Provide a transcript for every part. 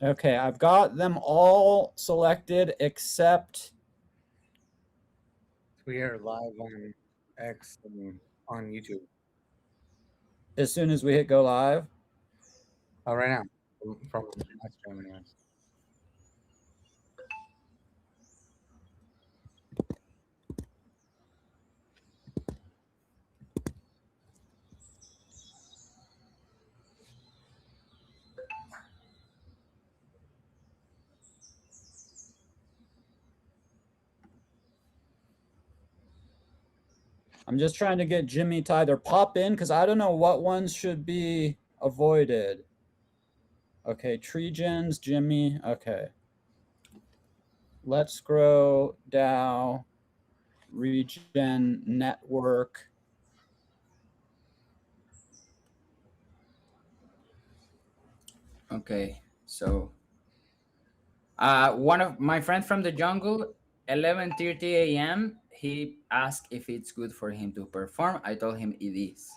Okay, I've got them all selected except. We are live on X and on YouTube. As soon as we hit go live. Oh, right now from my stream, anyways. I'm just trying to get Jimmy to either pop in because I don't know what ones should be avoided. Okay, Treegens, Jimmy. Okay. Let's Grow, DAO, Regen Network. Okay, so one of my friend from the jungle, 11:30 a.m. He asked if it's good for him to perform. I told him it is.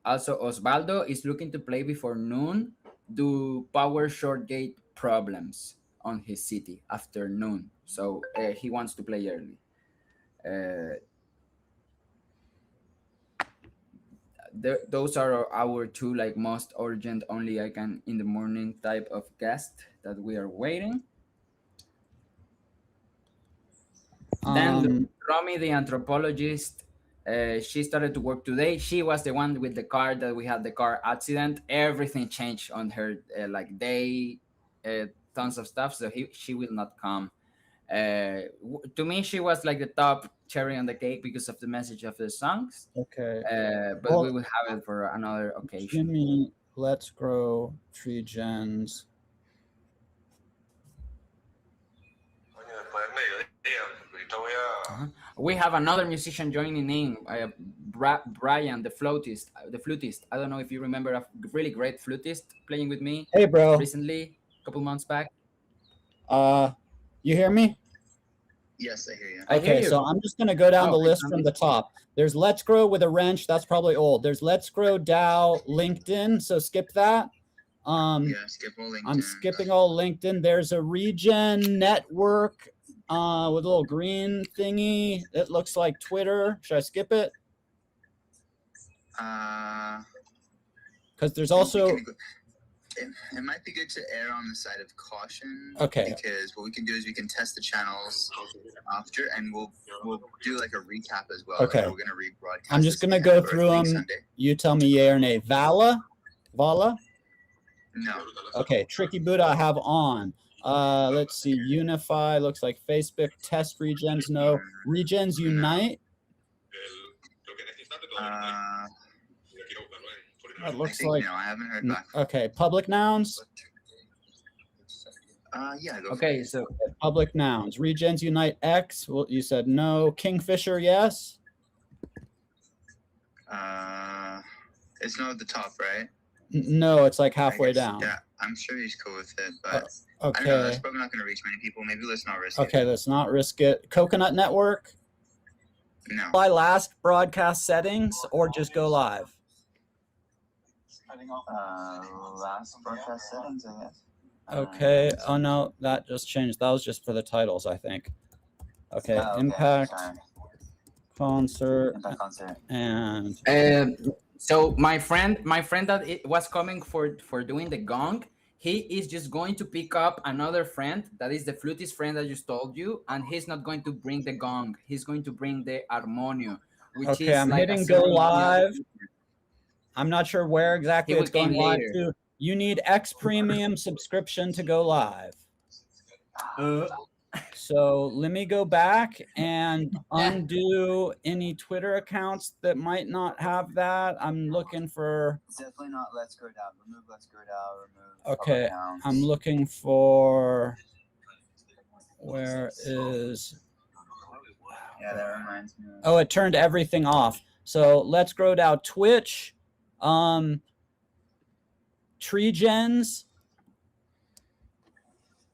Also, Osvaldo is looking to play before noon. Do power short gate problems on his city after noon, so he wants to play early. Those are our two like most urgent, only I can in the morning type of guest that we are waiting. Then Romy, the anthropologist, she started to work today. She was the one with the car that we had the car accident. Everything changed on her like day, tons of stuff. So she will not come. To me, she was like the top cherry on the cake because of the message of the songs. Okay. But well, we will have it for another occasion. Jimmy, Let's Grow, Treegens. We have another musician joining in, Brian, the flutist. I don't know if you remember a really great flutist playing with me. Hey, bro. Recently, a couple months back. You hear me? Yes, I hear you. Okay, so I'm just going to go down the list from the top. There's Let's Grow with a wrench. That's probably old. There's Let's Grow, DAO, LinkedIn. So skip that. Yeah, skip all LinkedIn. I'm skipping all LinkedIn. There's a Regen Network with a little green thingy. It looks like Twitter. Should I skip it? Because there's also... It might be good to err on the side of caution. Okay. Because what we can do is we can test the channels after, and we'll do like a recap as well. Okay. Like we're gonna rebroadcast. I'm just gonna go through them. Sunday. You tell me yay or nay. Vala? No. Okay. Tricky Buddha I have on. Let's see. Unify looks like Facebook. Test Regens. No. Regens Unite. That looks like. No, I haven't heard back. Okay, public nouns. Yeah. Okay, so public nouns. Regens Unite X. Well, you said no. Kingfisher, yes. It's not at the top, right? No, it's like halfway down. Yeah, I'm sure he's cool with it, but okay. I don't know, that's probably not going to reach many people. Maybe let's not risk it. Okay, let's not risk it. Coconut Network. No. By last broadcast settings or just go live. Last broadcast settings, I guess. Okay. Oh no, that just changed. That was just for the titles, I think. Okay. Impact concert. And so my friend that was coming for doing the gong, he is just going to pick up another friend that is the flutist friend I just told you, and he's not going to bring the gong. He's going to bring the armonio, which is I'm like hitting go live. I'm not sure where exactly it's going live to. You need X Premium subscription to go live. So let me go back and undo any Twitter accounts that might not have that. I'm looking for. It's definitely not Let's Go Down. Remove Let's Go Down. Remove. Okay, I'm looking for. Where is? Yeah, that reminds me. Oh, it turned everything off. So Let's Grow Down Twitch. Treegens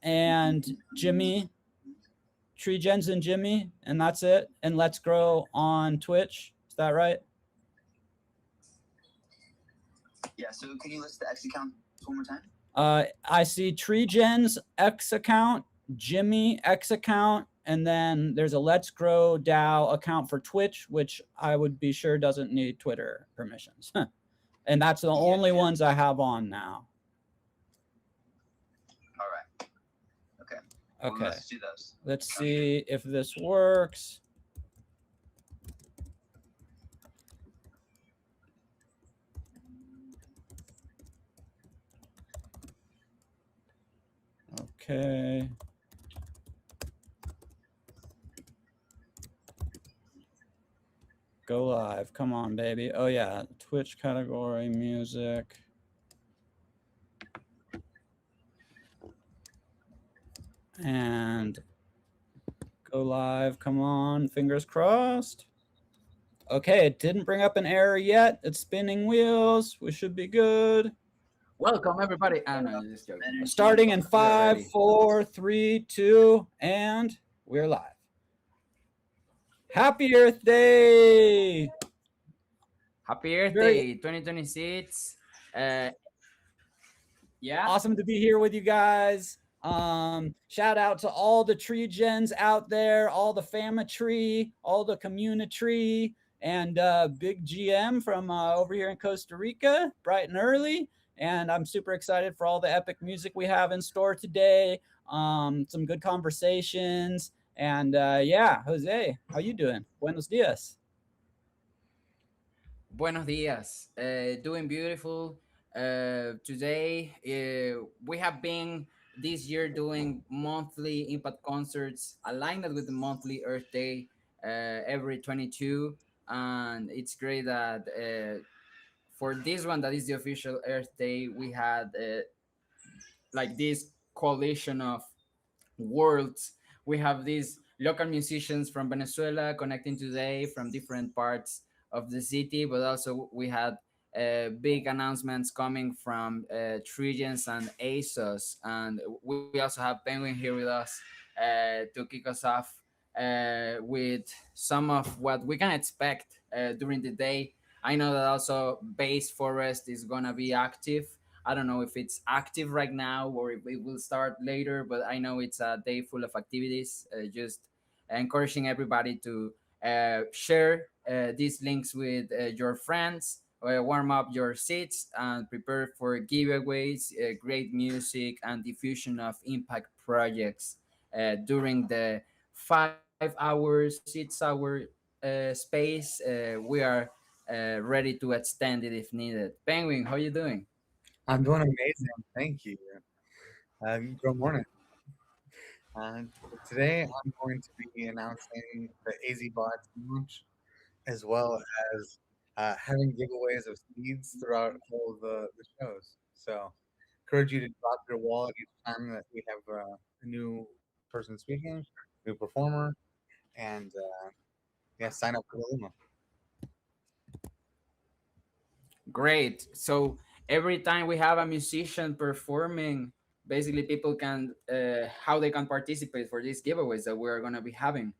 and Jimmy. Treegens and Jimmy, and that's it. And Let's Grow on Twitch. Is that right? Yeah, so can you list the X account one more time? I see Treegens X account, Jimmy X account, and then there's a Let's Grow DAO account for Twitch, which I would be sure doesn't need Twitter permissions. And that's the only ones I have on now. All right. Okay. Well, Okay. let's do those. Let's see if this works. Okay. Go live. Come on, baby. Oh, yeah. Twitch category, music. And go live. Come on. Fingers crossed. Okay, it didn't bring up an error yet. It's spinning wheels. We should be good. Welcome, everybody. Oh, no, just joking. Starting in 5, 4, 3, 2, and we're live. Happy Earth Day! Happy Earth Day 2026. Yeah. Awesome to be here with you guys. Shout out to all the Treegens out there, all the Fama-tree, all the community, and Big GM from over here in Costa Rica, bright and early. And I'm super excited for all the epic music we have in store today. Some good conversations. And yeah, Jose, how you doing? Buenos dias. Buenos dias. Doing beautiful. Today, we have been this year doing monthly impact concerts aligned with the monthly Earth Day every 22. And it's great that for this one, that is the official Earth Day, we had like this coalition of worlds. We have these local musicians from Venezuela connecting today from different parts of the city, but also we had big announcements coming from Treegens and Azos, and we also have Penguin here with us to kick us off with some of what we can expect during the day. I know that also Base Forest is gonna be active. I don't know if it's active right now or if it will start later, but I know it's a day full of activities. Just encouraging everybody to share these links with your friends, warm up your seats, and prepare for giveaways, great music, and diffusion of impact projects during the 5 hours, 6 hour space. We are ready to extend it if needed. Penguin, how you doing? I'm doing amazing. Thank you. Good morning. Today, I'm going to be announcing the AZBOT launch, as well as having giveaways of seeds throughout all the shows. So, encourage you to drop your wallet each time that we have a new person speaking, new performer, and yeah, sign up for the Luma. Great. So every time we have a musician performing, basically people can how they can participate for these giveaways that we're gonna be having.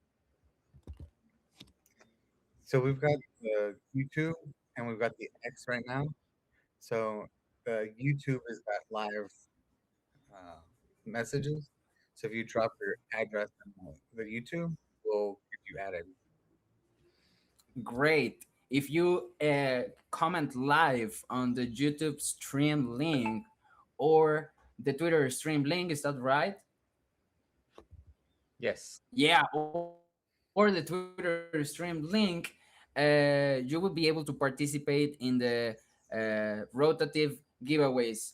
So we've got the YouTube and we've got the X right now. So the YouTube is got live messages. So if you drop your address on the YouTube, we'll get you added. Great. If you comment live on the YouTube stream link or the Twitter stream link, is that right? Yes. Yeah, or the Twitter stream link, you will be able to participate in the rotative giveaways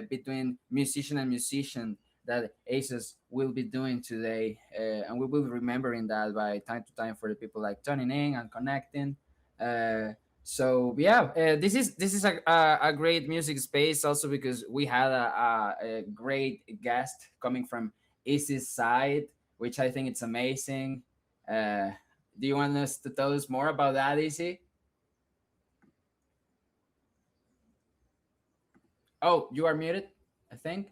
between musician and musician that Azos will be doing today, and we will be remembering that by time to time for the people like tuning in and connecting. So yeah, this is a great music space also because we had a great guest coming from Izzy's side, which I think it's amazing. Do you want us to tell us more about that, Izzy? Oh, you are muted, I think.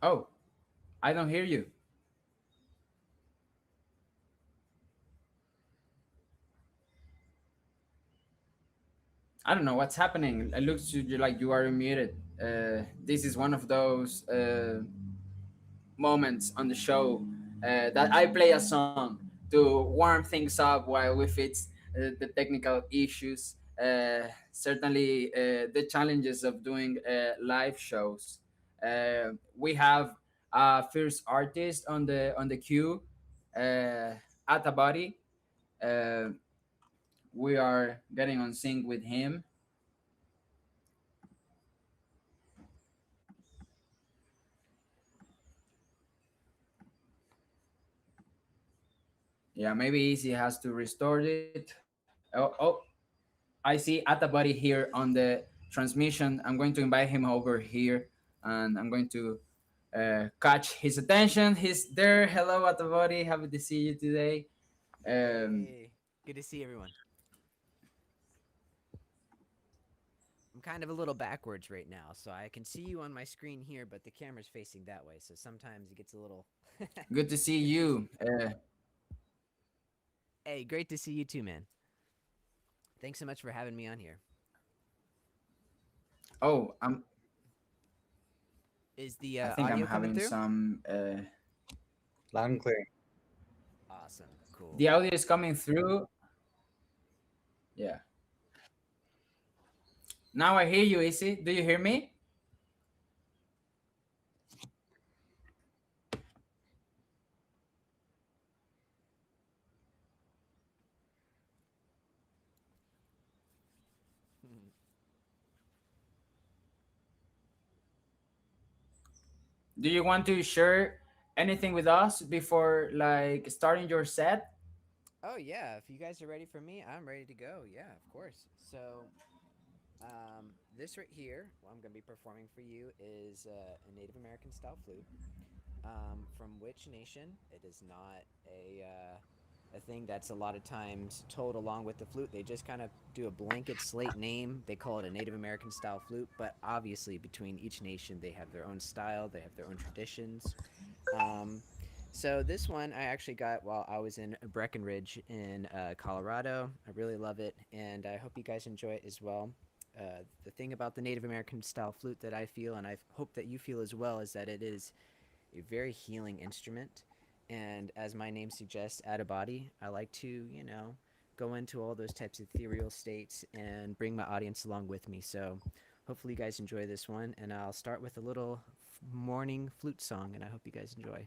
Oh, I don't hear you. I don't know what's happening. It looks to you like you are muted. This is one of those moments on the show that I play a song to warm things up while we fix the technical issues. Certainly, the challenges of doing live shows. We have a first artist on the queue, at a body. Uh, we are getting on sync with him. Yeah, maybe Easy has to restore it. Oh, I see Atabody here on the transmission. I'm going to invite him over here, and I'm going to catch his attention. He's there. Hello, Atabody. Happy to see you today. Um, Hey, good to see everyone. I'm kind of a little backwards right now, so I can see you on my screen here, but the camera's facing that way, so sometimes it gets a little Good to see you. confusing. Hey, great to see you too, man. Thanks so much for having me on here. Oh, Is the I think I'm audio coming having through? some. Loud and clear. Awesome, cool. The audio is coming through. Yeah. Now I hear you, Easy. Do you hear me? Do you want to share anything with us before like starting your set? Oh yeah, if you guys are ready for me, I'm ready to go. Yeah, of course. So, this right here, what I'm gonna be performing for you is a Native American style flute. From which nation? It is not a thing that's a lot of times told along with the flute. They just kind of do a blanket slate name. They call it a Native American style flute, but obviously between each nation they have their own style, they have their own traditions. Um, so this one I actually got while I was in Breckenridge in Colorado. I really love it, and I hope you guys enjoy it as well. The thing about the Native American style flute that I feel, and I hope that you feel as well, is that it is a very healing instrument. And as my name suggests, out of body, I like to, go into all those types of ethereal states and bring my audience along with me. So hopefully you guys enjoy this one. And I'll start with a little morning flute song, and I hope you guys enjoy.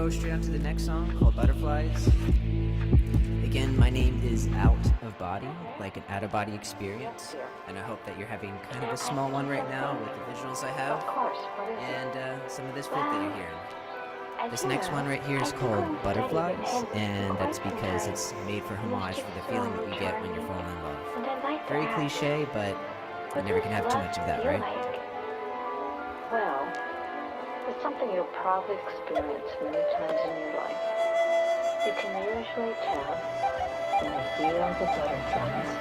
go straight on to the next song called Butterflies. Again, my name is Out of Body, like an out-of-body experience, and I hope that you're having kind of a small one right now with the visuals I have, and some of this flute that you're hearing. This next one right here is called Butterflies, and that's because it's made for homage for the feeling that you get when you're falling in love. Very cliche, but you never can have too much of that, right? Well, it's something you'll probably experience many times in your life. You can usually tell when you feel the butterflies.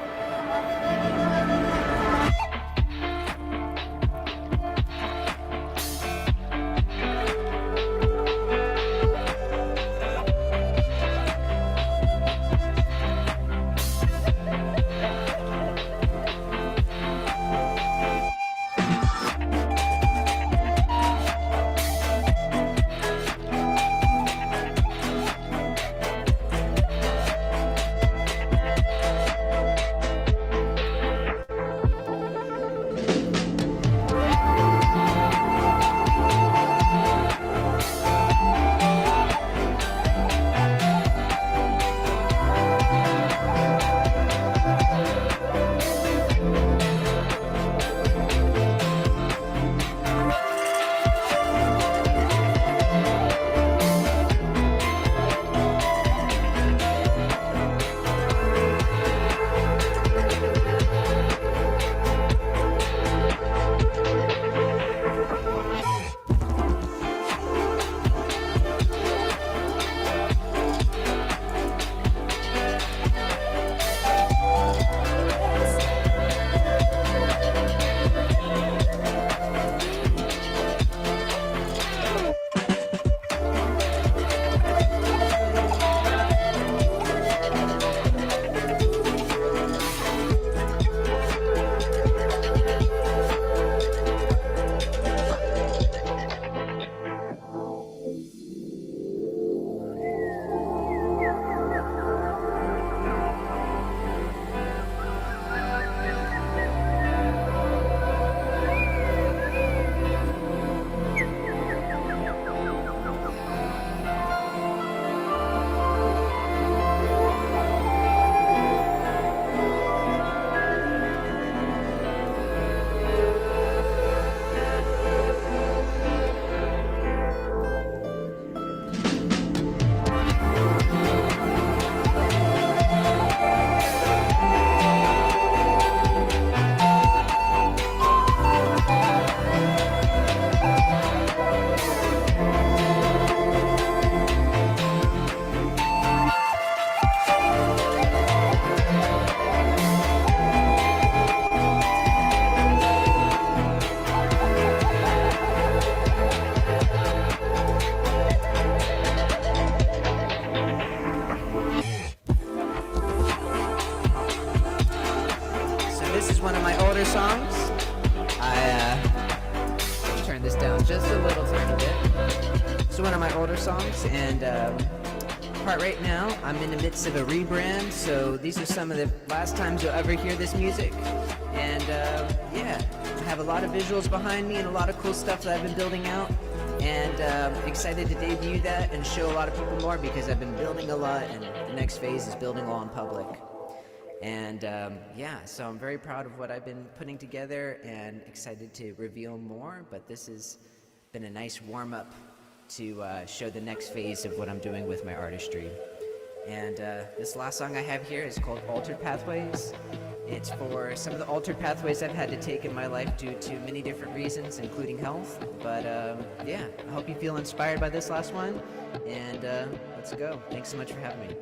One of my older songs. I turn this down just a little tiny bit. It's one of my older songs, and part right now, I'm in the midst of a rebrand, so these are some of the last times you'll ever hear this music. And yeah, I have a lot of visuals behind me and a lot of cool stuff that I've been building out, and excited to debut that and show a lot of people more because I've been building a lot, and the next phase is building all in public. And yeah, so I'm very proud of what I've been putting together and excited to reveal more, but this has been a nice warm-up to show the next phase of what I'm doing with my artistry. And this last song I have here is called Altered Pathways. It's for some of the altered pathways I've had to take in my life due to many different reasons, including health. But yeah, I hope you feel inspired by this last one, and let's go. Thanks so much for having me.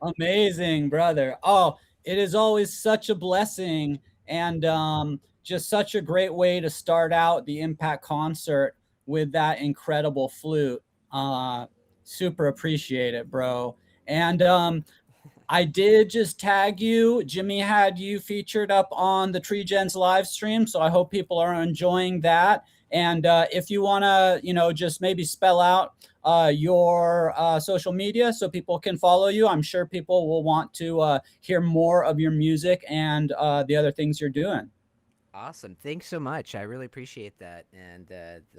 Amazing, brother. Oh, it is always such a blessing and just such a great way to start out the Impact concert with that incredible flute. Uh, Super appreciate it, bro. And I did just tag you. Jimmy had you featured up on the Treegens live stream, so I hope people are enjoying that. And if you want to, just maybe spell out your social media so people can follow you, I'm sure people will want to hear more of your music and the other things you're doing. Awesome. Thanks so much. I really appreciate that. And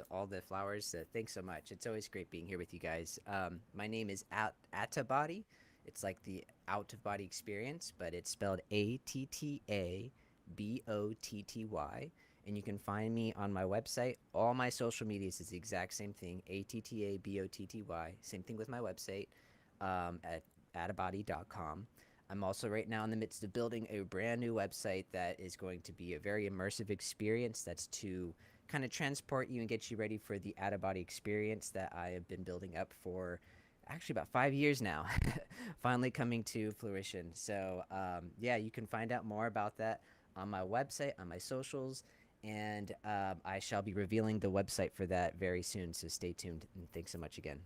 all the flowers. Thanks so much. It's always great being here with you guys. My name is Attabody. It's like the out of body experience, but it's spelled ATTABOTTY. And you can find me on my website. All my social medias is the exact same thing, ATTABOTTY. Same thing with my website at attabody.com. I'm also right now in the midst of building a brand new website that is going to be a very immersive experience. That's to kind of transport you and get you ready for the out-of-body experience that I have been building up for actually about 5 years now, finally coming to fruition. So yeah, you can find out more about that on my website, on my socials, and I shall be revealing the website for that very soon. So stay tuned, and thanks so much again.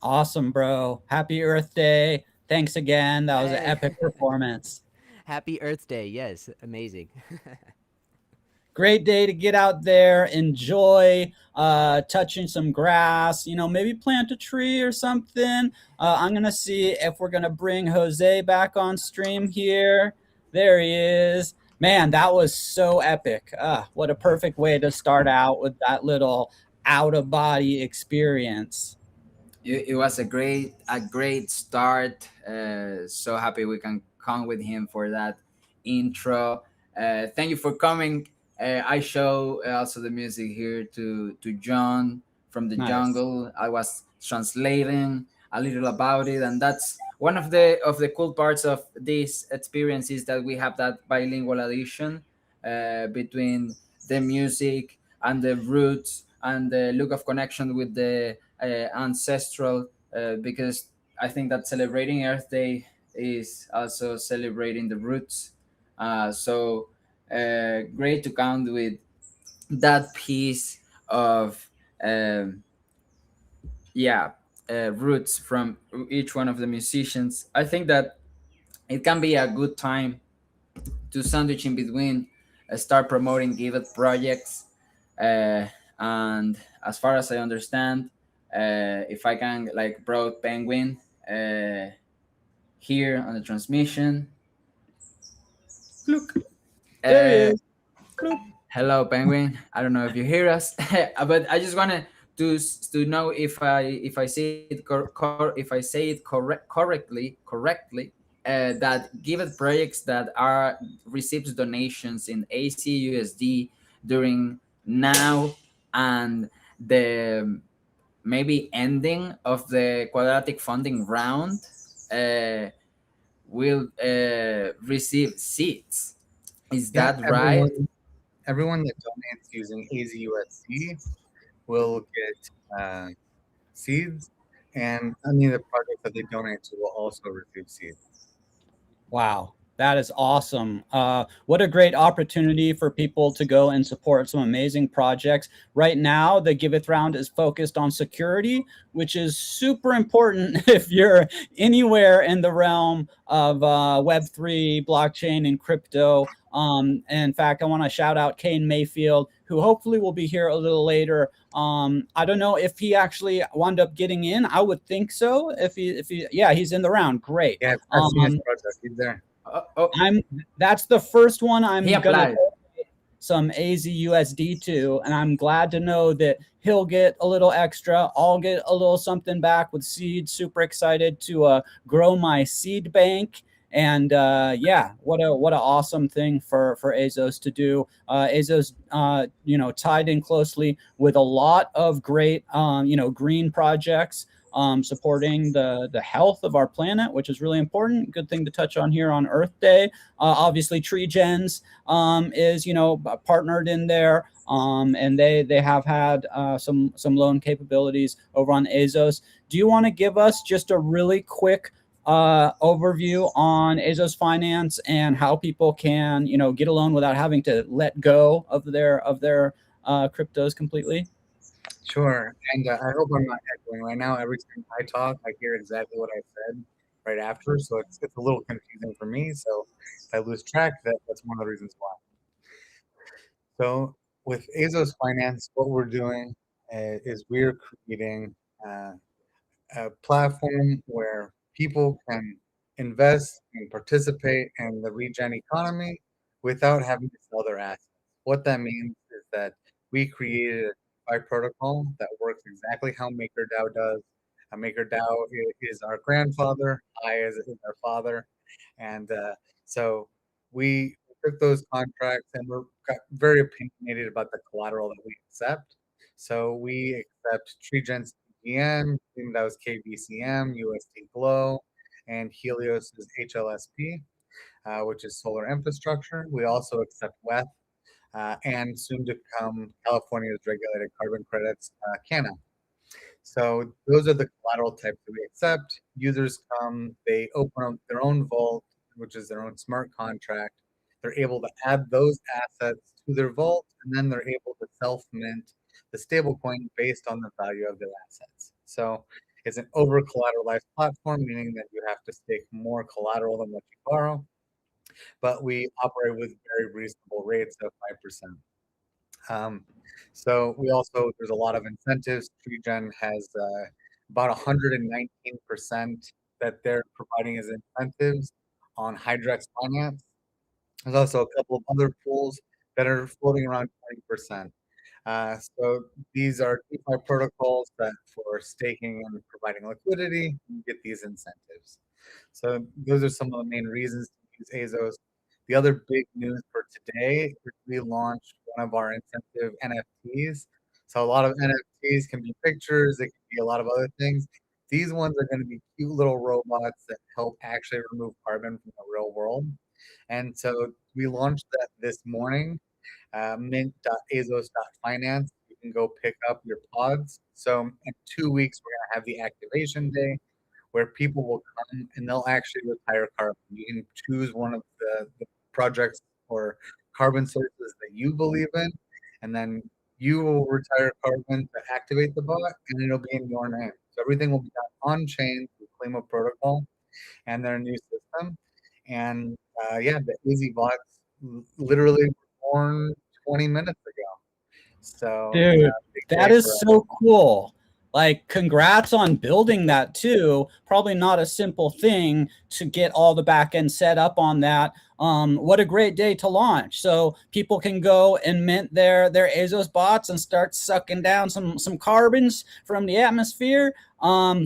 Awesome, bro. Happy Earth Day. Thanks again. That was an epic performance. Happy Earth Day. Yes, amazing. Great day to get out there, enjoy touching some grass, maybe plant a tree or something. I'm going to see if we're going to bring Jose back on stream here. There he is. Man, that was so epic. What a perfect way to start out with that little out-of-body experience. It was a great start. So happy we can come with him for that intro. Thank you for coming. I show also the music here to John from the jungle. I was translating a little about it, and that's one of the cool parts of this experience is that we have that bilingual addition between the music and the roots and the look of connection with the ancestral, because I think that celebrating Earth Day is also celebrating the roots. So great to count with that piece of roots from each one of the musicians. I think that it can be a good time to sandwich in between, start promoting Giveth projects, and as far as I understand, if I can like broad Penguin here on the transmission. Look, there he is. Hello, Penguin. I don't know if you hear us, but I just wanted to know if I say it correctly, that Giveth projects that are receives donations in ACUSD during now and the maybe ending of the quadratic funding round will receive seats. Is that right? Everyone that donates using AZUSD will get seeds, and any of the projects that they donate to will also receive seeds. Wow, that is awesome. What a great opportunity for people to go and support some amazing projects. Right now, the Giveth round is focused on security, which is super important if you're anywhere in the realm of Web3, blockchain, and crypto. In fact, I want to shout out Kane Mayfield, who hopefully will be here a little later. I don't know if he actually wound up getting in. I would think so. If he, yeah, he's in the round. Great. Yeah, project. He's there. That's the first one I'm He gonna applied. some AZUSD to, and I'm glad to know that he'll get a little extra. I'll get a little something back with seeds. Super excited to grow my seed bank. And yeah, what an awesome thing for Azos to do. Azos, tied in closely with a lot of great, green projects, supporting the health of our planet, which is really important. Good thing to touch on here on Earth Day. Obviously, Treegens is partnered in there, and they have had some loan capabilities over on Azos. Do you want to give us just a really quick overview on Azos Finance and how people can, get a loan without having to let go of their cryptos completely? Sure. And I hope I'm not echoing right now. Every time I talk, I hear exactly what I said right after. So it's a little confusing for me. So if I lose track, that's one of the reasons why. So with Azos Finance, what we're doing is we're creating uh, a platform where people can invest and participate in the regen economy without having to sell their assets. What that means is that we created a DeFi protocol that works exactly how MakerDAO does. MakerDAO is our grandfather, I is our father, and so we took those contracts and we're very opinionated about the collateral that we accept. So we accept Treegens TGN, that was KBCM, USD Glow, and Helios is HLSP, which is solar infrastructure. We also accept WETH and soon to come California's regulated carbon credits, CANA. So those are the collateral types that we accept. Users come, they open up their own vault, which is their own smart contract. They're able to add those assets to their vault, and then they're able to self-mint the stablecoin based on the value of their assets. So it's an over collateralized platform, meaning that you have to stake more collateral than what you borrow, but we operate with very reasonable rates of 5%. So we also, there's a lot of incentives. TreeGen has about 119% that they're providing as incentives on Hydrex Finance. There's also a couple of other pools that are floating around 20%. So these are DeFi protocols that for staking and providing liquidity, you get these incentives. So those are some of the main reasons to use Azos. The other big news for today is we launched one of our incentive NFTs. So a lot of NFTs can be pictures, it can be a lot of other things. These ones are going to be cute little robots that help actually remove carbon from the real world. And so we launched that this morning, mint.azos.finance. You can go pick up your pods. So in 2 weeks, we're going to have the activation day where people will come and they'll actually retire carbon. You can choose one of the projects or carbon sources that you believe in, and then you will retire carbon to activate the bot, and it'll be in your name. So everything will be done on chain through Klima protocol and their new system. And yeah, the AZBOTs literally were born 20 minutes ago. So Dude, big that day for is us. so cool. Like, congrats on building that too. Probably not a simple thing to get all the back end set up on that. What a great day to launch. So people can go and mint their Azos bots and start sucking down some carbons from the atmosphere.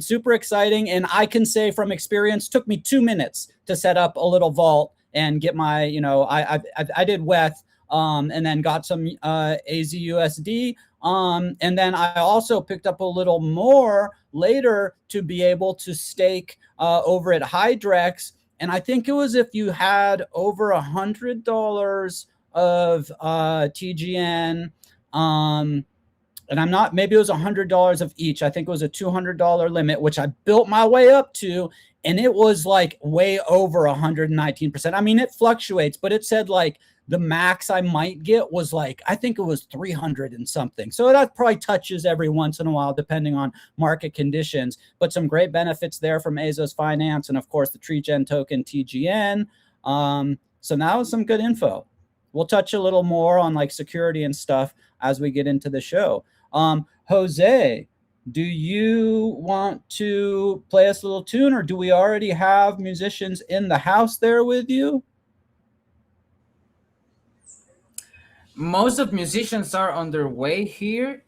Super exciting. And I can say from experience, took me 2 minutes to set up a little vault and get my, I did WETH, and then got some AZUSD. And then I also picked up a little more later to be able to stake over at Hydrex. And I think it was if you had over $100 of TGN, and I'm not, maybe it was $100 of each. I think it was a $200 limit, which I built my way up to. And it was like way over 119%. I mean, it fluctuates, but it said like the max I might get was like, I think it was 300 and something. So that probably touches every once in a while, depending on market conditions, but some great benefits there from Azos Finance. And of course the TreeGen token TGN. So now some good info. We'll touch a little more on like security and stuff as we get into the show. Jose, do you want to play us a little tune, or do we already have musicians in the house there with you? Most of musicians are on their way here.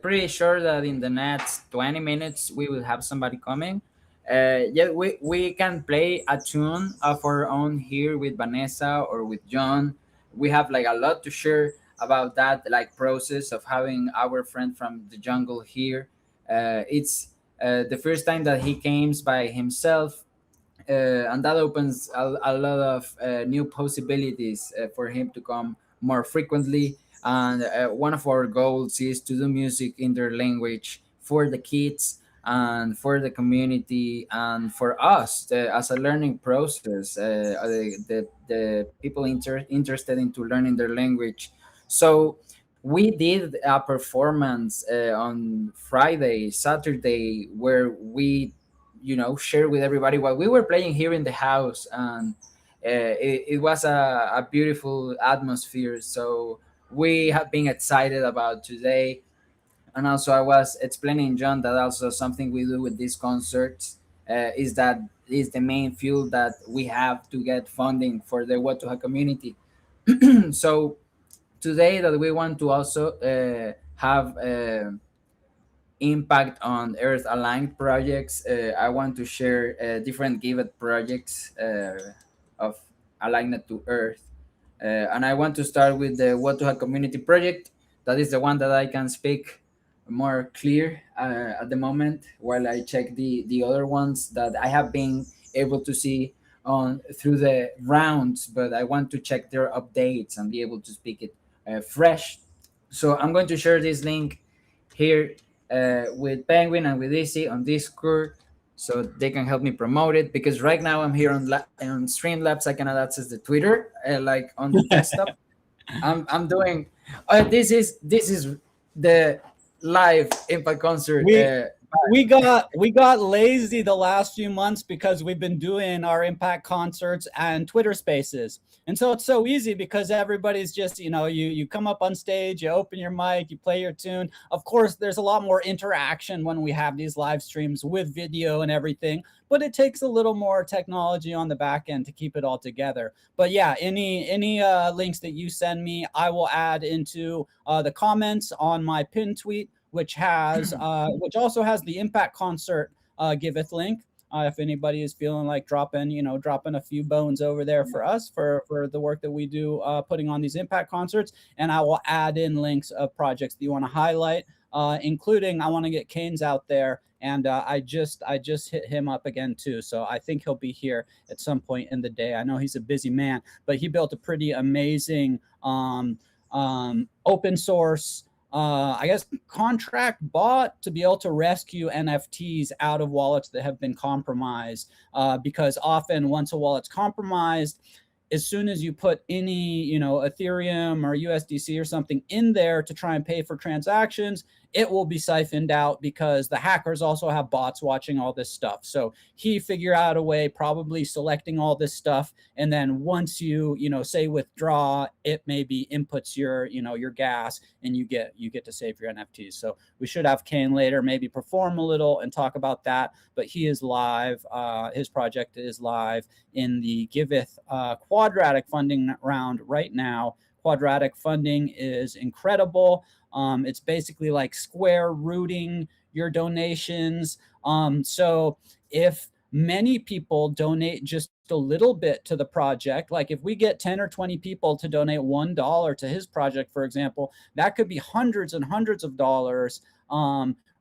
Pretty sure that in the next 20 minutes we will have somebody coming. Yeah, we can play a tune of our own here with Vanessa or with John. We have like a lot to share about that like process of having our friend from the jungle here. It's the first time that he came by himself, and that opens a lot of new possibilities for him to come more frequently. And one of our goals is to do music in their language for the kids and for the community and for us as a learning process, the people interested into learning their language. So we did a performance on Friday, Saturday, where we, share with everybody what we were playing here in the house, and it was a beautiful atmosphere. So we have been excited about today. And also, I was explaining John that also something we do with these concerts is that is the main fuel that we have to get funding for the Watuha community. So today that we want to also have impact on Earth aligned projects, I want to share different Giveth projects of aligned to Earth. And I want to start with the Watuha community project. That is the one that I can speak more clear at the moment, while I check the other ones that I have been able to see on through the rounds, but I want to check their updates and be able to speak it fresh. So I'm going to share this link here with Penguin and with Easy on Discord, so they can help me promote it, because right now I'm here on Streamlabs. I cannot access the Twitter like on the desktop. I'm doing this is the live impact concert. We we got lazy the last few months because we've been doing our impact concerts and Twitter spaces. And so it's so easy because everybody's just, you come up on stage, you open your mic, you play your tune. Of course, there's a lot more interaction when we have these live streams with video and everything, but it takes a little more technology on the back end to keep it all together. But yeah, any links that you send me, I will add into the comments on my pin tweet, which has which also has the impact concert Giveth link. If anybody is feeling like dropping a few bones over there for us for the work that we do putting on these impact concerts, and I will add in links of projects that you want to highlight, including I want to get Kane's out there, and I just hit him up again too, so I think he'll be here at some point in the day. I know he's a busy man, but he built a pretty amazing open source I guess contract bot to be able to rescue NFTs out of wallets that have been compromised. Because often once a wallet's compromised, as soon as you put any, Ethereum or USDC or something in there to try and pay for transactions, it will be siphoned out because the hackers also have bots watching all this stuff. So he figured out a way, probably selecting all this stuff, and then once you say withdraw, it maybe inputs your gas, and you get to save your NFTs. So we should have Kane later maybe perform a little and talk about that. But he is live. His project is live in the Giveth quadratic funding round right now. Quadratic funding is incredible. It's basically like square rooting your donations. So if many people donate just a little bit to the project, like if we get 10 or 20 people to donate $1 to his project, for example, that could be hundreds and hundreds of dollars.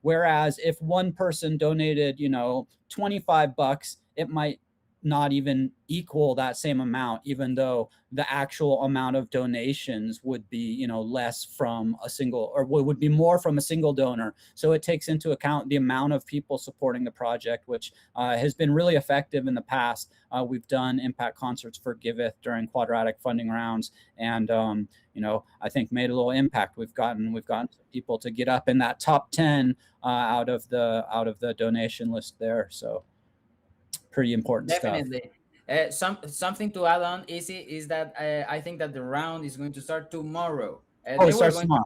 Whereas if one person donated, $25, it might not even equal that same amount, even though the actual amount of donations would be, less from a single, or would be more from a single donor. So it takes into account the amount of people supporting the project, which has been really effective in the past. We've done impact concerts for Giveth during quadratic funding rounds, and I think made a little impact. We've gotten people to get up in that top 10 out of the donation list there. So pretty important Definitely. stuff. Something to add on, Easy, is that I think that the round is going to start tomorrow. It starts tomorrow.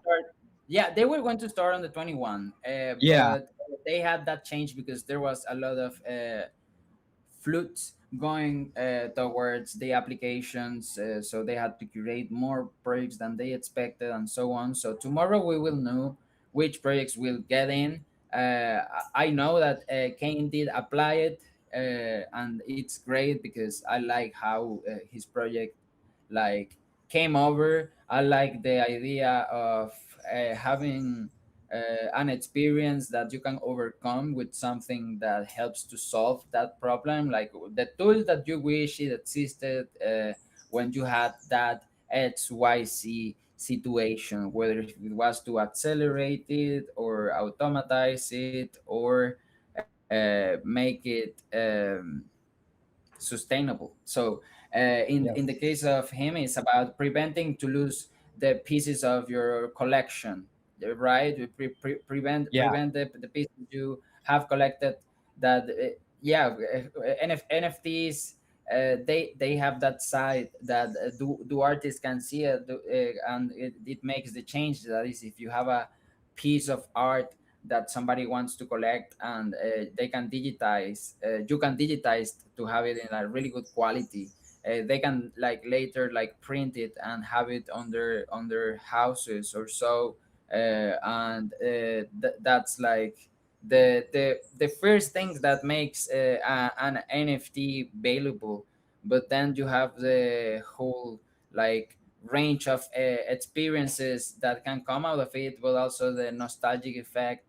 Yeah, they were going to start on the 21, Yeah. but they had that change because there was a lot of flutes going towards the applications, so they had to curate more projects than they expected, and so on. So tomorrow we will know which projects will get in. I know that Kane did apply it, and it's great because I like how his project like came over. I like the idea of having an experience that you can overcome with something that helps to solve that problem, like the tool that you wish it existed when you had that XYZ situation, whether it was to accelerate it or automatize it or make it sustainable. So in the case of him, it's about preventing to lose the pieces of your collection, right? Yeah. Prevent the pieces you have collected. That yeah, NFTs. They have that side that do artists can see it, and it makes the change. That is, if you have a piece of art that somebody wants to collect, and they can digitize, you can digitize to have it in a really good quality. They can like later like print it and have it on their houses or so. And that's like the first thing that makes an NFT valuable. But then you have the whole like range of experiences that can come out of it, but also the nostalgic effect.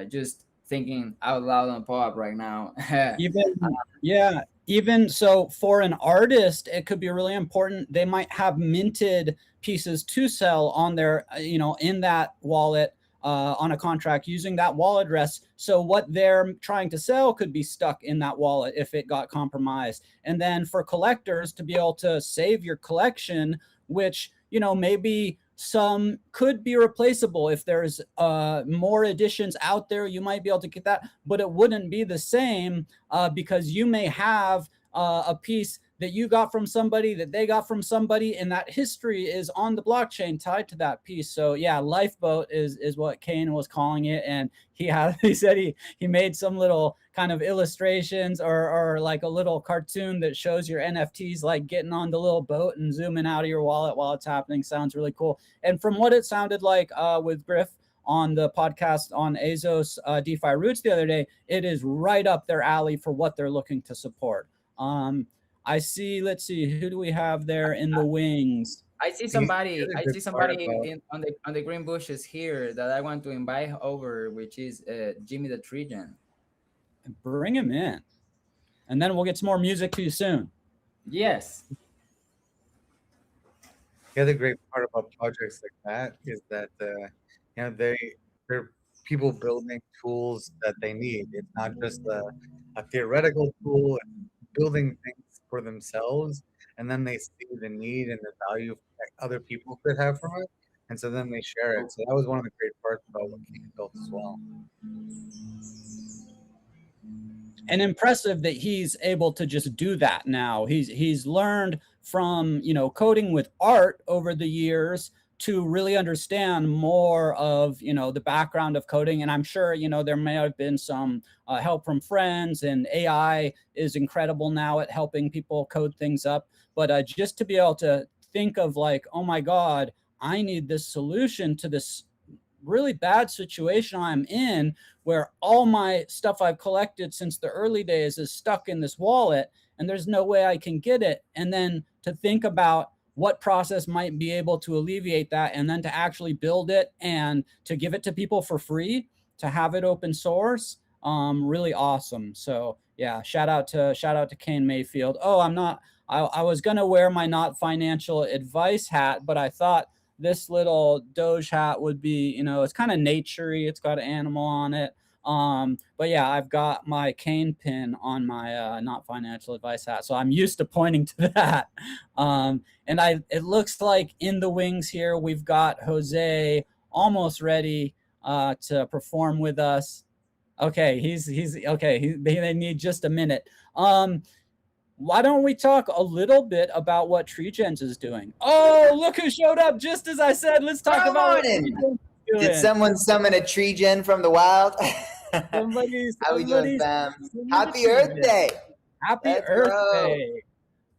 Just thinking out loud on pop right now. Even yeah, even so for an artist, it could be really important. They might have minted pieces to sell on their, in that wallet, on a contract using that wallet address. So what they're trying to sell could be stuck in that wallet if it got compromised. And then for collectors to be able to save your collection, which, maybe some could be replaceable. If there's more editions out there, you might be able to get that, but it wouldn't be the same, because you may have a piece that you got from somebody that they got from somebody, and that history is on the blockchain tied to that piece. So yeah, lifeboat is what Kane was calling it. And he said he made some little kind of illustrations or like a little cartoon that shows your NFTs like getting on the little boat and zooming out of your wallet while it's happening. Sounds really cool. And from what it sounded like with Griff on the podcast on Azos DeFi Roots the other day, it is right up their alley for what they're looking to support. I see. Let's see. Who do we have there in the wings? I see somebody. On the green bushes here that I want to invite over, which is Jimmy the Treegen. Bring him in, and then we'll get some more music to you soon. Yes. The other great part about projects like that is that they're people building tools that they need. It's not just a theoretical tool, building things for themselves, and then they see the need and the value that other people could have from it, and so then they share it. So that was one of the great parts about what King built as well. And impressive that he's able to just do that now. He's learned from coding with art over the years to really understand more of the background of coding. And I'm sure there may have been some help from friends, and AI is incredible now at helping people code things up. But just to be able to think of like, oh my God, I need this solution to this really bad situation I'm in, where all my stuff I've collected since the early days is stuck in this wallet and there's no way I can get it. And then to think about what process might be able to alleviate that, and then to actually build it and to give it to people for free, to have it open source, really awesome. So yeah, shout out to Kane Mayfield. Oh, I was gonna wear my not financial advice hat, but I thought this little Doge hat would be, it's kind of naturey. It's got an animal on it. But yeah, I've got my Kane pin on my not financial advice hat, so I'm used to pointing to that. And it looks like in the wings here we've got Jose almost ready to perform with us. Okay, he's okay. They need just a minute. Why don't we talk a little bit about what Treegens is doing? Oh, look who showed up just as I said. Let's talk about what Treegens is doing. Did someone summon a Treegen from the wild? Somebody How we doing, fam? Happy Treegens. Earth Day! Happy Let's Earth go. Day!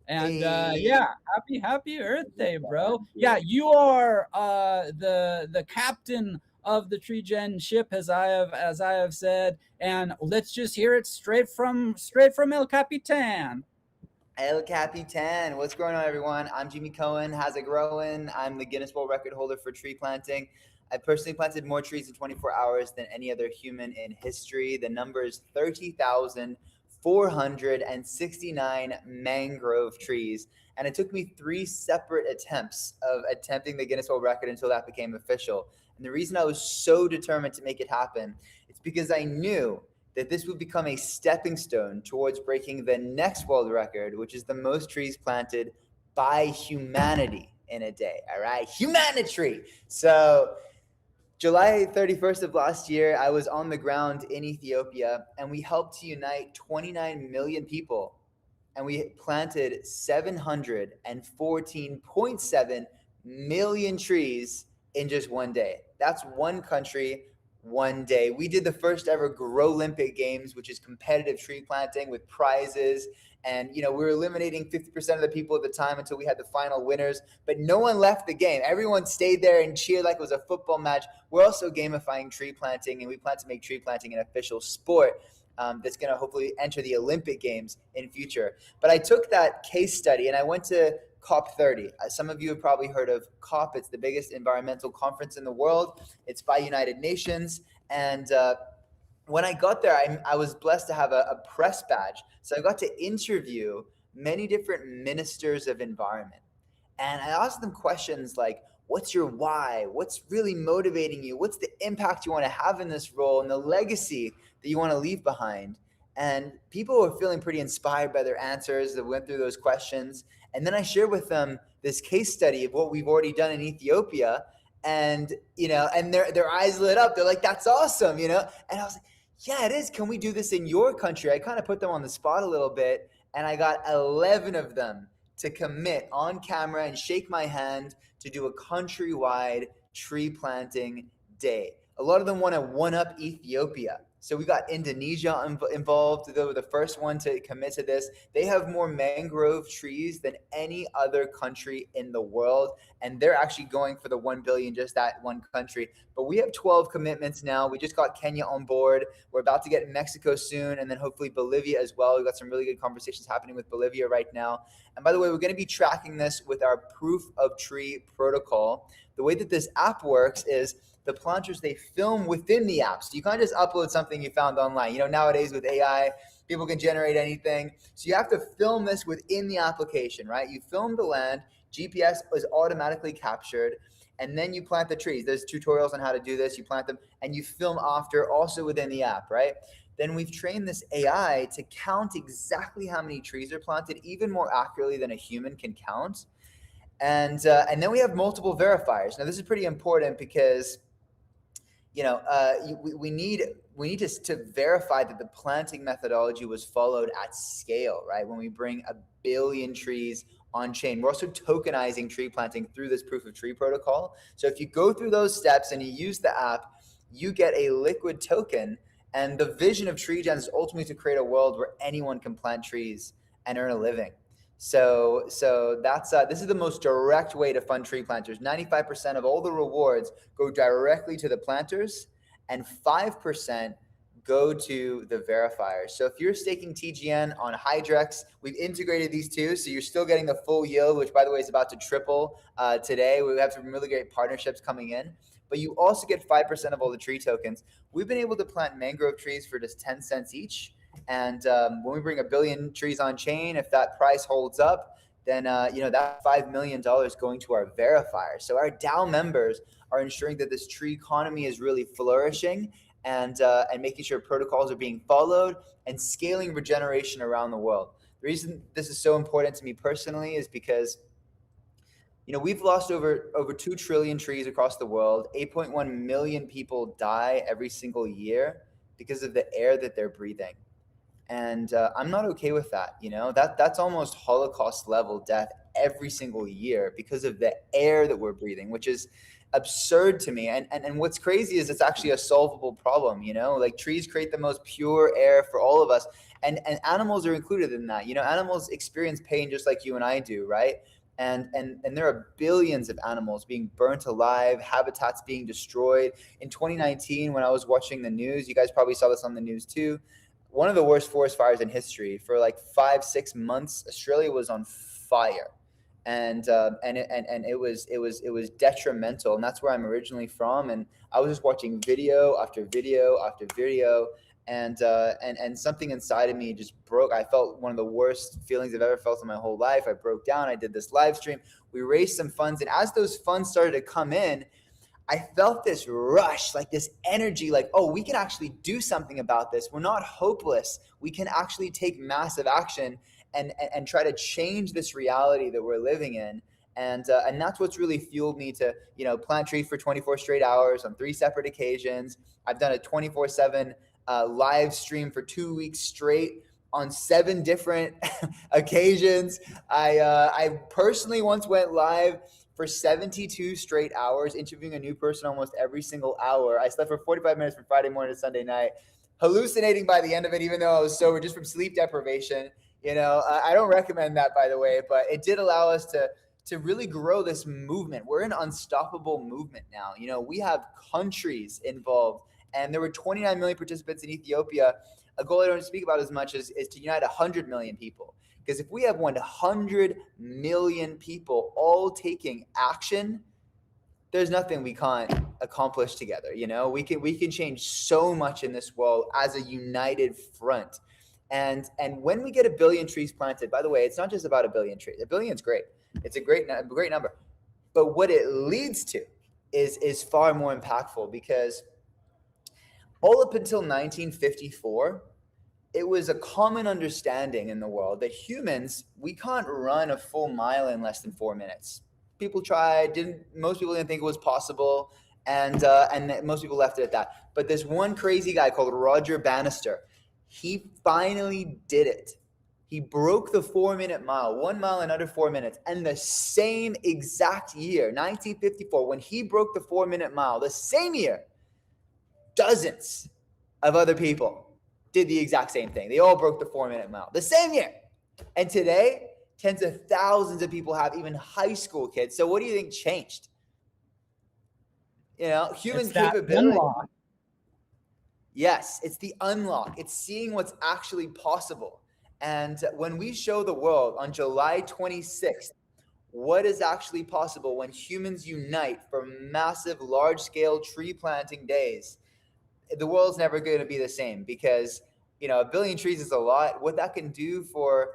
And Hey. yeah, happy Earth Day, bro. Yeah, you are the captain of the Treegen ship, as I have said, and let's just hear it straight from El Capitan. El Capitan. What's going on, everyone? I'm Jimmy Cohen. How's it growing? I'm the Guinness World Record holder for tree planting. I personally planted more trees in 24 hours than any other human in history. The number is 30,469 mangrove trees. And it took me 3 separate attempts of attempting the Guinness World Record until that became official. And the reason I was so determined to make it happen is because I knew that this would become a stepping stone towards breaking the next world record, which is the most trees planted by humanity in a day. All right, humanity. So July 31st of last year, I was on the ground in Ethiopia, and we helped to unite 29 million people, and we planted 714.7 million trees in just one day. That's one country, one day. We did the first ever Grow Olympic Games, which is competitive tree planting with prizes. And, we were eliminating 50% of the people at the time until we had the final winners. But no one left the game. Everyone stayed there and cheered like it was a football match. We're also gamifying tree planting, and we plan to make tree planting an official sport that's going to hopefully enter the Olympic Games in future. But I took that case study and I went to COP30. Some of you have probably heard of COP. It's the biggest environmental conference in the world. It's by United Nations. And when I got there, I was blessed to have a press badge. So I got to interview many different ministers of environment. And I asked them questions like, what's your why? What's really motivating you? What's the impact you want to have in this role and the legacy that you want to leave behind? And people were feeling pretty inspired by their answers that went through those questions. And then I shared with them this case study of what we've already done in Ethiopia. And, and their eyes lit up. They're like, that's awesome, And I was like, yeah, it is. Can we do this in your country? I kind of put them on the spot a little bit. And I got 11 of them to commit on camera and shake my hand to do a countrywide tree planting day. A lot of them want to one-up Ethiopia. So we got Indonesia involved. They were the first one to commit to this. They have more mangrove trees than any other country in the world. And they're actually going for the 1 billion, just that one country. But we have 12 commitments now. We just got Kenya on board. We're about to get Mexico soon, and then hopefully Bolivia as well. We've got some really good conversations happening with Bolivia right now. And by the way, we're going to be tracking this with our proof of tree protocol. The way that this app works is the planters, they film within the app. So you can't just upload something you found online. Nowadays with AI, people can generate anything. So you have to film this within the application, right? You film the land, GPS is automatically captured, and then you plant the trees. There's tutorials on how to do this. You plant them, and you film after, also within the app, right? Then we've trained this AI to count exactly how many trees are planted, even more accurately than a human can count. And then we have multiple verifiers. Now, this is pretty important because we need to verify that the planting methodology was followed at scale, right? When we bring 1 billion trees on chain, we're also tokenizing tree planting through this proof of tree protocol. So if you go through those steps and you use the app, you get a liquid token. And the vision of Treegens is ultimately to create a world where anyone can plant trees and earn a living. So that's this is the most direct way to fund tree planters. 95% of all the rewards go directly to the planters, and 5% go to the verifiers. So if you're staking TGN on Hydrex, we've integrated these two, so you're still getting the full yield, which by the way is about to triple today. We have some really great partnerships coming in, but you also get 5% of all the tree tokens. We've been able to plant mangrove trees for just 10 cents each. And when we bring 1 billion trees on chain, if that price holds up, then that $5 million going to our verifier. So our DAO members are ensuring that this tree economy is really flourishing and making sure protocols are being followed and scaling regeneration around the world. The reason this is so important to me personally is because we've lost over 2 trillion trees across the world. 8.1 million people die every single year because of the air that they're breathing. And I'm not okay with that. That's almost Holocaust level death every single year because of the air that we're breathing, which is absurd to me. And what's crazy is it's actually a solvable problem. Like trees create the most pure air for all of us, and animals are included in that. Animals experience pain just like you and I do, right? And there are billions of animals being burnt alive, habitats being destroyed. In 2019, when I was watching the news, you guys probably saw this on the news too, one of the worst forest fires in history. For like 5-6 months, Australia was on fire, and it was detrimental. And that's where I'm originally from. And I was just watching video after video after video, and something inside of me just broke. I felt one of the worst feelings I've ever felt in my whole life. I broke down. I did this live stream. We raised some funds, and as those funds started to come in, I felt this rush, like this energy, like, oh, we can actually do something about this. We're not hopeless. We can actually take massive action and try to change this reality that we're living in. And that's what's really fueled me to, plant trees for 24 straight hours on 3 separate occasions. I've done a 24/7 live stream for 2 weeks straight on 7 different occasions. I personally once went live for 72 straight hours, interviewing a new person almost every single hour. I slept for 45 minutes from Friday morning to Sunday night, hallucinating by the end of it, even though I was sober just from sleep deprivation. I don't recommend that, by the way, but it did allow us to really grow this movement. We're an unstoppable movement now. We have countries involved, and there were 29 million participants in Ethiopia. A goal I don't speak about as much is to unite 100 million people. Because if we have 100 million people all taking action, there's nothing we can't accomplish together. We can change so much in this world as a united front. And when we get 1 billion trees planted, by the way, it's not just about 1 billion trees. 1 billion is great. It's a great number. But what it leads to is far more impactful, because all up until 1954, it was a common understanding in the world that humans, we can't run a full mile in less than 4 minutes. People tried, most people didn't think it was possible, and most people left it at that. But this one crazy guy called Roger Bannister, he finally did it. He broke the 4-minute mile, 1 mile in under 4 minutes. And the same exact year, 1954, when he broke the 4-minute mile, the same year, dozens of other people did the exact same thing. They all broke the 4-minute mile the same year. And today, tens of thousands of people have, even high school kids. So what do you think changed? Human capability. Yes, it's the unlock. It's seeing what's actually possible. And when we show the world on July 26th what is actually possible when humans unite for massive, large-scale tree planting days, the world's never going to be the same, because 1 billion trees is a lot. What that can do for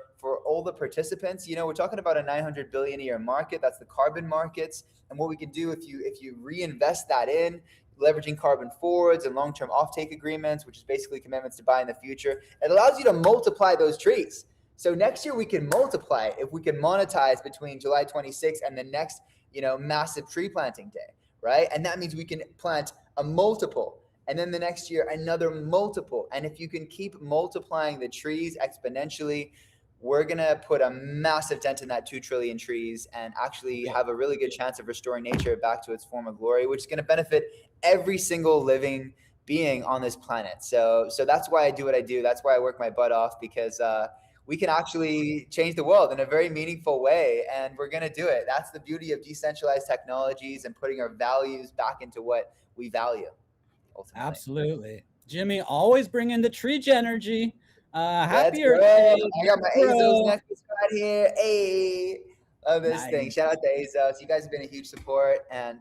all the participants, we're talking about a 900 billion a year market. That's the carbon markets. And what we can do if you reinvest that in leveraging carbon forwards and long-term offtake agreements, which is basically commitments to buy in the future, it allows you to multiply those trees. So next year we can multiply if we can monetize between July 26th and the next, massive tree planting day, right? And that means we can plant a multiple. And then the next year, another multiple. And if you can keep multiplying the trees exponentially, we're going to put a massive dent in that 2 trillion trees and actually have a really good chance of restoring nature back to its former glory, which is going to benefit every single living being on this planet. So that's why I do what I do. That's why I work my butt off, because we can actually change the world in a very meaningful way, and we're going to do it. That's the beauty of decentralized technologies and putting our values back into what we value. Ultimately. Absolutely. Jimmy, always bring in the Treege energy. Happy Let's Earth go. I got my Azos necklace right here. Hey, love this thing. Shout out to Azos. You guys have been a huge support, and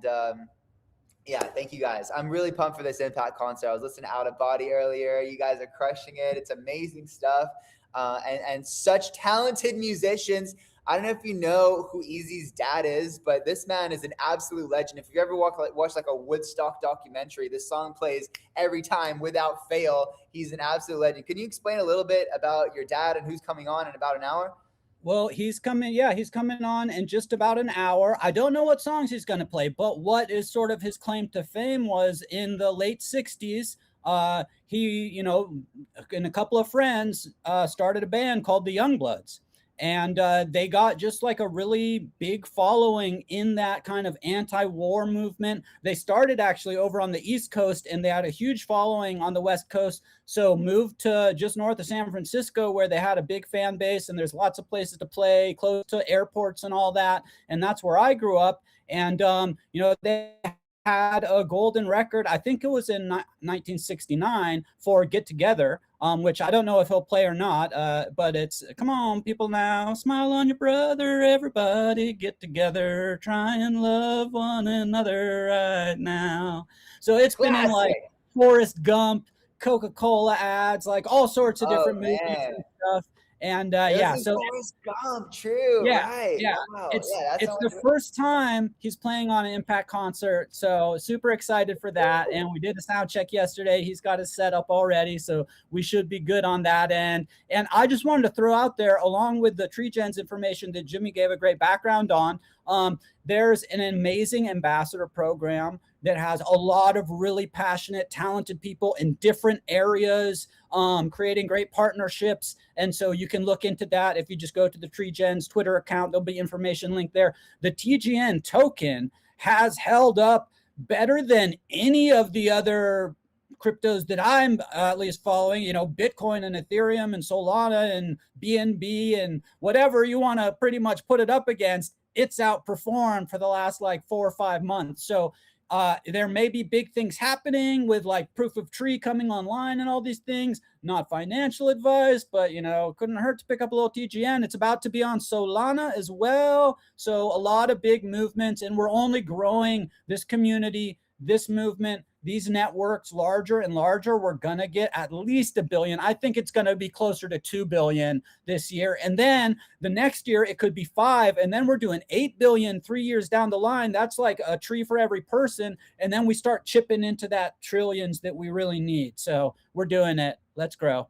thank you guys. I'm really pumped for this Impact concert. I was listening to Out of Body earlier. You guys are crushing it. It's amazing stuff, and such talented musicians. I don't know if you know who Eazy's dad is, but this man is an absolute legend. If you ever watch like a Woodstock documentary, this song plays every time without fail. He's an absolute legend. Can you explain a little bit about your dad and who's coming on in about an hour? Well, he's coming on in just about an hour. I don't know what songs he's going to play, but what is sort of his claim to fame was in the late 60s, he, and a couple of friends started a band called the Youngbloods. And they got just like a really big following in that kind of anti-war movement. They started actually over on the East Coast, and they had a huge following on the West Coast. So moved to just north of San Francisco, where they had a big fan base, and there's lots of places to play, close to airports and all that. And that's where I grew up. And, they had a golden record, I think it was in 1969, for Get Together, which I don't know if he'll play or not, but it's, come on, people now, smile on your brother, everybody get together, try and love one another right now. So it's been in like Forrest Gump, Coca-Cola ads, like all sorts of different movies and stuff. And It was yeah, in so Forrest Gump. True. yeah, Right. yeah. Wow. It's Yeah, that's it's how the much. first time he's playing on an Impact concert, so super excited for that. And we did a sound check yesterday. He's got his set up already, so we should be good on that end. And I just wanted to throw out there, along with the Treegens information that Jimmy gave a great background on, there's an amazing ambassador program that has a lot of really passionate, talented people in different areas, creating great partnerships. And so you can look into that if you just go to the Treegens Twitter account. There'll be information linked there. The TGN token has held up better than any of the other cryptos that I'm at least following, Bitcoin and Ethereum and Solana and BNB and whatever you want to pretty much put it up against. It's outperformed for the last like 4 or 5 months. So there may be big things happening with like proof of tree coming online and all these things. Not financial advice, but couldn't hurt to pick up a little TGN. It's about to be on Solana as well. So a lot of big movements, and we're only growing this community, this movement, these networks larger and larger. We're going to get at least a billion. I think it's going to be closer to 2 billion this year. And then the next year it could be 5. And then we're doing 8 billion 3 years down the line. That's like a tree for every person. And then we start chipping into that trillions that we really need. So we're doing it. Let's grow.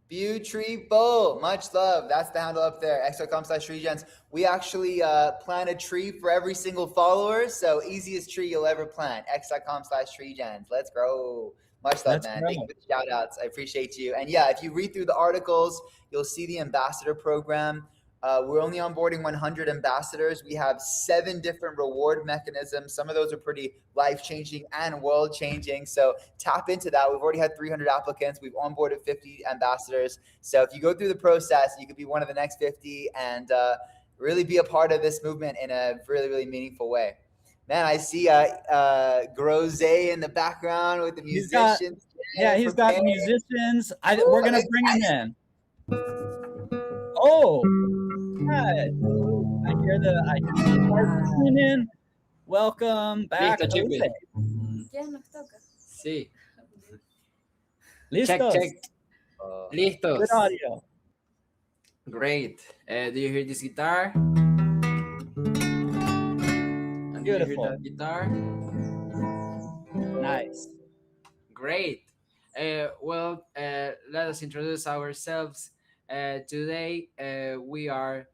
Beautiful. Much love. That's the handle up there. x.com/treegens. We actually plant a tree for every single follower. So easiest tree you'll ever plant. x.com/treegens. Let's grow. Much love, man. Thank you for the shout outs. I appreciate you. And yeah, if you read through the articles, you'll see the ambassador program. We're only onboarding 100 ambassadors. We have 7 different reward mechanisms. Some of those are pretty life-changing and world-changing. So tap into that. We've already had 300 applicants. We've onboarded 50 ambassadors. So if you go through the process, you could be one of the next 50 and really be a part of this movement in a really, really meaningful way. Man, I see Groze in the background with the musicians. He's got the musicians. We're going to bring him in. Oh, right. I hear the guitar tuning. Welcome back. Listo, Chippy. Sí. Listos. Check. Listos. Good audio. Great. Do you hear this guitar? Beautiful. Do you hear that guitar? Nice. Great. Well, let us introduce ourselves. Today we are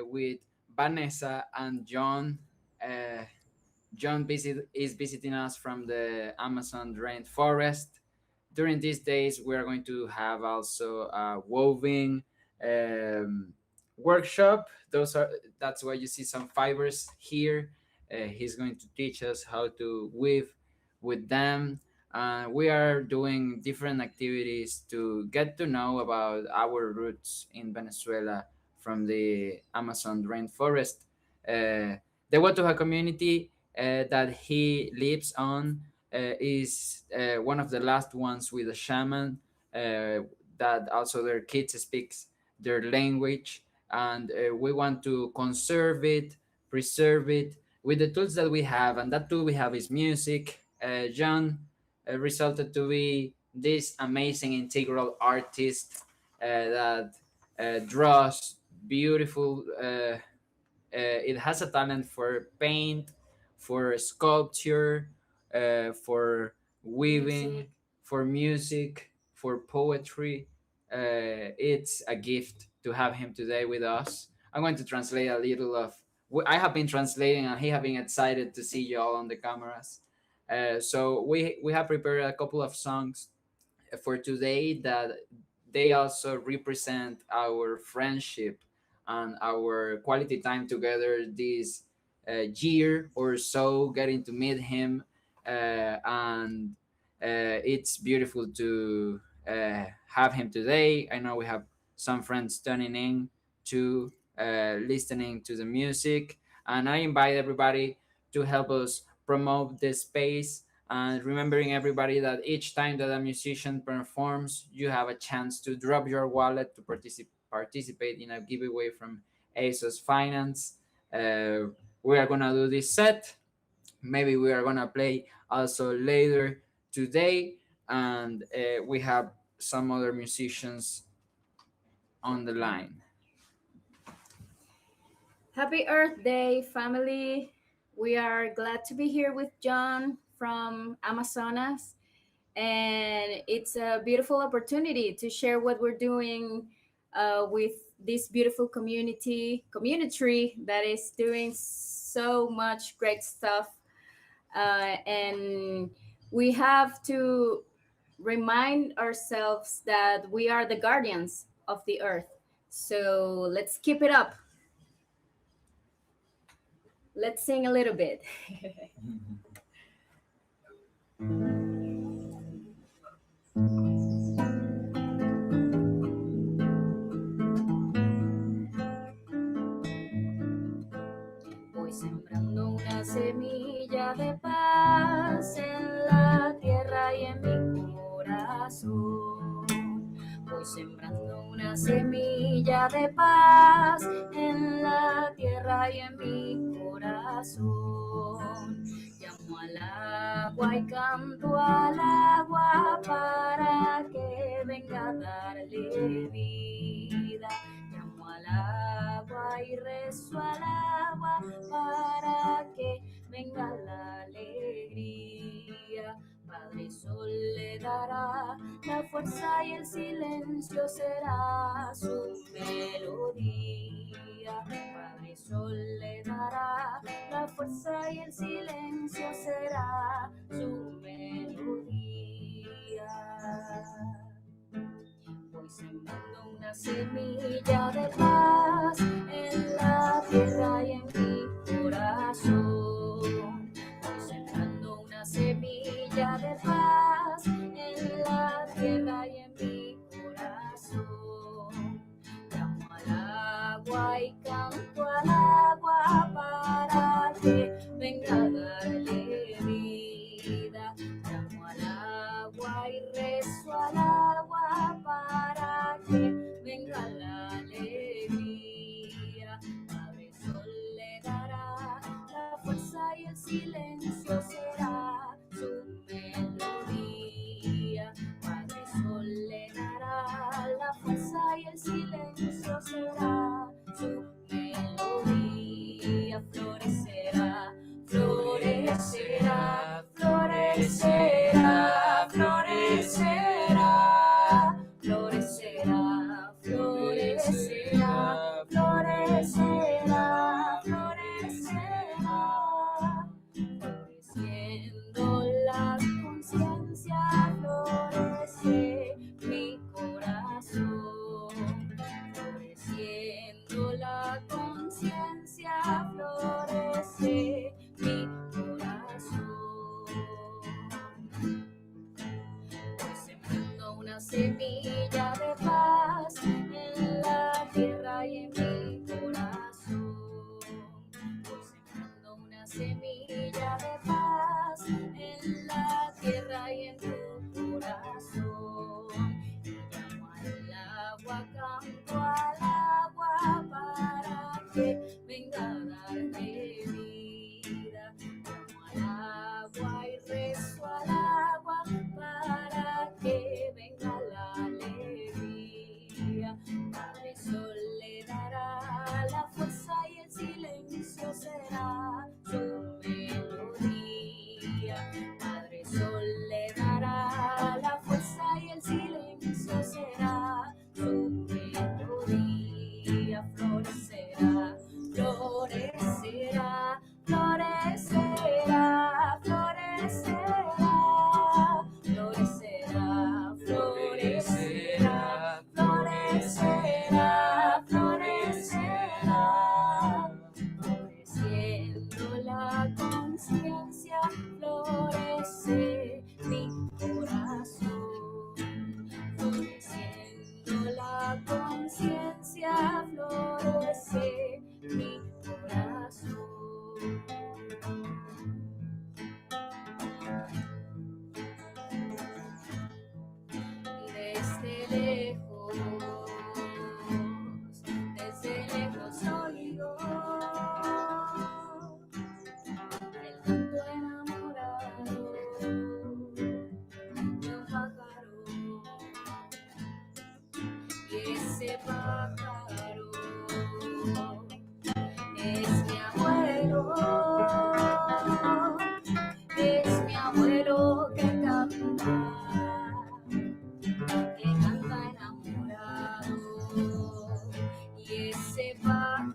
with Vanessa and John. John is visiting us from the Amazon rainforest. During these days, we are going to have also a woven workshop. That's why you see some fibers here. He's going to teach us how to weave with them. We are doing different activities to get to know about our roots in Venezuela from the Amazon rainforest. The Watuha community that he lives on is one of the last ones with a shaman that also their kids speaks their language, and we want to conserve it, preserve it with the tools that we have, and that tool we have is music. John resulted to be this amazing integral artist that draws beautiful. It has a talent for paint, for sculpture, for weaving, for music, for poetry. It's a gift to have him today with us. I'm going to translate a little of. I have been translating, and he have been excited to see you all on the cameras. So we have prepared a couple of songs for today that they also represent our friendship and our quality time together this year or so, getting to meet him, and it's beautiful to have him today. I know we have some friends tuning in to listening to the music, and I invite everybody to help us promote this space, and remembering everybody that each time that a musician performs, you have a chance to drop your wallet to participate in a giveaway from Azos Finance. We are gonna do this set. Maybe we are gonna play also later today, and we have some other musicians on the line. Happy Earth Day, family. We are glad to be here with John from Amazonas. And it's a beautiful opportunity to share what we're doing with this beautiful community that is doing so much great stuff. And we have to remind ourselves that we are the guardians of the earth. So let's keep it up. Let's sing a little bit. Voy sembrando una semilla de paz en la tierra y en mi corazón. Voy sembrando una semilla de paz en la tierra y en mi corazón. Llamo al agua y canto al agua para que venga a darle vida. Llamo al agua y rezo al agua para que venga la alegría. Padre Sol le dará la fuerza y el silencio será su melodía. Padre Sol le dará la fuerza y el silencio será su melodía. Voy sembrando una semilla de paz en la tierra y en mi corazón. Voy sembrando una semilla de paz en la tierra y en mi corazón. Llamo al agua y canto al agua para que venga a darle vida. Llamo al agua y rezo al agua para que venga la alegría. Padre Sol le dará la fuerza y el silencio será su melodía. Padre Sol le dará la fuerza y el silencio será su melodía. Florecerá, florecerá, florecerá, florecerá, florecerá, florecerá, florecerá, florecerá, floreciendo la conciencia, florece mi corazón, floreciendo la conciencia, florece mi corazón. Voy sembrando una semilla de paz en la tierra y en mi corazón. Voy sembrando una semilla de paz en la tierra y en tu corazón. Y llamo al agua, canto al agua para que venga a darme vida. Llamo al agua y rezo al agua para que venga la alegría. Padre Sol le dará la fuerza y el silencio será su melodía. Padre Sol le dará la fuerza y el silencio será su melodía. Florecerá,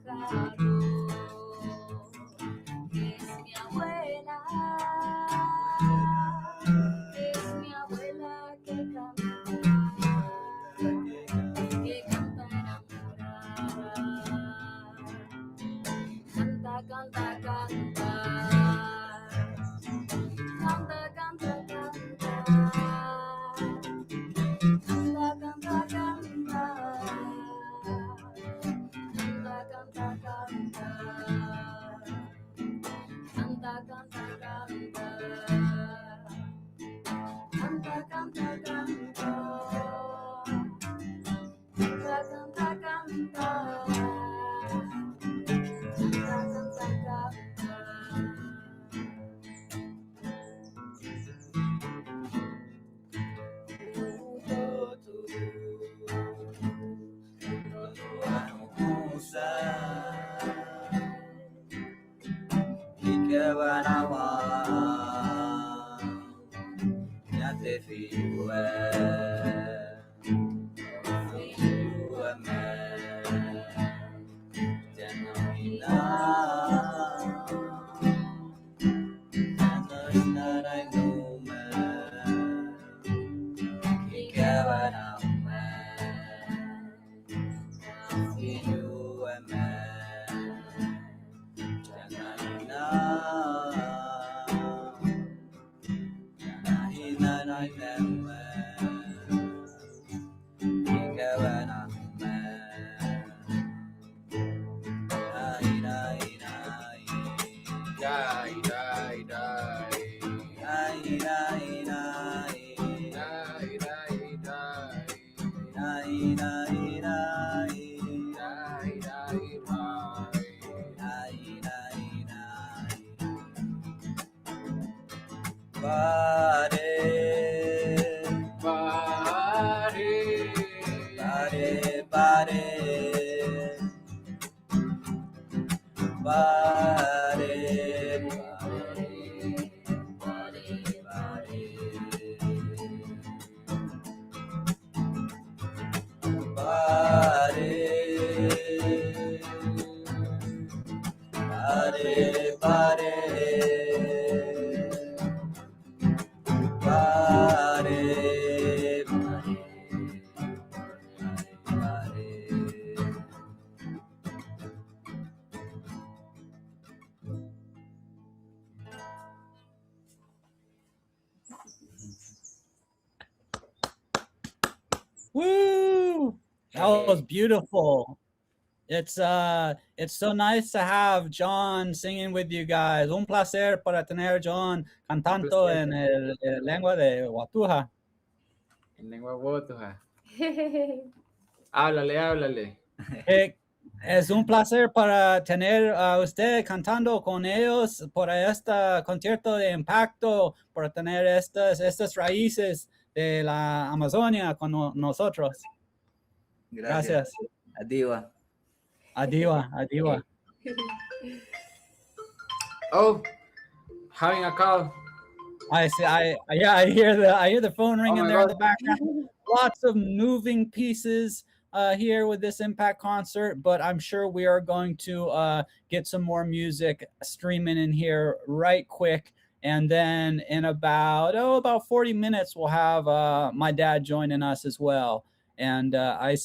pájaro. Es mi abuela. Es mi abuela que canta enamorada. Canta, canta, canta. Canta, canta, canta. Canta, canta, canta. Canta, canta, canta. Canta, canta, canta. Canta, canta, canta. Canta, canta, canta. Canta, canta, canta. Woo! That was beautiful. It's so nice to have John singing with you guys. Un placer para tener John cantando en el lengua de Watuja. En lengua Wotuja. Háblale, háblale. Es un placer para tener a usted cantando con ellos por este concierto de impacto, por tener estas raíces de la Amazonia con nosotros. Gracias. Adiwa. Adiwa, adiwa. Oh, having a call. I hear the phone ringing my there in God. the background. Lots of moving pieces here with this Impact concert, but I'm sure we are going to get some more music streaming in here right quick. And then in about 40 minutes, we'll have my dad joining us as well. And I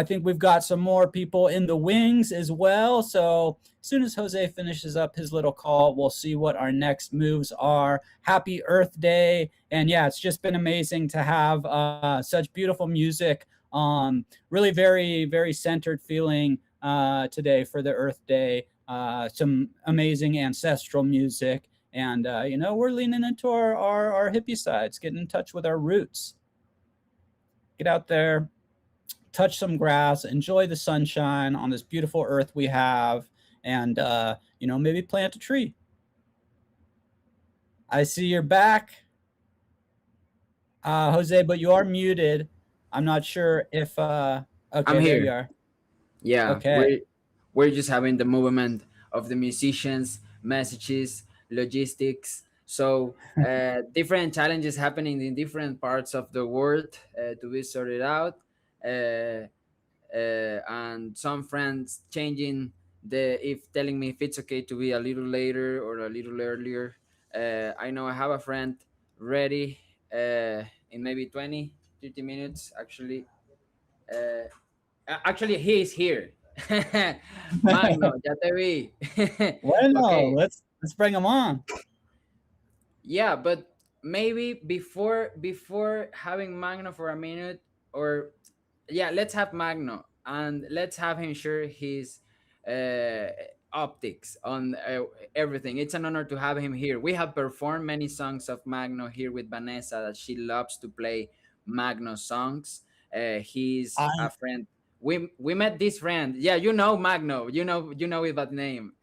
think we've got some more people in the wings as well. So as soon as Jose finishes up his little call, we'll see what our next moves are. Happy Earth Day. And yeah, it's just been amazing to have such beautiful music. Really very, very centered feeling today for the Earth Day. Some amazing ancestral music. And, we're leaning into our hippie sides, getting in touch with our roots. Get out there, touch some grass, enjoy the sunshine on this beautiful earth we have, and, maybe plant a tree. I see you're back, Jose, but you are muted. I'm not sure if, okay, I'm here. There you are. Yeah, okay. We're just having the movement of the musicians, messages, logistics. So different challenges happening in different parts of the world to be sorted out. and some friends changing if telling me if it's okay to be a little later or a little earlier. I know I have a friend ready in maybe 20, 30 minutes. Actually, he is here. Magno, ya te vi. Bueno, Okay. let's bring him on. Yeah, but maybe before having Magno for a minute, or yeah, let's have Magno and let's have him share his uh, optics on everything. It's an honor to have him here. We have performed many songs of Magno here with Vanessa that she loves to play Magno songs. He's I a friend. We met this friend. Yeah, you know Magno. You know with that name.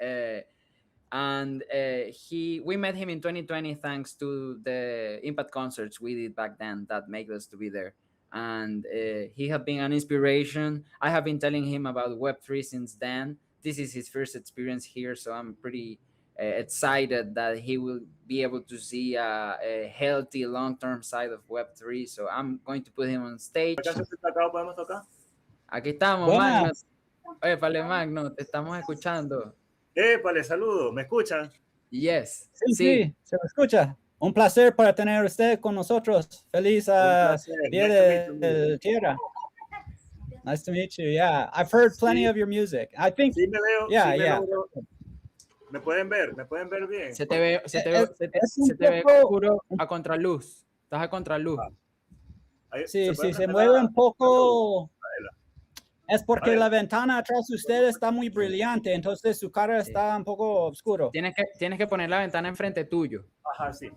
And we met him in 2020 thanks to the impact concerts we did back then that made us to be there. And he has been an inspiration. I have been telling him about Web3 since then. This is his first experience here, so I'm pretty excited that he will be able to see a healthy long-term side of Web3. So I'm going to put him on stage. ¿Podemos tocar? Aquí estamos, Magno. buenas. Vale, Magno, te estamos escuchando. ¡Épale, saludo! ¿Me escuchan? Yes. Sí, Sí. sí, se lo escucha. Un placer para tener usted con nosotros. Feliz placer. Día Nice to meet you. de Tierra. Nice to meet you. Yeah, I've heard plenty Sí. of your music. I think. Sí, me veo. Yeah, sí me yeah. logro. ¿Me pueden ver? ¿Me pueden ver bien? Se te ve, se te ve, Es- se te, es un se te ve poco- oscuro a contraluz. Estás a contraluz. Ahí, Sí, ¿se pueden sí, se ver mueve la- un poco. Es porque A ver. la ventana atrás de usted está muy brillante, entonces su cara Sí. está un poco oscuro. Tienes que poner la ventana enfrente tuyo. Ajá, sí.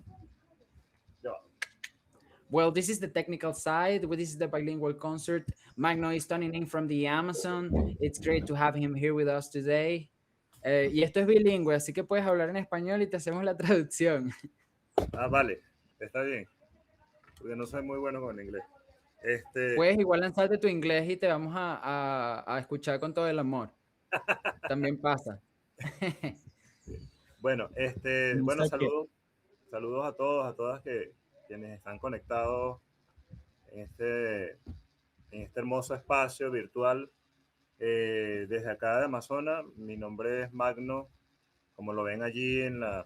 Ya va. Well, this is the technical side. This is the bilingual concert. Magno is tuning in from the Amazon. It's great to have him here with us today. Y esto es bilingüe, así que puedes hablar en español y te hacemos la traducción. Ah, vale. Está bien. Porque no soy muy bueno con el inglés. Puedes igual lanzarte tu inglés y te vamos a escuchar con todo el amor. También pasa. Bueno, bueno, Está bien. saludos a todos, a todas quienes están conectados en este hermoso espacio virtual desde acá de Amazonas. Mi nombre es Magno, como lo ven allí en la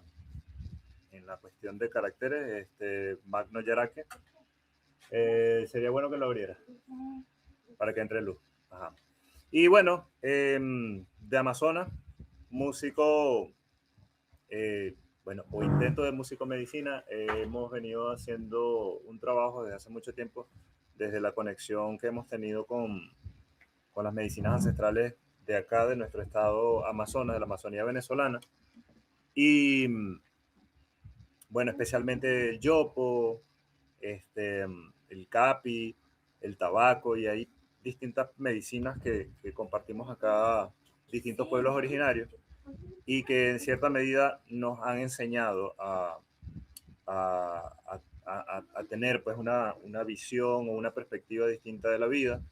cuestión de caracteres, Magno Yaraque. Sería bueno que lo abriera para que entre luz. Ajá. Y bueno, de Amazonas, músico, bueno, o intento de músico medicina, hemos venido haciendo un trabajo desde hace mucho tiempo, desde la conexión que hemos tenido con las medicinas ancestrales de acá, de nuestro estado Amazonas, de la Amazonía venezolana. Y bueno, especialmente el yopo, el capi, el tabaco, y hay distintas medicinas que compartimos acá, distintos pueblos originarios, y que en cierta medida nos han enseñado a tener pues una visión o una perspectiva distinta de la vida.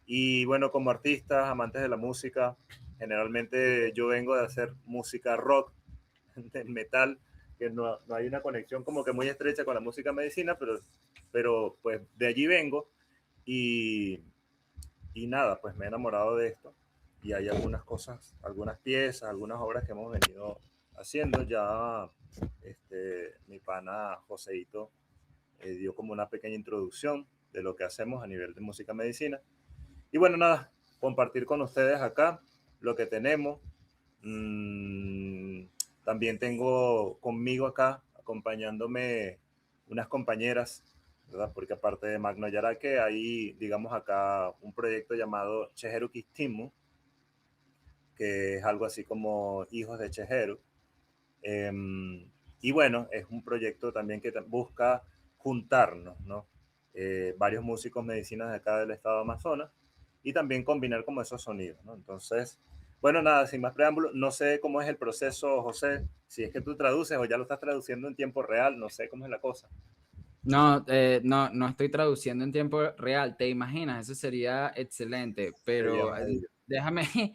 Y bueno, como artistas, amantes de la música, generalmente yo vengo de hacer música rock, de metal, que no hay una conexión como que muy estrecha con la música medicina, pero pues de allí vengo y nada, pues me he enamorado de esto y hay algunas cosas, algunas piezas, algunas obras que hemos venido haciendo. Ya mi pana Joseito dio como una pequeña introducción de lo que hacemos a nivel de música medicina. Y bueno, nada, compartir con ustedes acá lo que tenemos. También tengo conmigo acá, acompañándome, unas compañeras, ¿verdad? Porque aparte de Magno Yaraque, hay, digamos, acá un proyecto llamado Chejeru Kistimu, que es algo así como Hijos de Chejeru. Y bueno, es un proyecto también que busca juntarnos, ¿no? Varios músicos medicinas de acá del estado de Amazonas y también combinar como esos sonidos, ¿no? Entonces, bueno, nada, sin más preámbulos, no sé cómo es el proceso, José, si es que tú traduces o ya lo estás traduciendo en tiempo real, no sé cómo es la cosa. No, no estoy traduciendo en tiempo real, te imaginas, eso sería excelente, pero déjame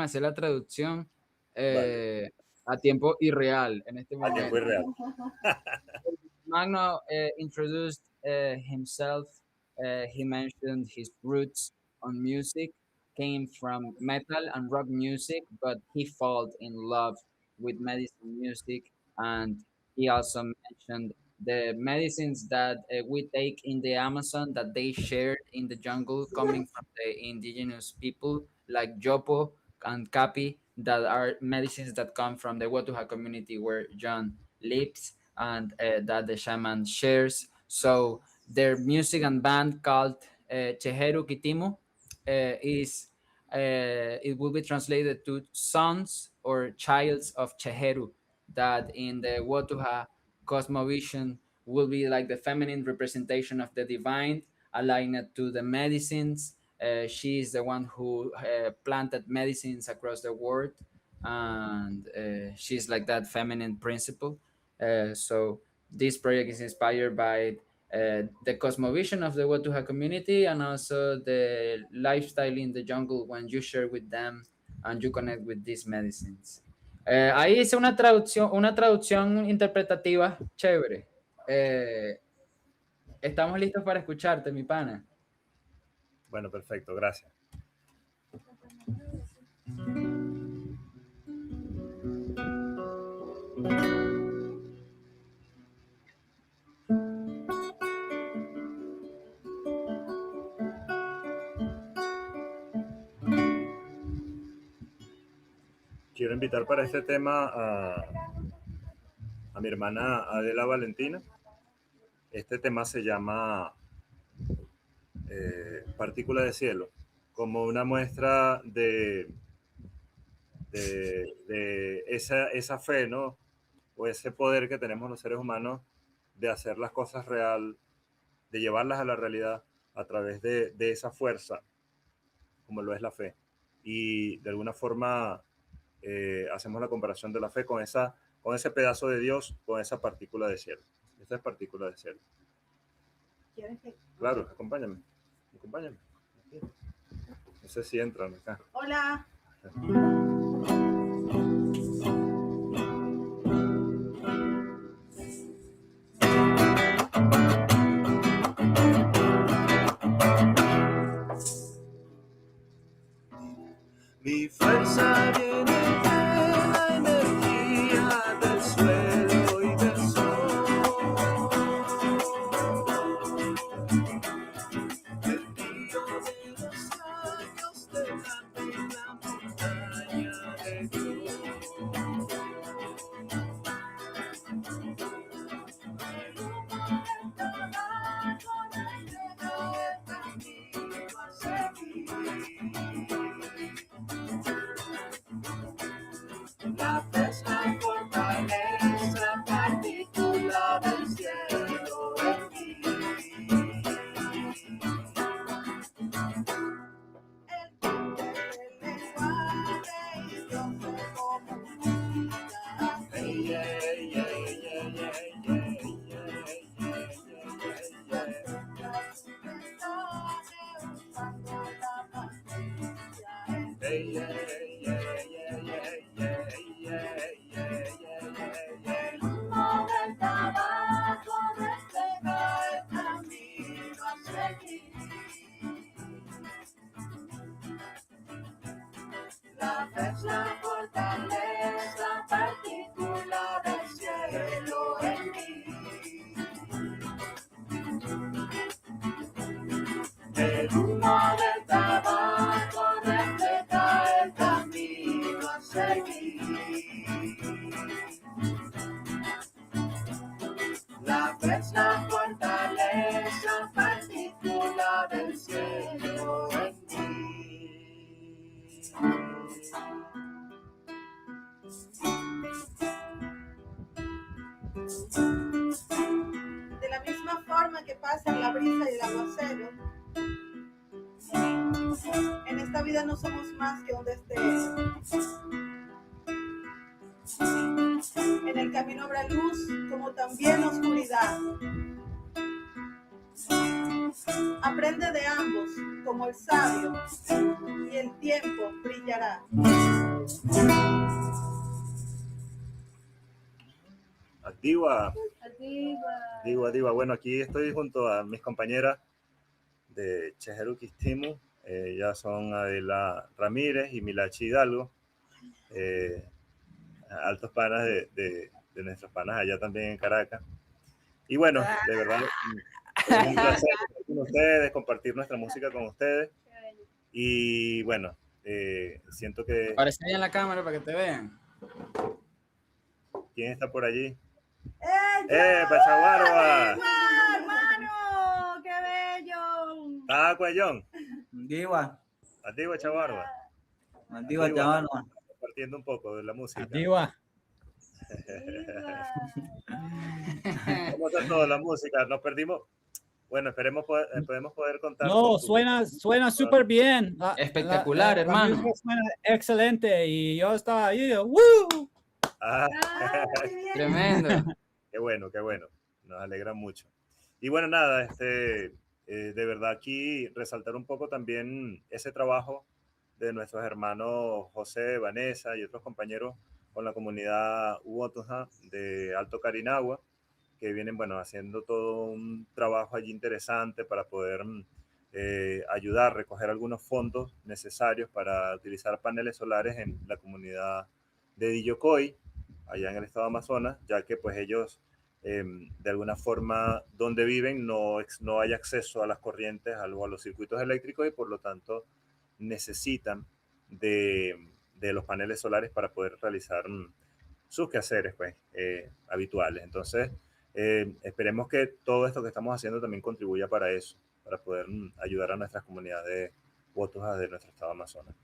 hacer la traducción Vale. a tiempo irreal en este momento. A tiempo irreal. Magno introduced himself, he mentioned his roots on music, came from metal and rock music, but he fell in love with medicine music, and he also mentioned the medicines that we take in the Amazon that they shared in the jungle, coming from the indigenous people like Jopo and Capi, that are medicines that come from the Watuha community where John lives, and that the shaman shares. So their music and band called Cheheru Kitimu is it will be translated to sons or childs of Cheheru, that in the Watuha cosmovision will be like the feminine representation of the divine, aligned to the medicines. She is the one who planted medicines across the world, and she's like that feminine principle. So this project is inspired by the cosmovision of the Watuha community, and also the lifestyle in the jungle when you share with them and you connect with these medicines. Ahí hice una traducción interpretativa chévere. Estamos listos para escucharte, mi pana. Bueno, perfecto, gracias. Quiero invitar para este tema a mi hermana Adela Valentina. Este tema se llama Partícula de Cielo, como una muestra de esa fe, ¿no? O ese poder que tenemos los seres humanos de hacer las cosas real, de llevarlas a la realidad a través de esa fuerza, como lo es la fe. Y de alguna forma hacemos la comparación de la fe con ese pedazo de Dios, con esa partícula de cielo. Esta es partícula de cielo. ¿Quieres que...? Claro, acompáñame. No sé si entran acá. Hola. Mi fuerza viene de la energía del suelo y del sol. El río de los años derrame en la montaña de Dios. El humo del tabaco refleja el camino a seguir. La fe es la fortaleza, partícula del cielo en mí. El puente del lenguaje y Dios se comunica. Hey, yeah, yeah, yeah, yeah, yeah, hey, yeah, yeah, yeah, yeah, yeah. El humo del tabaco refleja el camino a seguir. La fe es la fortaleza, partícula del cielo en mí. El humo del tabaco refleja el camino a seguir. La fe es la fortaleza, partícula del cielo en mí. De la misma forma que pasan la brisa y el aguacero, en esta vida no somos más que un destello. En el camino habrá luz, como también oscuridad. Aprende de ambos, como el sabio, y el tiempo brillará. Diva. Bueno, aquí estoy junto a mis compañeras de Cheheru Kitimu, Ya son Adela Ramírez y Milachi Hidalgo, altos panas de nuestros panas allá también en Caracas. Y bueno, de verdad, es un placer estar con ustedes, compartir nuestra música con ustedes. Y bueno, siento que... Aparece ahí en la cámara para que te vean. ¿Quién está por allí? ¡Ella! ¡Pachaguarua! ¡Hermano! ¡Qué bello! ¡Ah, Cuellón! Antigua. Antigua Chaguarua. Antigua Chaguarua. Compartiendo un poco de la música. Antigua. ¿Cómo está toda la música? Nos perdimos. Bueno, esperemos podemos poder contar. No, suena súper bien. Espectacular, la hermano. música suena excelente y yo estaba ahí. ¡Woo! Ah, Tremendo. qué bueno, qué bueno. Nos alegra mucho. Y bueno, nada, de verdad aquí resaltar un poco también ese trabajo de nuestros hermanos José, Vanessa y otros compañeros con la comunidad Uotuja de Alto Carinagua, que vienen, bueno, haciendo todo un trabajo allí interesante para poder ayudar, recoger algunos fondos necesarios para utilizar paneles solares en la comunidad de Dillocoy, allá en el estado de Amazonas, ya que pues ellos de alguna forma donde viven no hay acceso a las corrientes, a los circuitos eléctricos y por lo tanto necesitan de los paneles solares para poder realizar sus quehaceres pues, habituales. Entonces, esperemos que todo esto que estamos haciendo también contribuya para eso, para poder ayudar a nuestras comunidades Wotujas de nuestro estado de Amazonas.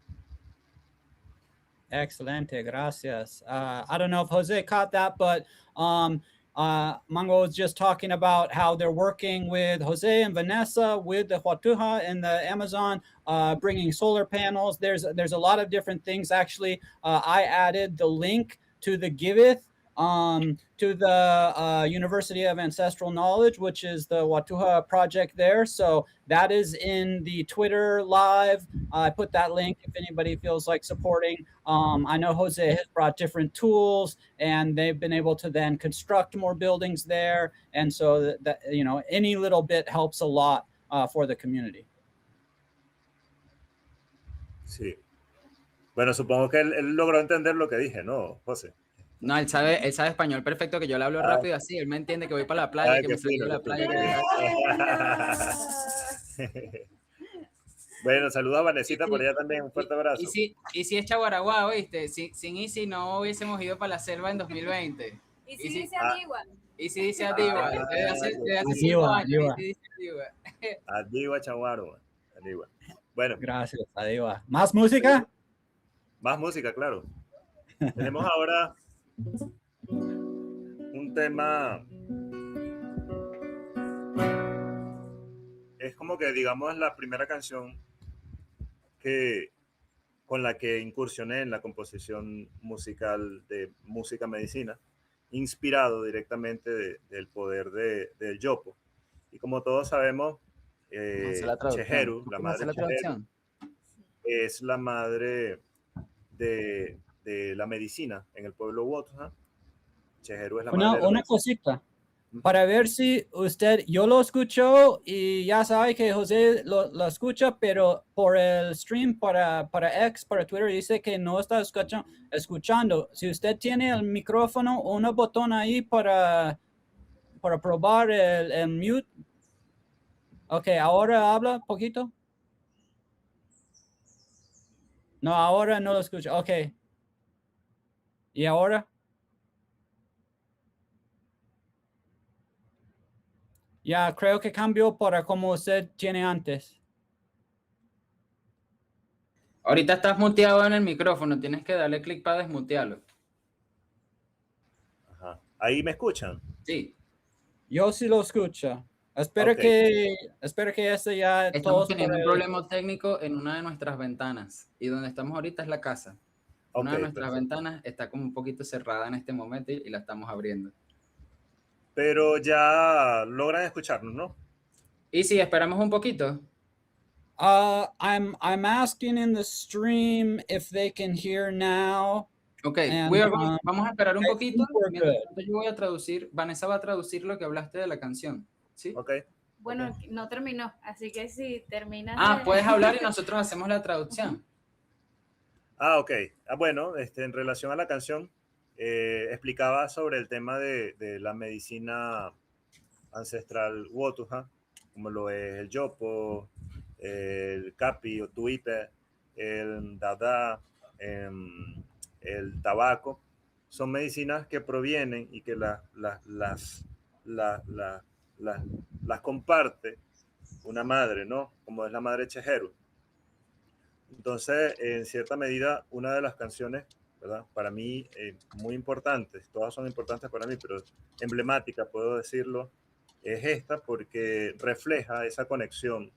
Excelente, gracias. I don't know if Jose caught that, but Mango was just talking about how they're working with Jose and Vanessa with the Huatuja and the Amazon, bringing solar panels. There's a lot of different things. Actually, I added the link to the Giveth, to the University of Ancestral Knowledge, which is the Huatuja project there. So that is in the Twitter live. I put that link if anybody feels like supporting. I know Jose has brought different tools and they've been able to then construct more buildings there. And so that you know, any little bit helps a lot for the community. Sí. Bueno, supongo que él logró entender lo que dije, ¿no, José? No, él sabe español perfecto, que yo le hablo rápido así, él me entiende que voy para la playa, que me salí de la playa. Bueno, saludos a Vanesita por allá también, un fuerte abrazo. Y si es Chaguaraguá, ¿oíste? Sin Easy no hubiésemos ido para la selva en 2020. ¿Y si dice Adigua? Y si dice Adigua, desde hace 5 años. Adigua, Chaguarua. Adigua. Bueno. Gracias, Adigua. ¿Más música? Más música, claro. Tenemos ahora un tema, es como que digamos la primera canción con la que incursioné en la composición musical de música medicina, inspirado directamente del poder del yopo. Y como todos sabemos, Chejeru, la madre Chejeru, es la madre de la medicina en el pueblo Wotuja. Chejeru es la madre. Una cosita, para ver si usted, yo lo escucho y ya sabe que José lo escucha, pero por el stream para X, para Twitter, dice que no está escuchando. Si usted tiene el micrófono o un botón ahí para probar el mute. Ok, ahora habla poquito. No, ahora no lo escucho. Ok. ¿Y ahora? Ya, creo que cambió para como usted tiene antes. Ahorita estás muteado en el micrófono, tienes que darle clic para desmutearlo. Ajá. ¿Ahí me escuchan? Sí. Yo sí lo escucho. Espero que este ya... Estamos teniendo un problema técnico en una de nuestras ventanas. Y donde estamos ahorita es la casa. Una de nuestras ventanas está como un poquito cerrada en este momento y la estamos abriendo. Pero ya logran escucharnos, ¿no? Y si esperamos un poquito. I'm asking in the stream if they can hear now. Okay, vamos a esperar un poquito. Yo voy a traducir, Vanessa va a traducir lo que hablaste de la canción, ¿sí? Ok. Bueno, no terminó, así que si terminas. Puedes hablar y nosotros hacemos la traducción. Ok. Bueno, en relación a la canción, explicaba sobre el tema de la medicina ancestral Wotuja, como lo es el yopo, el capi o tuipe, el dada, el tabaco. Son medicinas que provienen y que las comparte una madre, ¿no? Como es la madre Chejeru. Entonces, en cierta medida, una de las canciones, ¿verdad? Para mí, muy importantes, todas son importantes para mí, pero emblemática, puedo decirlo, es esta porque refleja esa conexión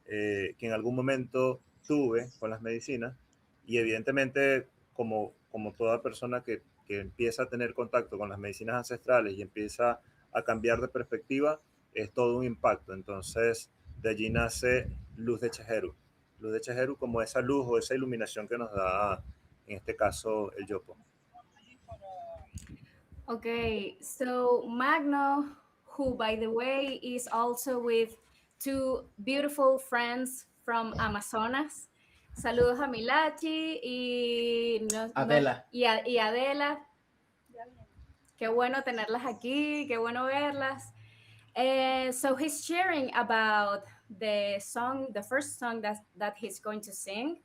que en algún momento tuve con las medicinas y evidentemente como toda persona que empieza a tener contacto con las medicinas ancestrales y empieza a cambiar de perspectiva, es todo un impacto. Entonces, de allí nace Luz de Chejeru. Luz de Chejeru como esa luz o esa iluminación que nos da, en este caso, el yopo. Okay, so Magno, who by the way is also with two beautiful friends from Amazonas. Saludos a Milachi y Adela. y Adela. Qué bueno tenerlas aquí, qué bueno verlas. So he's sharing about the song, the first song that he's going to sing.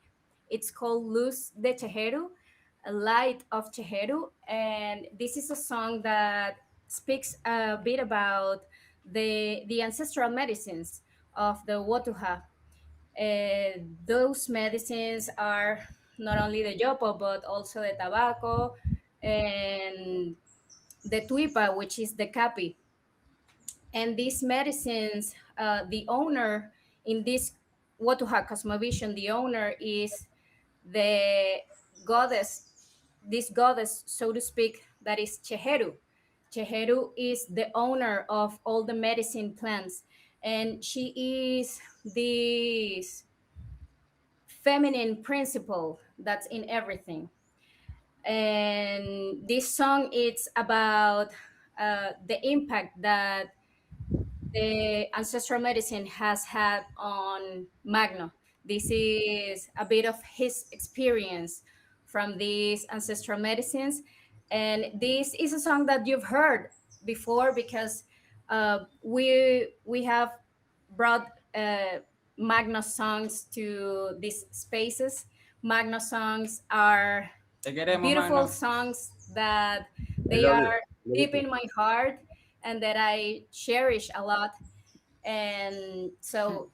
It's called Luz de Chejeru, a light of Chejeru. And this is a song that speaks a bit about the ancestral medicines of the Wotuha. Those medicines are not only the yopo, but also the tobacco and the tuipa, which is the capi. And these medicines, the owner in this Wotuha cosmovision, the owner is the goddess, this goddess, so to speak, that is Chejeru. Chejeru is the owner of all the medicine plants, and she is this feminine principle that's in everything. And this song is about the impact that the ancestral medicine has had on Magno. This is a bit of his experience from these ancestral medicines. And this is a song that you've heard before because we have brought Magno songs to these spaces. Magno songs are beautiful Magno. songs that they are deep in my heart and that I cherish a lot. And so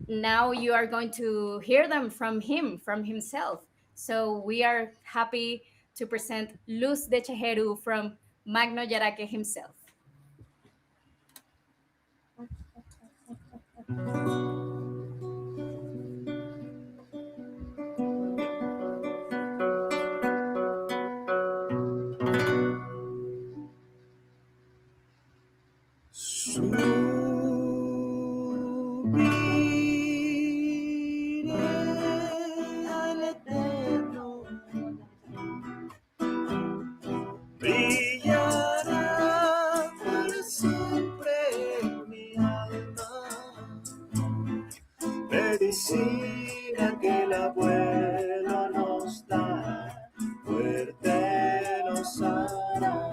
now you are going to hear them from him, from himself. So we are happy to present Luz de Chejeru from Magno Yaraque himself. Brillará para siempre mi alma, medicina que el abuelo nos da, fuerte nos hará.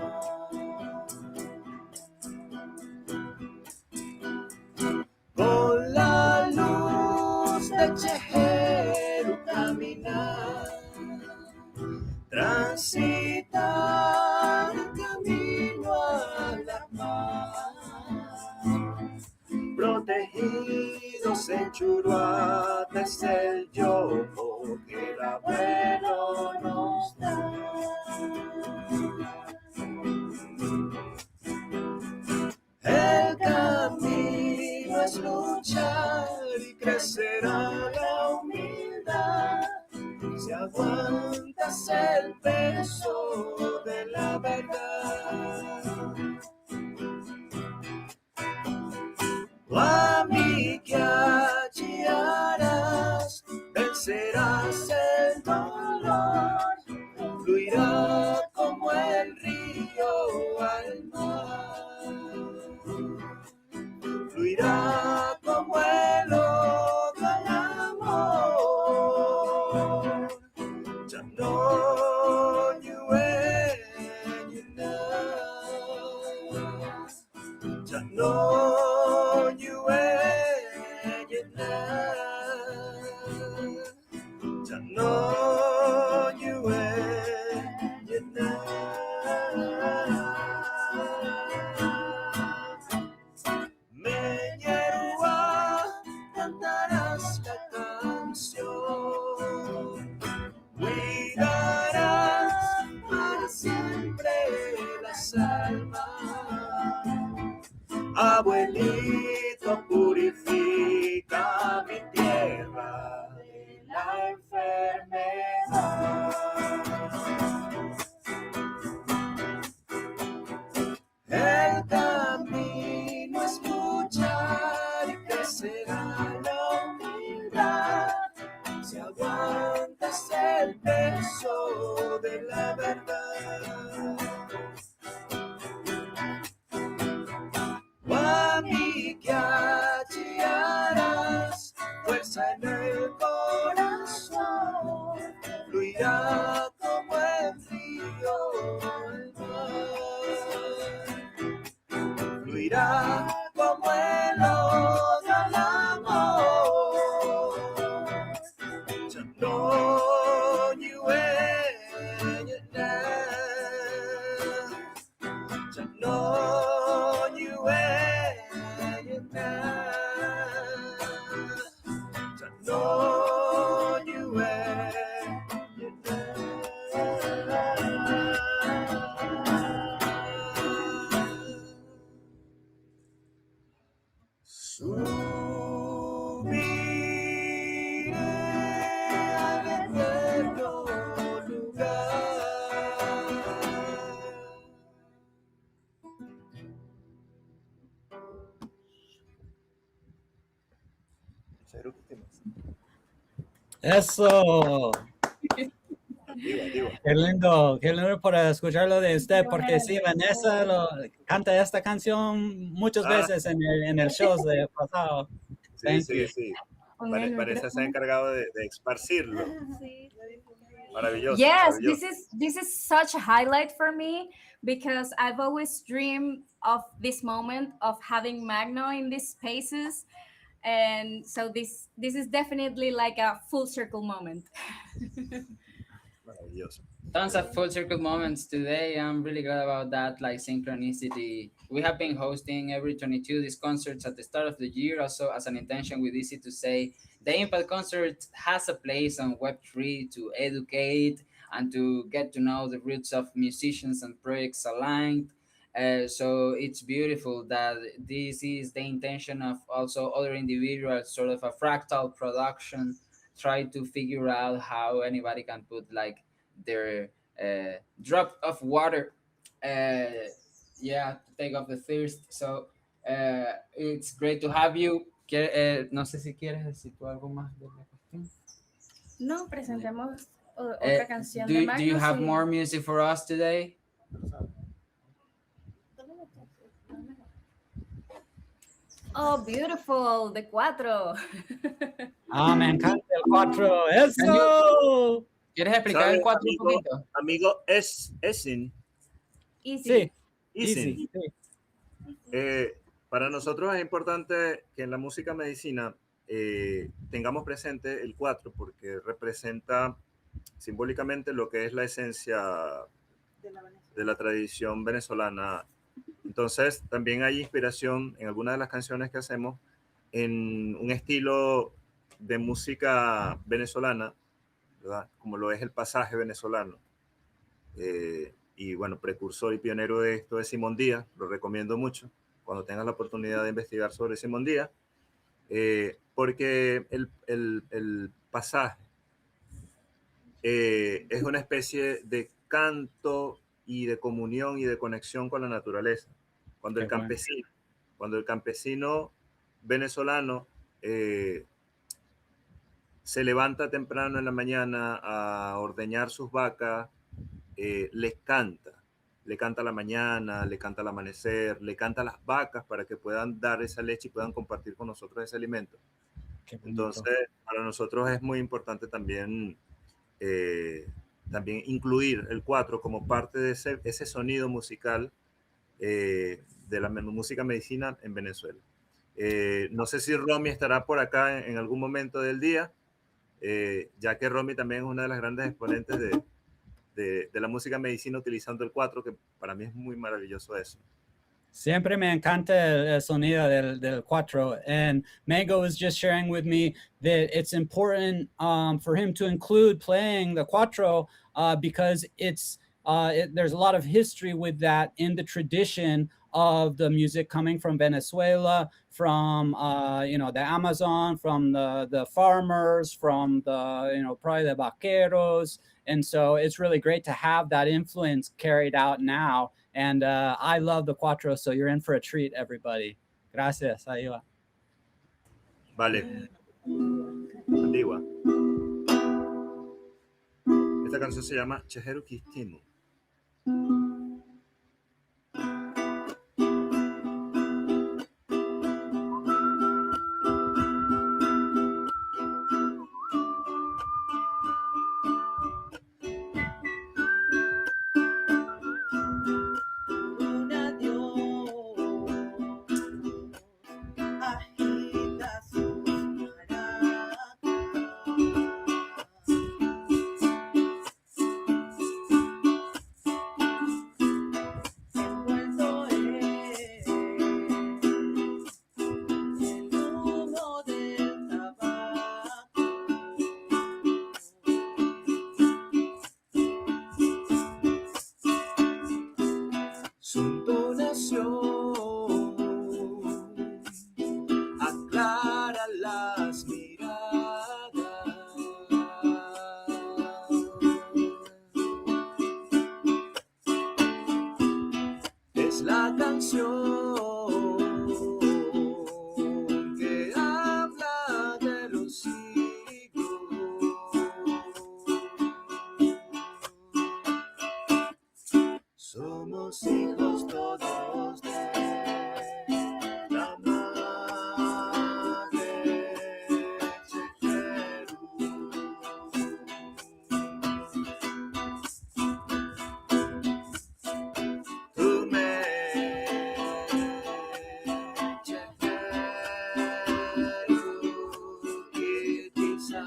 Con la luz de Chejeru caminar, transitar el camino a la paz, protegidos en Churuata es el yopo que el abuelo nos da. El camino es luchar y crecerá la humildad si aguantas el peso de la verdad. Guamiquiachi harás, vencerás el dolor, fluirá como el río al mar, fluirá abuelito purifica mi tierra de la enfermedad. El camino es luchar y crecerá la humildad si aguantas el peso de la verdad. Mami, que allí harás fuerza en el corazón, fluirá como el río el mar, fluirá como el lodo el amor. Know you and you now. Know you and you now. Know you and you Eso. Diva. Qué lindo por escucharlo de usted, porque sí, Vanessa canta esta canción muchas veces en el show de pasado. Sí. Vanessa se ha encargado de esparcirlo. Maravilloso. Yes, maravilloso. this is such a highlight for me because I've always dreamed of this moment of having Magno in these spaces, and so this is definitely like a full circle moment. Maravilloso. Tons of full circle moments today. I'm really glad about that, like synchronicity. We have been hosting every 22 these concerts at the start of the year, also as an intention with Easy to say the Impact Concert has a place on Web3 to educate and to get to know the roots of musicians and projects aligned. So it's beautiful that this is the intention of also other individuals, sort of a fractal production, try to figure out how anybody can put like their drop of water, to take off the thirst. So it's great to have you. No sé si quieres decir tú algo más de la cuestión. No, presentemos otra canción de Magnus. Do you have more music for us today? Oh, beautiful, the cuatro. Me encanta el cuatro. Eso. ¿Quieres explicar el cuatro un poquito? Amigo, Esin. Easy. Sí. Para nosotros es importante que en la música medicina tengamos presente el 4 porque representa simbólicamente lo que es la esencia de la tradición venezolana. Entonces también hay inspiración en algunas de las canciones que hacemos en un estilo de música venezolana, ¿verdad? Como lo es el pasaje venezolano. Y bueno, precursor y pionero de esto es Simón Díaz, lo recomiendo mucho cuando tengas la oportunidad de investigar sobre Simón Díaz, porque el pasaje es una especie de canto y de comunión y de conexión con la naturaleza. Cuando el campesino venezolano se levanta temprano en la mañana a ordeñar sus vacas, le canta a la mañana, le canta al amanecer, le canta a las vacas para que puedan dar esa leche y puedan compartir con nosotros ese alimento. Entonces, para nosotros es muy importante también incluir el 4 como parte de ese sonido musical de la música medicina en Venezuela. No sé si Romy estará por acá en algún momento del día, ya que Romy también es una de las grandes exponentes de la música medicina utilizando el 4, que para mí es muy maravilloso eso. Siempre me encanta el sonido del cuatro. And Mango was just sharing with me that it's important for him to include playing the cuatro because it's there's a lot of history with that in the tradition of the music coming from Venezuela, from the Amazon, from the farmers, from the probably the vaqueros, and so it's really great to have that influence carried out now. And I love the cuatro, so you're in for a treat, everybody. Gracias, ahí va. Vale. Antigua. Esta canción se llama Cheheru Kistimo. Su entonación aclara las miradas. Es la canción que habla de los siglos. Somos hijos todos de la madre Cheheru. Tú me Cheheru kitisa.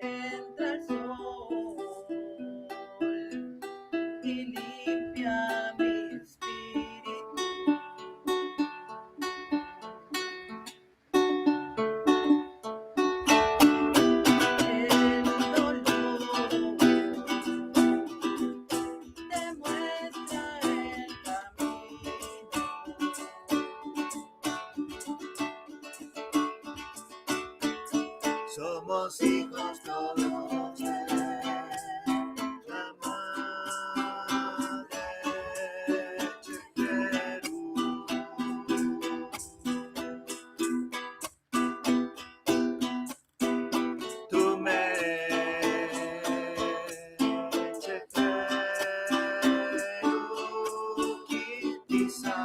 Entra el sol y limpia mi espíritu. El dolor te muestra el camino. Somos hijos todos de la madre Cheheru. Tú me Cheheru kitisa.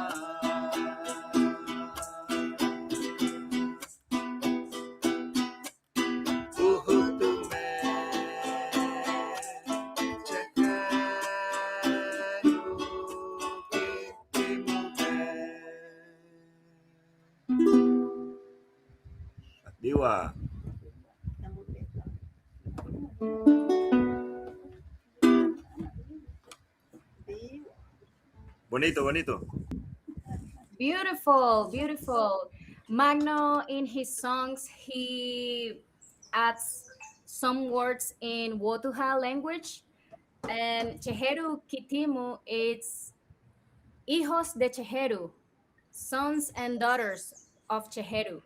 Diva. Bonito, bonito. Beautiful, beautiful. Magno, in his songs, he adds some words in Wotuha language. And Cheheru Kitimu, it's hijos de Cheheru, sons and daughters of Cheheru.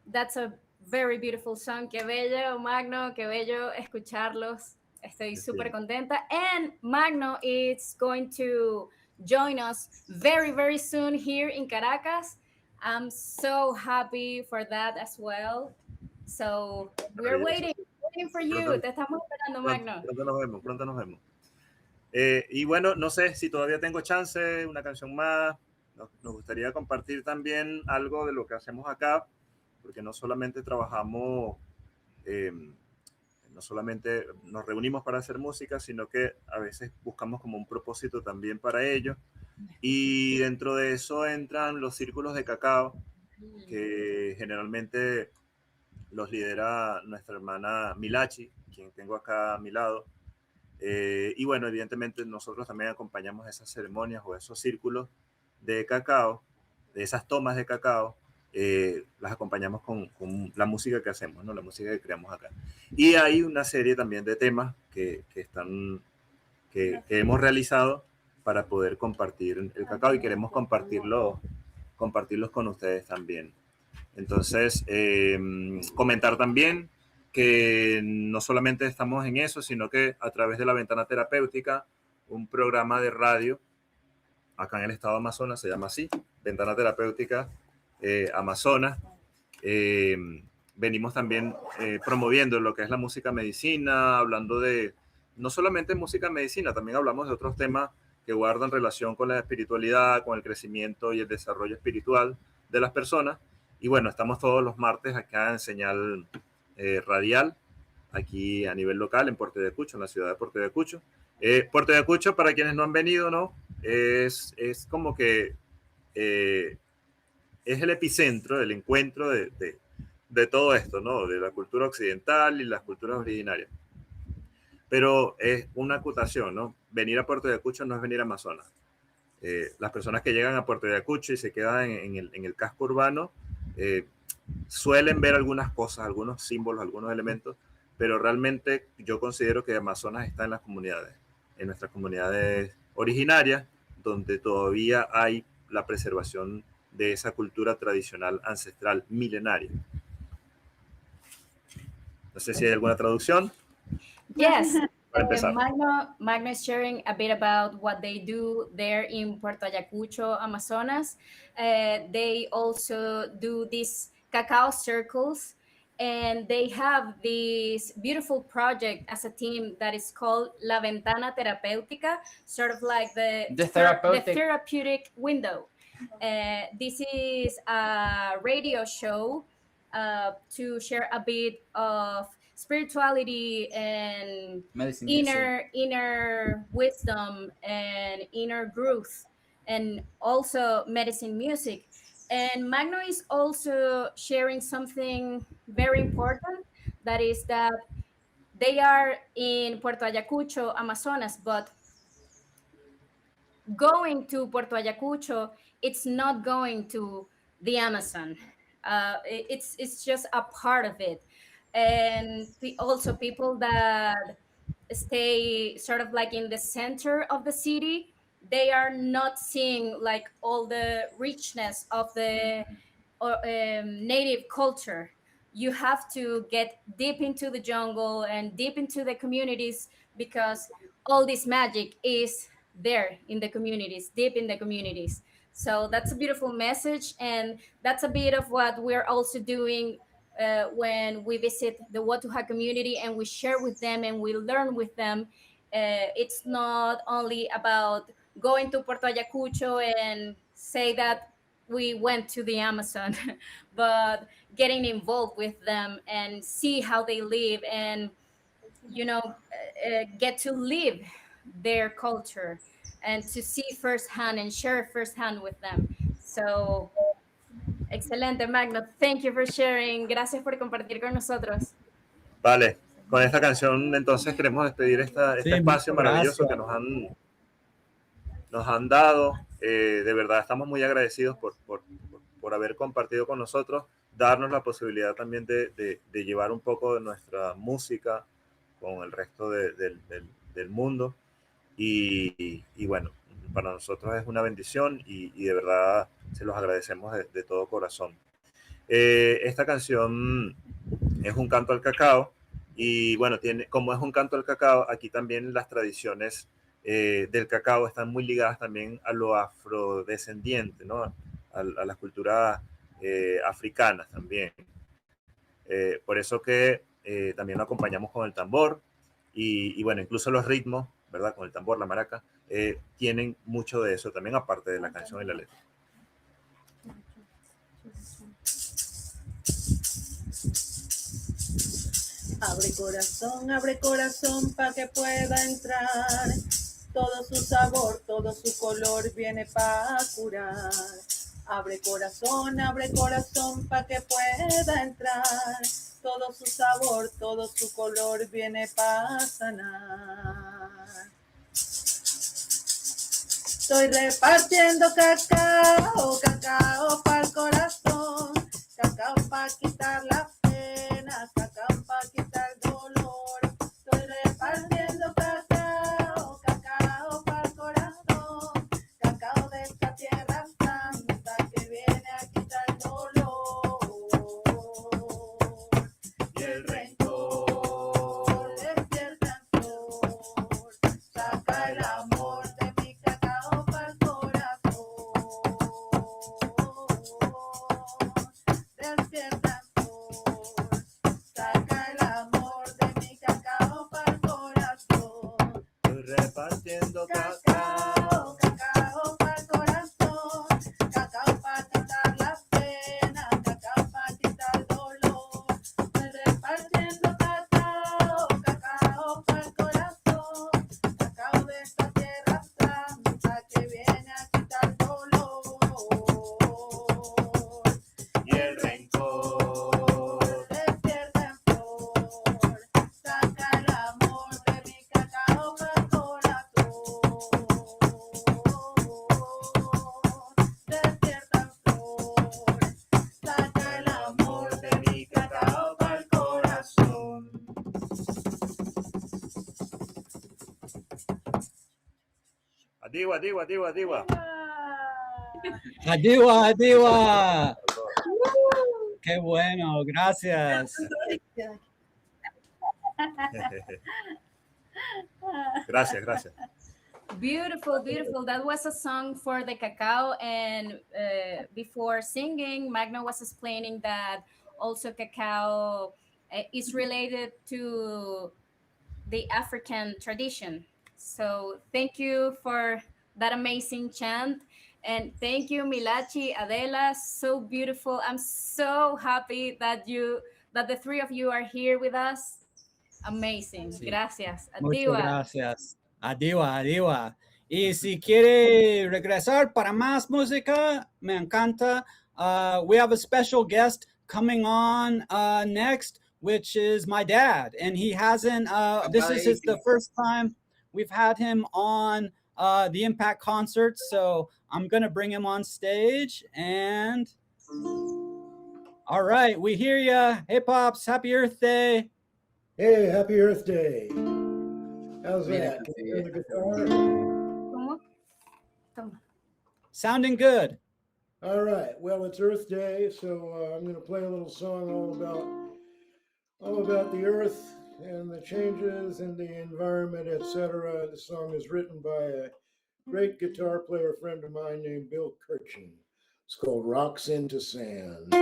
That's a very beautiful song. Qué bello, Magno, qué bello escucharlos. Estoy súper contenta. And Magno is going to join us very, very soon here in Caracas. I'm so happy for that as well. So we're waiting for you. Te estamos esperando, Magno. Pronto nos vemos. Y bueno, no sé si todavía tengo chance, una canción más. Nos gustaría compartir también algo de lo que hacemos acá, porque no solamente trabajamos, no solamente nos reunimos para hacer música, sino que a veces buscamos como un propósito también para ello. Y dentro de eso entran los círculos de cacao, que Generalmente los lidera nuestra hermana Milachi, quien tengo acá a mi lado. Y bueno, evidentemente nosotros también acompañamos esas ceremonias o esos círculos de cacao, de esas tomas de cacao, las acompañamos con la música que hacemos, ¿no? La música que creamos acá. Y hay una serie también de temas que hemos realizado para poder compartir el cacao y queremos compartirlos con ustedes también. Entonces, comentar también que no solamente estamos en eso, sino que a través de la Ventana Terapéutica, un programa de radio acá en el estado de Amazonas, se llama así, Ventana Terapéutica Amazonas. Venimos también promoviendo lo que es la música medicina, hablando de no solamente música medicina, también hablamos de otros temas que guardan relación con la espiritualidad, con el crecimiento y el desarrollo espiritual de las personas. Y bueno, estamos todos los martes acá en señal radial, aquí a nivel local en Puerto Ayacucho, en la ciudad de Puerto Ayacucho. Puerto Ayacucho, para quienes no han venido, ¿no? Es como que es el epicentro del encuentro de todo esto, ¿no? De la cultura occidental y las culturas originarias. Pero es una acotación, ¿no? Venir a Puerto Ayacucho no es venir a Amazonas. Las personas que llegan a Puerto Ayacucho y se quedan en el casco urbano suelen ver algunas cosas, algunos símbolos, algunos elementos, pero realmente yo considero que Amazonas está en las comunidades, en nuestras comunidades originarias, donde todavía hay la preservación de esa cultura tradicional, ancestral, milenaria. No sé si hay alguna traducción. Yes. Magno is sharing a bit about what they do there in Puerto Ayacucho, Amazonas. They also do these cacao circles, and they have this beautiful project as a team that is called La Ventana Terapéutica, sort of like the therapeutic window. This is a radio show to share a bit of spirituality and inner wisdom and inner growth, and also medicine music. And Magno is also sharing something very important, that is that they are in Puerto Ayacucho, Amazonas, but going to Puerto Ayacucho, it's not going to the Amazon. It's just a part of it. And also people that stay sort of like in the center of the city, they are not seeing like all the richness of the native culture. You have to get deep into the jungle and deep into the communities, because all this magic is there in the communities, deep in the communities. So that's a beautiful message, and that's a bit of what we're also doing when we visit the Watuha community and we share with them and we learn with them. It's not only about going to Puerto Ayacucho and say that we went to the Amazon, but getting involved with them and see how they live, and get to live their culture and to see firsthand and share firsthand with them. So, excelente, Magno. Thank you for sharing. Gracias por compartir con nosotros. Vale, con esta canción entonces queremos despedir este espacio maravilloso que nos han dado. De verdad estamos muy agradecidos por haber compartido con nosotros, darnos la posibilidad también de llevar un poco de nuestra música con el resto del mundo. Y bueno, para nosotros es una bendición y de verdad se los agradecemos de todo corazón. Esta canción es un canto al cacao y bueno, como es un canto al cacao, aquí también las tradiciones del cacao están muy ligadas también a lo afrodescendiente, ¿no? A las culturas africanas también. Por eso que también lo acompañamos con el tambor y bueno, incluso los ritmos, ¿verdad? Con el tambor, la maraca, tienen mucho de eso también, aparte de la canción y la letra. Abre corazón pa' que pueda entrar. Todo su sabor, todo su color viene pa' curar. Abre corazón pa' que pueda entrar. Todo su sabor, todo su color viene para sanar. Estoy repartiendo cacao, cacao para el corazón, cacao para quitar la pena, cacao para quitar el dolor. Estoy repartiendo cacao, cacao para el corazón, cacao de esta tierra santa que viene a quitar el dolor y el rencor. Despierta en flor, saca el amor de mi cacao para el corazón. Despierta en flor, saca el amor de mi cacao para el corazón. Estoy repartiendo Cacao, cacao para el corazón, cacao para quitar la pena, cacao para quitar el dolor. Estoy repartiendo cacao, cacao para el corazón, cacao de esta tierra santa que viene a quitar el dolor y el rencor. Despierta en flor, saca el amor de mi cacao para el corazón. Despierta en flor, saca el amor de mi cacao para el corazón. Adiwa, adiwa, adiwa, adiwa. Adiwa, adiwa. Qué bueno, gracias. Gracias, gracias. Beautiful, beautiful. That was a song for the cacao. And before singing, Magna was explaining that also cacao is related to the African tradition. So thank you for that amazing chant. And thank you, Milachi, Adela. So beautiful. I'm so happy that the three of you are here with us. Amazing. Sí. Gracias. Muchas Adiwa. gracias. Adiwa, adiwa. Y si quiere regresar para más música, me encanta. We have a special guest coming on next, which is my dad. And he hasn't, this is the first time we've had him on the Impact concert. So I'm going to bring him on stage. And all right, we hear ya. Hey, Pops, happy Earth Day. Hey, happy Earth Day. How's that? Can you hear the guitar? ¿Cómo? Toma. Sounding good. All right. Well, it's Earth Day, so I'm going to play a little song all about the Earth and the changes in the environment, etc. The song is written by a great guitar player friend of mine named Bill Kirchen. It's called "Rocks into Sand."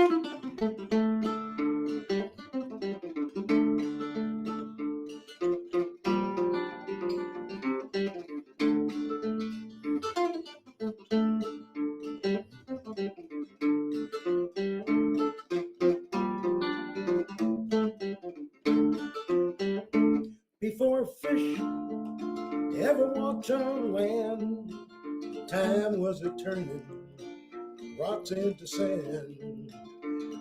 Before fish ever walked on land, time was a turning rocks into sand,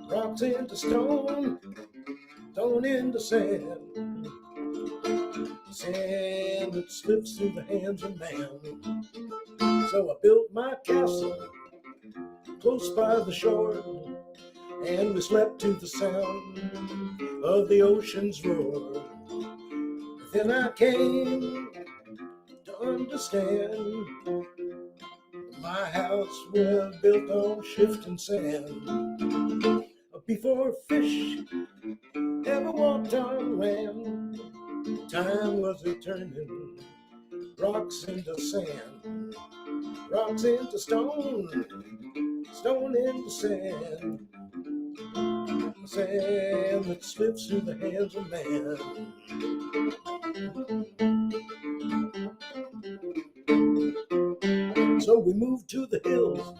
rocks into stone, stone into sand, sand that slips through the hands of man. So I built my castle close by the shore, and we slept to the sound of the ocean's roar. Then I came to understand my house was built on shifting sand. Before fish ever walked on land, time was a turning rocks into sand, rocks into stone, stone into sand, sand that slips through the hands of man. So we moved to the hills,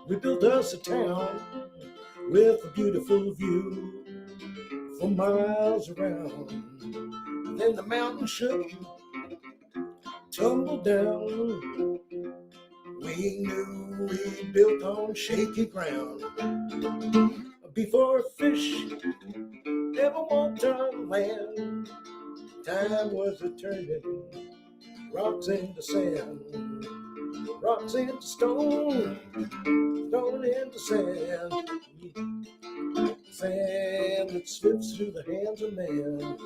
we built us a town with a beautiful view for miles around. Then the mountain shook, tumbled down, we We knew we built on shaky ground before fish ever walked on land. Time was a turning, rocks into sand, rocks into stone, stone into sand, sand that slips through the hands of man.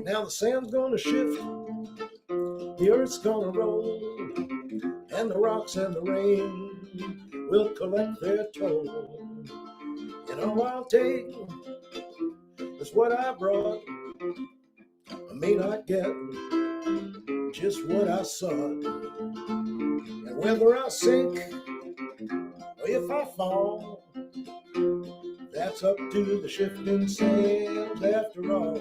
Now the sand's gonna shift, the earth's gonna roll, and the rocks and the rain will collect their toll. And all I'll take is what I brought. I may not get just what I sought. And whether I sink or if I fall, that's up to the shifting sands after all.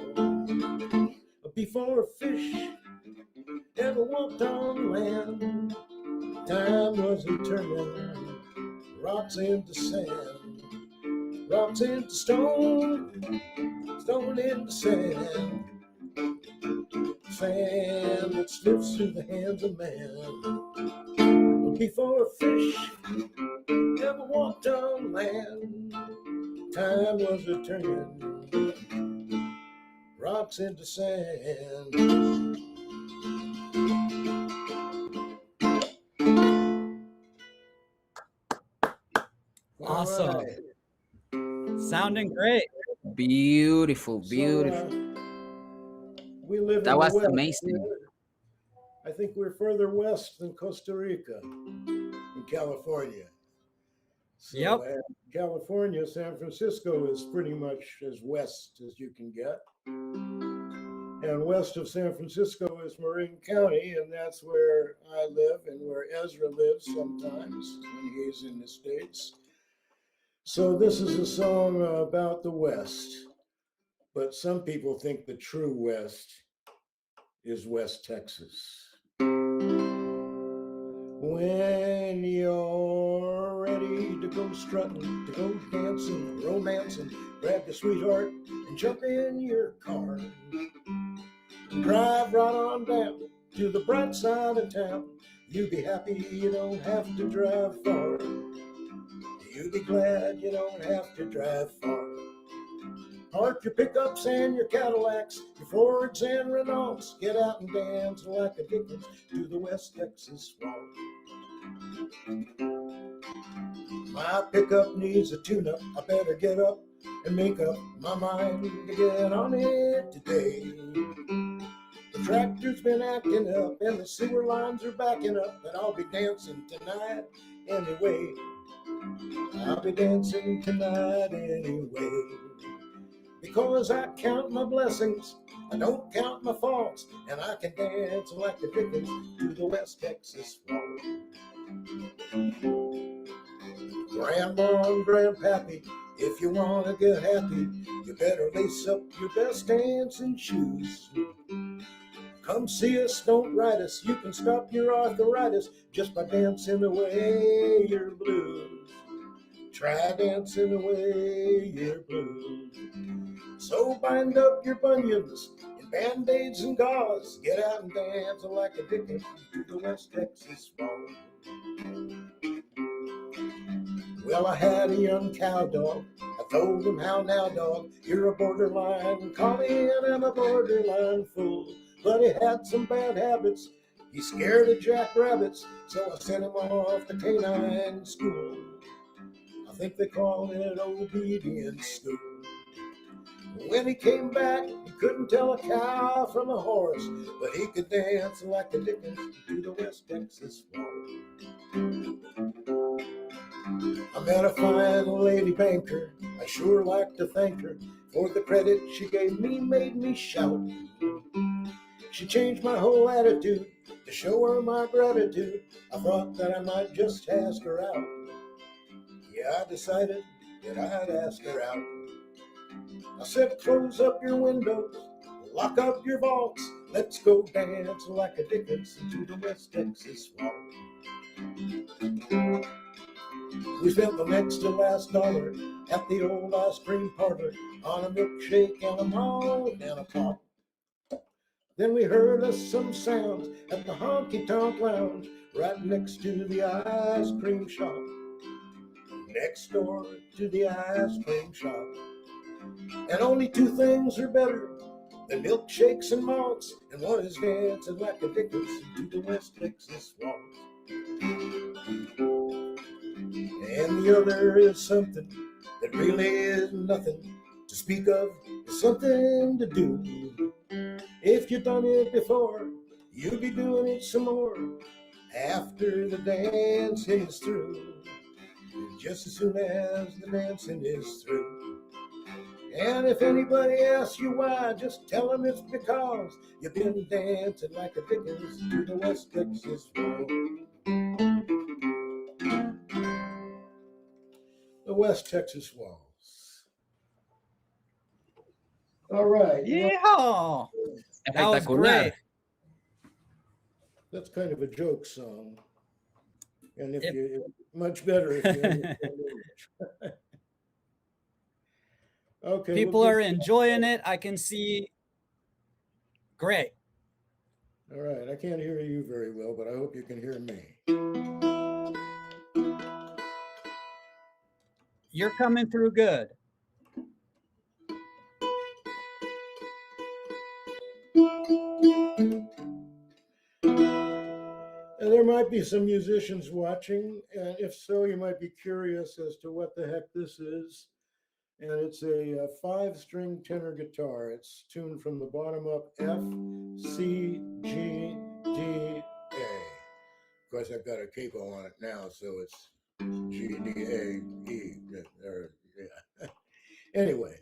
Before a fish ever walked on land, time wasn't turning rocks into sand, rocks into stone, stone into sand, sand that slips through the hands of man. Before a fish ever walked on land, time was a turning rocks into sand. Awesome. Right. Sounding great. Beautiful, beautiful. We live That in was the West. amazing. I think we're further west than Costa Rica and California. So, Yep. California, San Francisco is pretty much as west as you can get. And west of San Francisco is Marin County, and that's where I live and where Ezra lives sometimes when he's in the States. So this is a song about the West, but some people think the true West is West Texas. When you're ready to go strutting, to go dancing, romancing, grab your sweetheart and jump in your car. Drive right on down to the bright side of town. You be happy you don't have to drive far. You be glad you don't have to drive far. Park your pickups and your Cadillacs, your Fords and Renaults. Get out and dance like a Dickens to the West Texas waltz. My pickup needs a tune-up. I better get up and make up my mind to get on it today. The tractor's been acting up and the sewer lines are backing up, but I'll be dancing tonight anyway. I'll be dancing tonight anyway. Because I count my blessings, I don't count my faults, and I can dance like the Dickens to the West Texas waltz. Grandma and Grandpappy, if you want to get happy, you better lace up your best dancing shoes. Come see us, don't write us, you can stop your arthritis just by dancing away your blues. Try dancing away your blues. So bind up your bunions and band-aids and gauze. Get out and dance like a Dickens to the West Texas waltz. Well, I had a young cow dog. I told him, how now, dog? You're a borderline collie and I'm a borderline fool. But he had some bad habits. He's scared of jackrabbits, so I sent him off to canine school. I think they call it obedience school. When he came back, he couldn't tell a cow from a horse, but he could dance like a Dickens to the West Texas waltz. I met a fine lady banker. I sure like to thank her for the credit she gave me, made me shout. She changed my whole attitude to show her my gratitude. I thought that I might just ask her out. Yeah, I decided that I'd ask her out. I said, close up your windows, Lock up your vaults, let's go dance like a Dickens to the West Texas waltz. We spent the next to last dollar at the old ice cream parlor on a milkshake and a malt and a pop. Then we heard us some sounds at the Honky Tonk Lounge right next to the ice cream shop. Next door to the ice cream shop. And only two things are better than milkshakes and malts, and one is dancing like a Dickens to the West Texas waltz. And the other is something that really is nothing to speak of. It's something to do. If you've done it before, you'll be doing it some more after the dancing is through. Just as soon as the dancing is through. And if anybody asks you why, just tell them it's because you've been dancing like a Dickens to the West Texas waltz. The West Texas waltz. All right. Yeah. That was great. That's kind of a joke song. And if you much better if you understand English. Okay. People are enjoying it. I can see. Great. All right. I can't hear you very well, but I hope you can hear me. You're coming through good. And there might be some musicians watching, and if so, you might be curious as to what the heck this is. And it's a 5-string tenor guitar. It's tuned from the bottom up F, C, G, D, A. Of course, I've got a capo on it now, so it's G, D, A, E. Yeah. Anyway.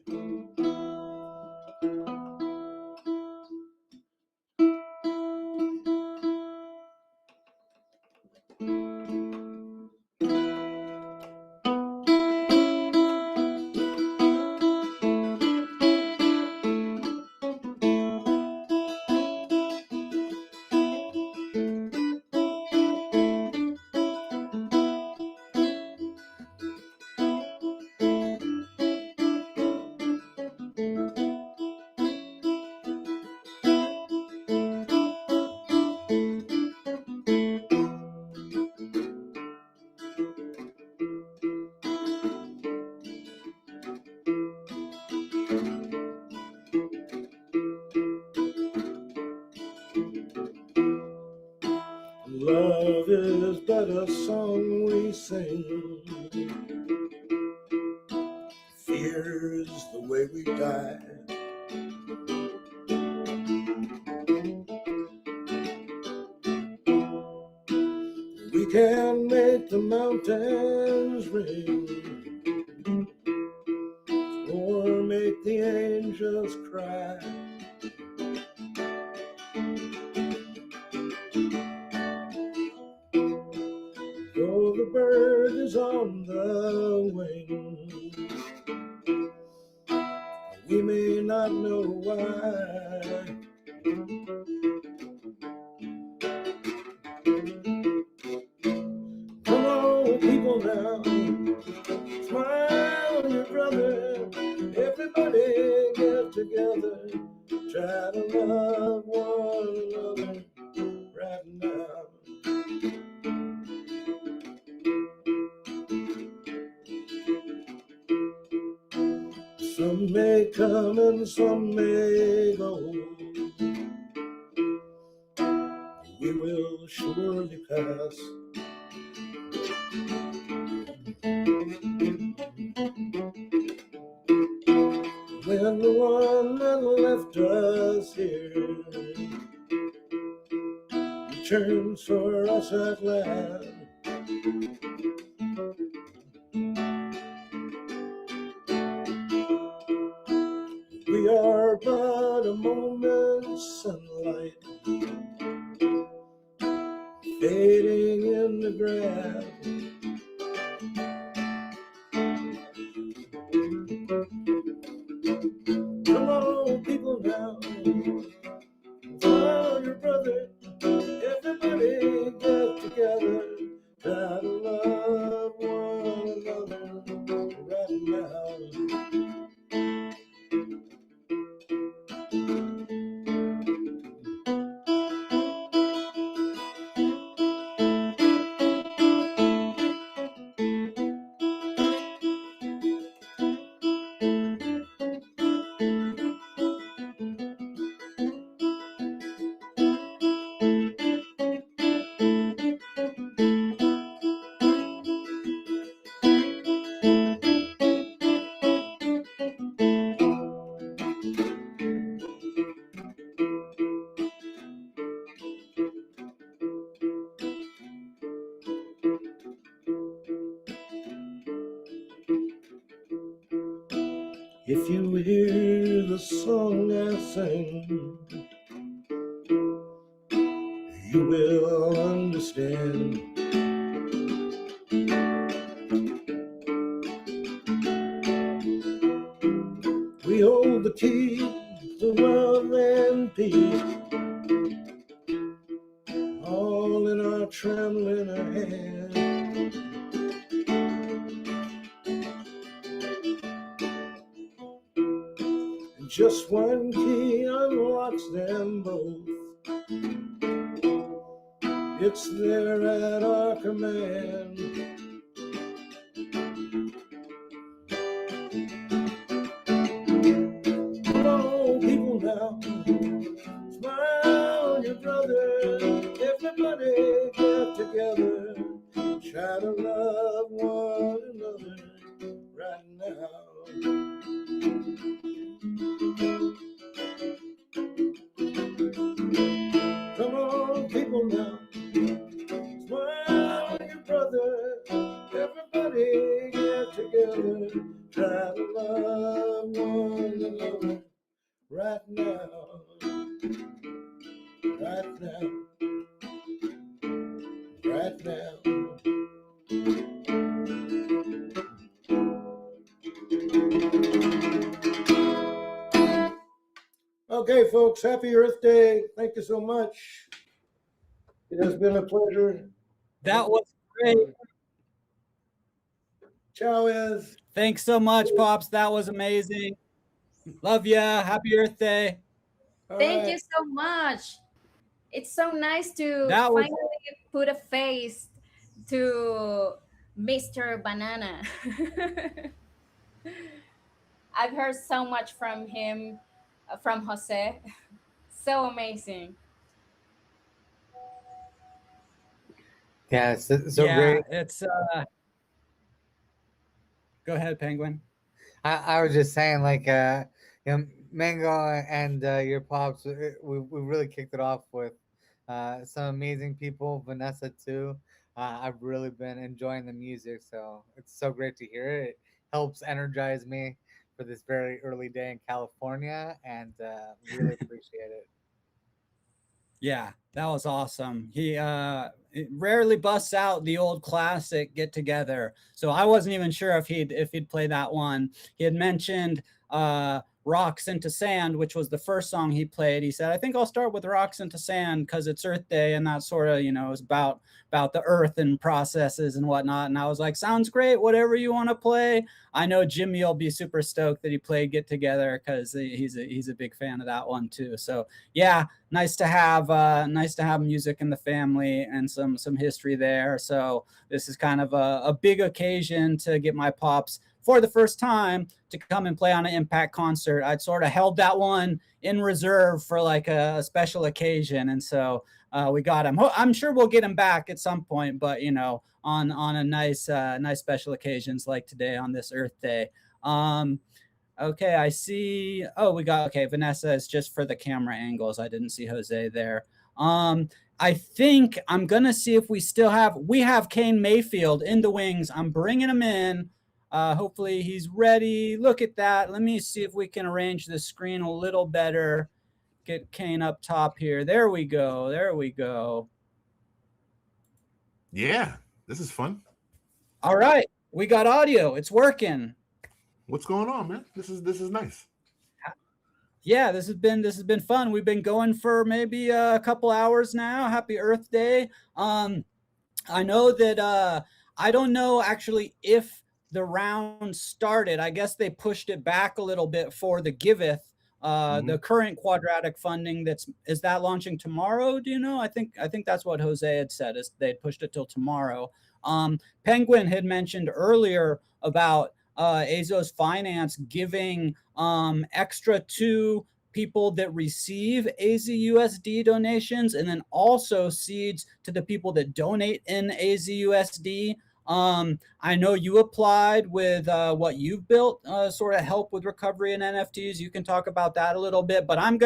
Love is but a song we sing. Fear is the way we die. We can make the mountains ring or make the angels cry. Though the bird is on the wing, we may not know why. Come on, people now, smile on your brother. Everybody get together, try to love one another right now. Some may come and some may go. We will surely pass. When the one that left us here returns for us at last, we are but a moment's sunlight fading in the grass. Come on, people now, Try to love one another right now. If you hear the song I sing, you will understand. We hold the key to love and peace, all in our trembling hands. And just one key unlocks them both. It's there at our command. Come on, people now, smile on your brother. Everybody get together. Try to love one another right now. Come on, people now, smile on your brother. Everybody get together. Try to love one another right now. Right now. Right now. Okay, folks, happy Earth Day. Thank you so much. It has been a pleasure. That was great. Ciao, Ez. Thanks so much, Pops. That was amazing. Love ya. Happy Earth Day. Thank you so much. It's so nice to That was- finally put a face to Mr. Banana. I've heard so much from him, from Jose. So amazing. Yeah, it's so yeah, great. It's go ahead, Penguin. I was just saying, like, Mango and your pops, we really kicked it off with some amazing people. Vanessa too. I've really been enjoying the music, so it's so great to hear it. It helps energize me for this very early day in California, and really appreciate it. Yeah, that was awesome. He rarely busts out the old classic "Get Together," so I wasn't even sure if he'd play that one. He had mentioned "Rocks into Sand," which was the first song he played. He said, "I think I'll start with Rocks into Sand because it's Earth Day, and that sort of is about the earth and processes and whatnot." And I was like, "Sounds great. Whatever you want to play." I know Jimmy will be super stoked that he played "Get Together" because he's a big fan of that one too. So yeah, nice to have music in the family and some history there. So this is kind of a big occasion to get my pops for the first time to come and play on an Impact concert. I'd sort of held that one in reserve for like a special occasion, and so we got him. I'm sure we'll get him back at some point, but on a nice special occasions like today on this Earth Day. Okay, I see. Oh, okay. Vanessa is just for the camera angles. I didn't see Jose there. I think I'm gonna see if we have Kane Mayfield in the wings. I'm bringing him in. Hopefully he's ready. Look at that. Let me see if we can arrange the screen a little better. Get Kane up top here. There we go. There we go. Yeah, this is fun. All right, we got audio. It's working. What's going on, man? This is nice. Yeah, this has been fun. We've been going for maybe a couple hours now. Happy Earth Day. I know that I don't know actually if the round started. I guess they pushed it back a little bit for the Giveth, the current quadratic funding. Is that launching tomorrow? Do you know? I think that's what Jose had said, is they'd pushed it till tomorrow. Penguin had mentioned earlier about Azos Finance giving extra to people that receive AZUSD donations, and then also seeds to the people that donate in AZUSD. I know you applied with what you've built, sort of help with recovery and NFTs. You can talk about that a little bit, but I'm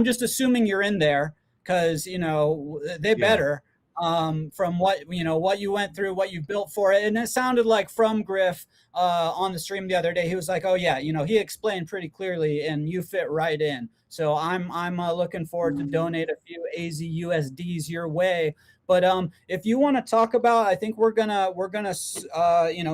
just assuming you're in there because, they better, from what you went through, what you built for it. And it sounded like from Griff on the stream the other day, he was like, oh yeah, he explained pretty clearly and you fit right in. So I'm looking forward to donate a few AZUSDs your way. But if you want to talk about, I think we're gonna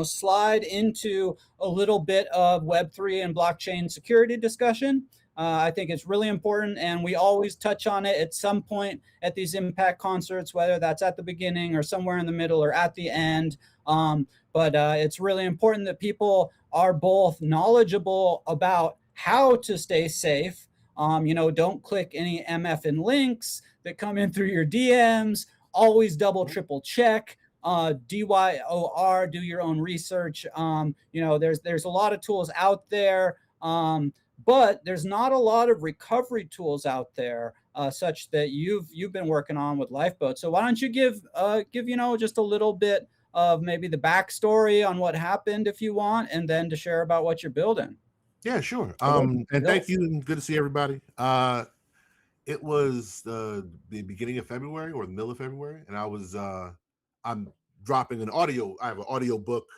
slide into a little bit of Web3 and blockchain security discussion. I think it's really important, and we always touch on it at some point at these impact concerts, whether that's at the beginning or somewhere in the middle or at the end. But it's really important that people are both knowledgeable about how to stay safe. Don't click any MF links that come in through your DMs. Always double, triple check. DYOR, do your own research. There's a lot of tools out there. But there's not a lot of recovery tools out there, such that you've been working on with Lifeboat. So why don't you give just a little bit of maybe the backstory on what happened, if you want, and then to share about what you're building. Yeah, sure. And thank you, and good to see everybody. It was the beginning of February or the middle of February, and I'm dropping an audio. I have an audio book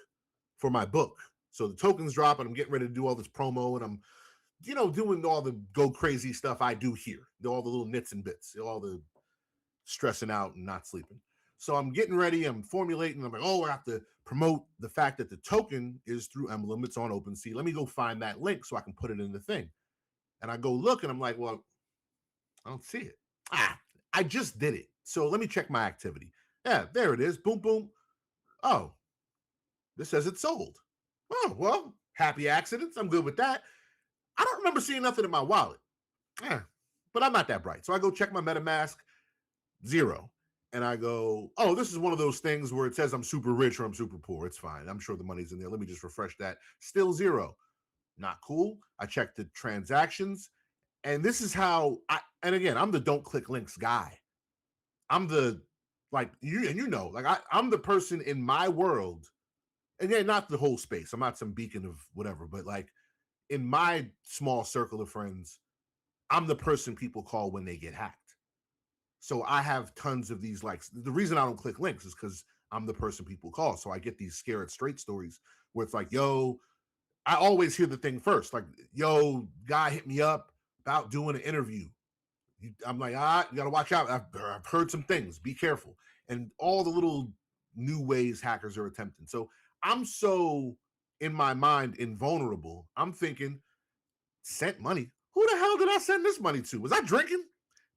for my book. So the tokens drop, and I'm getting ready to do all this promo, and I'm doing all the go crazy stuff I do here, all the little nits and bits, all the stressing out and not sleeping. So I'm getting ready, I'm formulating, I'm like, I have to promote the fact that the token is through Emblem, it's on OpenSea. Let me go find that link so I can put it in the thing. And I go look, and I'm like, well, I don't see it. I just did it. So let me check my activity. Yeah, there it is. Boom, boom. Oh, this says it's sold. Oh, well, happy accidents. I'm good with that. I don't remember seeing nothing in my wallet. But I'm not that bright. So I go check my MetaMask, 0. And I go, oh, this is one of those things where it says I'm super rich or I'm super poor. It's fine. I'm sure the money's in there. Let me just refresh that. Still 0. Not cool. I checked the transactions. And this is how and again, I'm the don't click links guy. I'm the, I'm the person in my world, and yeah, not the whole space. I'm not some beacon of whatever, but like in my small circle of friends, I'm the person people call when they get hacked. So I have tons of these likes. The reason I don't click links is because I'm the person people call. So I get these scared straight stories where it's like, yo, I always hear the thing first. Like, yo, guy hit me up about doing an interview. I'm like, you got to watch out. I've heard some things. Be careful. And all the little new ways hackers are attempting. So I'm so, in my mind, invulnerable. I'm thinking, sent money? Who the hell did I send this money to? Was I drinking?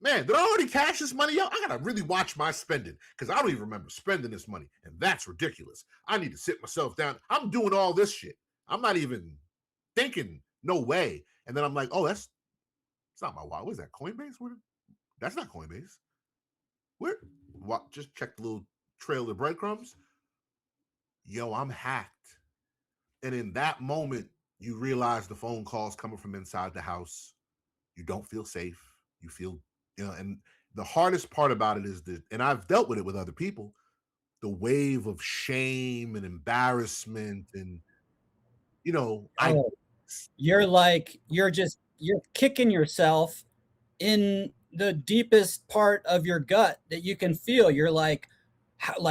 Man, did I already cash this money out? I got to really watch my spending because I don't even remember spending this money. And that's ridiculous. I need to sit myself down. I'm doing all this shit. I'm not even thinking, no way. And then I'm like, it's not my wallet. What is that, Coinbase? That's not Coinbase. Just check the little trail of breadcrumbs. Yo, I'm hacked. And in that moment, you realize the phone calls coming from inside the house. You don't feel safe. You feel, and the hardest part about it is that, and I've dealt with it with other people, the wave of shame and embarrassment and, you're kicking yourself in the deepest part of your gut that you can feel. You're like,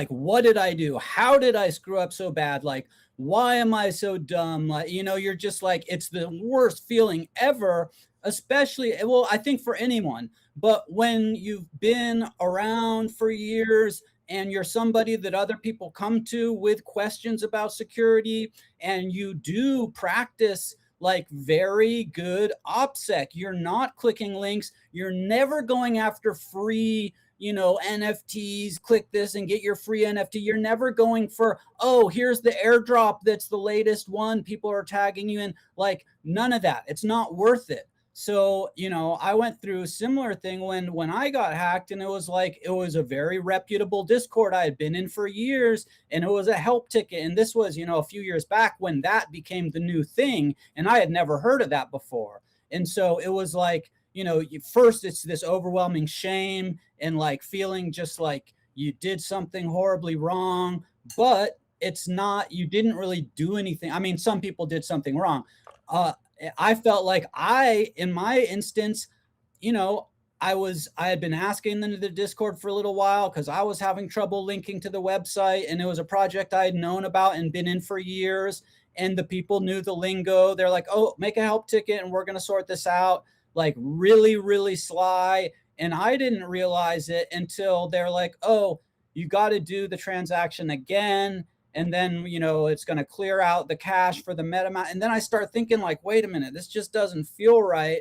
what did I do? How did I screw up so bad? Like, why am I so dumb? Like, you're just like, it's the worst feeling ever, especially, well, I think for anyone, but when you've been around for years and you're somebody that other people come to with questions about security, and you do practice like very good OPSEC. You're not clicking links. You're never going after free NFTs, click this and get your free NFT. You're never going for, oh, here's the airdrop that's the latest one, people are tagging you in. Like, none of that. It's not worth it. So, I went through a similar thing when I got hacked, and it was a very reputable Discord I had been in for years, and it was a help ticket. And this was, a few years back when that became the new thing, and I had never heard of that before. And so it was like, first it's this overwhelming shame and like feeling just like you did something horribly wrong, but it's not, you didn't really do anything. I mean, some people did something wrong. I felt like in my instance, I had been asking them to the Discord for a little while because I was having trouble linking to the website, and it was a project I had known about and been in for years. And the people knew the lingo. They're like, oh, make a help ticket and we're going to sort this out. Like really, really sly. And I didn't realize it until they're like, oh, you got to do the transaction again. And then, it's going to clear out the cache for the MetaMask. And then I start thinking like, wait a minute, this just doesn't feel right.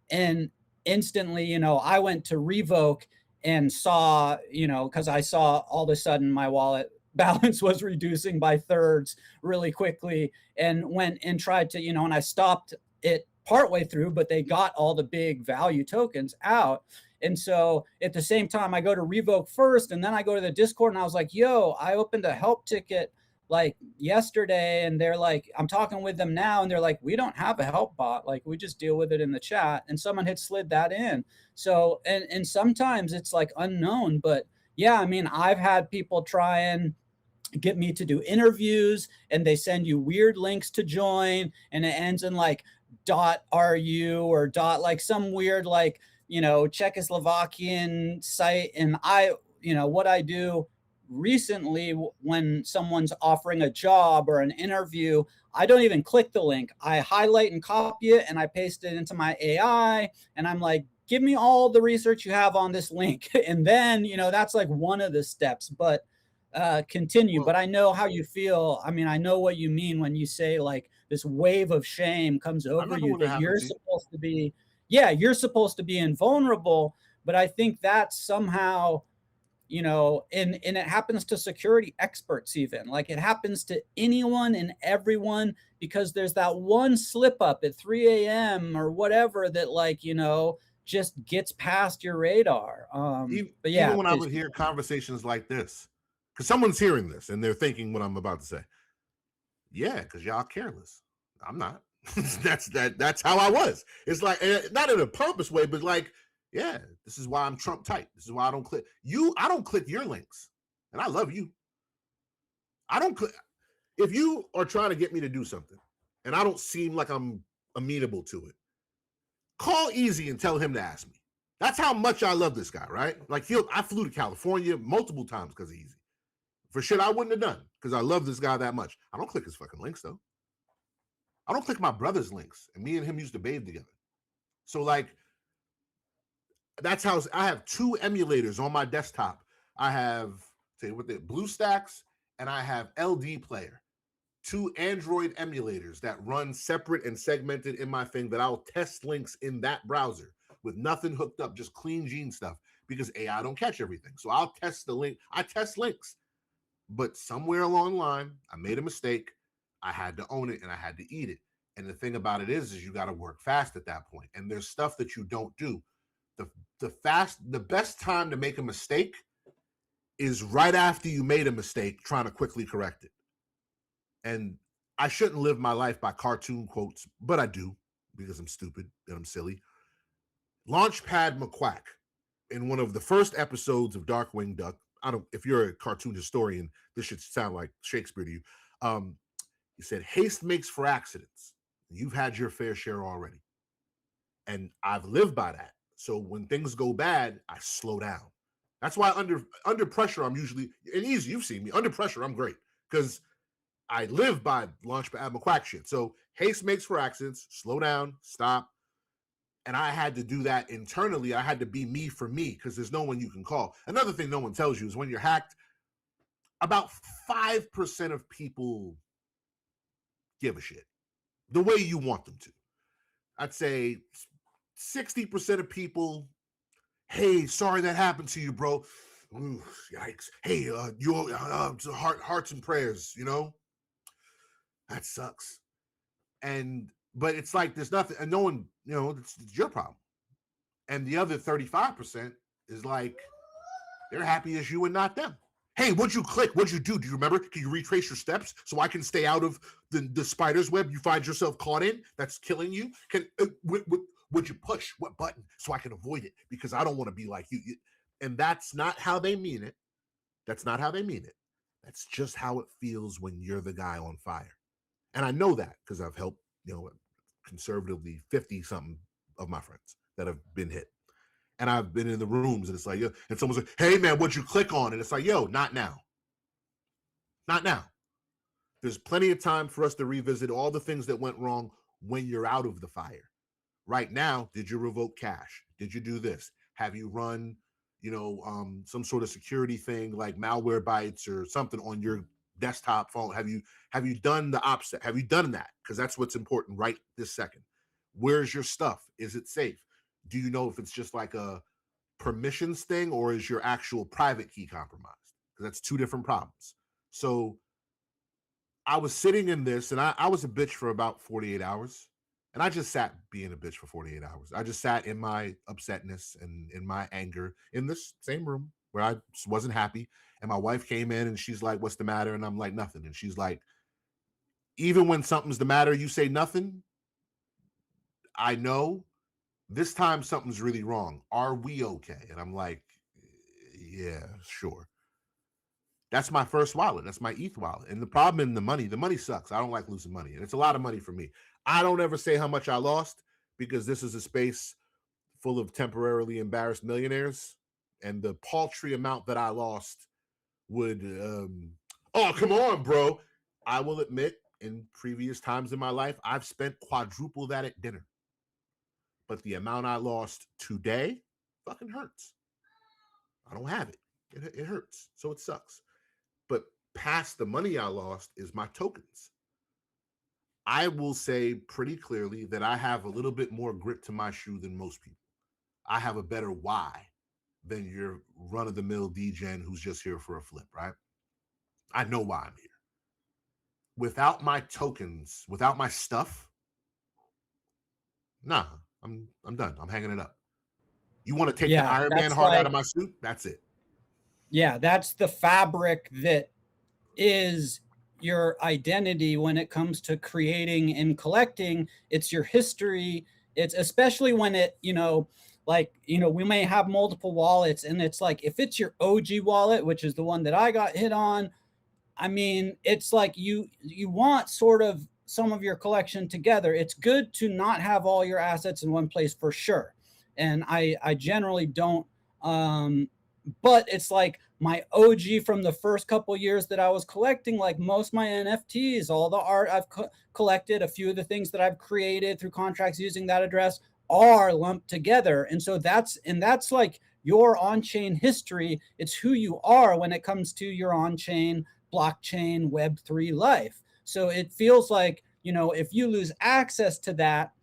And instantly, I went to revoke and saw, because I saw all of a sudden my wallet balance was reducing by thirds really quickly, and went and tried to, and I stopped it partway through, but they got all the big value tokens out. And so at the same time, I go to revoke first, and then I go to the Discord, and I was like, yo, I opened a help ticket like yesterday, and they're like, I'm talking with them now, and they're like, we don't have a help bot, like we just deal with it in the chat. And someone had slid that in. So and sometimes it's like unknown, but yeah, I mean, I've had people try and get me to do interviews, and they send you weird links to join, and it ends in like .ru or like some weird like Czechoslovakian site. And what I do recently, when someone's offering a job or an interview, I don't even click the link. I highlight and copy it, and I paste it into my AI, and I'm like, give me all the research you have on this link. And then, that's like one of the steps, but continue. But I know how you feel. I mean, I know what you mean when you say like this wave of shame comes over you, that you're supposed to be, you're supposed to be invulnerable. But I think that somehow, and it happens to security experts, even like it happens to anyone and everyone, because there's that one slip up at 3 a.m. or whatever that like, just gets past your radar. But yeah, even when I would hear conversations like this, because someone's hearing this and they're thinking what I'm about to say. Yeah, because y'all careless. I'm not. That's how I was. It's like, not in a pompous way, but like, yeah, this is why I'm Trump tight. This is why I don't click you. I don't click your links, and I love you. I don't click. If you are trying to get me to do something and I don't seem like I'm amenable to it, call Easy and tell him to ask me. That's how much I love this guy, right? Like I flew to California multiple times because of Easy. For shit I wouldn't have done, because I love this guy that much. I don't click his fucking links though. I don't click my brother's links, and me and him used to bathe together. So like, that's how I have 2 emulators on my desktop. I have BlueStacks, and I have LD Player, 2 Android emulators that run separate and segmented in my thing, that I'll test links in that browser with nothing hooked up, just clean Gene stuff, because AI don't catch everything. So I'll test the link. I test links, but somewhere along the line, I made a mistake. I had to own it, and I had to eat it. And the thing about it is you got to work fast at that point. And there's stuff that you don't do. The best time to make a mistake is right after you made a mistake, trying to quickly correct it. And I shouldn't live my life by cartoon quotes, but I do, because I'm stupid and I'm silly. Launchpad McQuack, in one of the first episodes of Darkwing Duck, if you're a cartoon historian, this should sound like Shakespeare to you. He said, haste makes for accidents. You've had your fair share already. And I've lived by that. So when things go bad, I slow down. That's why under pressure, I'm usually, and Easy, you've seen me, under pressure, I'm great, because I live by Launchpad McQuack shit. So haste makes for accidents, slow down, stop. And I had to do that internally. I had to be me for me, because there's no one you can call. Another thing no one tells you is when you're hacked, about 5% of people give a shit the way you want them to. I'd say 60% of people Hey, sorry that happened to you, bro. Ooh, yikes. Hey, your hearts and prayers, you know? That sucks. But it's like there's nothing, and no one, you know, it's your problem. And the other 35% is like they're happy as you and not them. Hey, what'd you click? What'd you do? Do you remember? Can you retrace your steps so I can stay out of the spider's web you find yourself caught in that's killing you? Would you push what button so I can avoid it? Because I don't want to be like you. And that's not how they mean it. That's not how they mean it. That's just how it feels when you're the guy on fire. And I know that because I've helped, you know, conservatively 50 something of my friends that have been hit. And I've been in the rooms and it's like, yo, and someone's like, hey man, what'd you click on? And it's like, yo, not now. Not now. There's plenty of time for us to revisit all the things that went wrong when you're out of the fire. Right now, did you revoke cache? Did you do this? Have you run, you know, some sort of security thing like malware bytes or something on your desktop phone? Have you done the OPSEC? Have you done that? Because that's what's important right this second. Where's your stuff? Is it safe? Do you know if it's just like a permissions thing or is your actual private key compromised? Because that's two different problems. So I was sitting in this and I was a bitch for about 48 hours. And I just sat being a bitch for 48 hours. I just sat in my upsetness and in my anger in this same room where I wasn't happy. And my wife came in and she's like, what's the matter? And I'm like, nothing. And she's like, even when something's the matter, you say nothing. I know this time something's really wrong. Are we okay? And I'm like, yeah, sure. That's my first wallet. That's my ETH wallet. And the problem in the money sucks. I don't like losing money. And it's a lot of money for me. I don't ever say how much I lost because this is a space full of temporarily embarrassed millionaires. And the paltry amount that I lost would, oh, come on, bro. I will admit in previous times in my life, I've spent quadruple that at dinner. But the amount I lost today fucking hurts. I don't have it. It hurts. So it sucks. But past the money I lost is my tokens. I will say pretty clearly that I have a little bit more grit to my shoe than most people. I have a better why than your run-of-the-mill DGen who's just here for a flip, right? I know why I'm here. Without my tokens, without my stuff, nah, I'm done. I'm hanging it up. You want to take the Iron Man heart out of my suit? That's it. Yeah, that's the fabric that is your identity when it comes to creating and collecting. It's your history. It's especially when it, you know, like, you know, we may have multiple wallets and it's like, if it's your OG wallet, which is the one that I got hit on, I mean, it's like you want sort of some of your collection together. It's good to not have all your assets in one place for sure. And I generally don't, but it's like my OG from the first couple years that I was collecting, like most of my NFTs, all the art I've collected, a few of the things that I've created through contracts using that address are lumped together. And so that's like your on-chain history. It's who you are when it comes to your on-chain blockchain Web3 life. So it feels like, you know, if you lose access to that,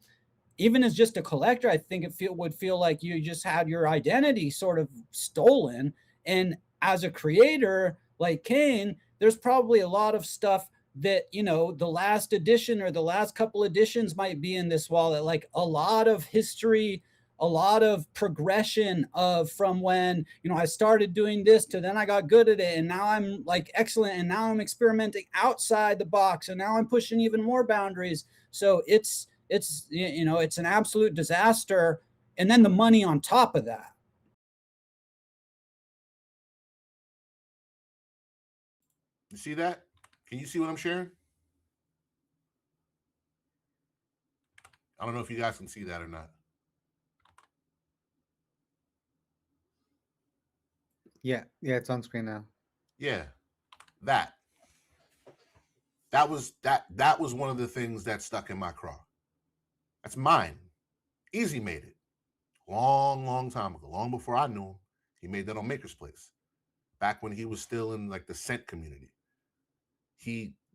even as just a collector, I think it would feel like you just had your identity sort of stolen. And as a creator like Kane, there's probably a lot of stuff that, you know, the last edition or the last couple editions might be in this wallet, like a lot of history, a lot of progression of from when, you know, I started doing this to then I got good at it and now I'm like excellent and now I'm experimenting outside the box and now I'm pushing even more boundaries. So it's, you know, it's an absolute disaster. And then the money on top of that. You see that? Can you see what I'm sharing? I don't know if you guys can see that or not. Yeah, it's on screen now. Yeah, that was one of the things that stuck in my craw. That's mine. Easy made it. Long time ago, long before I knew him. He made that on Maker's Place. Back when he was still in like the Cent community.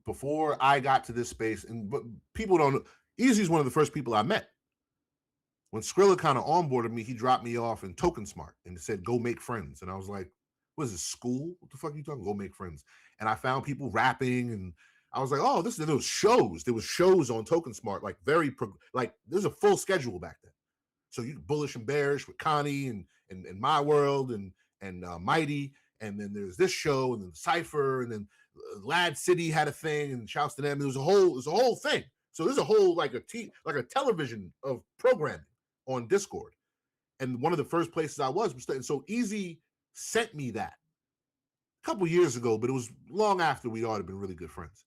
Before I got to this space, but people don't know, Easy's one of the first people I met. When Skrilla kind of onboarded me, he dropped me off in Token Smart and said, "Go make friends." And I was like, "What is this, school? What the fuck are you talking? Go make friends." And I found people rapping, and I was like, "Oh, there was shows. There was shows on Token Smart, like there's a full schedule back then. So you bullish and bearish with Connie and My World and Mighty, and then there's this show, and then Cypher, and then Lad City had a thing, and shouts to them. It was a whole thing. So there's a whole like a television of programming on Discord. And one of the first places I was and so Easy sent me that a couple years ago, but it was long after we'd already been really good friends.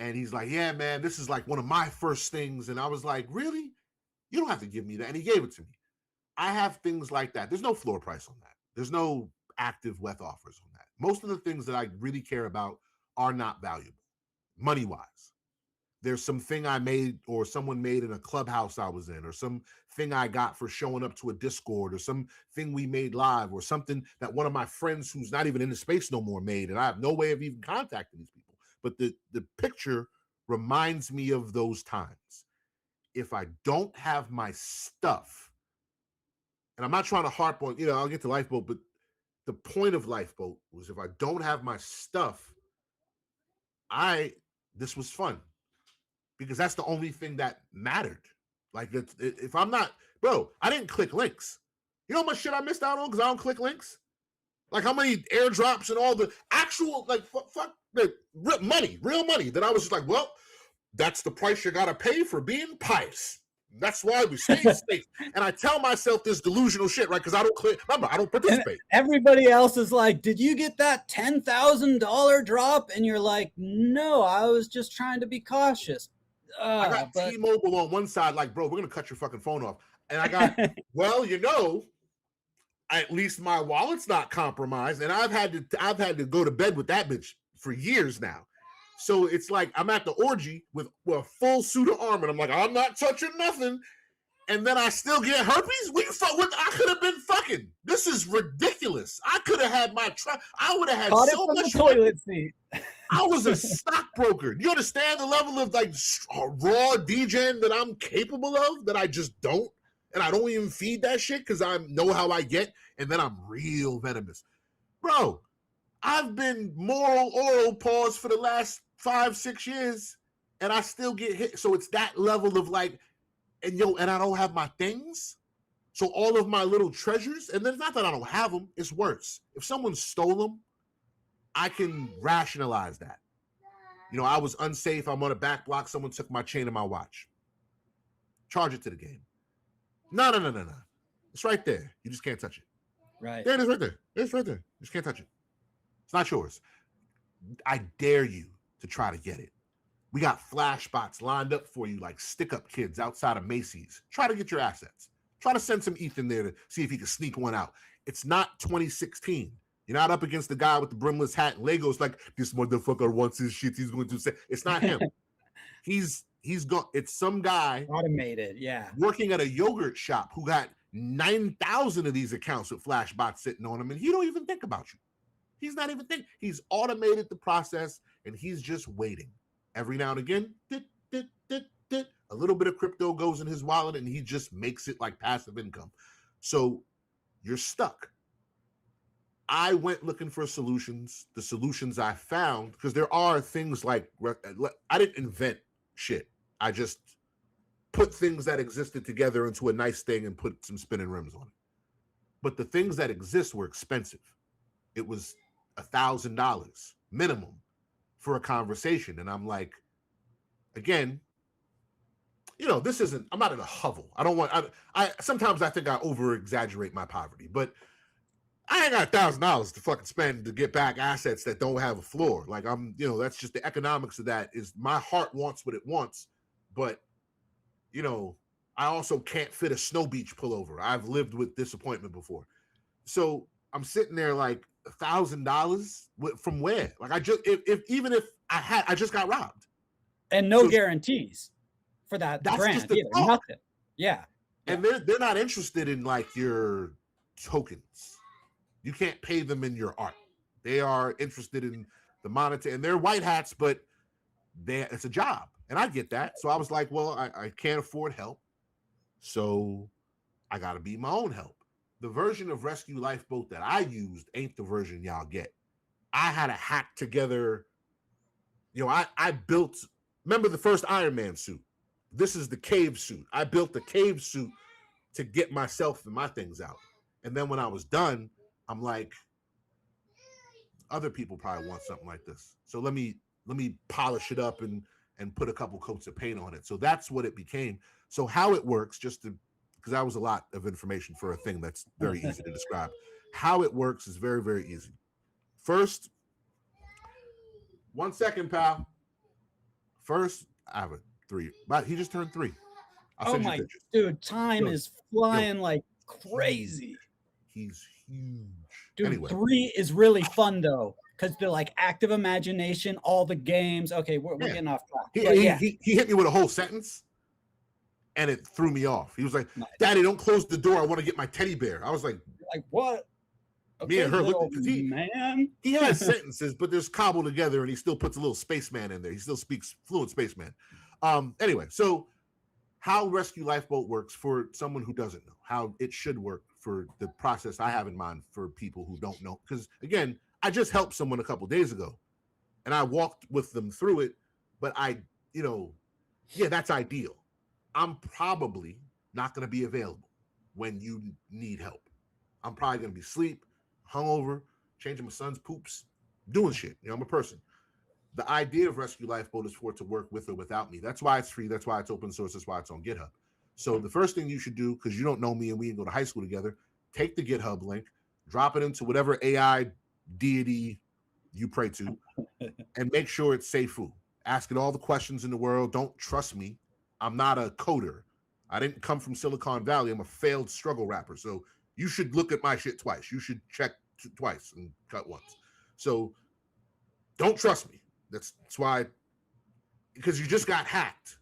And he's like, "Yeah, man, this is like one of my first things." And I was like, "Really? You don't have to give me that." And he gave it to me. I have things like that. There's no floor price on that. There's no active WETH offers on that. Most of the things that I really care about are not valuable, money-wise. There's something I made or someone made in a clubhouse I was in, or something I got for showing up to a Discord, or something we made live, or something that one of my friends who's not even in the space no more made, and I have no way of even contacting these people. But the picture reminds me of those times. If I don't have my stuff, and I'm not trying to harp on, I'll get to Lifeboat, but the point of Lifeboat was if I don't have my stuff, this was fun because that's the only thing that mattered. Like if I'm not, bro, I didn't click links. You know how much shit I missed out on because I don't click links? Like how many airdrops and all the actual, like, fuck real money that I was just like, well, that's the price you got to pay for being pious. That's why we stay safe. And I tell myself this delusional shit, right? Because I don't click. Remember, I don't participate. And everybody else is like, "Did you get that $10,000 drop?" And you're like, "No, I was just trying to be cautious." I got T-Mobile on one side, like, "Bro, we're going to cut your fucking phone off." And I got, well, at least my wallet's not compromised. And I've had to go to bed with that bitch for years now. So it's like I'm at the orgy with a full suit of armor. And I'm like, I'm not touching nothing. And then I still get herpes? I could have been fucking. This is ridiculous. I could have had I would have had Caught so it from much the toilet seat. I was a stockbroker. You understand the level of like raw DJing that I'm capable of that I just don't? And I don't even feed that shit because I know how I get. And then I'm real venomous. Bro, I've been oral pause for the last 5-6 years, and I still get hit. So it's that level of like, and I don't have my things. So all of my little treasures, and then it's not that I don't have them, it's worse. If someone stole them, I can rationalize that. I was unsafe. I'm on a back block. Someone took my chain and my watch. Charge it to the game. No. It's right there. You just can't touch it. Right. There it is right there. It's right there. You just can't touch it. It's not yours. I dare you to try to get it. We got flash bots lined up for you like stick-up kids outside of Macy's. Try to get your assets. Try to send some Ethan there to see if he can sneak one out. It's not 2016. You're not up against the guy with the brimless hat and Legos like, this motherfucker wants his shit. He's going to say. It's not him. He's gone. It's some guy automated, working at a yogurt shop who got 9,000 of these accounts with flash bots sitting on him, and he don't even think about you. He's not even thinking. He's automated the process, and he's just waiting. Every now and again, a little bit of crypto goes in his wallet, and he just makes it like passive income. So you're stuck. I went looking for solutions. The solutions I found, because there are things like, I didn't invent shit. I just put things that existed together into a nice thing and put some spinning rims on it. But the things that exist were expensive. It was $1,000 minimum for a conversation. And I'm like, again, this isn't, I'm not in a hovel. I don't want, sometimes I think I over exaggerate my poverty, but I ain't got $1,000 to fucking spend to get back assets that don't have a floor. Like that's just the economics of that. Is my heart wants what it wants, but I also can't fit a Snow Beach pullover. I've lived with disappointment before. So I'm sitting there like $1,000 from where? Like I just got robbed. And no guarantees for that brand either. Nothing. Yeah. And they're not interested in like your tokens. You can't pay them in your art. They are interested in the monetary, and they're white hats, but it's a job. And I get that. So I was like, well, I can't afford help. So I got to be my own help. The version of Rescue Lifeboat that I used ain't the version y'all get. I had to hack together. I built, remember the first Iron Man suit? This is the cave suit. I built the cave suit to get myself and my things out. And then when I was done, I'm like, other people probably want something like this. So let me polish it up and put a couple coats of paint on it. So that's what it became. So how it works, because that was a lot of information for a thing that's very easy to describe. How it works is very, very easy. First, 1 second, pal. First, I have a 3. But he just turned 3. Oh my dude, time is flying like crazy. He's huge. Dude, anyway. 3 is really fun though, because they're like active imagination, all the games. Okay, we're getting off track. He hit me with a whole sentence, and it threw me off. He was like, "Daddy, don't close the door. I want to get my teddy bear." I was like, what? Okay, me and her looked because he has sentences, but they're cobbled together, and he still puts a little spaceman in there. He still speaks fluent spaceman. Anyway, so how Rescue Lifeboat works for someone who doesn't know, how it should work for the process I have in mind for people who don't know. Because again, I just helped someone a couple days ago, and I walked with them through it. But that's ideal. I'm probably not going to be available when you need help. I'm probably going to be asleep, hungover, changing my son's poops, doing shit. I'm a person. The idea of Rescue Lifeboat is for it to work with or without me. That's why it's free. That's why it's open source. That's why it's on GitHub. So the first thing you should do, because you don't know me and we didn't go to high school together, take the GitHub link, drop it into whatever AI deity you pray to, and make sure it's safe. Ask it all the questions in the world. Don't trust me. I'm not a coder. I didn't come from Silicon Valley. I'm a failed struggle rapper. So you should look at my shit twice. You should check twice and cut once. So don't trust me. That's why, because you just got hacked.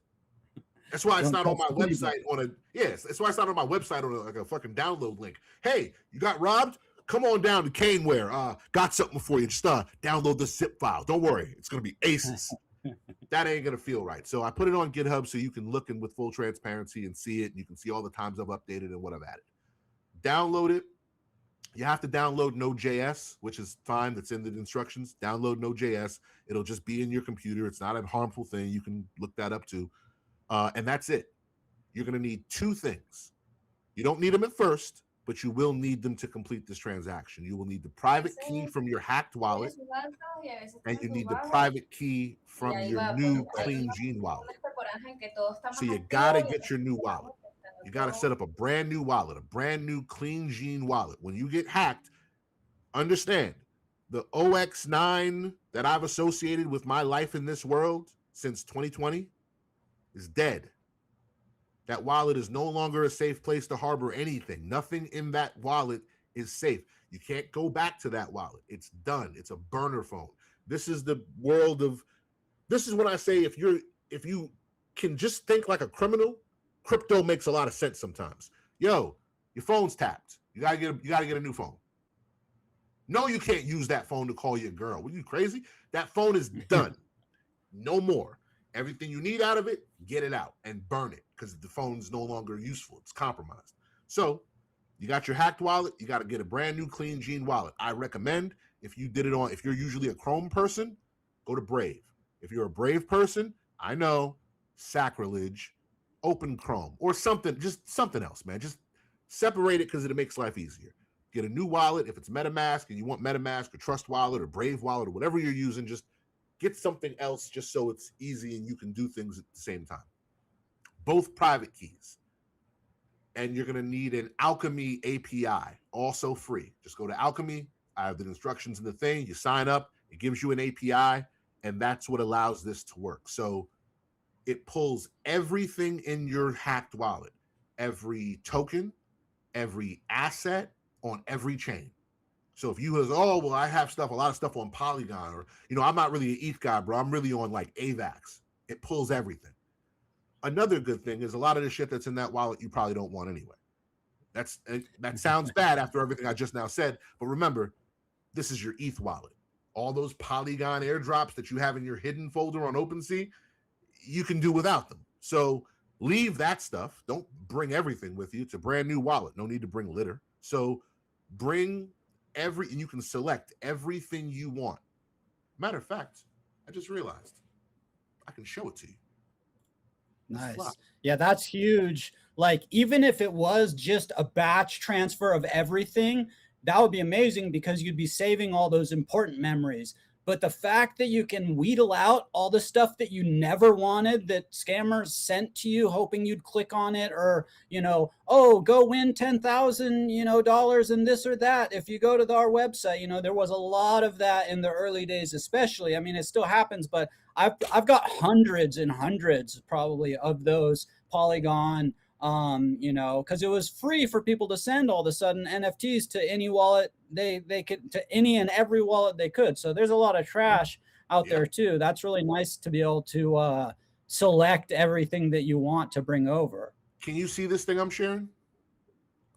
That's why it's not on my website that's why it's not on my website on a fucking download link. Hey, you got robbed? Come on down to Caneware. Got something for you. Just download the zip file. Don't worry. It's going to be aces. That ain't going to feel right. So I put it on GitHub so you can look in with full transparency and see it. And you can see all the times I've updated and what I've added. Download it. You have to download Node.js, which is fine. That's in the instructions. Download Node.js. It'll just be in your computer. It's not a harmful thing. You can look that up too. And that's it. You're going to need 2 things. You don't need them at first, but you will need them to complete this transaction. You will need the private key from your hacked wallet, and you need the private key from your new Clean Gene wallet. So you got to get your new wallet. You got to set up a brand new wallet, a brand new Clean Gene wallet. When you get hacked, understand the OX9 that I've associated with my life in this world since 2020 is dead. That wallet is no longer a safe place to harbor anything. Nothing in that wallet is safe. You can't go back to that wallet. It's done. It's a burner phone. This is the world of, this is when I say if you can just think like a criminal, crypto makes a lot of sense sometimes. Yo, your phone's tapped. You gotta get a new phone. No, you can't use that phone to call your girl. What are you, crazy? That phone is done. No more. Everything you need out of it, get it out and burn it because the phone's no longer useful. It's compromised. So you got your hacked wallet. You got to get a brand new Clean Gene wallet. I recommend if you're usually a Chrome person, go to Brave. If you're a Brave person, I know, sacrilege, open Chrome or something, just something else, man. Just separate it because it makes life easier. Get a new wallet. If it's MetaMask and you want MetaMask or Trust Wallet or Brave Wallet or whatever you're using, just get something else just so it's easy and you can do things at the same time. Both private keys. And you're going to need an Alchemy API, also free. Just go to Alchemy. I have the instructions in the thing. You sign up. It gives you an API, and that's what allows this to work. So it pulls everything in your hacked wallet, every token, every asset on every chain. So if you was, I have a lot of stuff on Polygon, or, I'm not really an ETH guy, bro. I'm really on like AVAX. It pulls everything. Another good thing is a lot of the shit that's in that wallet you probably don't want anyway. That sounds bad after everything I just now said, but remember, this is your ETH wallet. All those Polygon airdrops that you have in your hidden folder on OpenSea, you can do without them. So Leave that stuff. Don't bring everything with you. It's a brand new wallet. No need to bring litter. So bring you can select everything you want. Matter of fact, I just realized I can show it to you. Nice. Yeah, that's huge. Like, even if it was just a batch transfer of everything, that would be amazing because you'd be saving all those important memories. But the fact that you can wheedle out all the stuff that you never wanted that scammers sent to you, hoping you'd click on it, or, oh, go win $10,000, dollars in this or that. If you go to our website, there was a lot of that in the early days, especially. I mean, it still happens, but I've got hundreds and hundreds probably of those Polygon, because it was free for people to send all of a sudden NFTs to any wallet they could, to any and every wallet they could. So there's a lot of trash out there too. That's really nice to be able to select everything that you want to bring over. Can you see this thing I'm sharing?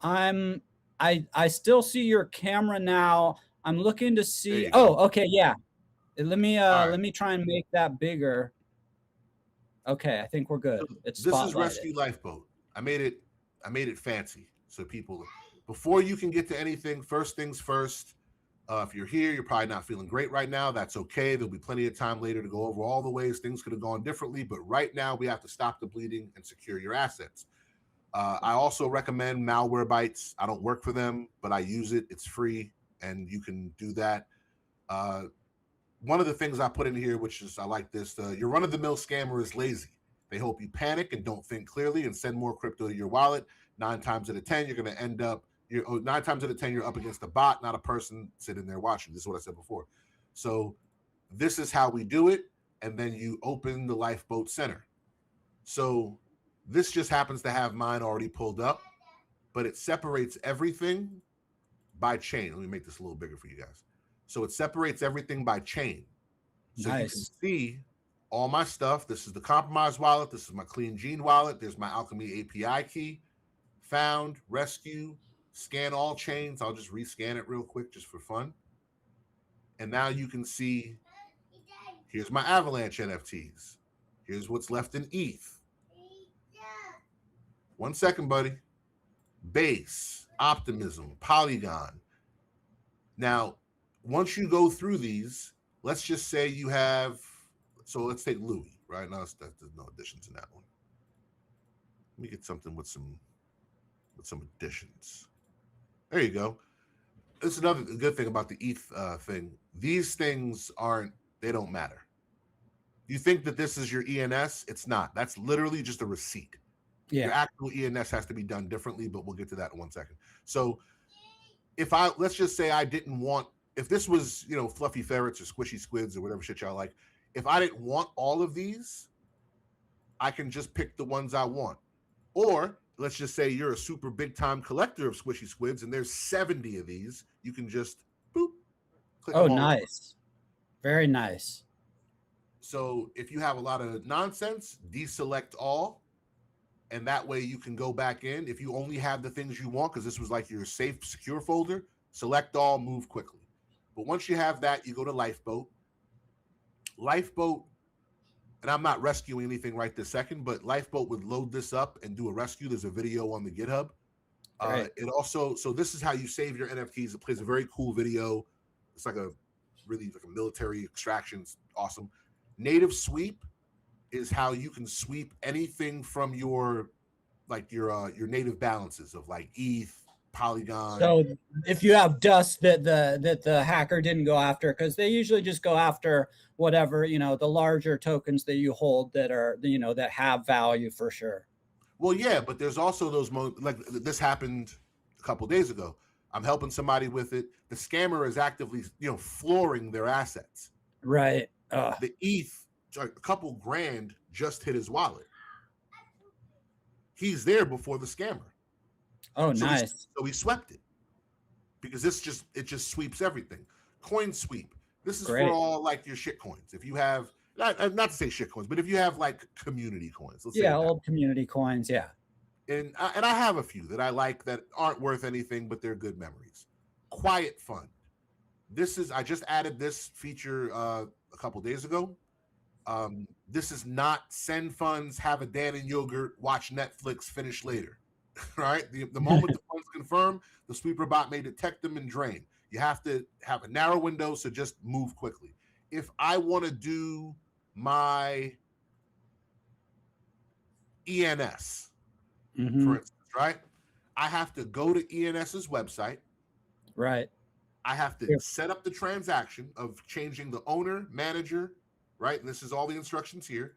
I still see your camera now. I'm looking to see. Oh, okay, yeah. Let me try and make that bigger. Okay, I think we're good. It's this is Rescue Lifeboat. I made it fancy so people, before you can get to anything, first things first. If you're here, you're probably not feeling great right now. That's okay. There'll be plenty of time later to go over all the ways things could have gone differently. But right now, we have to stop the bleeding and secure your assets. I also recommend Malwarebytes. I don't work for them, but I use it. It's free, and you can do that. One of the things I put in here, which is I like this, your run-of-the-mill scammer is lazy. They hope you panic and don't think clearly and send more crypto to your wallet. 9 times out of 10, you're going to end up, 9 times out of 10, you're up against a bot, not a person sitting there watching. This is what I said before. So this is how we do it. And then you open the Lifeboat Center. So this just happens to have mine already pulled up, but it separates everything by chain. Let me make this a little bigger for you guys. So it separates everything by chain. So you can see all my stuff. This is the compromised wallet. This is my Clean Gene wallet. There's my Alchemy API key. Found, rescue, scan all chains. I'll just rescan it real quick just for fun. And now you can see, here's my Avalanche NFTs. Here's what's left in ETH. 1 second, buddy. Base, Optimism, Polygon. Now, once you go through these, let's just say you have, so let's take Louis, right? Now there's no additions in that one. Let me get something with some additions. There you go. This is another good thing about the ETH thing. These things they don't matter. You think that this is your ENS? It's not. That's literally just a receipt. Yeah. Your actual ENS has to be done differently, but we'll get to that in 1 second. So let's just say I didn't want, if this was, fluffy ferrets or squishy squids or whatever shit y'all like, if I didn't want all of these, I can just pick the ones I want. Or let's just say you're a super big time collector of squishy squids and there's 70 of these. You can just boop. Click them all nice. Very nice. So if you have a lot of nonsense, deselect all. And that way you can go back in. If you only have the things you want, because this was like your safe, secure folder, select all, move quickly. But once you have that, you go to Lifeboat. Lifeboat, and I'm not rescuing anything right this second, but Lifeboat would load this up and do a rescue. There's a video on the GitHub. It also, so this is how you save your NFTs. It plays a very cool video. It's like a military extraction. It's awesome. Native sweep is how you can sweep anything from your native balances of like ETH, Polygon. So if you have dust that the hacker didn't go after, because they usually just go after whatever, the larger tokens that you hold that are, that have value for sure. Well, yeah, but there's also those like this happened a couple days ago. I'm helping somebody with it. The scammer is actively, flooring their assets. Right. The ETH, a couple grand just hit his wallet. He's there before the scammer. Oh, so nice. So he swept it because it just sweeps everything. Coin sweep. This is for all like your shit coins. If you have, not to say shit coins, but if you have like community coins. Let's say old community coins. Yeah. And I have a few that I like that aren't worth anything, but they're good memories. Quiet Fund. I just added this feature a couple days ago. This is not send funds, have a Dan and yogurt, watch Netflix, finish later. Right? The moment the funds confirm, the sweeper bot may detect them and drain. You have to have a narrow window, so just move quickly. If I want to do my ENS, for instance, right? I have to go to ENS's website. Right. I have to set up the transaction of changing the owner, manager, right? And this is all the instructions here.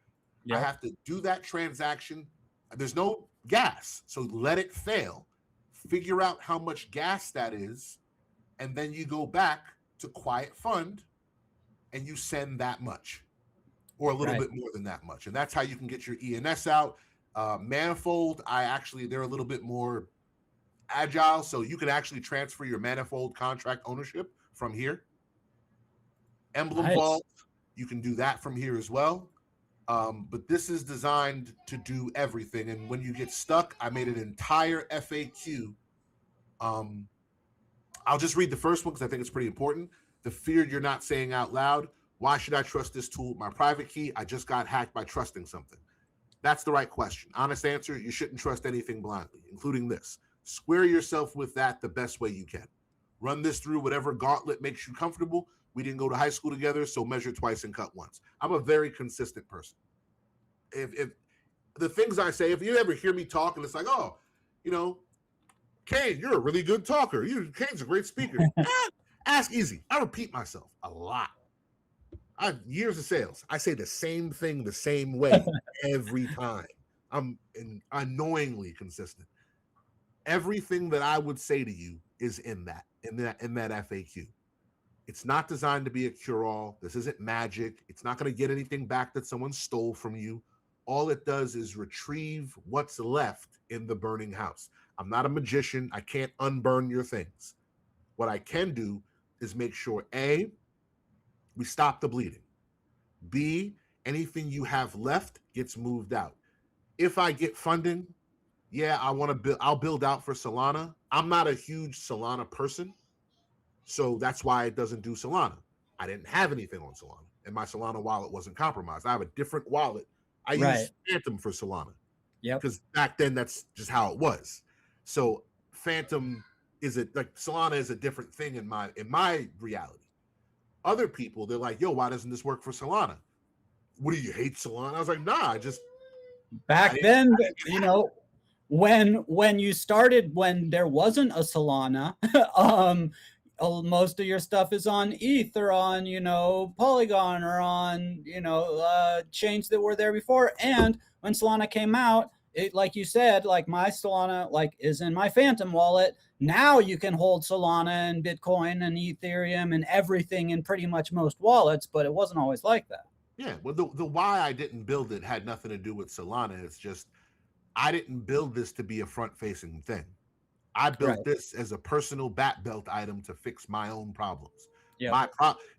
I have to do that transaction. There's no gas, so let it fail. Figure out how much gas that is, and then you go back to Quiet Fund and you send that much or a little bit more than that much. And that's how you can get your ENS out. Manifold, they're a little bit more agile, so you can actually transfer your Manifold contract ownership from here. Emblem Vault, you can do that from here as well. But this is designed to do everything. And when you get stuck, I made an entire FAQ. I'll just read the first one because I think it's pretty important. The fear you're not saying out loud. Why should I trust this tool? My private key, I just got hacked by trusting something. That's the right question. Honest answer, you shouldn't trust anything blindly, including this. Square yourself with that the best way you can. Run this through whatever gauntlet makes you comfortable. We didn't go to high school together, so measure twice and cut once. I'm a very consistent person. If the things I say, if you ever hear me talk and it's like, oh, Kane, you're a really good talker. Kane's a great speaker. Ask easy. I repeat myself a lot. I have years of sales. I say the same thing the same way every time. I'm annoyingly consistent. Everything that I would say to you is in that FAQ. It's not designed to be a cure-all. This isn't magic. It's not going to get anything back that someone stole from you. All it does is retrieve what's left in the burning house. I'm not a magician. I can't unburn your things. What I can do is make sure, A, we stop the bleeding. B, anything you have left gets moved out. If I get funding, I'll build out for Solana. I'm not a huge Solana person, so that's why it doesn't do Solana. I didn't have anything on Solana, and my Solana wallet wasn't compromised. I have a different wallet. I use Phantom for Solana. Yeah, because back then that's just how it was. So Phantom Solana is a different thing in my reality. Other people, they're like, yo, why doesn't this work for Solana? What do you hate Solana? I was like, nah, I just back then, when you started, when there wasn't a Solana, most of your stuff is on ETH or on, Polygon or on, chains that were there before. And when Solana came out, it, like you said, like my Solana, is in my Phantom wallet. Now you can hold Solana and Bitcoin and Ethereum and everything in pretty much most wallets, but it wasn't always like that. Yeah, well, the why I didn't build it had nothing to do with Solana. It's just I didn't build this to be a front-facing thing. I built this as a personal bat belt item to fix my own problems. Yeah,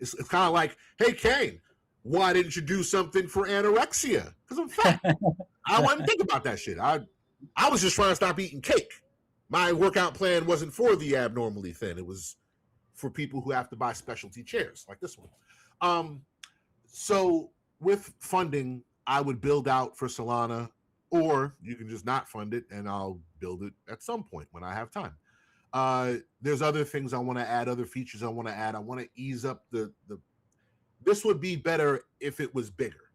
it's kind of like, hey, Kane, why didn't you do something for anorexia? Because I'm fat. I wouldn't think about that shit. I was just trying to stop eating cake. My workout plan wasn't for the abnormally thin. It was for people who have to buy specialty chairs like this one. So with funding, I would build out for Solana, or you can just not fund it and I'll build it at some point when I have time. There's other things I want to add, other features I want to add. I want to ease up this would be better if it was bigger.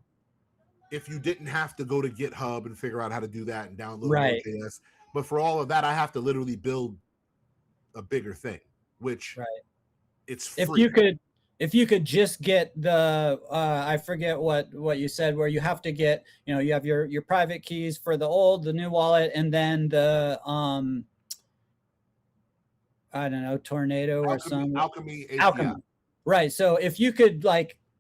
If you didn't have to go to GitHub and figure out how to do that and download Node.js. But for all of that, I have to literally build a bigger thing, which it's free. If you could just get the I forget what you said, where you have to get, you have your private keys for the new wallet, and then the I don't know, Tornado or some Alchemy. Right. So if you could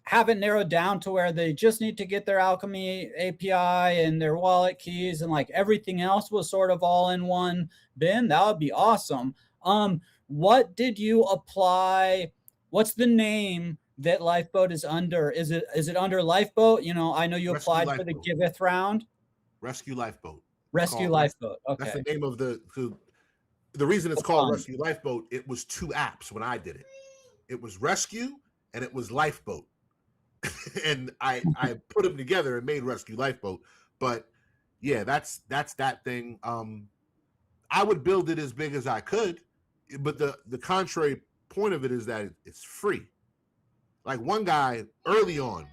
have it narrowed down to where they just need to get their Alchemy API and their wallet keys, and everything else was sort of all in one bin, that would be awesome. What did you apply? What's the name that Lifeboat is under? Is it under Lifeboat? I know you applied for the Giveth round. Rescue Lifeboat. Rescue Lifeboat. Okay. That's the name of the reason it's called Rescue Lifeboat. It was two apps when I did it. It was Rescue and it was Lifeboat. and I put them together and made Rescue Lifeboat. But yeah, that's that thing. I would build it as big as I could, but the contrary point of it is that it's free. Like one guy early on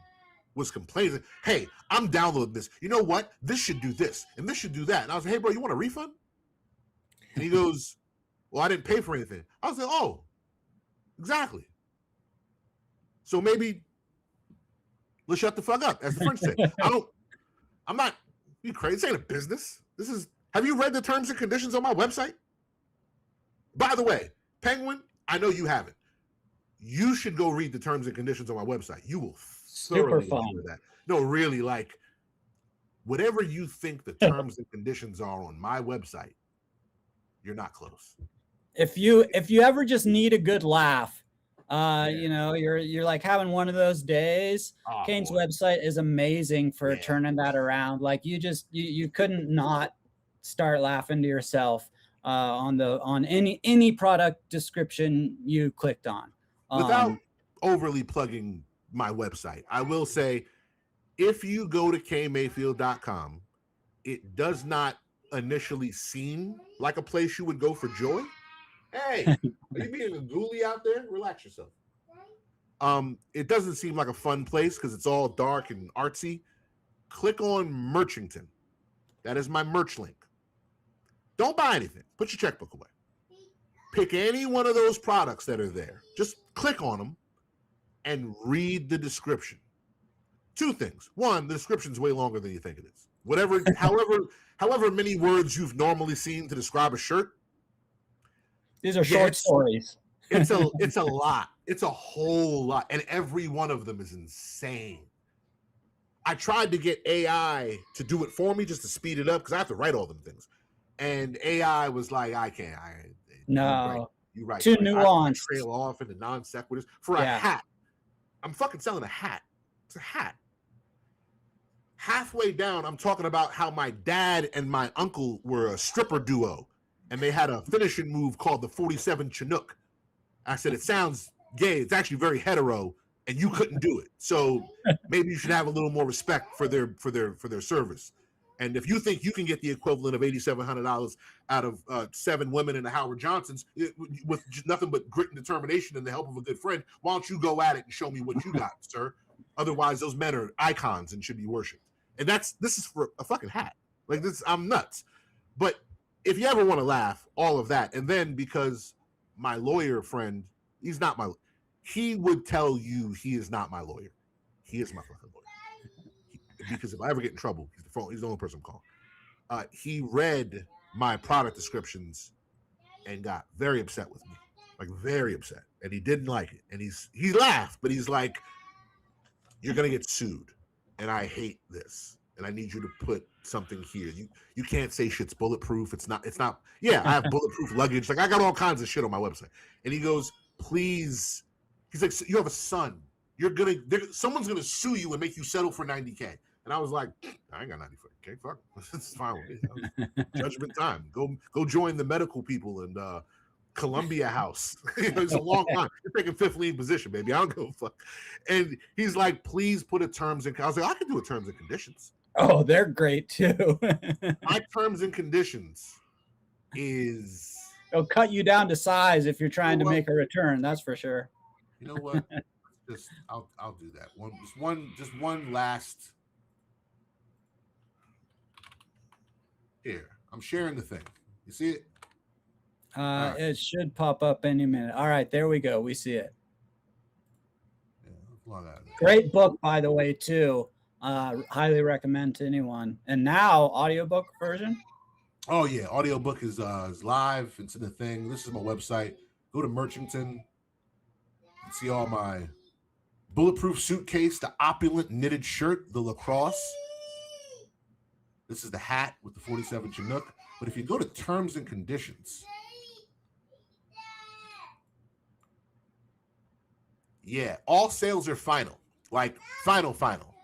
was complaining, "Hey, I'm downloading this. You know what? This should do this, and this should do that." And I was like, "Hey, bro, you want a refund?" And he goes, "Well, I didn't pay for anything." I was like, "Oh, exactly. So maybe let's shut the fuck up," as the French say. I'm not, you crazy? This ain't a business. This is, have you read the terms and conditions on my website? By the way, Penguin, I know you haven't. You should go read the terms and conditions on my website. You will thoroughly enjoy that. No, really, like whatever you think the terms and conditions are on my website, you're not close. If you ever just need a good laugh, you know, you're like having one of those days. Kane's website is amazing for turning that around. Like you couldn't not start laughing to yourself on any product description you clicked on. Without overly plugging my website, I will say, if you go to kmayfield.com, it does not initially seem like a place you would go for joy. Hey, are you being a ghoulie out there? Relax yourself. It doesn't seem like a fun place because it's all dark and artsy. Click on Merchington. That is my merch link. Don't buy anything. Put your checkbook away. Pick any one of those products that are there. Just click on them and read the description. Two things. One, the description is way longer than you think it is. Whatever, however many words you've normally seen to describe a shirt. These are short stories. It's a lot. It's a whole lot. And every one of them is insane. I tried to get AI to do it for me just to speed it up because I have to write all them things. And AI was like, I can't. No. You're right. Too nuanced. I trail off into non sequiturs for a hat. I'm fucking selling a hat. It's a hat. Halfway down, I'm talking about how my dad and my uncle were a stripper duo, and they had a finishing move called the 47 Chinook. I said, it sounds gay. It's actually very hetero, and you couldn't do it. So maybe you should have a little more respect for their service. And if you think you can get the equivalent of $8,700 out of 7 women in the Howard Johnsons with nothing but grit and determination and the help of a good friend, why don't you go at it and show me what you got, sir? Otherwise, those men are icons and should be worshipped. And this is for a fucking hat. Like this, I'm nuts. But if you ever want to laugh, all of that, and then because my lawyer friend, he would tell you he is not my lawyer. He is my fucking lawyer. Because if I ever get in trouble, he's the only person I'm calling. He read my product descriptions and got very upset with me, like very upset, and he didn't like it. And he laughed, but he's like, "You're gonna get sued, and I hate this, and I need you to put something here. You can't say shit's bulletproof. It's not. Yeah, I have bulletproof luggage. Like I got all kinds of shit on my website." And he goes, "Please," he's like, "You have a son. Someone's gonna sue you and make you settle for $90K." And I was like, I ain't got $90K. Fuck, it's fine with me. Judgment time. Go join the medical people in Columbia House. It's a long line. You're taking 5th lead position, baby. I don't give a fuck. And he's like, please put a terms and. I was like, I can do a terms and conditions. Oh, they're great too. My terms and conditions is. They'll cut you down to size if you're trying to make a return. That's for sure. You know what? I'll do that. Just one last. Here, I'm sharing the thing. You see it? Right. It should pop up any minute. All right, there we go. We see it. Yeah, great book, by the way, too. Highly recommend to anyone. And now, audiobook version? Oh, yeah. Audiobook is live. It's in the thing. This is my website. Go to Merchington. See all my bulletproof suitcase, the opulent knitted shirt, the lacrosse. This is the hat with the 47 Chinook. But if you go to terms and conditions, yeah, all sales are final. Like final.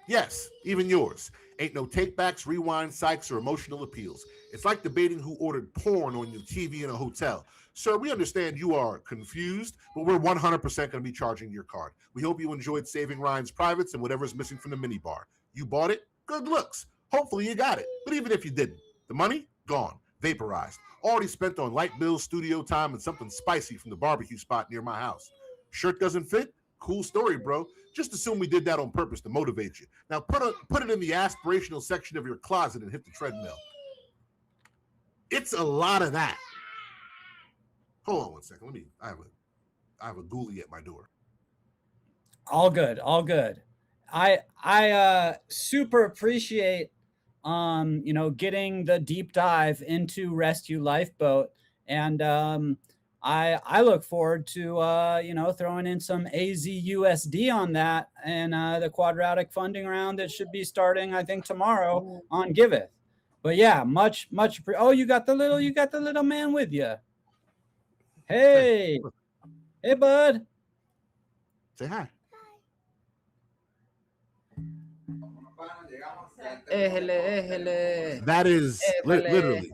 Yes, even yours. Ain't no takebacks, rewind, psychs, or emotional appeals. It's like debating who ordered porn on your TV in a hotel. Sir, we understand you are confused, but we're 100% going to be charging your card. We hope you enjoyed saving Ryan's privates and whatever's missing from the minibar. You bought it? Good looks. Hopefully you got it. But even if you didn't, the money? Gone. Vaporized. Already spent on light bills, studio time, and something spicy from the barbecue spot near my house. Shirt doesn't fit? Cool story, bro. Just assume we did that on purpose to motivate you. Now put it in the aspirational section of your closet and hit the treadmill. It's a lot of that. Hold on one second. I have a ghoulie at my door. All good, all good. I super appreciate getting the deep dive into Rescue Lifeboat, and I look forward to throwing in some AZUSD on that and the quadratic funding round that should be starting I think tomorrow on Giveth. But yeah, much oh, you got the little man with you. Hey, hey, bud. Say hi. That is literally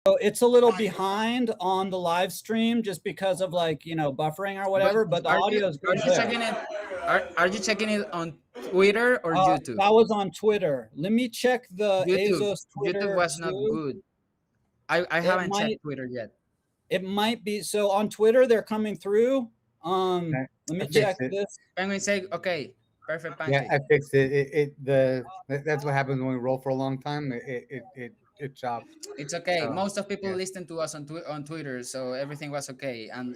it's a little behind on the live stream just because of like, you know, buffering or whatever, but the audio is good. Are you checking it on Twitter or YouTube? That was on Twitter. Let me check the YouTube. Azos Twitter. YouTube was not too. good. I haven't checked Twitter yet. It might be. So on Twitter, they're coming through. Let me check this. Penguin say, okay, perfect. Yeah, I fixed it. That's what happens when we roll for a long time. It chopped. It's okay. So, Most of people listen to us on Twitter, so everything was okay. And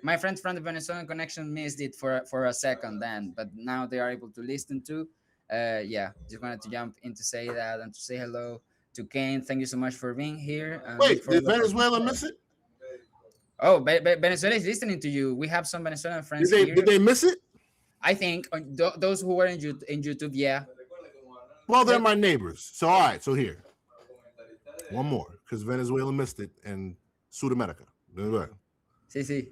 my friends from the Venezuelan connection missed it for a second then, but now they are able to listen to. Yeah, just wanted to jump in to say that and to say hello to Kane. Thank you so much for being here. Wait, did Venezuela miss it? Oh, Venezuela is listening to you. We have some Venezuelan friends here. Did they miss it? I think those who were in YouTube, yeah. Well, they're my neighbors. So, all right. So here, one more, because Venezuela missed it and Sudamerica. Sí.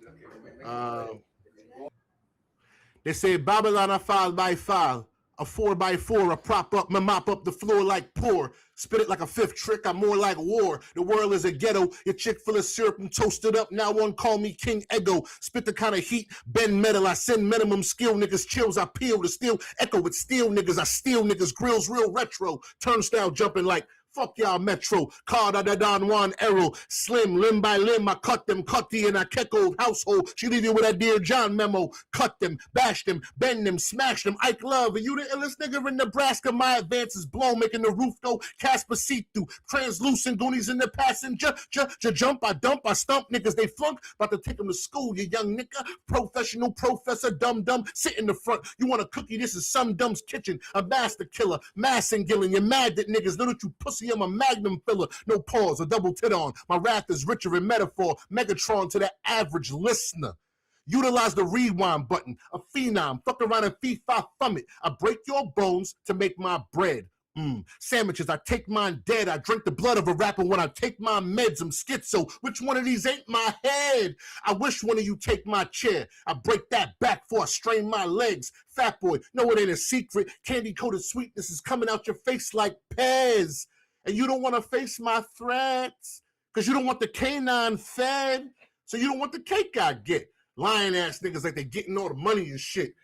They say Babylon a file by file, a 4x4, a prop up, me mop up the floor like pour. Spit it like a fifth trick, I'm more like war. The world is a ghetto, your chick full of syrup and toasted up. Now one call me King Ego. Spit the kind of heat, bend metal, I send minimum skill. Niggas chills, I peel the steel. Echo with steel niggas, I steal niggas. Grills real retro, turnstile jumping like fuck y'all Metro. Card da Don Juan Arrow. Slim, limb by limb, I cut them, cutty in a Kecko household. She leave you with a Dear John memo. Cut them, bash them, bend them, smash them. Ike Love, and you the illest nigga in Nebraska. My advances blown, making the roof go Casper see-through. Translucent Goonies in the passenger. Jump, I dump, I stump niggas. They flunk, about to take them to school, you young nigga. Professional professor, dumb, sit in the front. You want a cookie? This is some dumb's kitchen. A master killer, mass and gilling. You're mad that niggas, little you pussy. I'm a magnum filler, no pause, a double tit on. My wrath is richer in metaphor, Megatron to the average listener. Utilize the rewind button, a phenom, fuck around and fee-fi from it. I break your bones to make my bread. Sandwiches, I take mine dead. I drink the blood of a rapper when I take my meds. I'm schizo. Which one of these ain't my head? I wish one of you take my chair. I break that back before I strain my legs. Fat boy, no, it ain't a secret. Candy-coated sweetness is coming out your face like Pez. And you don't want to face my threats because you don't want the canine fed. So you don't want the cake I get. Lying ass niggas like they getting all the money and shit.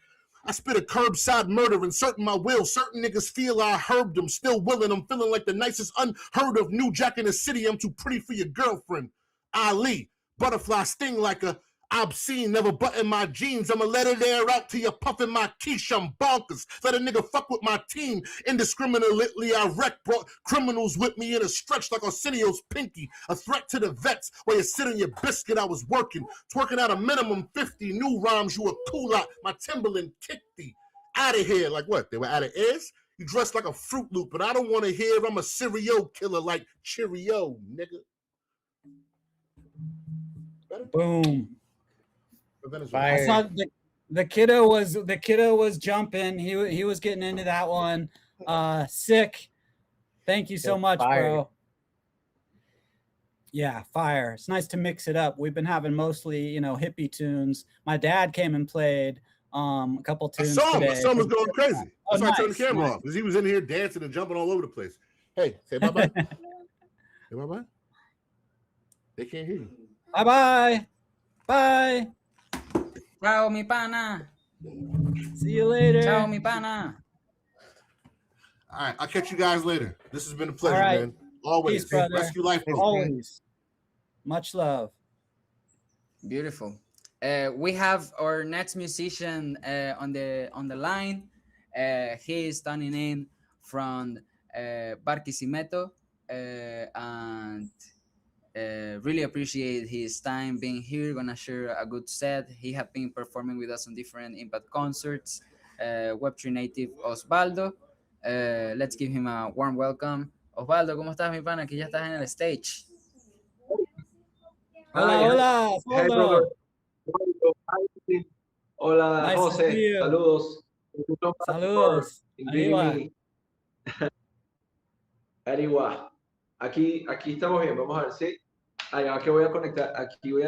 I spit a curbside murder, inserting my will. Certain niggas feel I herbed them. Still willing, I'm feeling like the nicest unheard of new jack in the city. I'm too pretty for your girlfriend. Ali, butterfly sting like a obscene, never button my jeans. I'ma let it air out till you're puffing my quiche. I'm bonkers. Let a nigga fuck with my team. Indiscriminately, I wreck, brought criminals with me in a stretch like Arsenio's pinky. A threat to the vets while you sit on your biscuit. I was working, twerking out a minimum 50 new rhymes. You a cool out. My Timberland kicked thee. Out of here. Like what? They were out of ears? You dressed like a Fruit Loop, but I don't want to hear I'm a serial killer like Cheerio, nigga. Boom. I saw the kiddo was jumping. He was getting into that one. Sick. Thank you so much, bro. Yeah, fire. It's nice to mix it up. We've been having mostly, hippie tunes. My dad came and played a couple tunes today. My son was going crazy. That's why I turned the camera nice. off because he was in here dancing and jumping all over the place. Hey, say bye-bye. Say bye-bye. They can't hear you. Bye-bye. Bye. Ciao, mi pana. See you later. Ciao, mi pana. All right, I'll catch you guys later. This has been a pleasure, right. man. Always. Peace, brother. Rescue life. Always. Much love. Beautiful. We have our next musician on the line. He is tuning in from Barquisimeto and really appreciate his time being here. Gonna share a good set. He has been performing with us on different Impact concerts. Web3 native Osvaldo. Let's give him a warm welcome. Osvaldo, ¿cómo estás, mi pana? Que ya estás en el stage. Hola, Hey, brother. Hola, Nice José. Saludos. Saludos. Ariwa. Aquí estamos bien. Vamos a ver si. Aquí voy a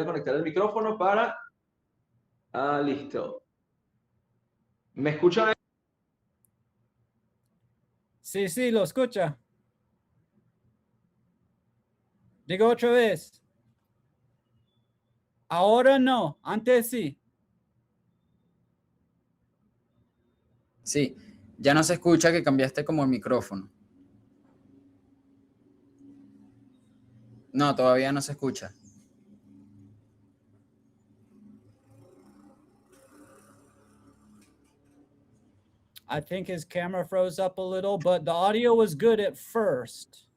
conectar el micrófono para. Listo. ¿Me escuchan? Sí, lo escucha. Digo otra vez. Ahora no, antes sí. Sí, ya no se escucha que cambiaste como el micrófono. No, todavía no se escucha. I think his camera froze up a little, but the audio was good at first.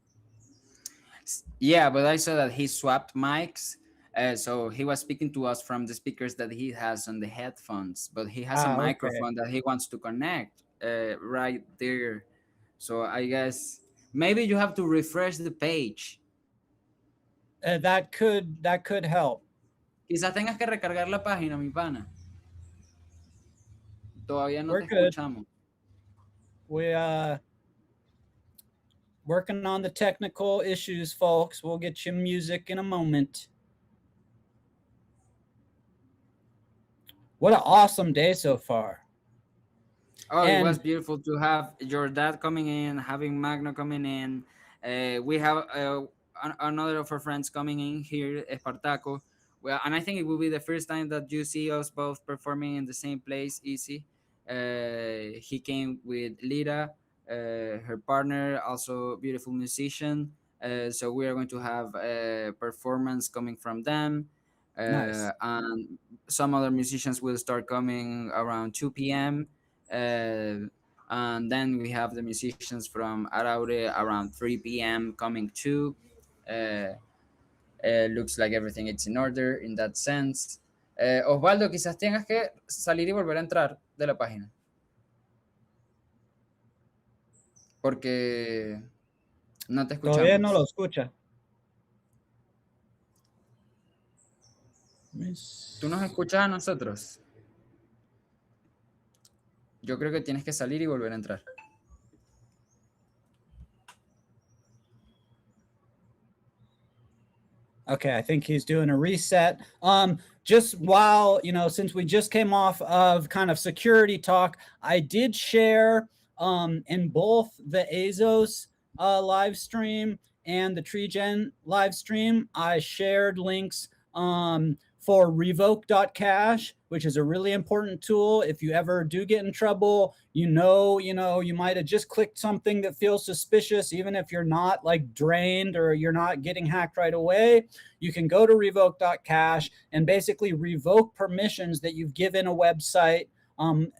Yeah, but I saw that he swapped mics. So he was speaking to us from the speakers that he has on the headphones, but he has a Okay. microphone that he wants to connect right there. So I guess maybe you have to refresh the page. That could help. Quizás tengas que recargar la página, mi pana. Todavía no We're te good. escuchamos. We working on the technical issues, folks. We'll get you music in a moment. What an awesome day so far. Oh, And- it was beautiful to have your dad coming in, having Magno coming in. We have another of our friends coming in here, Espartaco. Well, and I think it will be the first time that you see us both performing in the same place, Easy. He came with Lira, her partner, also beautiful musician. So we are going to have a performance coming from them. Nice. And some other musicians will start coming around 2 p.m. And then we have the musicians from Araure around 3 p.m. coming too. Looks like everything is in order in that sense. Osvaldo, quizás tengas que salir y volver a entrar de la página. Porque no te escuchamos. Todavía no lo escucha. ¿Tú nos escuchas a nosotros? Yo creo que tienes que salir y volver a entrar. Okay, I think he's doing a reset. Just while, since we just came off of kind of security talk, I did share in both the Azos live stream and the Treegen live stream, I shared links for revoke.cash, which is a really important tool. If you ever do get in trouble, you might have just clicked something that feels suspicious, even if you're not like drained or you're not getting hacked right away. You can go to revoke.cash and basically revoke permissions that you've given a website,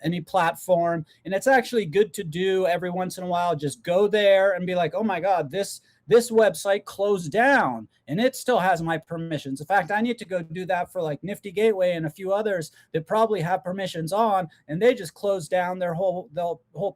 any platform. And it's actually good to do every once in a while. Just go there and be like, oh my God, this website closed down and it still has my permissions. In fact, I need to go do that for like Nifty Gateway and a few others that probably have permissions on, and they just closed down their whole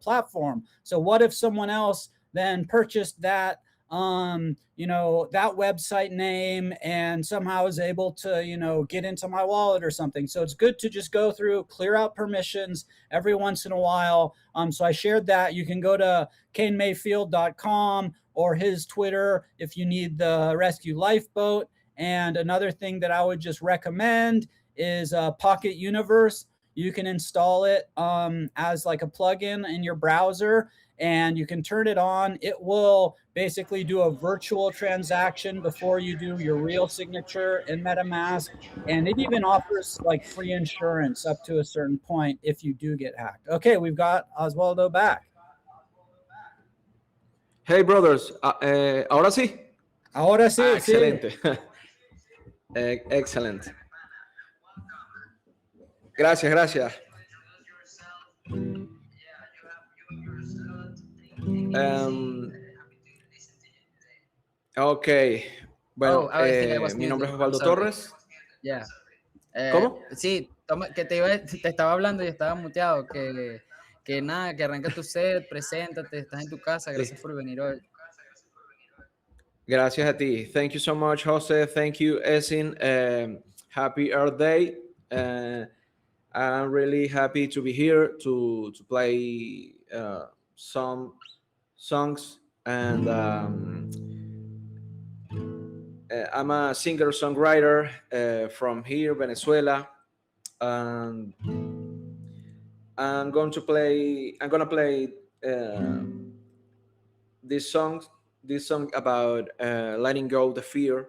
platform. So what if someone else then purchased that that website name and somehow is able to, get into my wallet or something. So it's good to just go through, clear out permissions every once in a while. So I shared that. You can go to kanemayfield.com or his Twitter if you need the rescue lifeboat. And another thing that I would just recommend is Pocket Universe. You can install it as like a plugin in your browser, and you can turn it on. It will basically do a virtual transaction before you do your real signature in MetaMask. And it even offers like free insurance up to a certain point if you do get hacked. Okay, we've got Osvaldo back. Hey, brothers. ¿Ahora sí? Ahora sí, excelente. Excelente. Gracias. Ok. Bueno, mi nombre es Osvaldo Torres. Yeah. ¿Cómo? Sí, que te estaba hablando y estaba muteado. Que nada, que arranca tu set, preséntate, estás en tu casa. Gracias por venir hoy. Gracias a ti. Thank you so much, Jose. Thank you, Esin. Happy Earth Day. I'm really happy to be here to play some songs, and I'm a singer-songwriter from here, Venezuela, and I'm gonna play these songs this song about letting go the fear.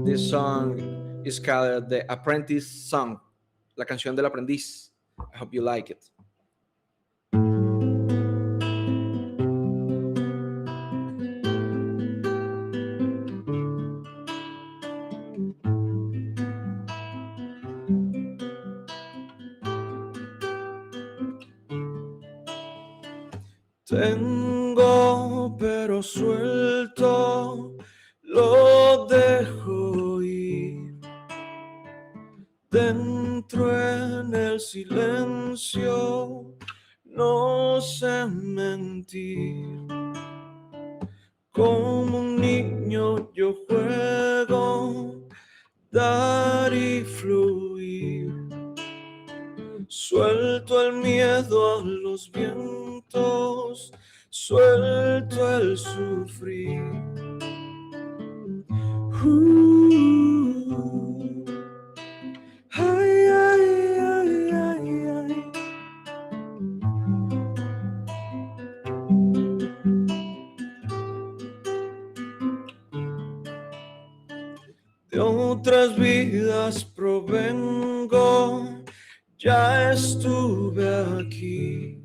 This song is called The Apprentice Song, la canción del aprendiz. I hope you like it. Tengo pero suelto, lo dejo ir. Dentro en el silencio, no sé mentir. Como un niño yo juego, dar y fluir. Suelto el miedo a los vientos, suelto el sufrir. Ay, ay, ay, ay, ay. De otras vidas provengo, ya estuve aquí.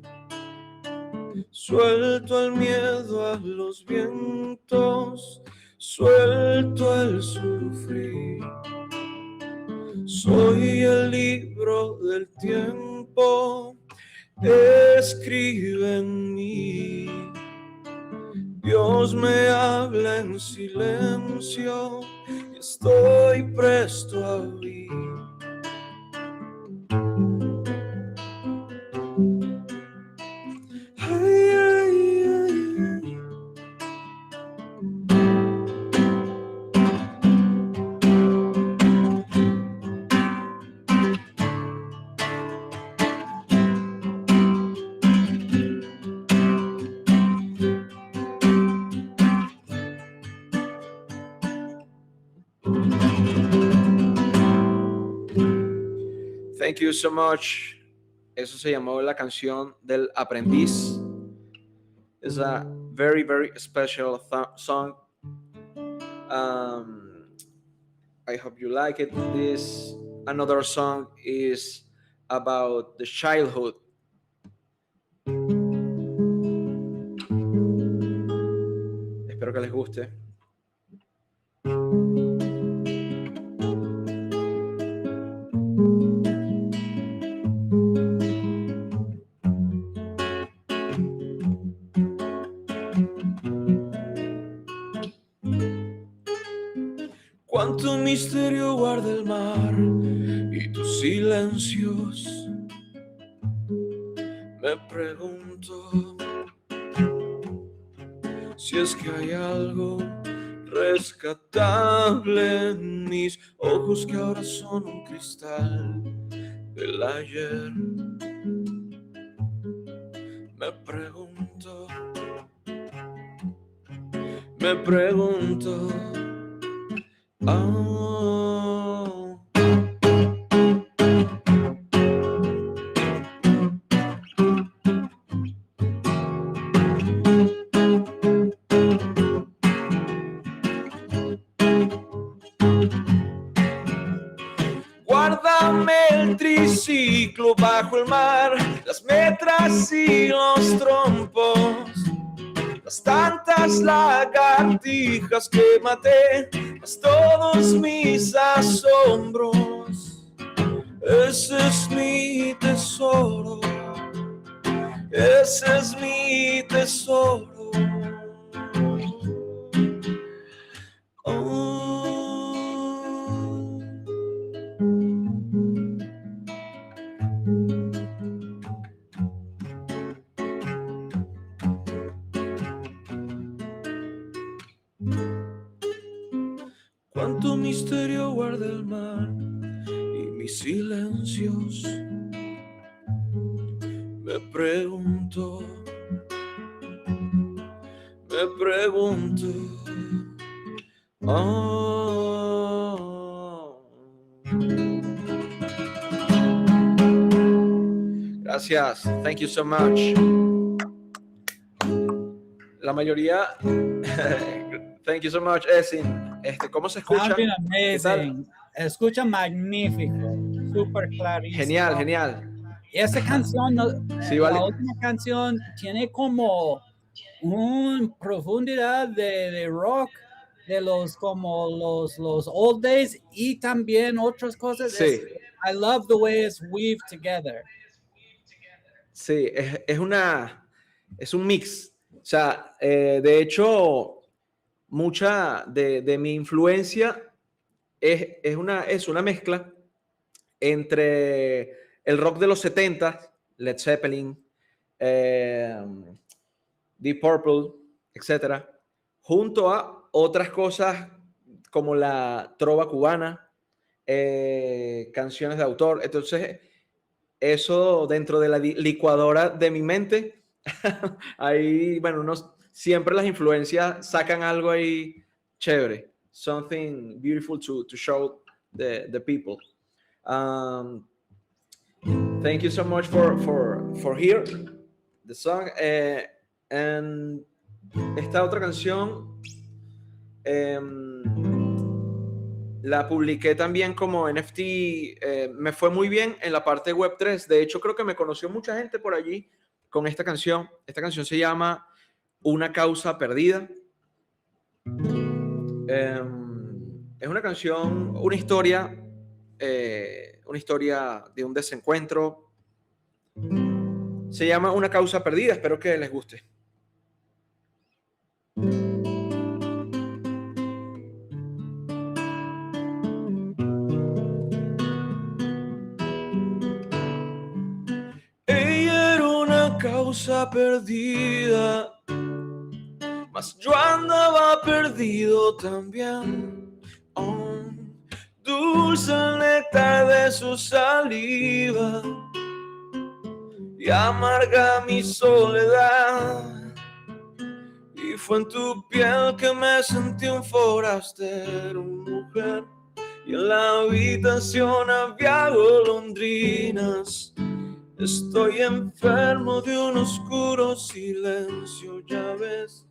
Suelto el miedo a los vientos, suelto el sufrir. Soy el libro del tiempo, escribe en mí. Dios me habla en silencio, estoy presto a oír. Ay, ay, ay, ay. Thank you so much. Eso se llamó la canción del aprendiz. It's a very, very special song. I hope you like it. This another song is about the childhood. Espero que les guste. Cuánto misterio guarda el mar y tus silencios. Me pregunto si es que hay algo rescatable en mis ojos que ahora son un cristal del ayer. Me pregunto. Oh. Guárdame el triciclo bajo el mar, las metras y los trompos, las tantas lagartijas que maté, más todos mis asombros. Ese es mi tesoro, ese es mi tesoro. Cuánto misterio guarda el mar y mis silencios. Me pregunto. Oh. Gracias. Thank you so much. la mayoría... Thank you so much, Esin. ¿Cómo se escucha? Sounding ¿Qué tal? amazing. Escucha magnífico. Súper clarísimo. Genial, genial. Y esa canción, Sí, la vale. última canción, tiene como una profundidad de rock, de los old days y también otras cosas. Sí. I love the way it's weaved together. Sí, es un mix. O sea, de hecho, mucha de mi influencia es una mezcla entre el rock de los 70, Led Zeppelin, Deep Purple, etcétera, junto a otras cosas como la trova cubana, canciones de autor. Entonces, eso dentro de la licuadora de mi mente, ahí, bueno, siempre las influencias sacan algo ahí chévere. Something beautiful to show the people. Thank you so much for hear the song. And esta otra canción la publiqué también como NFT. Me fue muy bien en la parte Web3. De hecho, creo que me conoció mucha gente por allí con esta canción. Esta canción se llama Una causa perdida. Es una canción, una historia de un desencuentro. Se llama Una causa perdida. Espero que les guste. Ella era una causa perdida, mas yo andaba perdido también. Oh, dulce el néctar de su saliva y amarga mi soledad. Y fue en tu piel que me sentí un forastero, mujer. Y en la habitación había golondrinas. Estoy enfermo de un oscuro silencio, ya ves.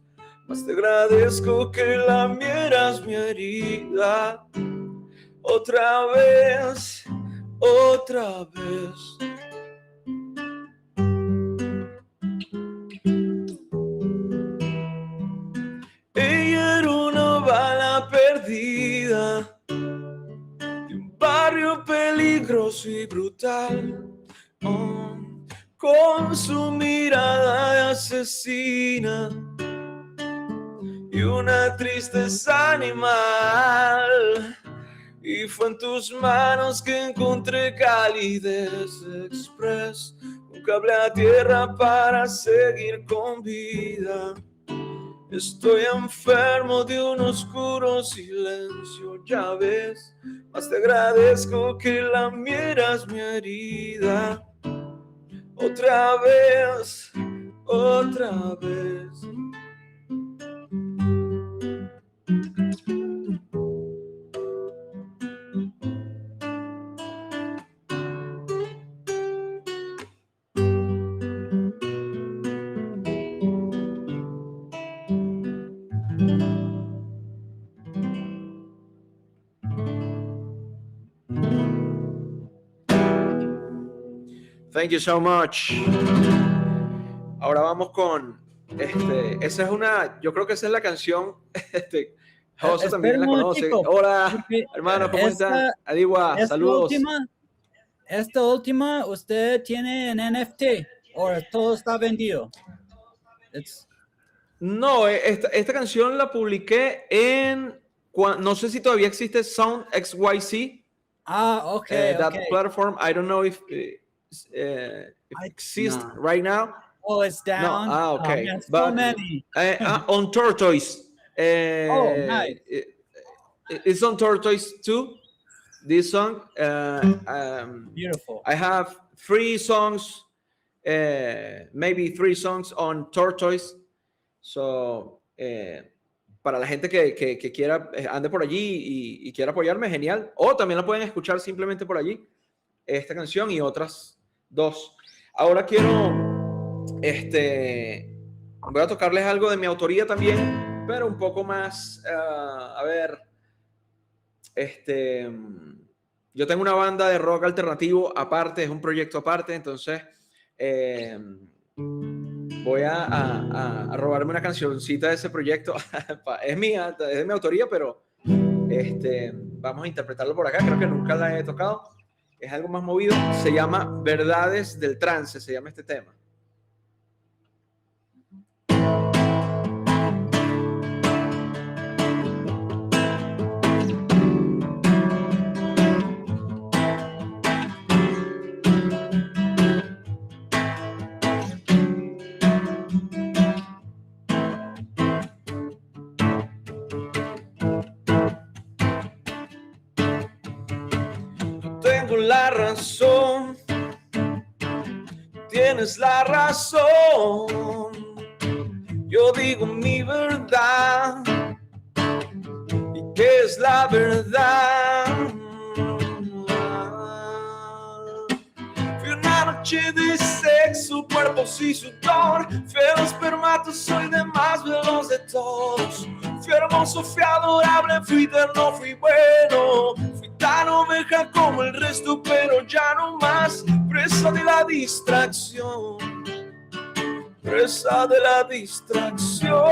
Mas te agradezco que lamieras mi herida. Otra vez, otra vez. Ella era una bala perdida de un barrio peligroso y brutal. Oh, con su mirada de asesina y una tristeza animal. Y fue en tus manos que encontré calidez express, un cable a tierra para seguir con vida. Estoy enfermo de un oscuro silencio, ya ves, mas te agradezco que lamieras mi herida. Otra vez, otra vez. Thank you so much. Ahora vamos con esa es yo creo que esa es la canción. José también la conoce. Hola, hermano, ¿cómo están? Adiwa, saludos. Esta última, ¿usted tiene en NFT o todo está vendido? No, esta canción la publiqué no sé si todavía existe Sound XYZ. Okay. That platform, I don't know if it exists right now. Oh, it's down. No, okay. Man, but so many. On Tortoise. Nice. It's on Tortoise too. This song. Beautiful. I have 3 songs, maybe 3 songs on Tortoise. So, para la gente que quiera, ande por allí y quiera apoyarme, genial. O también la pueden escuchar simplemente por allí, esta canción y otras 2. Ahora quiero Voy a tocarles algo de mi autoría también, pero un poco más, a ver, yo tengo una banda de rock alternativo aparte, es un proyecto aparte, entonces voy a robarme una cancioncita de ese proyecto. Es mía, es de mi autoría, pero vamos a interpretarlo por acá. Creo que nunca la he tocado. Es algo más movido. Se llama Verdades del Trance, se llama este tema. Tengo la razón, tienes la razón. Yo digo mi verdad. ¿Y qué es la verdad? Fui una noche de sexo, cuerpos y sudor. Fui el espermatozoide más veloz de todos. Fui hermoso, fui adorable, fui eterno, fui bueno. Fui tan oveja como el resto, pero ya no más. Presa de la distracción. Presa de la distracción.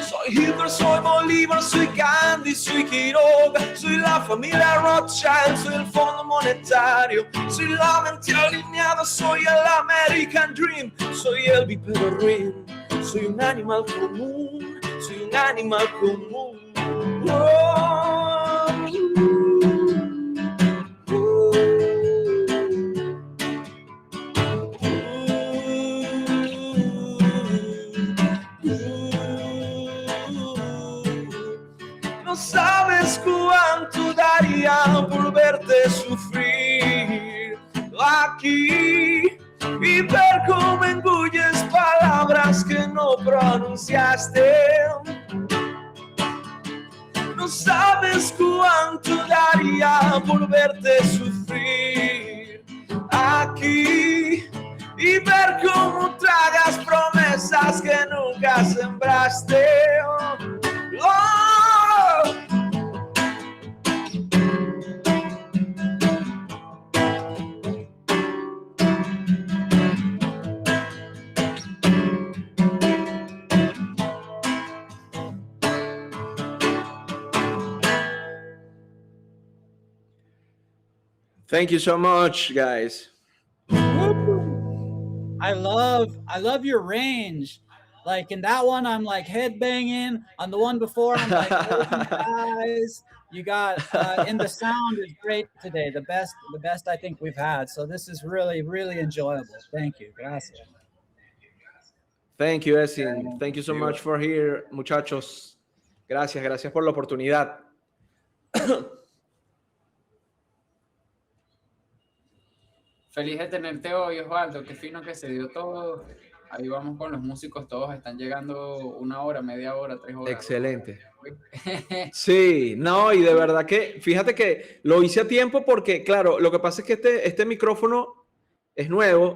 Soy Hitler, soy Bolívar, soy Gandhi, soy Quiroga, soy la familia Rothschild, soy el Fondo Monetario, soy la mente alineada, soy el American Dream, soy el bípedo ruin, soy un animal común, soy un animal común. No sabes cuánto daría por verte sufrir aquí y ver cómo engulles palabras que no pronunciaste. No sabes cuánto daría por verte sufrir aquí y ver cómo tragas promesas que nunca sembraste. Thank you so much, guys. I love your range. Like in that one, I'm like headbanging. On the one before, I'm like closing my eyes. You got and the sound is great today. The best I think we've had. So this is really, really enjoyable. Thank you. Gracias. Thank you, Esin. Thank you so much for here, muchachos. Gracias por la oportunidad. Feliz de tenerte hoy, Osvaldo. Qué fino que se dio todo. Ahí vamos con los músicos, todos están llegando 1 hora, media hora, 3 horas. Excelente. Sí, no, y de verdad que, fíjate que lo hice a tiempo porque, claro, lo que pasa es que este micrófono es nuevo,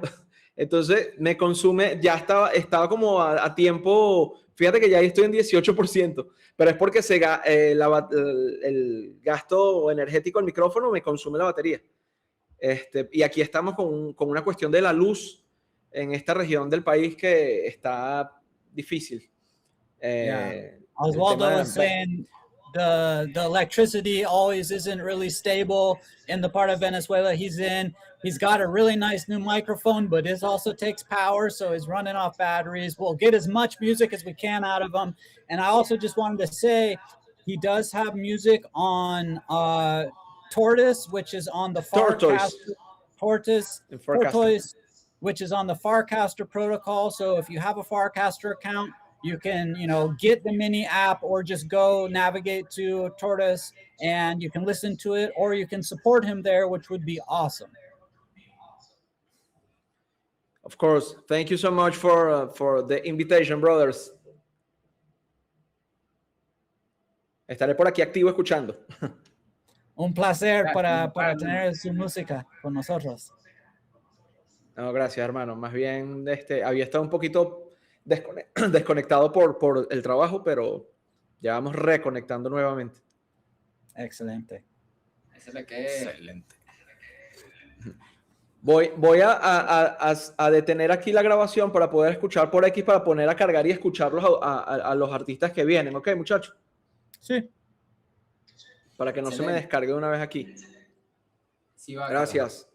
entonces me consume, ya estaba como a tiempo, fíjate que ya estoy en 18%, pero es porque el gasto energético del micrófono me consume la batería. Y aquí estamos con una cuestión de la luz en esta región del país que está difícil. Oswaldo was saying the electricity always isn't really stable in the part of Venezuela he's in. He's got a really nice new microphone, but it also takes power, so he's running off batteries. We'll get as much music as we can out of him. And I also just wanted to say he does have music on Tortoise, which is on the Tortoise, which is on the Farcaster protocol. So if you have a Farcaster account, you can, get the mini app or just go navigate to Tortoise and you can listen to it, or you can support him there, which would be awesome. Of course. Thank you so much for the invitation, brothers. Estaré por aquí activo escuchando. Un placer para tener su música con nosotros. No, gracias, hermano. Más bien, había estado un poquito desconectado por el trabajo, pero ya vamos reconectando nuevamente. Excelente. Excelente. Voy a detener aquí la grabación para poder escuchar por X, para poner a cargar y escucharlos a los artistas que vienen. ¿Ok, muchachos? Sí. Para que no se me descargue de una vez aquí. Sí, va, gracias.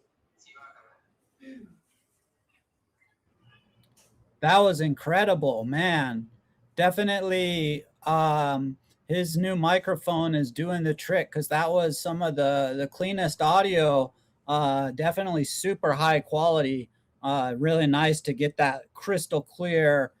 That was incredible, man. Definitely his new microphone is doing the trick, because that was some of the cleanest audio. Definitely super high quality. Really nice to get that crystal clear,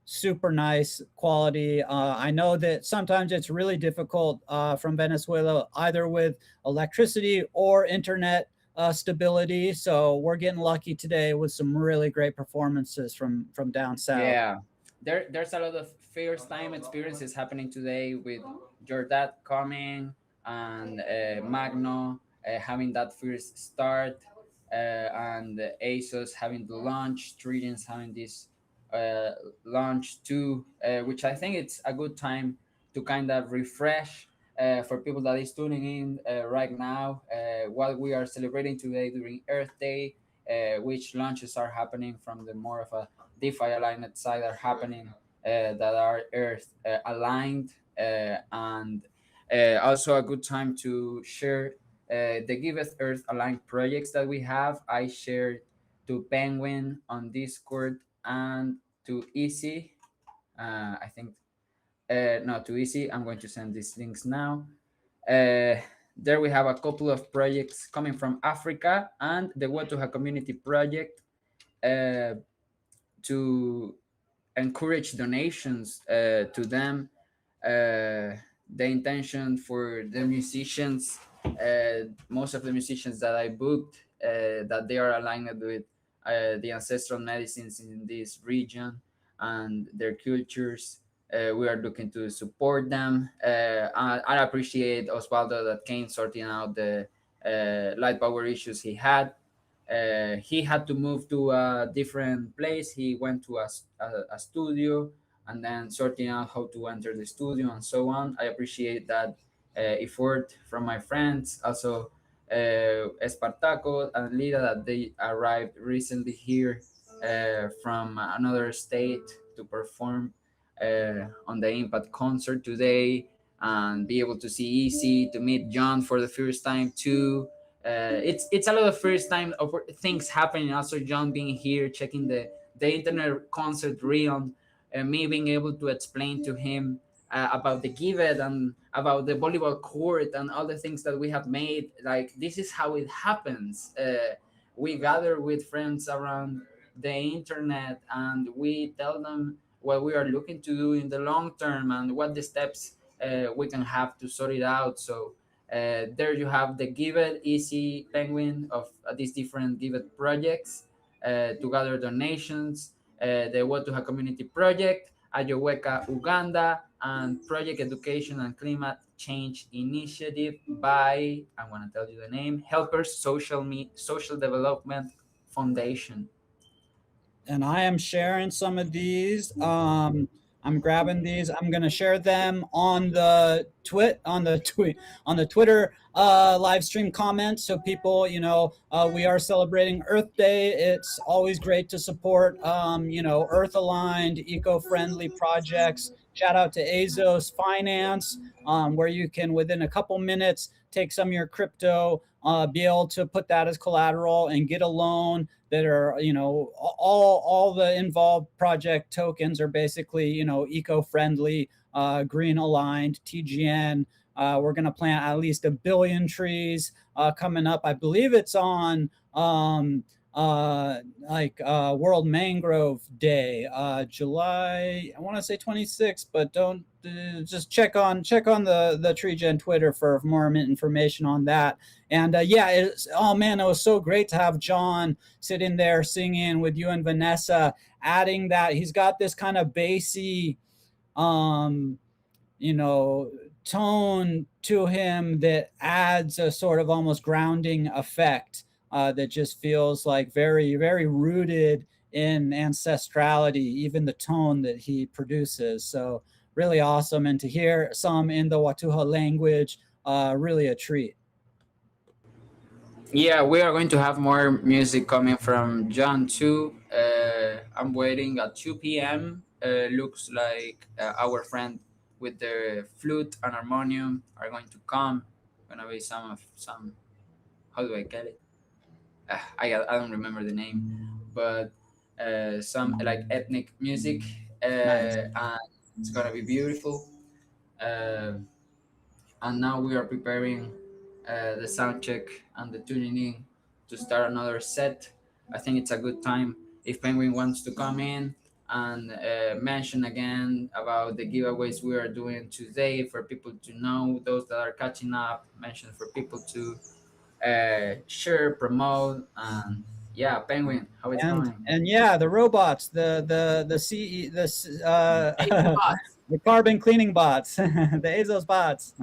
super nice quality. I know that sometimes it's really difficult from Venezuela, either with electricity or internet stability. So we're getting lucky today with some really great performances from down south. Yeah, there's a lot of first time experiences happening today with your dad coming and Magno having that first start, and Azos having the launch, Treegens having this launch too, which I think it's a good time to kind of refresh for people that is tuning in right now while we are celebrating today during Earth Day, which launches are happening from the more of a DeFi aligned side are happening that are Earth aligned, and also a good time to share the Giveth Earth aligned projects that we have. I shared to Penguin on Discord and to Easy. I think no, to Easy. I'm going to send these links now. There we have a couple of projects coming from Africa and the Watuha Community Project to encourage donations to them. The intention for the musicians, most of the musicians that I booked, that they are aligned with the ancestral medicines in this region and their cultures. We are looking to support them. I appreciate Osvaldo that came sorting out the light power issues he had. He had to move to a different place. He went to a studio and then sorting out how to enter the studio and so on. I appreciate that effort from my friends. Also, Espartaco and Lida, that they arrived recently here from another state to perform on the Impact concert today, and be able to see Easy, to meet John for the first time too. It's a lot of first time things happening. Also, John being here, checking the internet concert reel, and me being able to explain to him about the Giveth and about the volleyball court and all the things that we have made. Like, this is how it happens. We gather with friends around the internet and we tell them what we are looking to do in the long term and what the steps we can have to sort it out. So there you have the Giveth, Easy, Penguin of these different Giveth projects to gather donations. The Watuha Community Project, Ayoweka, Uganda, and Project Education and Climate Change Initiative by, I want to tell you the name, Helpers Social Development Foundation. And I am sharing some of these. I'm grabbing these. I'm going to share them on the Twitter live stream comments. So people, we are celebrating Earth Day. It's always great to support, Earth aligned, eco-friendly projects. Shout out to Azos Finance, where you can, within a couple minutes, take some of your crypto, be able to put that as collateral and get a loan that are, all the involved project tokens are basically, eco-friendly, green aligned, TGN. We're going to plant at least 1 billion trees coming up. I believe it's on World Mangrove Day, July, I want to say 26th, but don't just check on the TreeGen Twitter for more information on that. And oh man, it was so great to have John sitting there singing with you and Vanessa, adding that he's got this kind of bassy tone to him that adds a sort of almost grounding effect that just feels like very, very rooted in ancestrality, even the tone that he produces. So really awesome. And to hear some in the Watuha language, really a treat. Yeah, we are going to have more music coming from John too. I'm waiting at 2 p.m. Looks like our friend with the flute and harmonium are going to come. Gonna be some, how do I get it? I don't remember the name, but some like ethnic music, and it's gonna be beautiful. And now we are preparing the sound check and the tuning in to start another set. I think it's a good time if Penguin wants to come in and mention again about the giveaways we are doing today for people to know, those that are catching up, mention for people to share, promote, and yeah, Penguin, how it's going? And yeah, the robots, the the carbon cleaning bots, the Azos bots.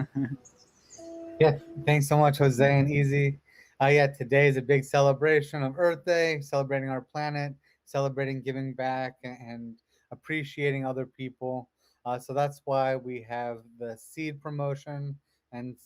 Yeah, thanks so much, Jose and Easy. Yeah, today is a big celebration of Earth Day, celebrating our planet, celebrating giving back and appreciating other people. So that's why we have the seed promotion. And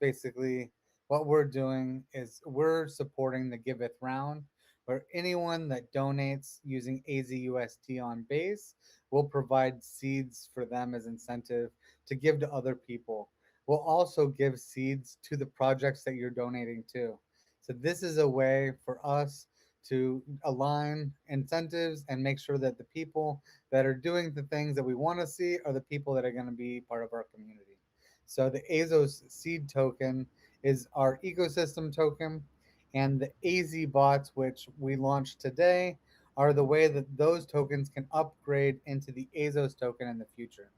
basically, what we're doing is we're supporting the Giveth round, where anyone that donates using AZUST on base will provide seeds for them as incentive to give to other people. We'll also give seeds to the projects that you're donating to. So this is a way for us to align incentives and make sure that the people that are doing the things that we want to see are the people that are going to be part of our community. So the Azos seed token is our ecosystem token, and the AZBOTs, which we launched today, are the way that those tokens can upgrade into the Azos token in the future.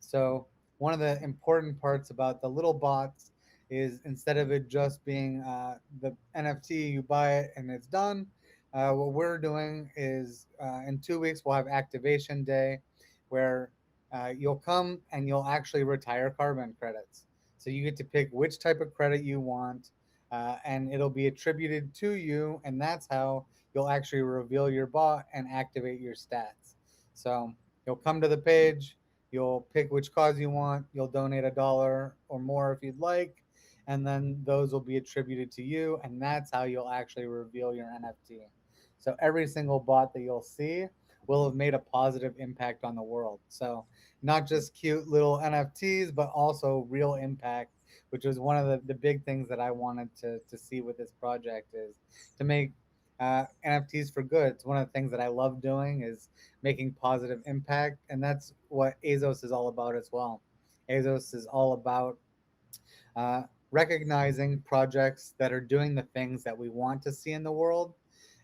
So one of the important parts about the little bots is instead of it just being the NFT, you buy it and it's done. What we're doing is in 2 weeks, we'll have activation day where you'll come and you'll actually retire carbon credits. So you get to pick which type of credit you want, and it'll be attributed to you. And that's how you'll actually reveal your bot and activate your stats. So you'll come to the page, you'll pick which cause you want. You'll donate $1 or more if you'd like, and then those will be attributed to you, and that's how you'll actually reveal your NFT. So every single bot that you'll see will have made a positive impact on the world. So not just cute little NFTs, but also real impact, which was one of the big things that I wanted to see with this project is to make NFTs for good. It's one of the things that I love doing is making positive impact, and that's what Azos is all about as well. Azos is all about recognizing projects that are doing the things that we want to see in the world,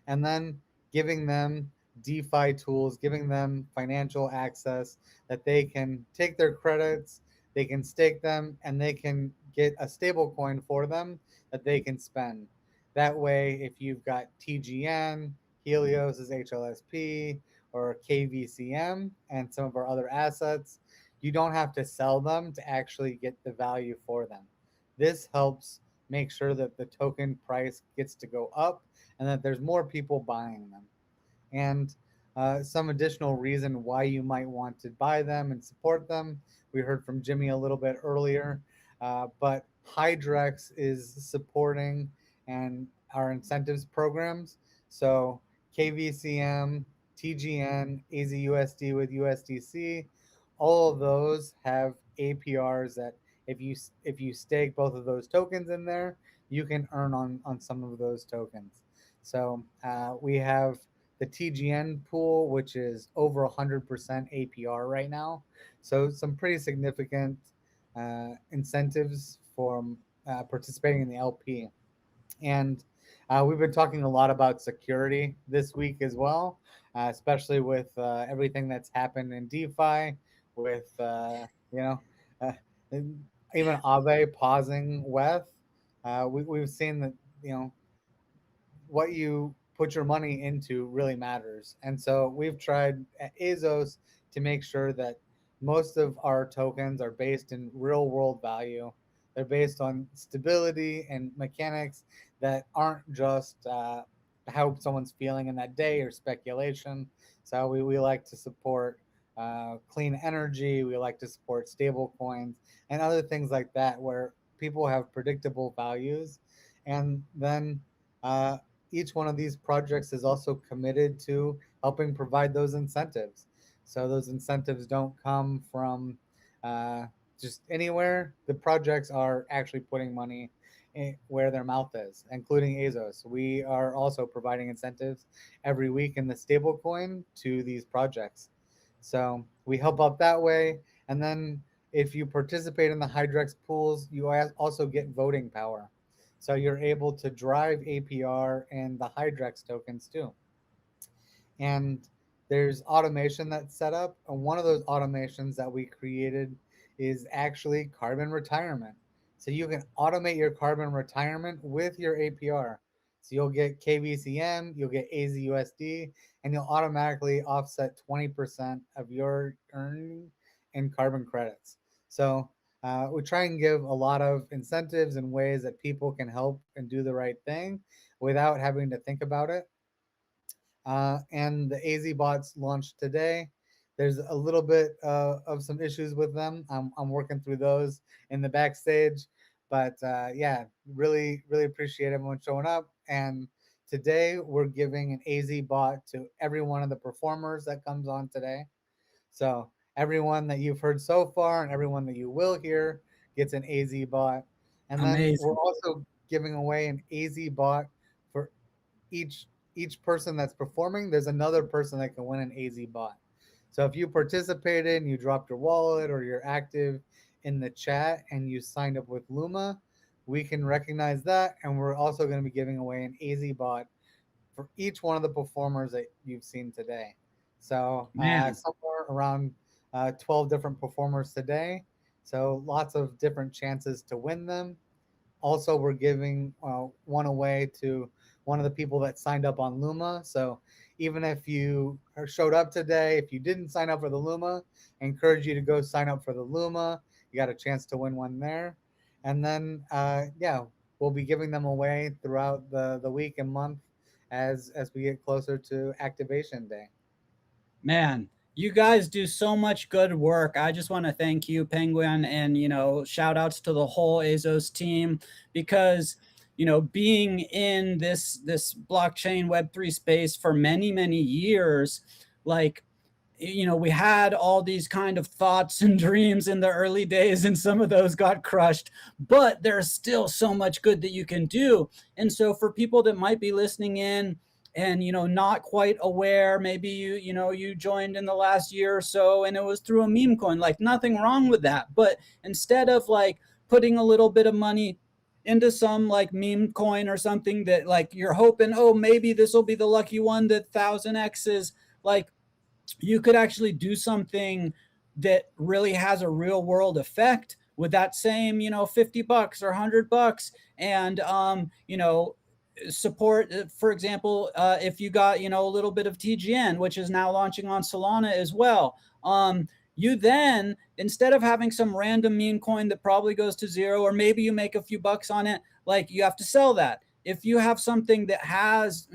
and then giving them DeFi tools, giving them financial access that they can take their credits, they can stake them, and they can get a stable coin for them that they can spend. That way, if you've got TGN, Helios's HLSP, or KVCM, and some of our other assets, you don't have to sell them to actually get the value for them. This helps make sure that the token price gets to go up and that there's more people buying them. And some additional reason why you might want to buy them and support them. We heard from Jimmy a little bit earlier, but Hydrex is supporting and our incentives programs. So KVCM, TGN, AZUSD with USDC all of those have APRs that if you stake both of those tokens in there, you can earn on some of those tokens. So we have the TGN pool, which is over 100% APR right now. So some pretty significant incentives from participating in the LP. And we've been talking a lot about security this week as well, especially with everything that's happened in DeFi, with you know, uh, even Aave pausing WETH. We've seen that what you put your money into really matters. And so we've tried at Azos to make sure that most of our tokens are based in real world value. They're based on stability and mechanics that aren't just how someone's feeling in that day or speculation. So we like to support clean energy. We like to support stable coins and other things like that where people have predictable values. And then each one of these projects is also committed to helping provide those incentives. So those incentives don't come from just anywhere. The projects are actually putting money where their mouth is, including Azos. We are also providing incentives every week in the stablecoin to these projects. So we help out that way. And then if you participate in the Hydrex pools, you also get voting power. So you're able to drive APR and the Hydrex tokens too. And there's automation that's set up. And one of those automations that we created is actually carbon retirement. So you can automate your carbon retirement with your APR. So you'll get KVCM, you'll get AZUSD, and you'll automatically offset 20% of your earning in carbon credits. So we try and give a lot of incentives and ways that people can help and do the right thing without having to think about it. And the AZBOTs launched today. There's a little bit of some issues with them. I'm working through those in the backstage. But yeah, really appreciate everyone showing up. And today we're giving an AZBOT to every one of the performers that comes on today. So everyone that you've heard so far and everyone that you will hear gets an AZBOT. And then Amazing. we're also giving away an AZBOT for each person that's performing. There's another person that can win an AZBOT. So if you participated and you dropped your wallet or you're active in the chat and you signed up with Luma, we can recognize that. And we're also going to be giving away an AZBOT for each one of the performers that you've seen today. So somewhere around 12 different performers today. So lots of different chances to win them. Also, we're giving one away to one of the people that signed up on Luma. So even if you showed up today, if you didn't sign up for the Luma, I encourage you to go sign up for the Luma. You got a chance to win one there. And then, yeah, we'll be giving them away throughout the week and month as we get closer to activation day. Man, you guys do so much good work. I just want to thank you, Penguin, and shout outs to the whole Azos team, because being in this blockchain Web3 space for many years, like we had all these kind of thoughts and dreams in the early days, and some of those got crushed, but there's still so much good that you can do. And so for people that might be listening in and not quite aware, maybe you joined in the last year or so and it was through a meme coin, like nothing wrong with that. But instead of like putting a little bit of money into some like meme coin or something that like you're hoping, oh, maybe this will be the lucky one that 1000x's, like you could actually do something that really has a real world effect with that same $50 or $100, and support, for example, if you got a little bit of TGN, which is now launching on Solana as well, you then, instead of having some random meme coin that probably goes to zero, or maybe you make a few bucks on it, like you have to sell that. If you have something that has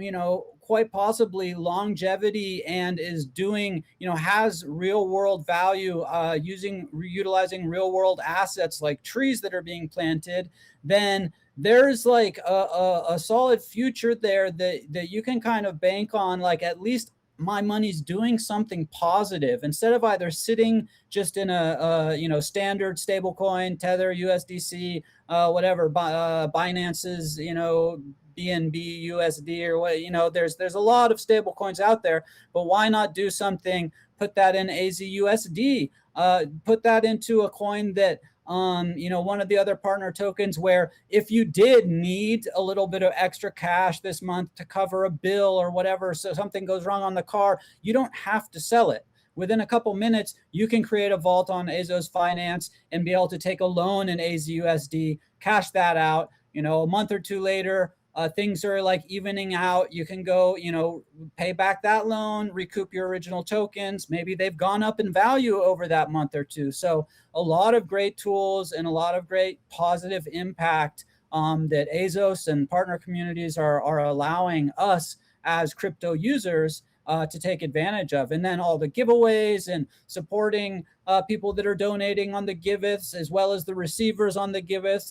quite possibly longevity and is doing has real world value, utilizing real world assets like trees that are being planted, then there's like a solid future there that you can kind of bank on, like at least my money's doing something positive instead of either sitting just in a standard stable coin, Tether, USDC, whatever, Binance's, BNB, USD, or what, there's a lot of stable coins out there, but why not do something, put that in AZUSD, put that into a coin that, one of the other partner tokens, where if you did need a little bit of extra cash this month to cover a bill or whatever, so something goes wrong on the car, you don't have to sell it. Within a couple minutes, you can create a vault on Azos Finance and be able to take a loan in AZUSD, cash that out. A month or two later, things are like evening out. You can go, pay back that loan, recoup your original tokens. Maybe they've gone up in value over that month or two. So a lot of great tools and a lot of great positive impact that Azos and partner communities are allowing us as crypto users to take advantage of. And then all the giveaways and supporting people that are donating on the Giveths, as well as the receivers on the Giveths.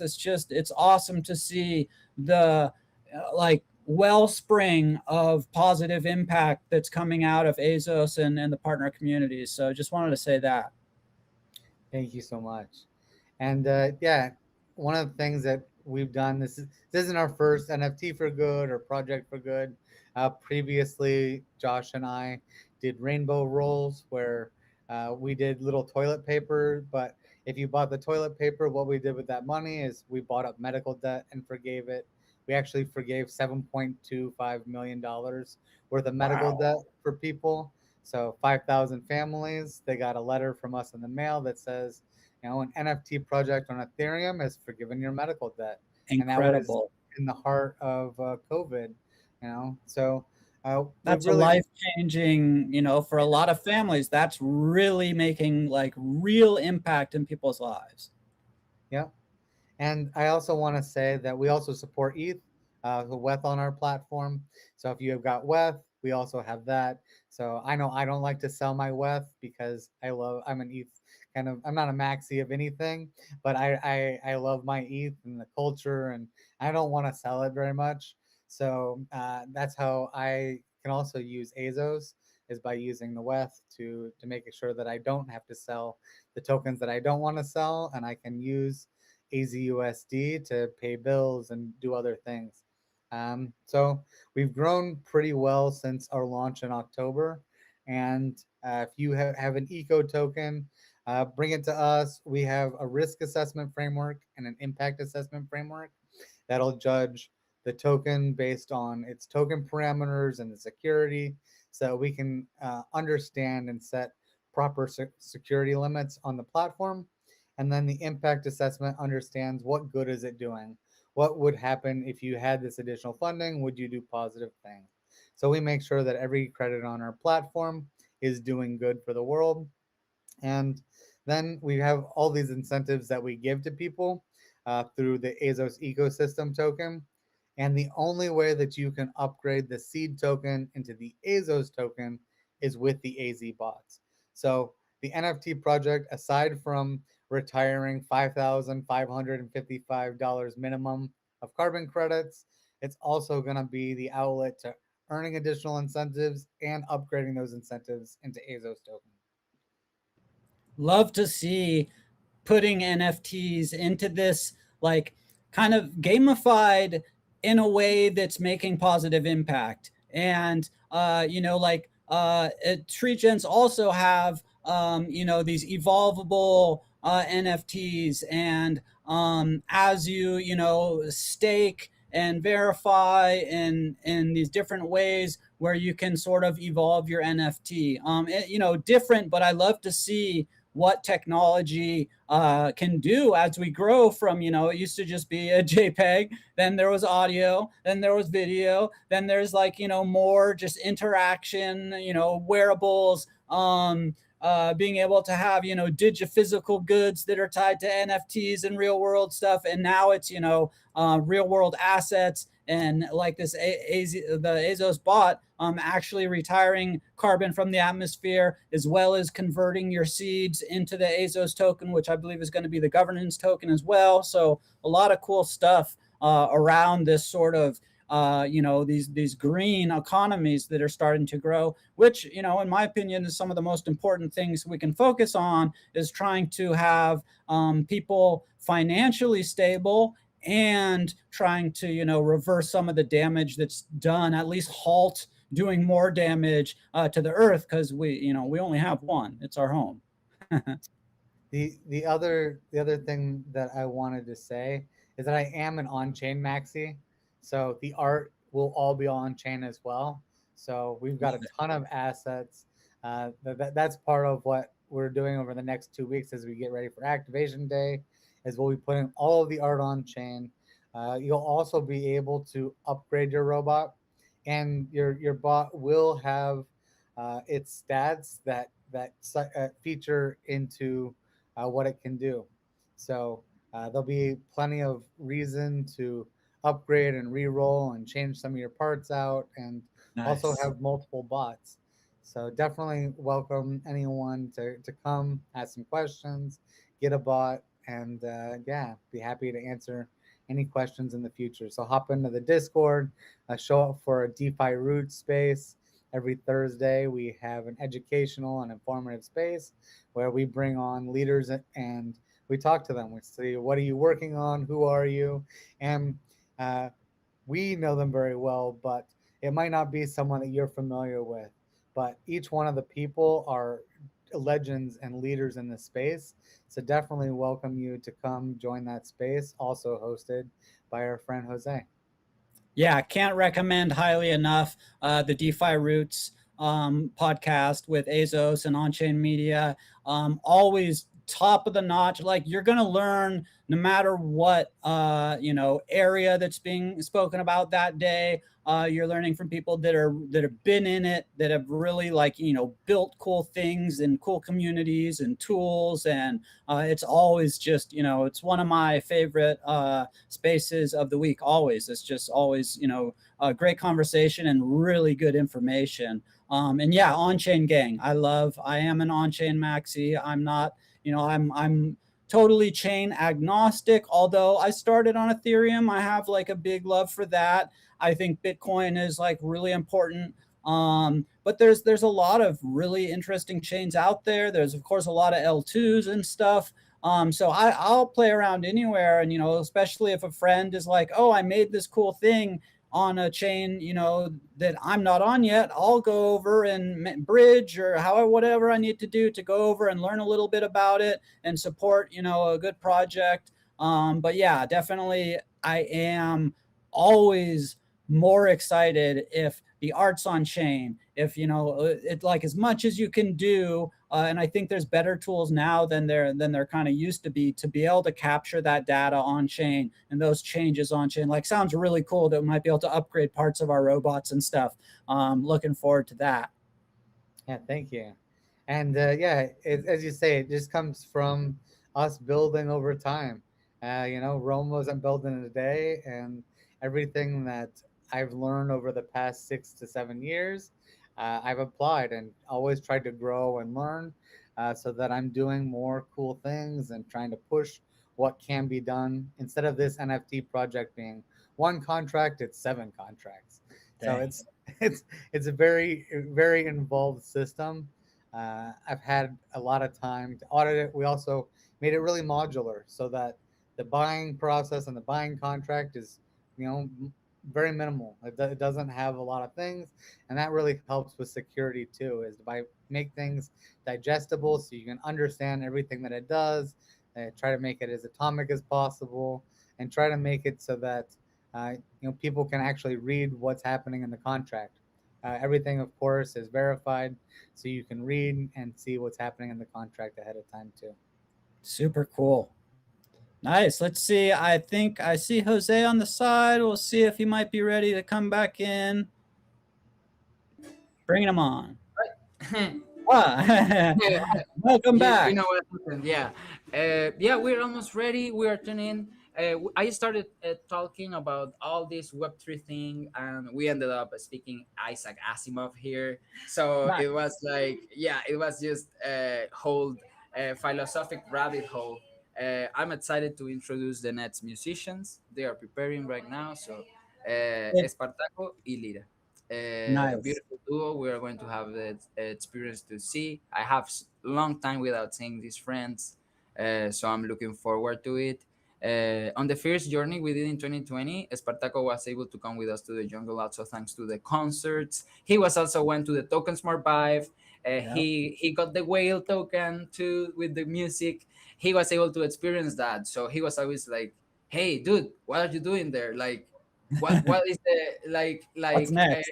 It's awesome to see the wellspring of positive impact that's coming out of Azos and the partner communities. So just wanted to say that. Thank you so much. And one of the things that we've done, this isn't our first NFT for good or project for good. Previously, Josh and I did rainbow rolls where we did little toilet paper, but if you bought the toilet paper, what we did with that money is we bought up medical debt and forgave it. We actually forgave $7.25 million worth of medical debt for people. So 5,000 families, they got a letter from us in the mail that says, an NFT project on Ethereum has forgiven your medical debt. Incredible. And that was in the heart of COVID, So that's really, a life-changing, for a lot of families. That's really making real impact in people's lives. Yeah. And I also want to say that we also support ETH, the WETH on our platform. So if you have got WETH, we also have that. So I know I don't like to sell my WETH because I'm an ETH I'm not a maxi of anything, but I love my ETH and the culture, and I don't want to sell it very much. So that's how I can also use Azos, is by using the WETH to make sure that I don't have to sell the tokens that I don't want to sell, and I can use AZUSD to pay bills and do other things. So we've grown pretty well since our launch in October. And if you have an eco token, bring it to us. We have a risk assessment framework and an impact assessment framework that'll judge the token based on its token parameters and the security, so we can understand and set proper security limits on the platform. And then the impact assessment understands what good is it doing? What would happen if you had this additional funding? Would you do positive things? So we make sure that every credit on our platform is doing good for the world. And then we have all these incentives that we give to people through the Azos ecosystem token. And the only way that you can upgrade the seed token into the Azos token is with the AZBOTs. So the NFT project, aside from retiring $5,555 minimum of carbon credits, it's also going to be the outlet to earning additional incentives and upgrading those incentives into Azos token. Love to see putting NFTs into this kind of gamified in a way that's making positive impact. And Treegens also have these evolvable NFTs, and as you stake and verify in these different ways where you can sort of evolve your NFT. Different, but I love to see what technology can do as we grow from, it used to just be a JPEG, then there was audio, then there was video, then there's more just interaction, wearables, being able to have, digiphysical goods that are tied to NFTs and real world stuff. And now it's, real world assets, and this the Azos bot actually retiring carbon from the atmosphere, as well as converting your seeds into the Azos token, which I believe is going to be the governance token as well. So a lot of cool stuff around this sort of these green economies that are starting to grow, which, in my opinion, is some of the most important things we can focus on, is trying to have people financially stable and trying to, reverse some of the damage that's done, at least halt doing more damage to the earth, because we only have one. It's our home. The other thing that I wanted to say is that I am an on-chain maxi, so the art will all be on chain as well. So we've got a ton of assets. That's part of what we're doing over the next 2 weeks as we get ready for activation day, is we'll be putting all of the art on chain. You'll also be able to upgrade your robot, and your bot will have its stats that feature into what it can do. So there'll be plenty of reason to upgrade and re-roll and change some of your parts out, and also Nice. have multiple bots. So definitely welcome anyone to come ask some questions, get a bot, and yeah, be happy to answer any questions in the future. So hop into the Discord, show up for a DeFi root space. Every Thursday, we have an educational and informative space where we bring on leaders and we talk to them. We say, what are you working on? Who are you? And we know them very well, but it might not be someone that you're familiar with. But each one of the people are legends and leaders in the space. So definitely welcome you to come join that space, also hosted by our friend Jose. Yeah, can't recommend highly enough the DeFi Roots podcast with Azos and On-Chain Media. Always top of the notch. Like, you're gonna learn no matter what area that's being spoken about that day. You're learning from people that have been in it, that have really built cool things and cool communities and tools, and it's always just it's one of my favorite spaces of the week. Always, it's just always a great conversation and really good information. And yeah, on-chain gang, I am an on-chain maxi. I'm not, I'm totally chain agnostic, although I started on Ethereum. I have like a big love for that. I think Bitcoin is like really important. But there's a lot of really interesting chains out there. There's of course a lot of L2s and stuff. So I'll play around anywhere, and especially if a friend is like, oh, I made this cool thing on a chain, that I'm not on yet, I'll go over and bridge or however, whatever I need to do to go over and learn a little bit about it and support, a good project. But yeah, definitely I am always more excited if the art's on chain, if it, like, as much as you can do, and I think there's better tools now than there kind of used to be able to capture that data on chain and those changes on chain. Like, sounds really cool that we might be able to upgrade parts of our robots and stuff. Looking forward to that. Yeah, thank you. And yeah, as you say, it just comes from us building over time. Rome wasn't built in a day, and everything that I've learned over the past 6 to 7 years, I've applied and always tried to grow and learn, so that I'm doing more cool things and trying to push what can be done. Instead of this NFT project being one contract, it's 7 contracts. So Dang. it's a very very involved system. I've had a lot of time to audit it. We also made it really modular so that the buying process and the buying contract is, very minimal. It doesn't have a lot of things, and that really helps with security too. Is by make things digestible so you can understand everything that it does. Try to make it as atomic as possible, and try to make it so that people can actually read what's happening in the contract. Everything, of course, is verified, so you can read and see what's happening in the contract ahead of time too. Super cool. Nice. Let's see. I think I see Jose on the side. We'll see if he might be ready to come back in. Bringing him on. Welcome back. You know what happened? Yeah. Yeah, we're almost ready. We are tuning in. I started talking about all this Web3 thing, and we ended up speaking Isaac Asimov here. So Nice. it was like, yeah, it was just a whole philosophic rabbit hole. I'm excited to introduce the next musicians. They are preparing right now. So Espartaco y Lira. Nice. Beautiful duo. We are going to have the experience to see. I have long time without seeing these friends, so I'm looking forward to it. On the first journey we did in 2020, Espartaco was able to come with us to the jungle, also thanks to the concerts. He was also went to the Token Smart Vibe. He got the whale token too with the music. He was able to experience that, so he was always like, "Hey, dude, what are you doing there? Like, what is the What's next?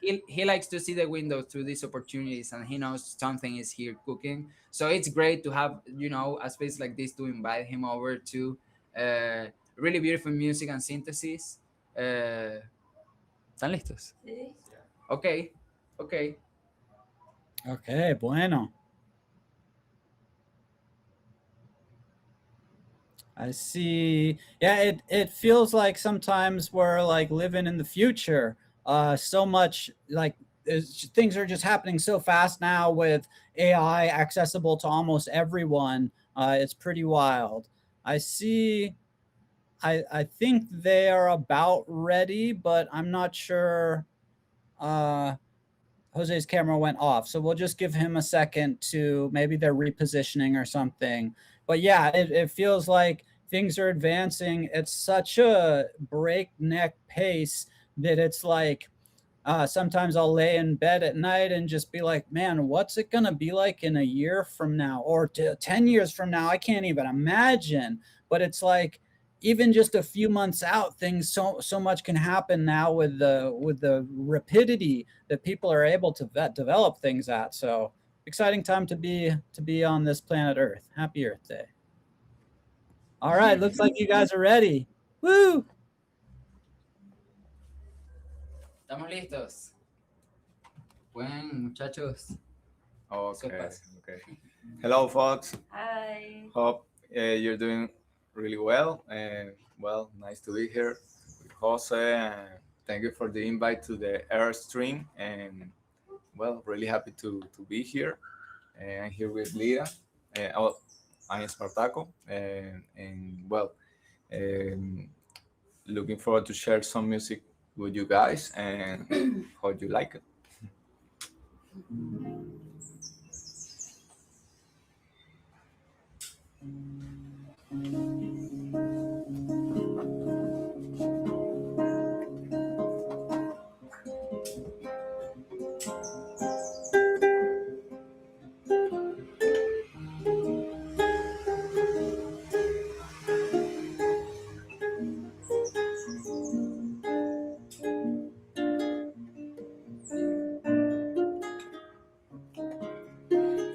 he likes to see the window through these opportunities, and he knows something is here cooking. So it's great to have a space like this to invite him over to really beautiful music and synthesis. ¿Están listos? Sí. Okay. Okay, bueno. I see. Yeah, it feels like sometimes we're like living in the future. So much like things are just happening so fast now with AI accessible to almost everyone. It's pretty wild. I see. I think they are about ready, but I'm not sure. Jose's camera went off, so we'll just give him a second to maybe they're repositioning or something. But yeah, it feels like things are advancing at such a breakneck pace that it's like sometimes I'll lay in bed at night and just be like, man, what's it going to be like in a year from now or 10 years from now? I can't even imagine. But it's like, even just a few months out, things so much can happen now with the rapidity that people are able to develop things at. So exciting time to be on this planet Earth. Happy Earth Day. All right, looks like you guys are ready. Woo! Estamos listos. Buen, muchachos. Okay. Hello, folks. Hi. Hope you're doing really well. Well, nice to be here with Jose. And thank you for the invite to the air stream. And well, really happy to be here. I'm here with Lira. I'm Spartaco. And well, looking forward to share some music with you guys and hope you like it.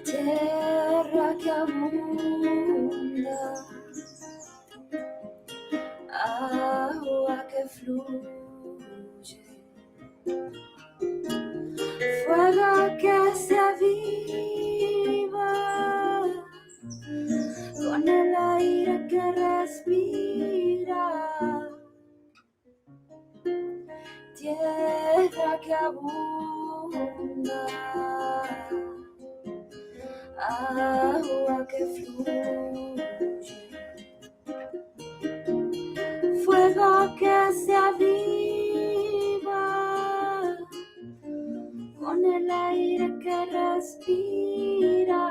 Tierra que abunda, agua que fluye, fuego que se aviva, con el aire que respira. Tierra que abunda, agua que fluye, fuego que se aviva, con el aire que respira.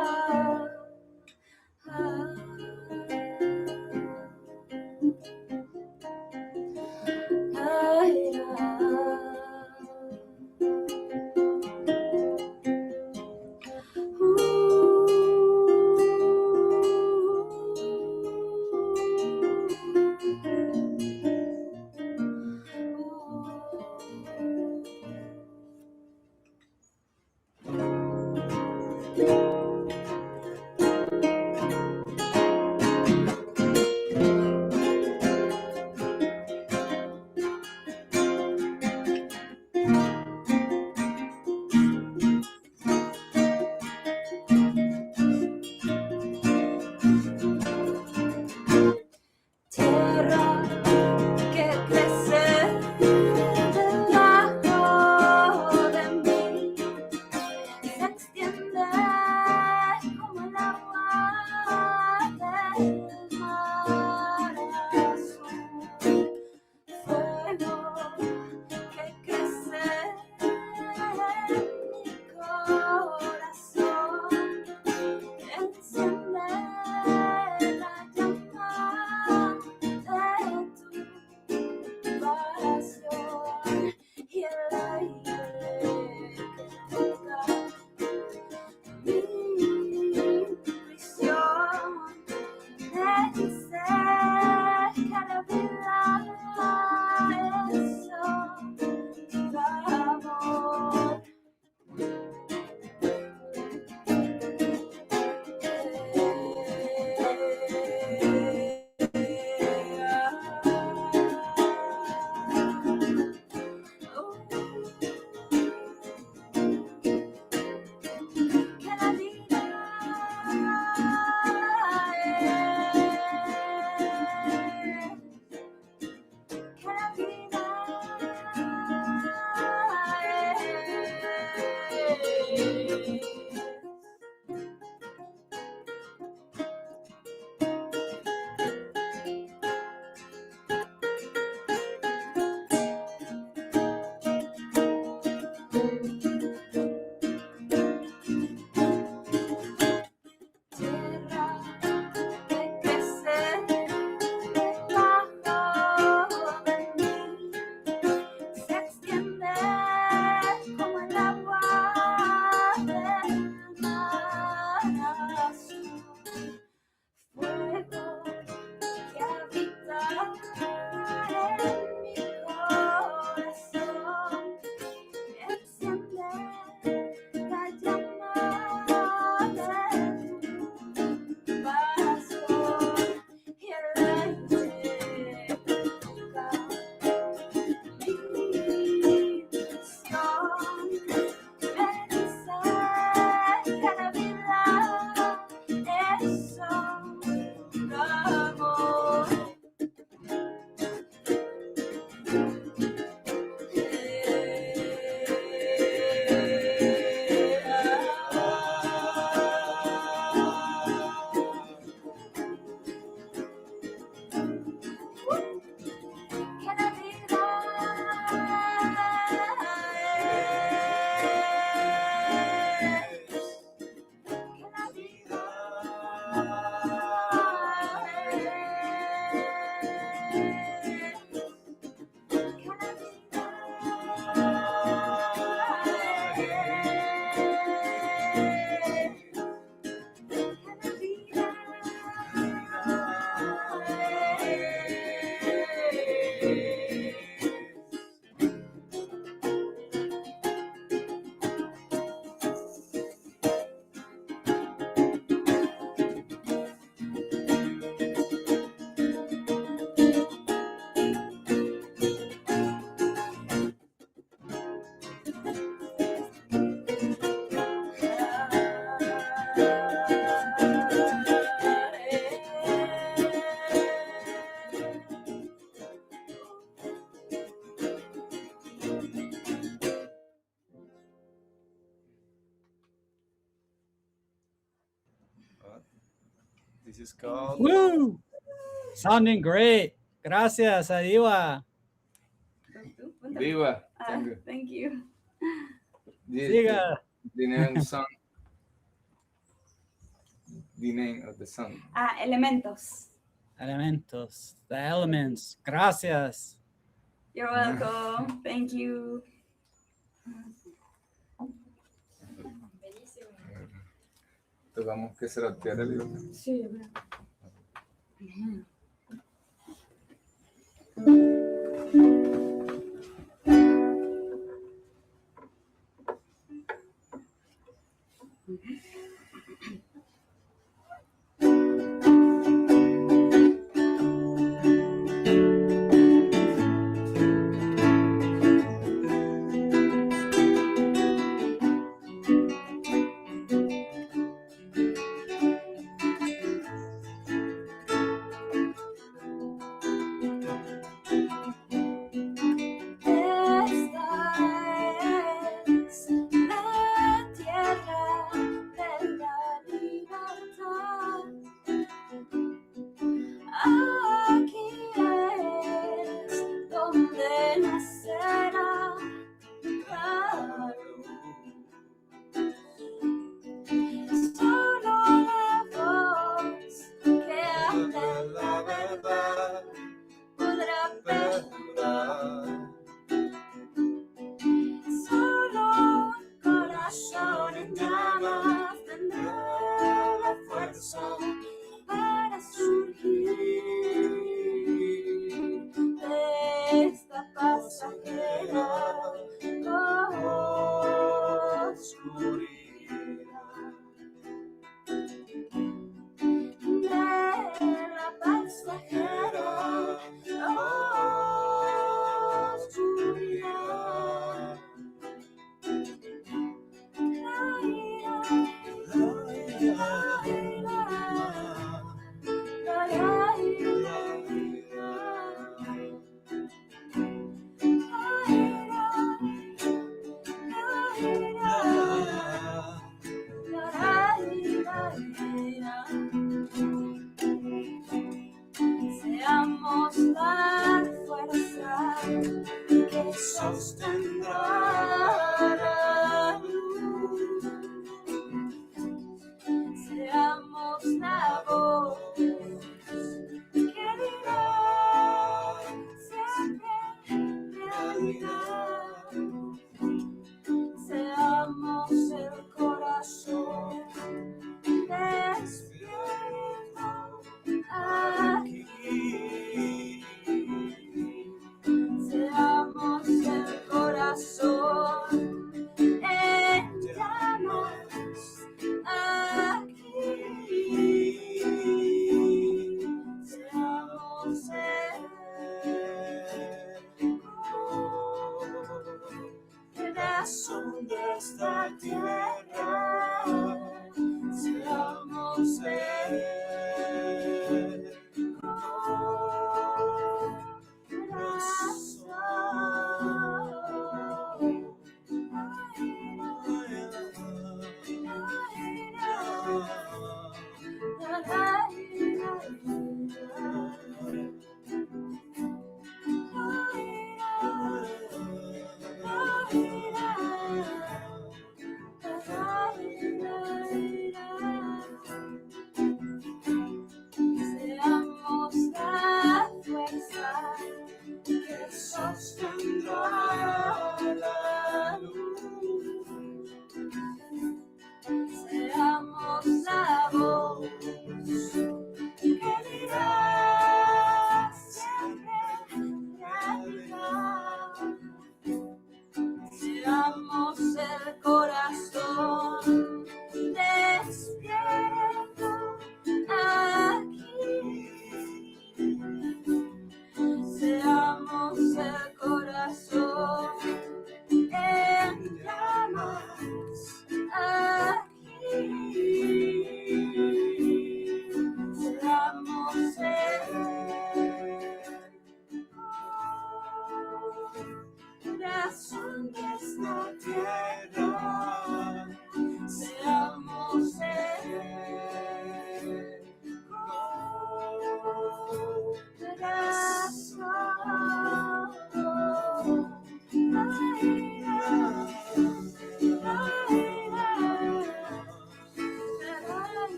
This is called. Woo! Sounding great. Gracias, Adiwa. Viva. Thank you. Thank you. Siga. The name of the song. The name of the song. Elementos. Elementos. The elements. Gracias. You're welcome. Thank you. Tocamos que se la tierra libre. Sí, yo creo.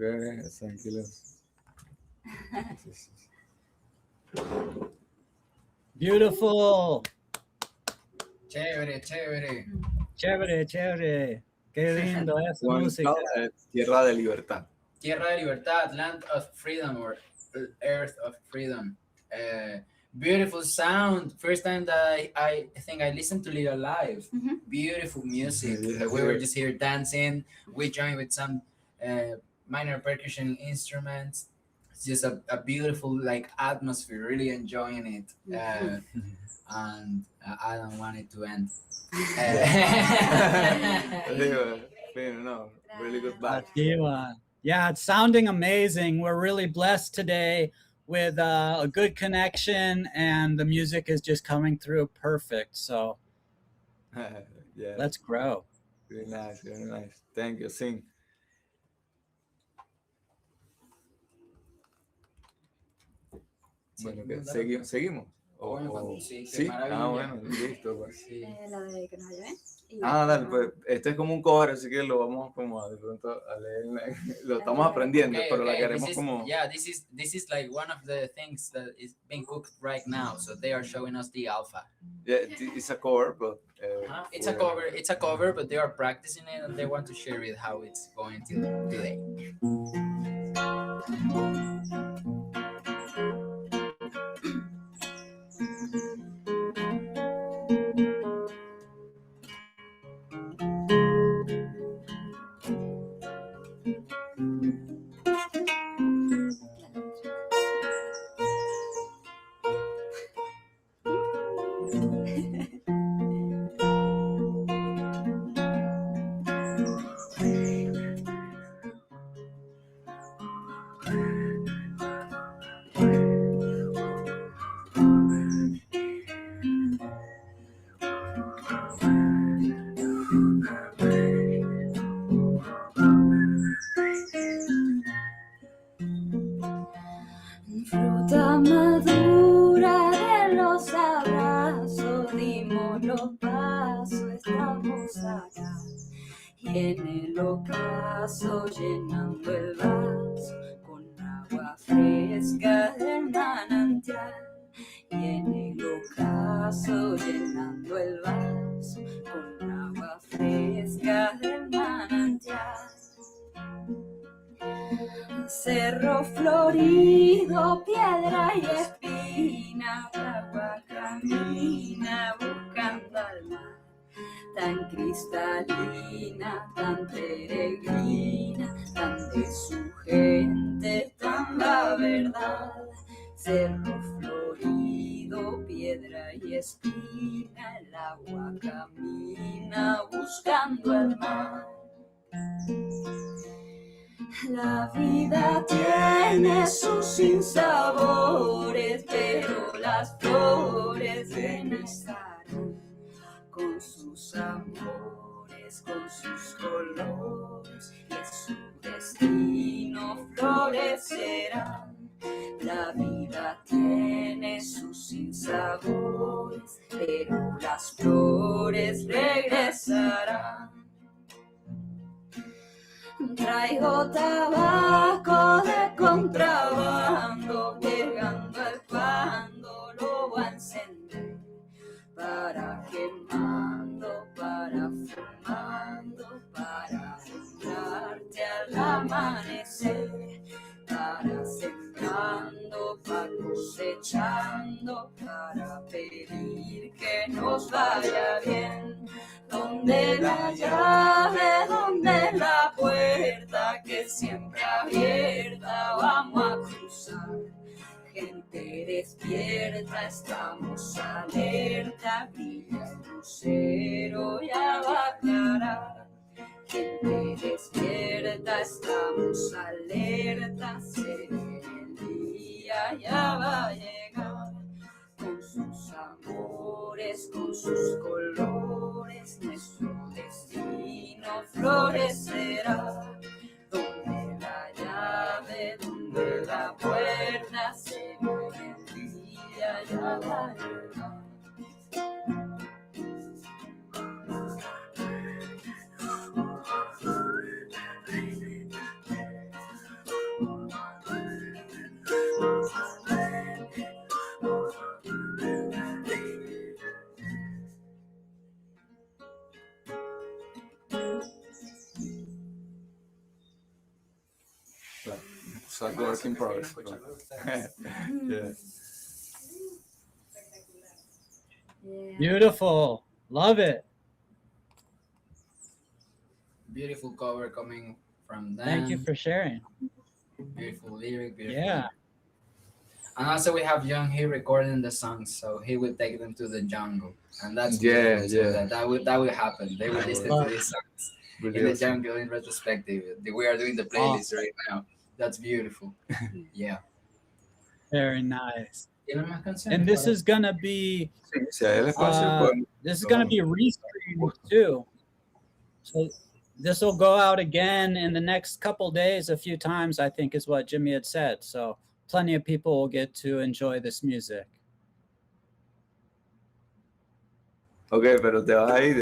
que tranquilos. Beautiful. Chévere, chévere. Chévere, chévere. Qué lindo esa música. Tierra de libertad. Tierra de libertad, land of freedom, or earth of freedom. Beautiful sound. First time that I think I listened to it live. Beautiful music. We were just here dancing. We joined with some minor percussion instruments. It's just a beautiful like atmosphere. Really enjoying it. And I don't want it to end. No, really good batch. Yeah, it's sounding amazing. We're really blessed today with a good connection, and the music is just coming through perfect. So Yeah. Let's grow. Very nice, very nice. Thank you. Sing. Bueno, que seguimos. Sí, sí. maravilla. Bueno, listo. Pues. La de que nos vaya bien. Dale, pues este es como un cover, así que lo vamos como de pronto a leer. Lo estamos aprendiendo, pero la queremos como. Yeah, this is like one of the things that is being cooked right now. So they are showing us the alpha. Yeah, it's a cover, but it's a cover. It's a cover, but they are practicing it and they want to share it how it's going today. Fruta madura de los abrazos, dimos los pasos, estamos acá. Y en el ocaso llenando el vaso con agua fresca del manantial. Y en el ocaso llenando el vaso con agua fresca del manantial. Cerro florido, piedra y espina, agua camina buscando al mar, tan cristalina, tan peregrina, tan de su gente, tan la verdad. Cerro florido, piedra y espina, el agua camina buscando al mar. La vida tiene sus sinsabores, pero las flores estarán con sus amores, con sus colores, y su destino florecerán. La vida tiene sus sinsabores, pero las flores regresarán. Traigo tabaco de contrabando, llegando al cuando lo voy a encender, para quemando, para fumando, para alumbrarte al amanecer, para sembrando, para cosechando, para pedir que nos vaya bien. Donde la llave, donde la puerta que siempre abierta, vamos a cruzar. Gente despierta, estamos alerta, brilla el lucero, ya va a aclarar. Gente despierta, estamos alerta, se viene el día, ya va a llegar. Con sus amores, con sus colores, nuestro destino florecerá. Donde la llave, donde la puerta, se viene el día, ya va a llegar. it's a work in progress. Yeah. Beautiful. Love it. Beautiful cover coming from them. Thank you for sharing. Beautiful lyric. Beautiful. Yeah. And also we have John here recording the songs, so he will take them to the jungle, and that's Yeah, beautiful, yeah. that will happen. They will listen to these songs in the jungle in retrospective. We are doing the playlist right now. That's beautiful. Yeah. Very nice. ¿Tiene más canciones? And this is gonna be Si hay el espacio, pues, this is gonna be restreamed too. So this will go out again in the next couple days, a few times, I think is what Jimmy had said. So plenty of people will get to enjoy this music. Ok, pero te vas a ir.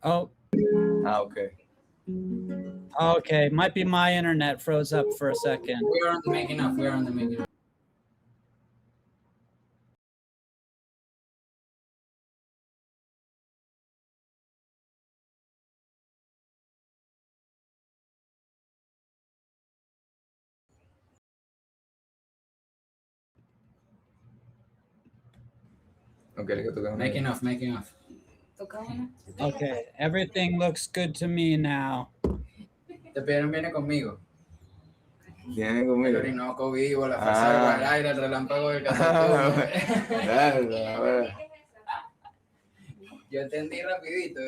Oh. Okay. Okay, might be my internet froze up for a second. We're on the making of. We're on the making of. Okay, making of. Okay, everything looks good to me now. Te pidieron viene conmigo. Viene El conmigo. orinoco vivo, la fuerza del guaraira, el relámpago del Catatumbo. Yo entendí rapidito.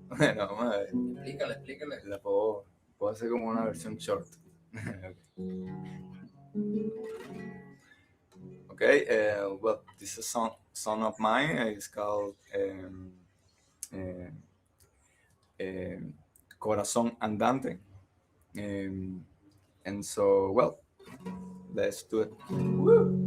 Bueno, vamos a ver. Explícale. La puedo hacer como una versión short. Okay, well, this is a song of mine. It's called Corazón Andante. And so, well, let's do it. Woo!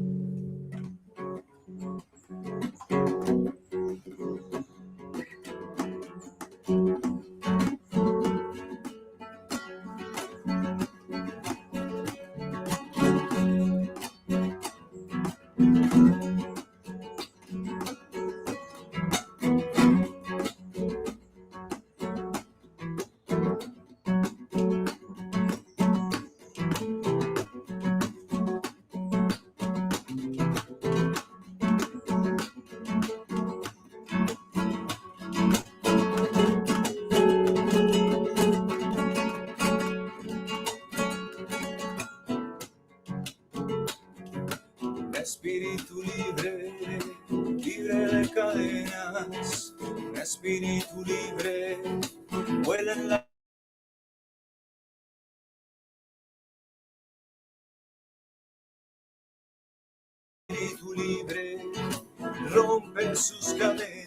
Espíritu libre, libre de cadenas, un espíritu libre, vuela en la espíritu libre, rompe sus cadenas.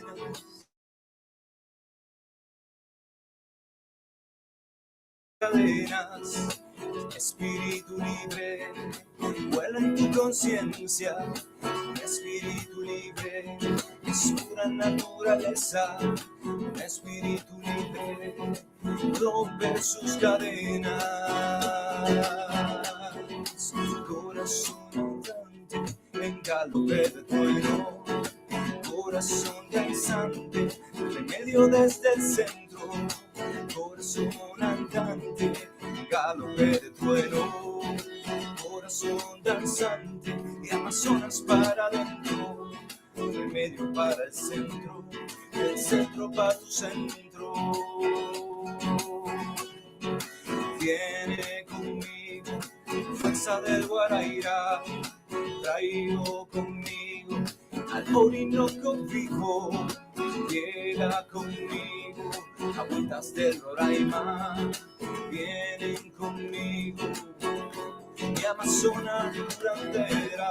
Espíritu libre, vuela en tu conciencia. Espíritu libre, es pura naturaleza. Espíritu libre, rompe sus cadenas. Corazón andante, en galope de trueno. Corazón danzante, remedio desde el centro. Corazón andante, galope de trueno, corazón danzante y Amazonas para adentro, remedio para el centro para tu centro. Viene conmigo, fuerza del Guarairá, traigo conmigo al Orinoco fijo, llega conmigo, agüitas del Roraima, vienen conmigo, mi Amazonas frontera.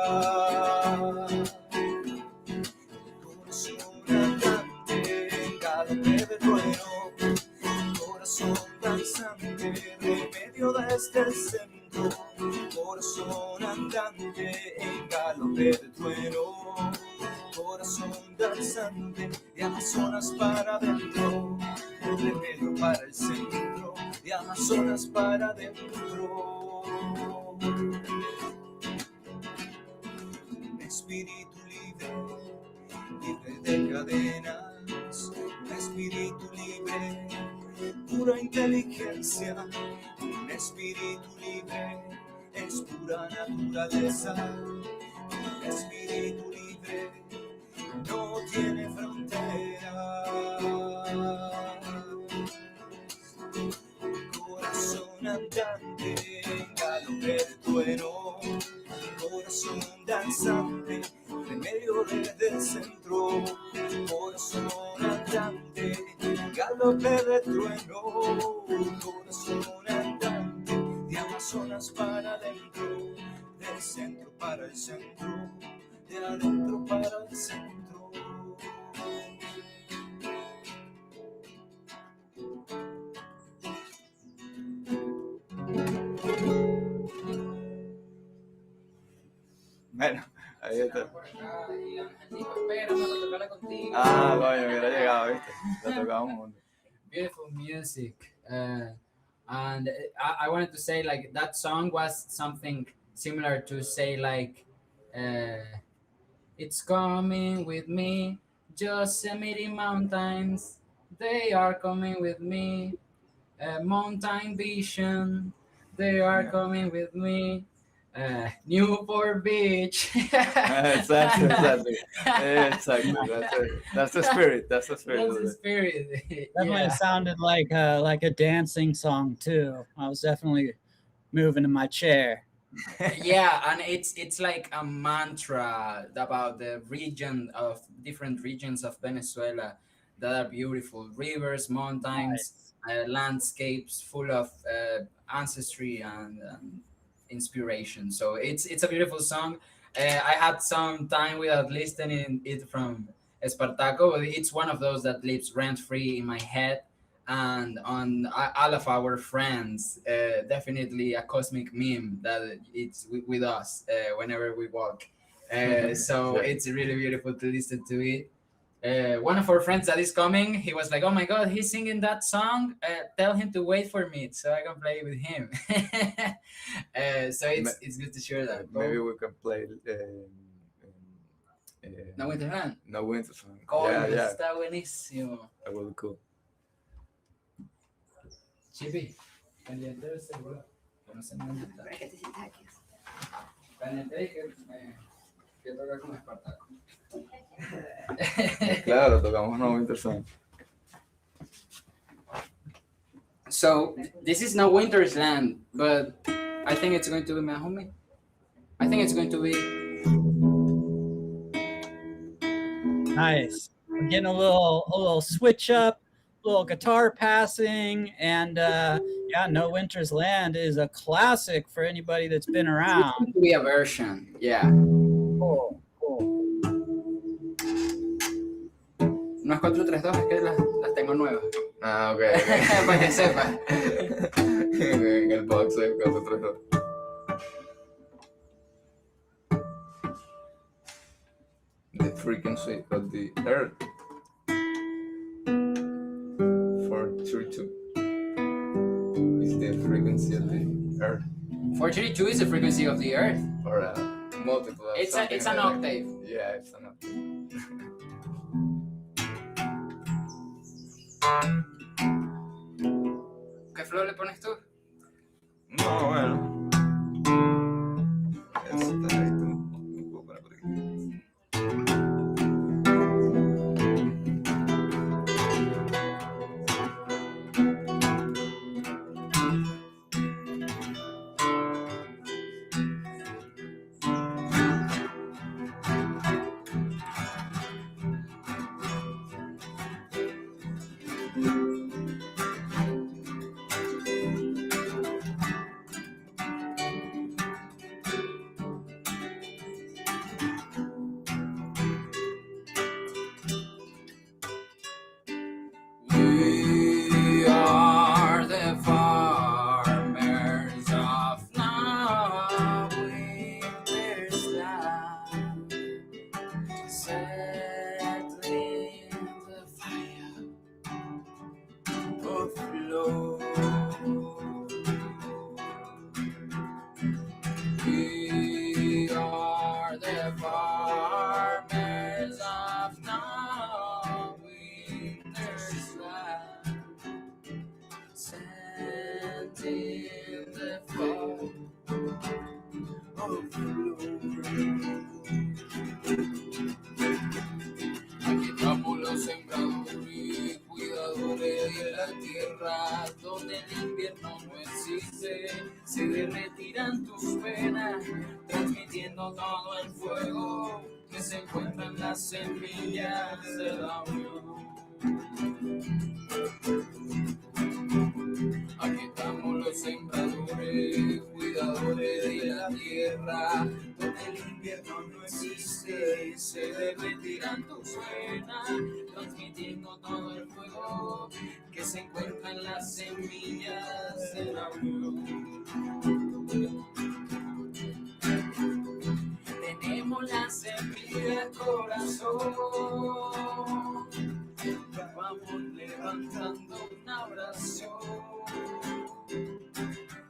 Corazón andante, galope de trueno, corazón danzante, remedio desde el centro, corazón andante, en galope de trueno, corazón danzante, de Amazonas para adentro, remedio para el centro, de Amazonas para adentro. Espíritu libre, libre de cadenas, espíritu libre, pura inteligencia, un espíritu libre es pura naturaleza. Un espíritu libre no tiene frontera. Corazón andante, galope del trueno, corazón danzante, remedio desde el centro, corazón andante, galope del trueno, corazón andante, de Amazonas para adentro, del centro para el centro, de adentro para el centro. Bueno, ahí está. contigo. Ah, coño, hubiera llegado, ¿viste? La tocamos juntos. Beautiful music. And I wanted to say, like, that song was something similar to say, like, it's coming with me, Yosemite mountains, they are coming with me, mountain vision, they are coming with me. Newport Beach. Exactly. That's the spirit. That's the spirit. That's the spirit. Definitely sounded like a dancing song too. I was definitely moving in my chair. Yeah, and it's like a mantra about the different regions of Venezuela that are beautiful, rivers, mountains, landscapes full of ancestry and inspiration. So it's a beautiful song. I had some time without listening it from Espartaco, but it's one of those that lives rent free in my head and on all of our friends. Definitely a cosmic meme that it's with us whenever we walk. So it's really beautiful to listen to it. One of our friends that is coming, he was like, "Oh my God, he's singing that song. Tell him to wait for me so I can play with him." So it's good to share that. Maybe we can play. No Winterland. No Winterland. Coño, Yeah. está buenísimo. That would be cool. Chipi, pendiente del celular. Que no se me olvida. Pendiente de que tocar con Espartaco. Claro, tocamos No Winter Song. So this is no Winter's Land, but I think it's going to be my homie. I think it's going to be Nice. We're getting a little switch up, little guitar passing, and yeah, No Winter's Land is a classic for anybody that's been around. It's going to be a version, yeah. Cool. No es 432, es que las tengo nuevas. Ah, ok. Para que sepa. En el box de 432. The frequency of the earth. 432 is the frequency of the earth. 432 is the frequency of the earth. Or multiple. It's an octave. Yeah, it's an octave. ¿Qué flow le pones tú? No, bueno. Está ahí tú. Un poco para por aquí. transmitiendo todo el fuego que se encuentra en las semillas de la unión. Aquí estamos los sembradores, cuidadores de la tierra, donde el invierno no existe y se derretirán tus venas, transmitiendo todo el fuego que se encuentra en las semillas de la unión. Tenemos la semilla corazón, vamos levantando una oración,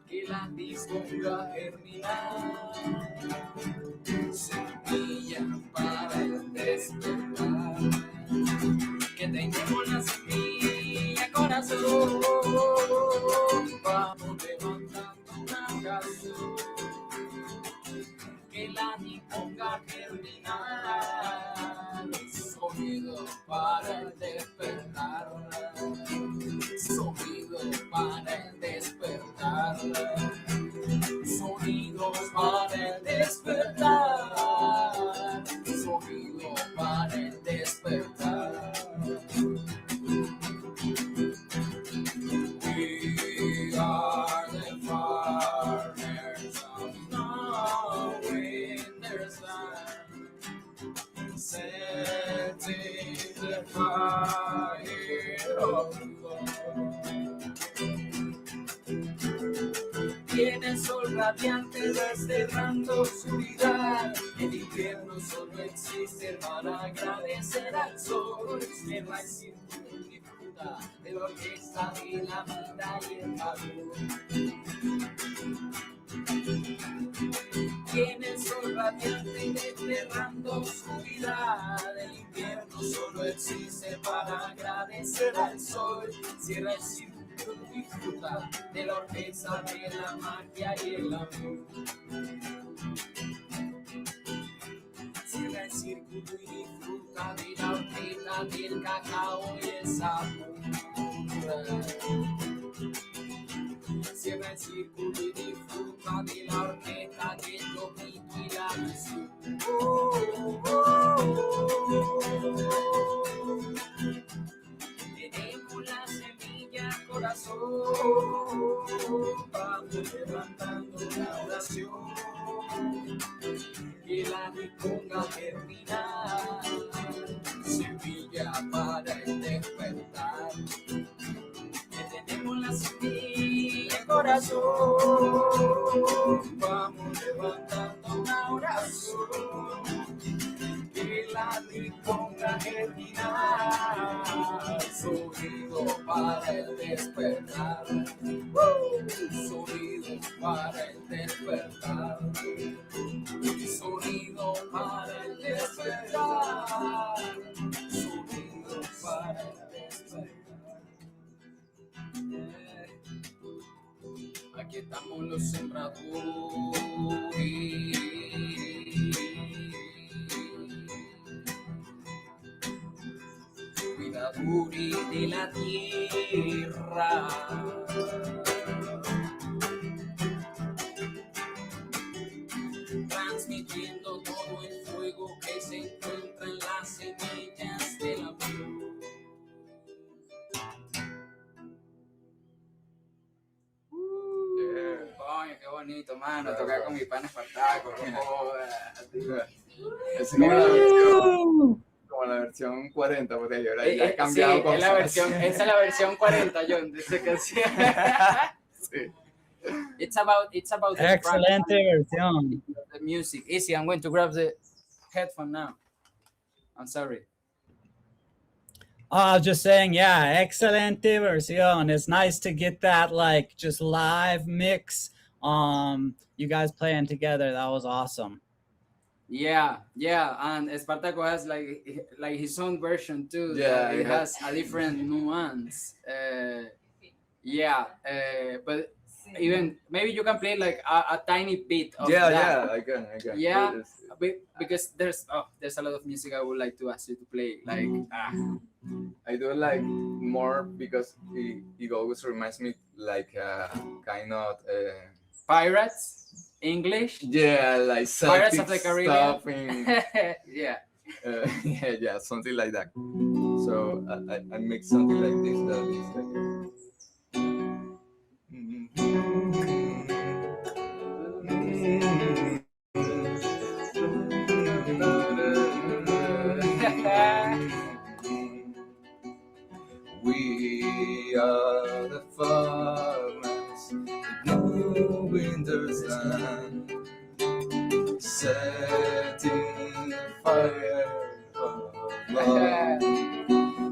que la disponga a germinar, semilla para el despertar, que tenemos la semilla corazón, vamos levantando una oración, que la disponga a germinar, sonido para el despertar, sonido para el despertar, sonidos para el despertar, sonido para el despertar. We are the farmers of no winter's land, setting the fire of love. Viene el sol radiante desterrando oscuridad. El invierno solo existe para agradecer al sol. Cierra el círculo y disfruta de la orquesta de la vida y el calor. Viene el sol radiante desterrando oscuridad. El invierno solo existe para agradecer al sol. Cierra el círculo. Disfruta de la orquesta, de la magia y el amor. Cierra el círculo y disfruta de la orquesta, del cacao y el sabor. Cierra el círculo y disfruta de la orquesta, del lomito y la visión. Tenemos la semilla corazón, vamos levantando la oración, que la disponga a germinar, semilla para el despertar. Que tenemos la semilla corazón, vamos levantando una oración, que la disponga a germinar, sonido para el despertar, sonido para el despertar, sonido para el despertar, sonido para el despertar. Aquí estamos los sembradores, cuidadores de la tierra, transmitiendo todo el fuego que se encuentra en las semillas del amor. Coño, qué bonito, mano, tocar con mi pana Espartaco, Es como la versión 40 por ahí, ahora ya he cambiado sí, cosas. esa es la versión 40, John, de esa canción. Sí. It's about the Excelente versión. the music. Easy, I'm going to grab the headphone now. I'm sorry. I was just saying, yeah, excelente versión. It's nice to get that like just live mix. You guys playing together, that was awesome. Yeah, and Espartaco has like his own version too. Yeah, it has a different nuance. But even maybe you can play like a tiny bit of that. Yeah, I can. Yeah, because there's a lot of music I would like to ask you to play. Like, I do like more because it always reminds me like kind of Pirates. English. Yeah, like Pirates Celtic of the Caribbean. stuff in, Yeah. yeah, something like that. So I make something like this that is we are the farmers with no winter's land, setting the fire of love.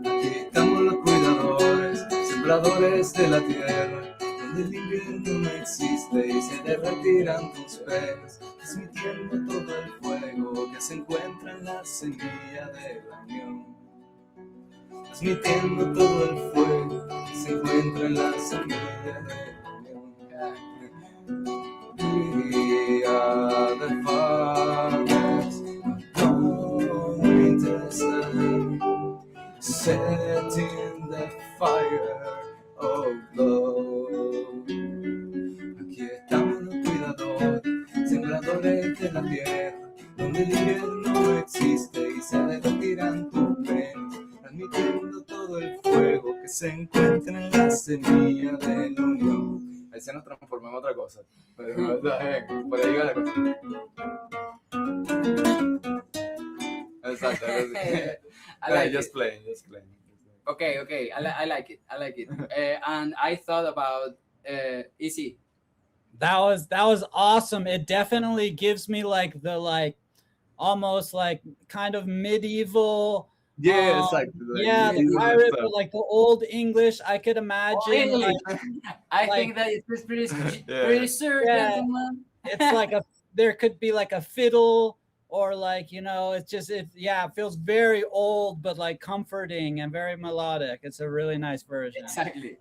Aquí estamos los cuidadores, sembradores de la tierra, donde el invierno no existe y se derretirán tus penas, transmitiendo todo el fuego que se encuentra en la semilla de la unión. Transmitiendo todo el fuego que se encuentra en la semilla de la unión. We are the farmers, no winter's land, setting the fire of love. Aquí estamos los cuidadores, sembradores de la tierra, donde el invierno no existe y se derretirán tus penas, transmitiendo todo el fuego que se encuentra en la semilla de la unión. Ahí se nos transformó en otra cosa. Pero no está bien. Por ahí va la cosa. Exacto. Just playing. Okay. I like it. And I thought about Easy. That was awesome. It definitely gives me like the almost like kind of medieval. Yeah, exactly. Yeah, the pirate, but like the old English. I could imagine. I think that it's pretty sure, gentlemen. It's like there could be like a fiddle or like, it feels very old, but like comforting and very melodic. It's a really nice version. Exactly.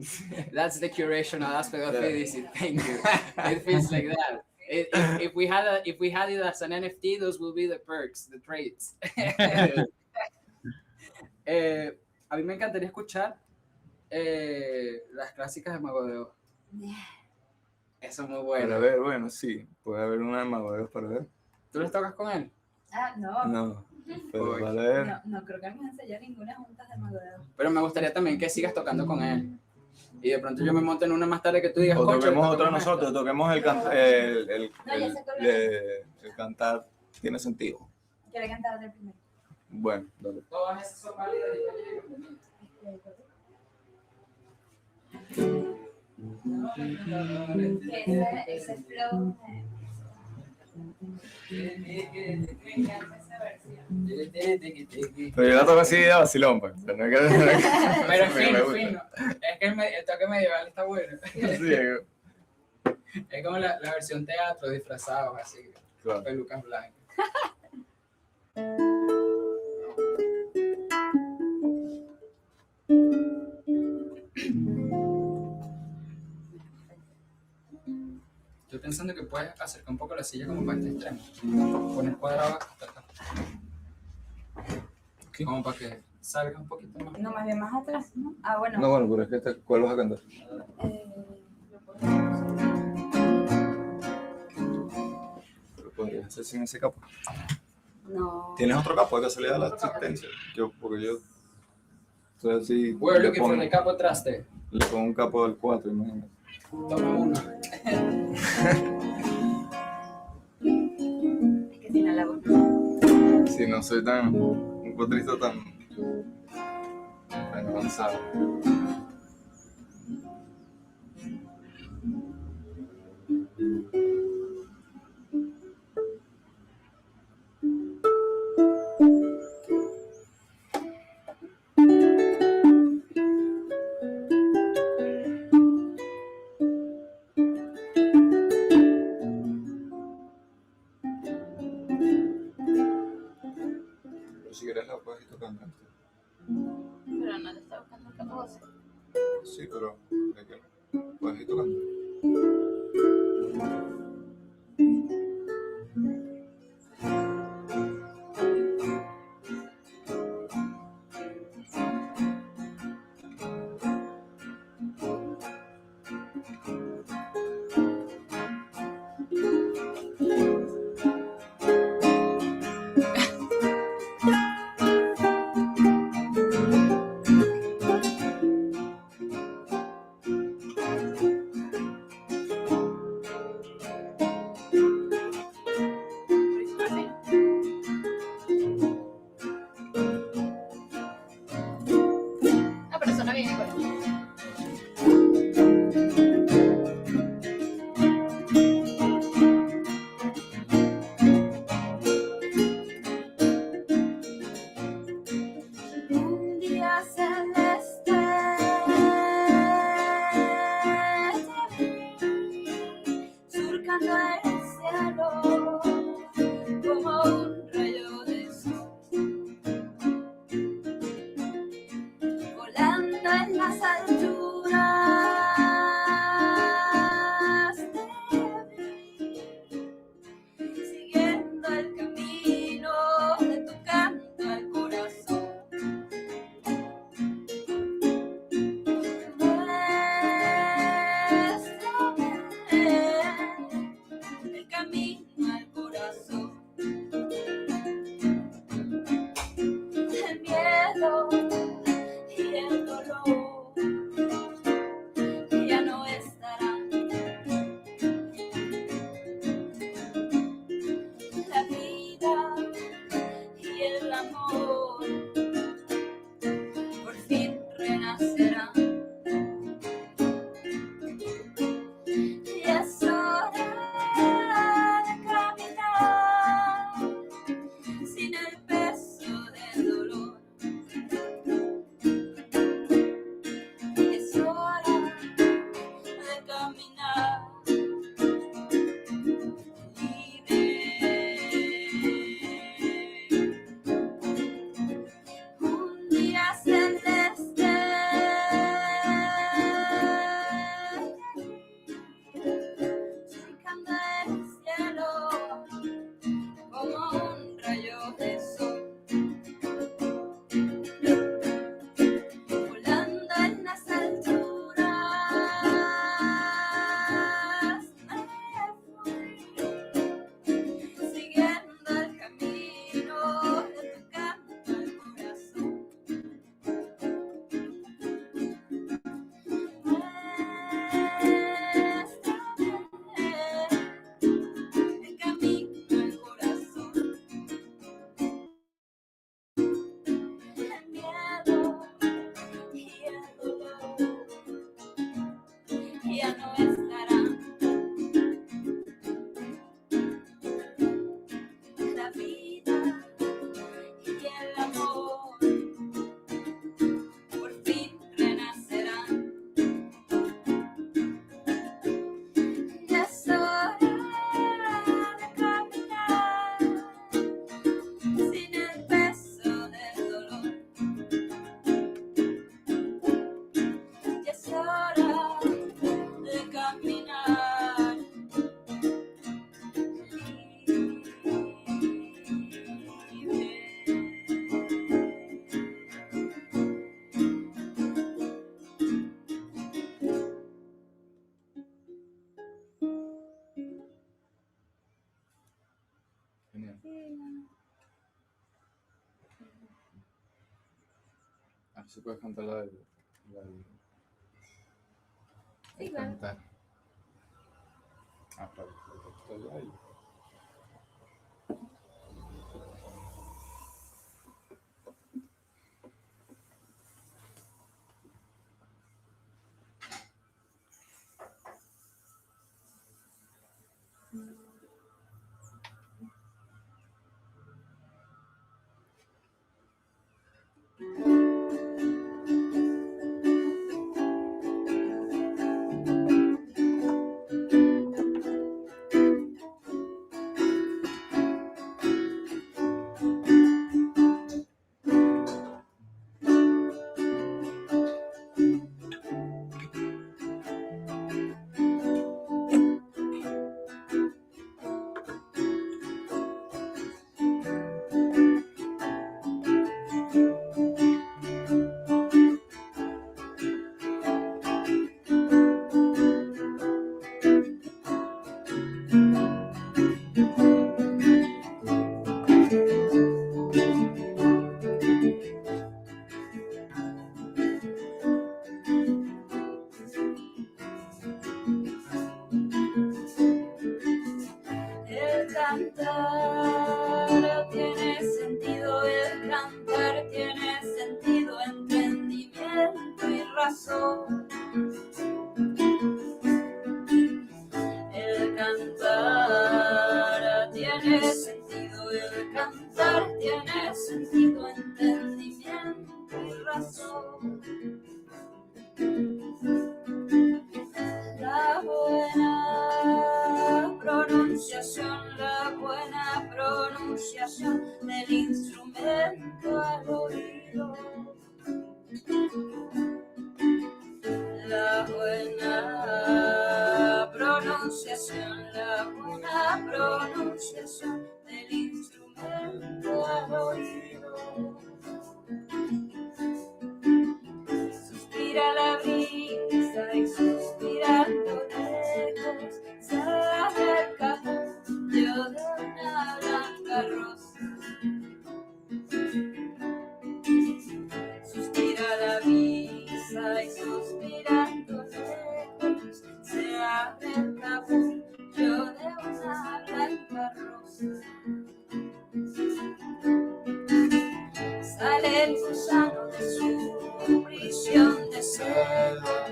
That's the curational aspect of it. Thank you. It feels like that. If we had it as an NFT, those will be the perks, the traits. A mí me encantaría escuchar las clásicas de Mago de Oz. Eso es muy bueno. Para ver, bueno, sí. Puede haber una de Mago de Oz para ver. ¿Tú les tocas con él? No. No, pero para ver. No creo que me enseñe ninguna junta de Mago de Oz. Pero me gustaría también que sigas tocando con él. Y de pronto yo me monte en una más tarde que tú digas. O "Concho, toquemos te otro toco nosotros, esta". toquemos el cantar tiene sentido. Quiero cantar del primero. Bueno, dale. Todas esas son válidas y Ese flow. Pero yo la toco así de vacilón, pues. Pero, Pero fino. Es que el toque medieval está bueno. Sí, es como la versión teatro, disfrazados así, claro. Pelucas blancas. Estoy pensando que puedes acercar un poco la silla como para este extremo. Poner cuadrado hasta acá. ¿Qué? Como para que salga un poquito más. No, más bien más atrás, ¿no? Ah, bueno. No, bueno, pero es que ¿cuál vas a cantar? Pero podrías hacer sin ese capo. No. ¿Tienes otro capo de casualidad de la asistencia? Porque yo estoy así. We're looking for the capo traste. Le pongo un capo del 4, imagínate. Toma uno. Es que sin la voz. Si no soy un cuatrista tan avanzado. Si quieres la puedes ir tocando. Pero no te está buscando otra cosa. Sí, pero ¿de qué? Puedes ir tocando. Si puedes cantar la del Sí, claro. cantar. Ah, claro, estoy ahí. El cantar tiene sentido, el cantar tiene sentido, entendimiento y razón. El cantar tiene sentido, el cantar tiene sentido, entendimiento y razón. La buena pronunciación del instrumento al oído. La buena pronunciación del instrumento al oído. Suspira la brisa y suspirando lejos se acerca yo de una blanca rosa. Suspira la brisa y suspirando lejos se acerca yo de una blanca rosa. Sale el gusano de su prisión de seda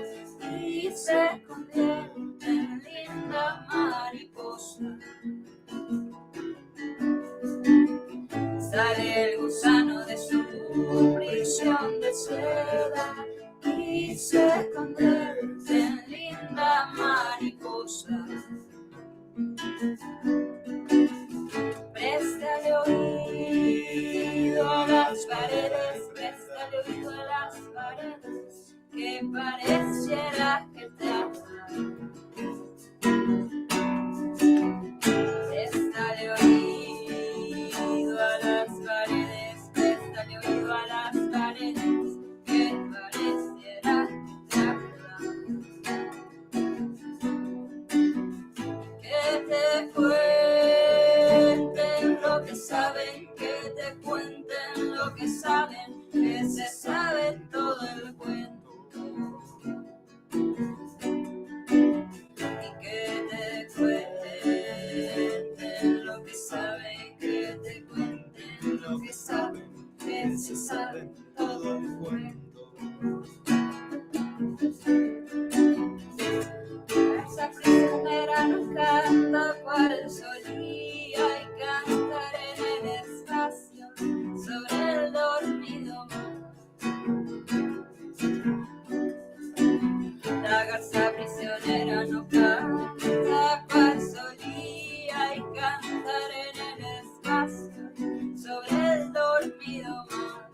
y se convierte en linda mariposa. Sale el gusano de su prisión de seda y se convierte en linda mariposa. Préstale oído a las paredes, préstale oído a las paredes, que pareciera que te hablan. Préstale oído a las paredes, préstale oído a las paredes, que pareciera que te hablan. Que te cuenten lo que saben, que te cuenten lo que saben, que se sabe todo el cuento. Y que te cuenten lo que saben, que te cuenten lo que saben, que se sabe todo el cuento. Esa prisionera no canta cual solía y cantar en el espacio sobre el dormido mar. La garza prisionera no canta cual solía y cantar en el espacio sobre el dormido mar.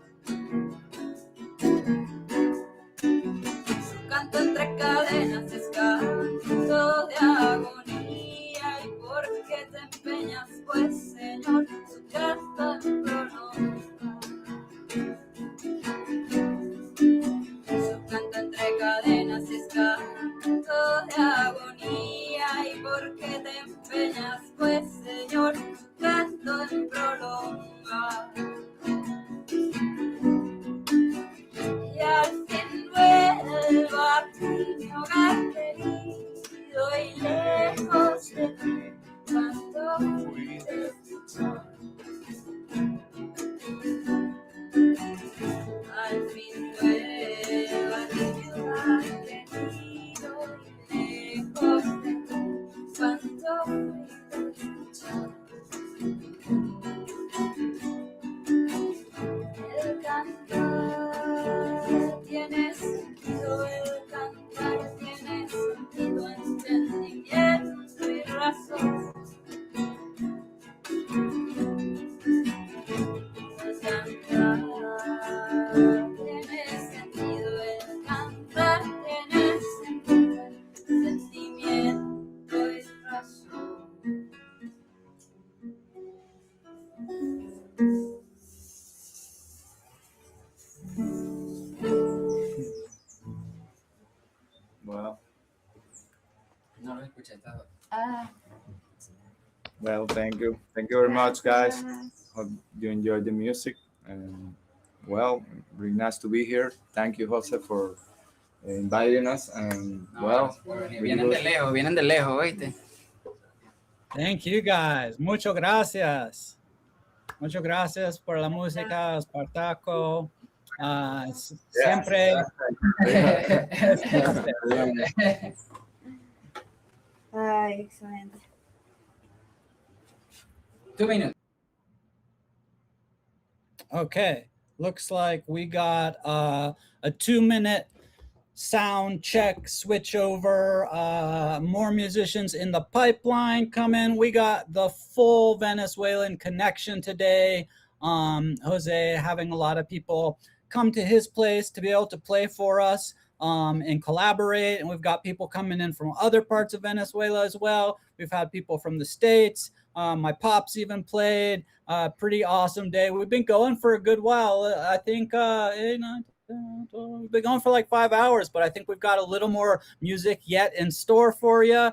Well, thank you. Thank you very much, guys. Hope you enjoyed the music. And well, really nice to be here. Thank you, Jose, for inviting us. And well, Vienen de lejos, ¿oíste? Thank you guys. Muchas gracias. Muchas gracias por la música, Espartaco. Siempre. Ay, excelente. 2 minutes. Okay, looks like we got a 2-minute sound check switch over. More musicians in the pipeline coming. We got the full Venezuelan connection today. Jose having a lot of people come to his place to be able to play for us and collaborate. And we've got people coming in from other parts of Venezuela as well. We've had people from the States. My pops even played. Pretty awesome day. We've been going for a good while. I think we've been going for like 5 hours, but I think we've got a little more music yet in store for you.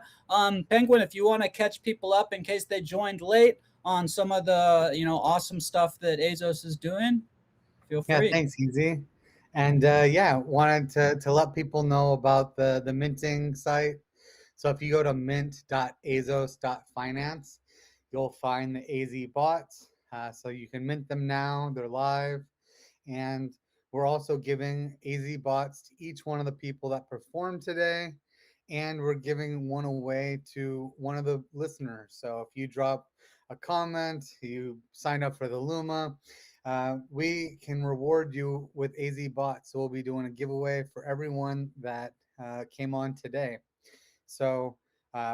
Penguin, if you want to catch people up in case they joined late on some of the awesome stuff that Azos is doing, feel free. Yeah, thanks, Easy. And wanted to let people know about the minting site. So if you go to mint.azos.finance, you'll find the AZBOTs. So you can mint them now. They're live. And we're also giving AZBOTs to each one of the people that performed today. And we're giving one away to one of the listeners. So if you drop a comment, you signed up for the Luma, we can reward you with AZBOTs. So we'll be doing a giveaway for everyone that came on today. So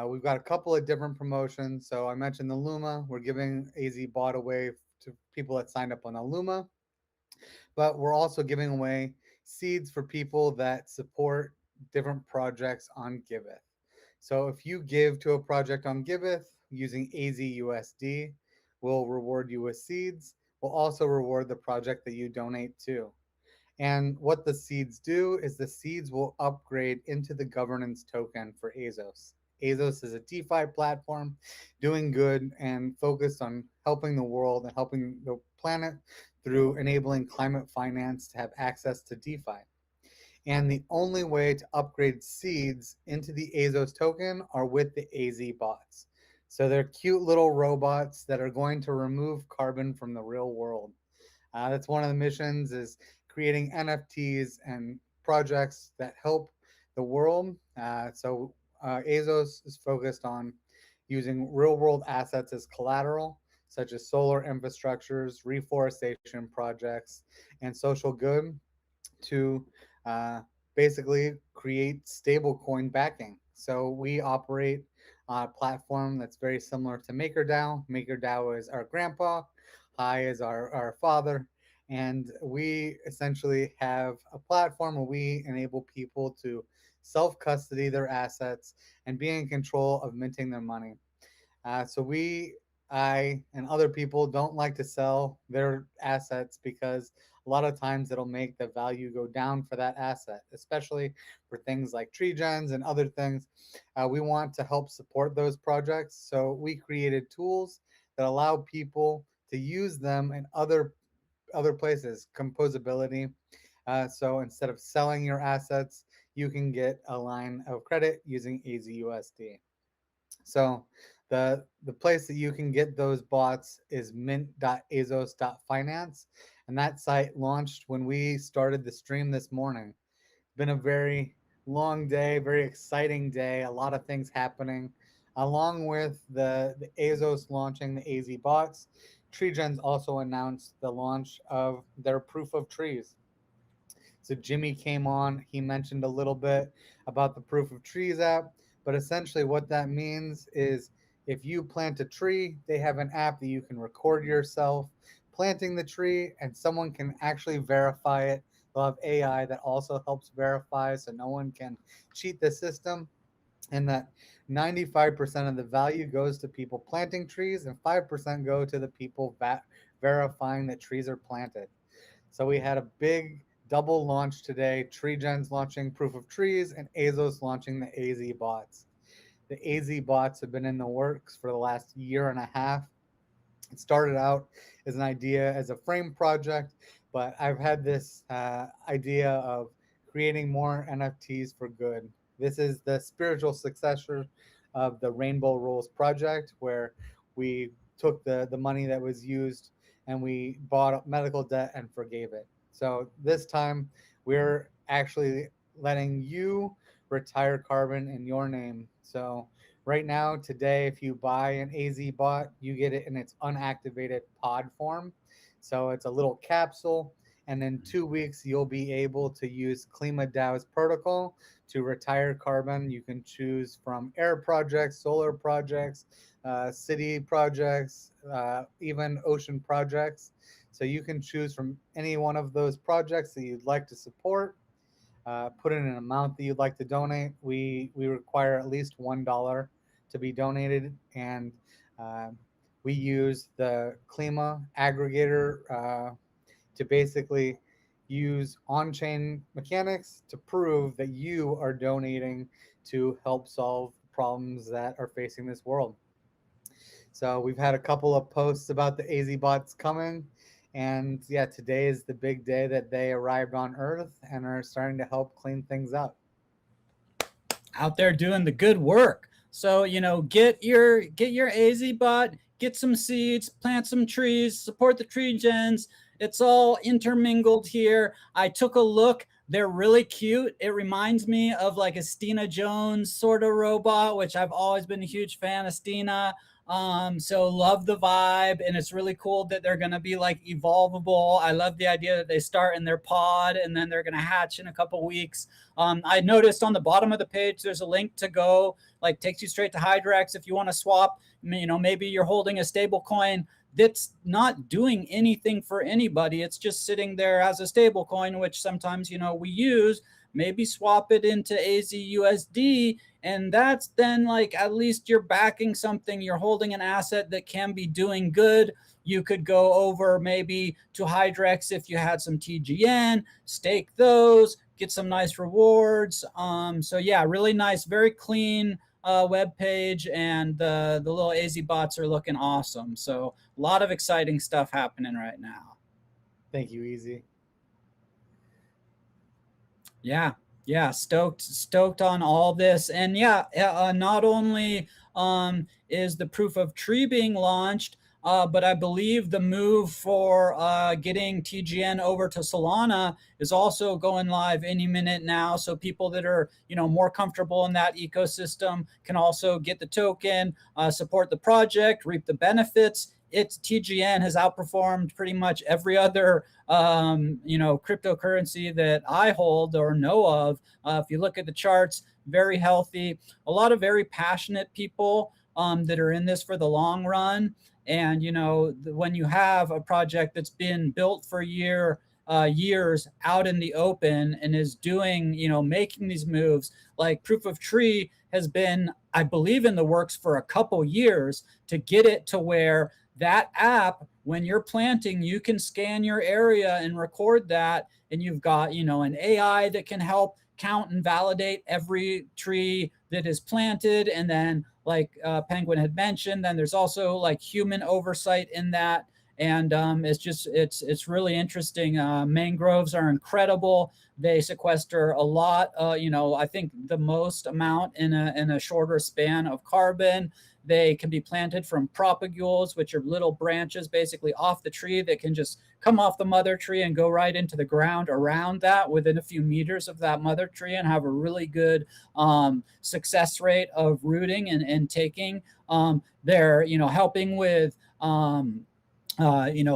we've got a couple of different promotions. So I mentioned the Luma. We're giving AZBOT away to people that signed up on the Luma. But we're also giving away seeds for people that support different projects on Giveth. So if you give to a project on Giveth using AZUSD, we'll reward you with seeds. We'll also reward the project that you donate to. And what the seeds do is the seeds will upgrade into the governance token for Azos. Azos is a DeFi platform doing good and focused on helping the world and helping the planet through enabling climate finance to have access to DeFi. And the only way to upgrade seeds into the Azos token are with the AZBOTs. So they're cute little robots that are going to remove carbon from the real world. That's one of the missions, is creating NFTs and projects that help the world. So Azos is focused on using real world assets as collateral, such as solar infrastructures, reforestation projects, and social good to basically create stablecoin backing. So we operate a platform that's very similar to MakerDAO. MakerDAO is our grandpa, Hi is our father, and we essentially have a platform where we enable people to self-custody their assets and be in control of minting their money. So I and other people don't like to sell their assets because a lot of times it'll make the value go down for that asset, especially for things like Treegens and other things. We want to help support those projects. So we created tools that allow people to use them in other places, composability. So instead of selling your assets, you can get a line of credit using AZUSD. So the place that you can get those bots is mint.azos.finance, and that site launched when we started the stream this morning. It's been a very long day, very exciting day, a lot of things happening. Along with the Azos launching the AZBOTs, Treegens also announced the launch of their proof of trees. So Jimmy came on, he mentioned a little bit about the proof of trees app, but essentially what that means is if you plant a tree, they have an app that you can record yourself planting the tree and someone can actually verify it. They'll have AI that also helps verify so no one can cheat the system. And that 95% of the value goes to people planting trees and 5% go to the people verifying that trees are planted. So we had a big double launch today, Treegens launching Proof of Trees and Azos launching the AZBOTs. the AZBOTs have been in the works for the last year and a half. It started out as an idea as a frame project, but I've had this idea of creating more NFTs for good. This is the spiritual successor of the Rainbow Rules project, where we took the money that was used and we bought up medical debt and forgave it. So this time we're actually letting you retire carbon in your name. So right now, today, if you buy an AZBOT, you get it in its unactivated pod form. So it's a little capsule. And in 2 weeks, you'll be able to use KlimaDAO's protocol to retire carbon. You can choose from air projects, solar projects, city projects, even ocean projects. So you can choose from any one of those projects that you'd like to support. Put in an amount that you'd like to donate. We require at least $1 to be donated, and we use the Klima aggregator to basically use on-chain mechanics to prove that you are donating to help solve problems that are facing this world. So we've had a couple of posts about the AZBOTs coming. And yeah, today is the big day that they arrived on Earth and are starting to help clean things up. Out there doing the good work. So, get your AZBOT, get some seeds, plant some trees, support the Treegens. It's all intermingled here. I took a look. They're really cute. It reminds me of like a Stina Jones sort of robot, which I've always been a huge fan of Stina. So love the vibe, and it's really cool that they're going to be like evolvable. I love the idea that they start in their pod and then they're going to hatch in a couple weeks. I noticed on the bottom of the page, there's a link to go, like takes you straight to Hydrex. If you want to swap, maybe you're holding a stable coin that's not doing anything for anybody. It's just sitting there as a stable coin, which sometimes, we use. Maybe swap it into AZUSD, and that's then like at least you're backing something. You're holding an asset that can be doing good. You could go over maybe to Hydrex if you had some TGN, stake those, get some nice rewards. So yeah, really nice, very clean web page, and the little AZBOTs are looking awesome. So a lot of exciting stuff happening right now. Thank you, Easy. Yeah, stoked on all this. And not only is the proof of tree being launched, but I believe the move for getting TGN over to Solana is also going live any minute now. So people that are, more comfortable in that ecosystem can also get the token, support the project, reap the benefits. TGN has outperformed pretty much every other, cryptocurrency that I hold or know of. If you look at the charts, very healthy, a lot of very passionate people that are in this for the long run. And, when you have a project that's been built for years out in the open and is doing, making these moves, like Proof of Tree has been, I believe, in the works for a couple years to get it to where that app, when you're planting, you can scan your area and record that. And you've got, an AI that can help count and validate every tree that is planted. And then like Penguin had mentioned, then there's also like human oversight in that. And it's really interesting. Mangroves are incredible. They sequester a lot, I think the most amount in a shorter span of carbon. They can be planted from propagules, which are little branches basically off the tree that can just come off the mother tree and go right into the ground around that within a few meters of that mother tree, and have a really good success rate of rooting and taking. They're, helping with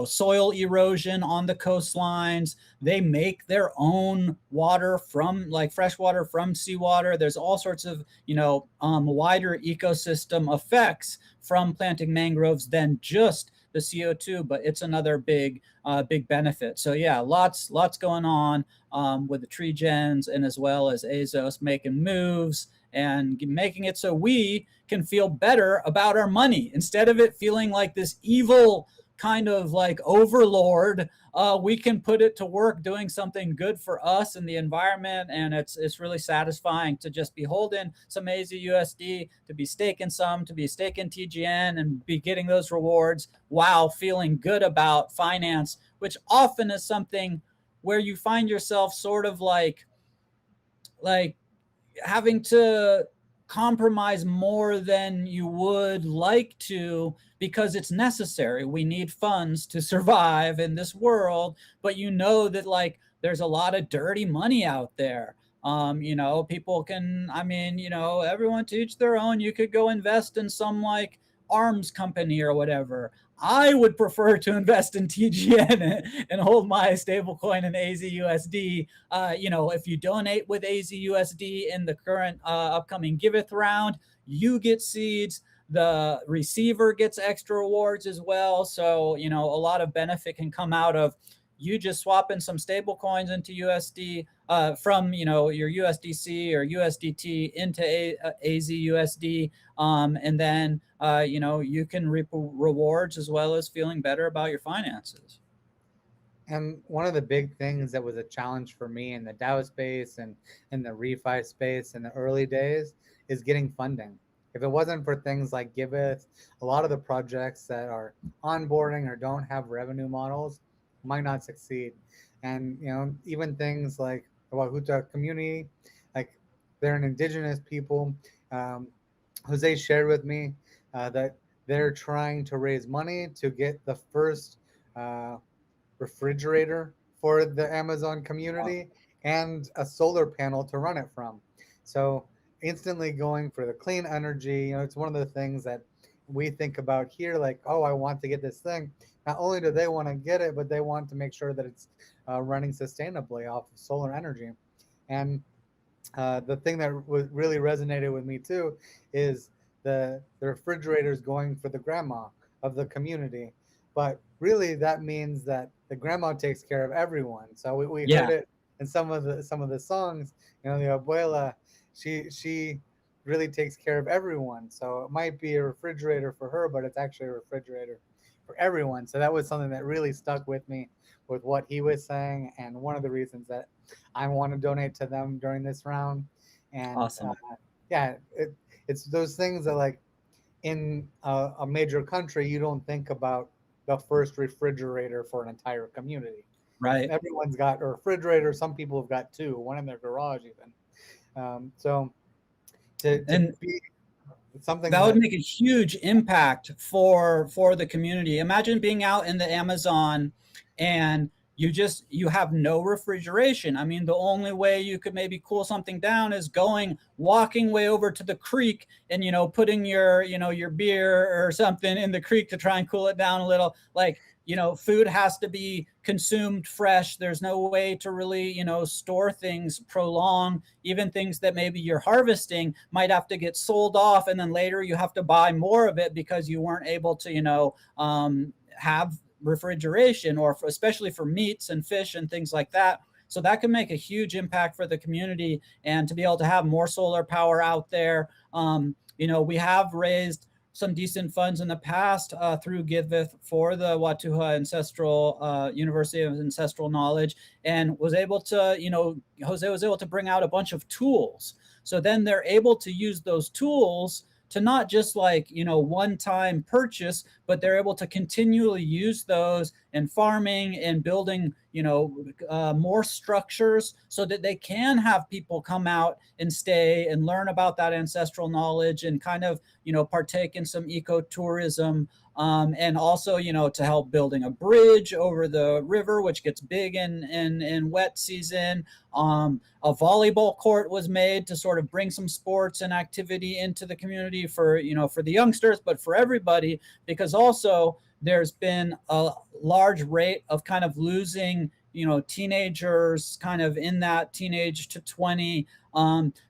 soil erosion on the coastlines. They make their own water from like fresh water from seawater. There's all sorts of, wider ecosystem effects from planting mangroves than just the CO2, but it's another big benefit. So yeah, lots going on with the Treegens, and as well as Azos making moves and making it so we can feel better about our money instead of it feeling like this evil kind of like overlord, we can put it to work doing something good for us and the environment. And it's really satisfying to just be holding some AZUSD, to be staking some, to be staking TGN and be getting those rewards while feeling good about finance, which often is something where you find yourself sort of like having to compromise more than you would like to because it's necessary. We need funds to survive in this world, but you know that like there's a lot of dirty money out there. You know, people can, I mean, you know, everyone to each their own. You could go invest in some like arms company or whatever. I would prefer to invest in TGN and hold my stablecoin in AZUSD. You know, if you donate with AZUSD in the current upcoming Giveth round, you get seeds. The receiver gets extra rewards as well. So, you know, a lot of benefit can come out of you just swapping some stable coins into USD from, you know, your USDC or USDT into AZUSD. And then, you know, you can reap rewards as well as feeling better about your finances. And one of the big things that was a challenge for me in the DAO space and in the refi space in the early days is getting funding. If it wasn't for things like Giveth, a lot of the projects that are onboarding or don't have revenue models might not succeed. And, you know, even things like the Wahuta community, like they're an indigenous people. Jose shared with me that they're trying to raise money to get the first refrigerator for the Amazon community and a solar panel to run it from. So instantly going for the clean energy, you know, it's one of the things that we think about here, like, oh, I want to get this thing. Not only do they want to get it, but they want to make sure that it's running sustainably off of solar energy. And the thing that really resonated with me too is the refrigerators going for the grandma of the community. But really that means that the grandma takes care of everyone. So we heard it in some of the songs, you know, the abuela, she really takes care of everyone. So it might be a refrigerator for her, but it's actually a refrigerator for everyone. So that was something that really stuck with me with what he was saying, and one of the reasons that I want to donate to them during this round. And awesome. It's those things that, like, in a major country, you don't think about the first refrigerator for an entire community. Right. Everyone's got a refrigerator. Some people have got two, one in their garage even. So to be something that would make a huge impact for the community. Imagine being out in the Amazon and you have no refrigeration. I mean, the only way you could maybe cool something down is walking way over to the creek and, you know, putting your beer or something in the creek to try and cool it down a little. Like, you know, food has to be consumed fresh. There's no way to really, you know, store things, prolong. Even things that maybe you're harvesting might have to get sold off, and then later you have to buy more of it because you weren't able to, you know, have refrigeration, or especially for meats and fish and things like that. So that can make a huge impact for the community, and to be able to have more solar power out there. You know, we have raised some decent funds in the past through Giveth for the Watuha Ancestral University of Ancestral Knowledge, and was able to, you know, Jose was able to bring out a bunch of tools. So then they're able to use those tools to not just, like, you know, one-time purchase, but they're able to continually use those in farming and building, you know, more structures so that they can have people come out and stay and learn about that ancestral knowledge and kind of, you know, partake in some ecotourism. And also, you know, to help building a bridge over the river, which gets big in wet season. A volleyball court was made to sort of bring some sports and activity into the community for, you know, for the youngsters, but for everybody, because also there's been a large rate of kind of losing, you know, teenagers kind of in that teenage to 20,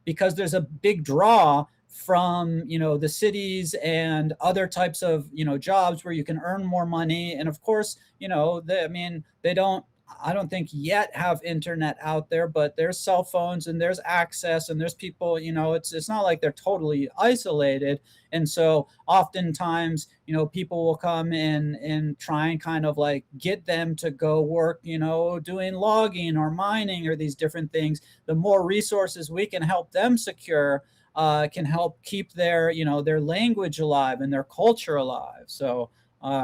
because there's a big draw from, you know, the cities and other types of, you know, jobs where you can earn more money. And of course, you know, they don't, I don't think yet have internet out there, but there's cell phones and there's access and there's people, it's not like they're totally isolated. And so oftentimes, people will come in and try and kind of like get them to go work, doing logging or mining or these different things. The more resources we can help them secure, can help keep their, their language alive and their culture alive. So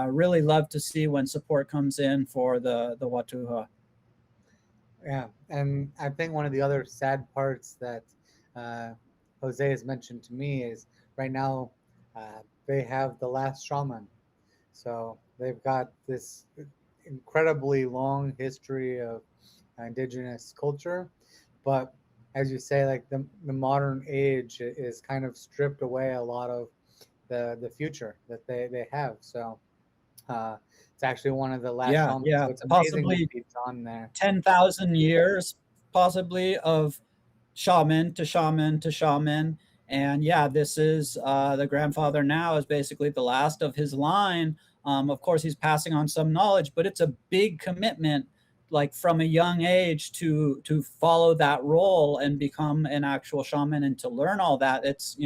really love to see when support comes in for the Watuha. Yeah, and I think one of the other sad parts that Jose has mentioned to me is right now they have the last shaman. So they've got this incredibly long history of indigenous culture, but as you say, like the modern age is kind of stripped away a lot of the future that they have. So it's actually one of the last shamans. Yeah, So it's amazing possibly to be on there. 10,000 years, possibly, of shaman to shaman to shaman. And yeah, this is the grandfather now is basically the last of his line. Of course, he's passing on some knowledge, but it's a big commitment, like from a young age to follow that role and become an actual shaman and to learn all that. It's,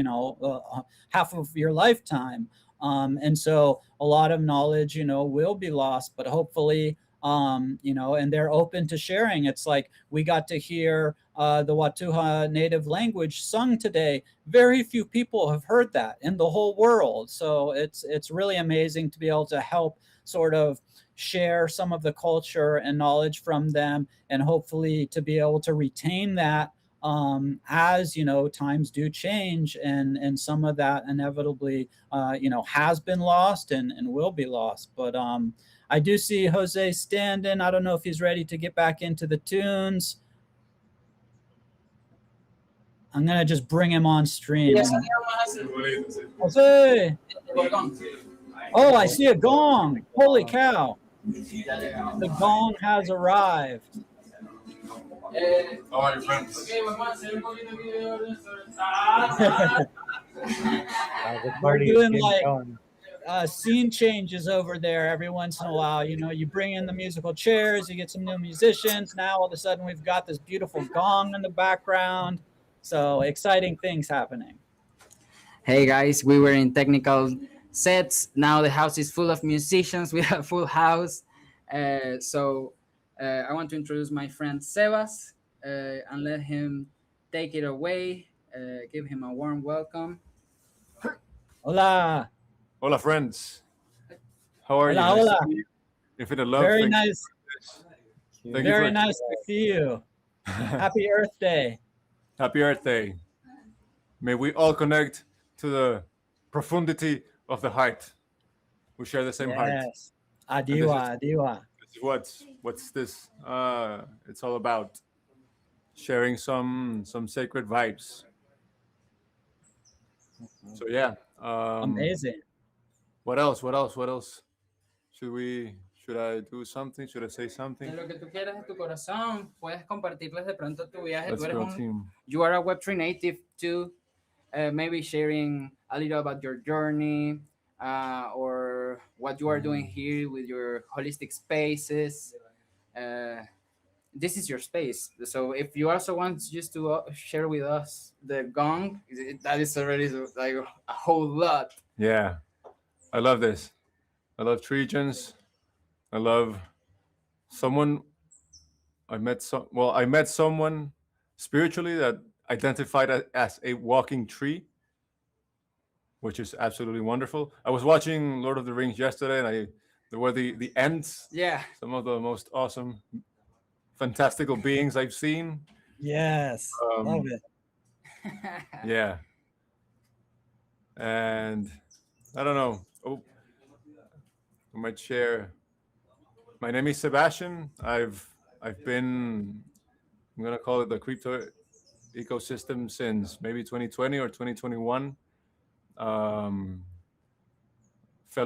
half of your lifetime. And so a lot of knowledge, will be lost, but hopefully, and they're open to sharing. It's like we got to hear the Watuha native language sung today. Very few people have heard that in the whole world. So it's really amazing to be able to help sort of share some of the culture and knowledge from them, and hopefully to be able to retain that as times do change, and some of that inevitably has been lost and will be lost. But I do see Jose standing. I don't know if he's ready to get back into the tunes. I'm gonna just bring him on stream. Jose! Oh, I see a gong. Holy cow. The gong has arrived. How are your friends? We're doing like scene changes over there every once in a while. You bring in the musical chairs, you get some new musicians. Now all of a sudden we've got this beautiful gong in the background. So exciting things happening. Hey guys, we were in technical sets. Now the house is full of musicians. We have a full house. So I want to introduce my friend Sebas and let him take it away. Give him a warm welcome. Hola. Hola, friends. How are Hola, you? hola. Infinite love. Very Thank nice. Very nice to see you. Happy Earth Day. Happy Earth Day. May we all connect to the profundity of the heart. We share the same heart. Yes. Adiwa, adiwa. This is what's this? It's all about sharing some sacred vibes. So yeah. Amazing. What else? Should I do something? Should I say something? En lo que tú quieras de tu corazón, puedes compartirles de pronto tu viaje. Let's go, team. You are a Web3 native too. Maybe sharing a little about your journey or what you are doing here with your holistic spaces. This is your space. So if you also want just to share with us the gong, that is already like a whole lot. Yeah, I love this. I love Treegens. I love someone. I met someone spiritually that identified as a walking tree, which is absolutely wonderful. I was watching Lord of the Rings yesterday, and there were the Ents. Yeah. Some of the most awesome, fantastical beings I've seen. Yes. Love it. Yeah. And I don't know. Oh, I might share. My name is Sebastian. I've been, I'm gonna call it the crypto ecosystem since maybe 2020 or 2021. Fell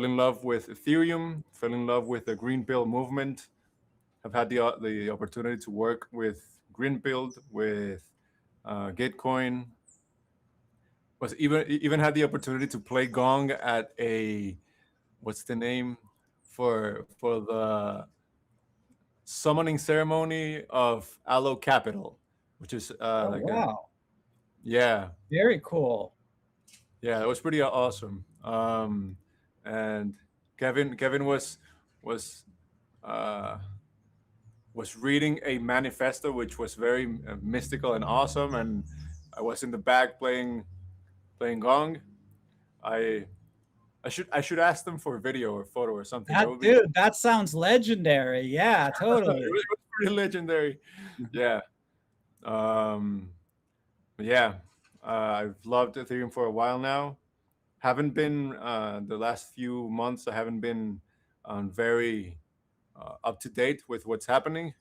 in love with Ethereum. Fell in love with the green pill movement. I've had the opportunity to work with Greenbuild, with Gitcoin. Was even had the opportunity to play gong at a, what's the name for the summoning ceremony of Allo Capital, which is Oh, like wow. yeah, Very cool. yeah, it was pretty awesome. And Kevin was uh, was reading a manifesto which was very mystical and awesome, and I was in the back playing gong. I I should ask them for a video or photo or something. That would be Dude, that sounds legendary. Yeah, it totally. was pretty legendary. Yeah. But yeah, I've loved Ethereum for a while now. Haven't been the last few months. I haven't been very up to date with what's happening.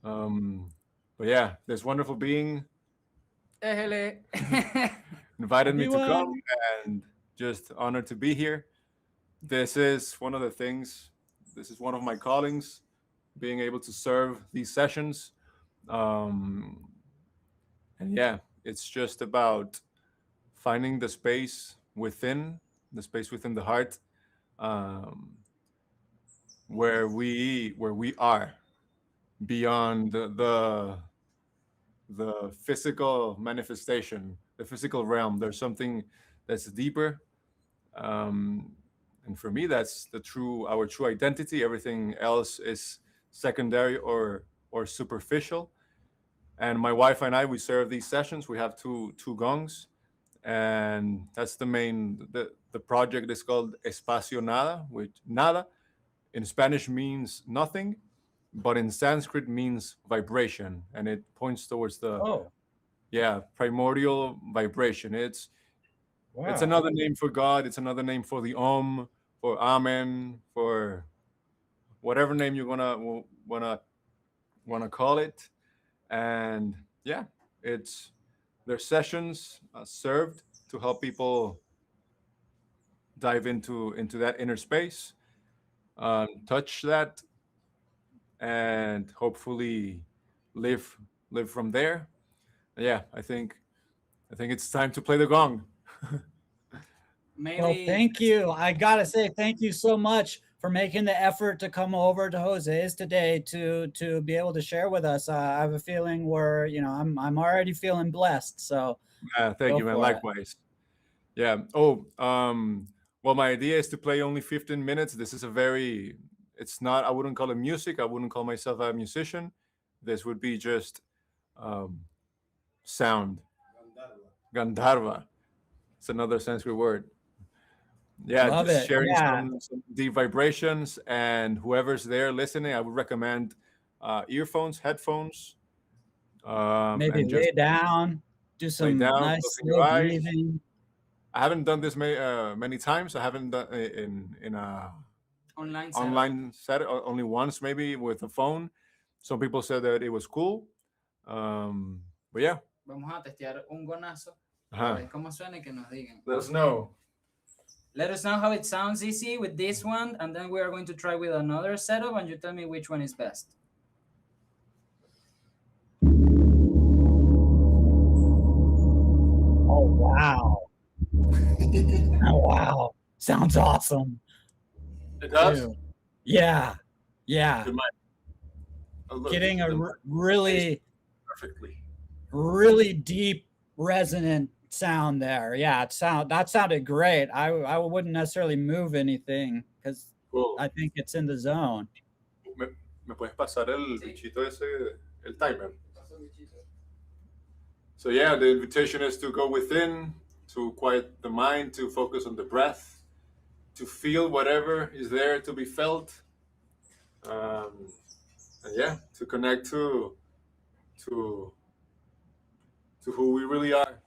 But yeah, this wonderful being invited me to come, and just honored to be here. This is one of the things. This is one of my callings, being able to serve these sessions. Um, and yeah, it's just about finding the space within the heart, um, where we are beyond the physical manifestation, the physical realm. There's something that's deeper, and for me, that's our true identity. Everything else is secondary or superficial. And my wife and I, we serve these sessions. We have two gongs, and that's the main. The project is called Espacio Nada, which nada in Spanish means nothing, but in Sanskrit means vibration, and it points towards the primordial vibration. It's another name for God. It's another name for the Om, for Amen, for whatever name you're gonna wanna call it. And yeah, there's sessions served to help people dive into that inner space, touch that, and hopefully live from there. Yeah, I think it's time to play the gong. Well, thank you. I gotta say, thank you so much for making the effort to come over to Jose's today to be able to share with us. I have a feeling I'm already feeling blessed. So thank you, man. Likewise. Yeah. Oh, well, my idea is to play only 15 minutes. This is it's not, I wouldn't call it music. I wouldn't call myself a musician. This would be just sound. Gandharva. It's another Sanskrit word. Yeah, Love just it. sharing Yeah. some deep vibrations, and whoever's there listening, I would recommend earphones, headphones. Maybe and lay just down, do lay some down, nice closing your slow eyes. breathing. I haven't done this many times. I haven't done it in a online set only once, maybe with a phone. Some people said that it was cool, but yeah. Vamos a testear un gonazo. Ajá. A ver cómo suena y que nos digan. Let us know. Let us know how it sounds, easy with this one, and then we are going to try with another setup, and you tell me which one is best. Oh wow. Oh wow. Sounds awesome. It does? Dude. Yeah. Yeah. Getting a really perfectly. Really deep resonant sound there. Yeah, that sounded great. I wouldn't necessarily move anything because I think it's in the zone. ¿Me puedes pasar el bichito ese, el timer? So yeah, the invitation is to go within, to quiet the mind, to focus on the breath, to feel whatever is there to be felt, and yeah, to connect to who we really are.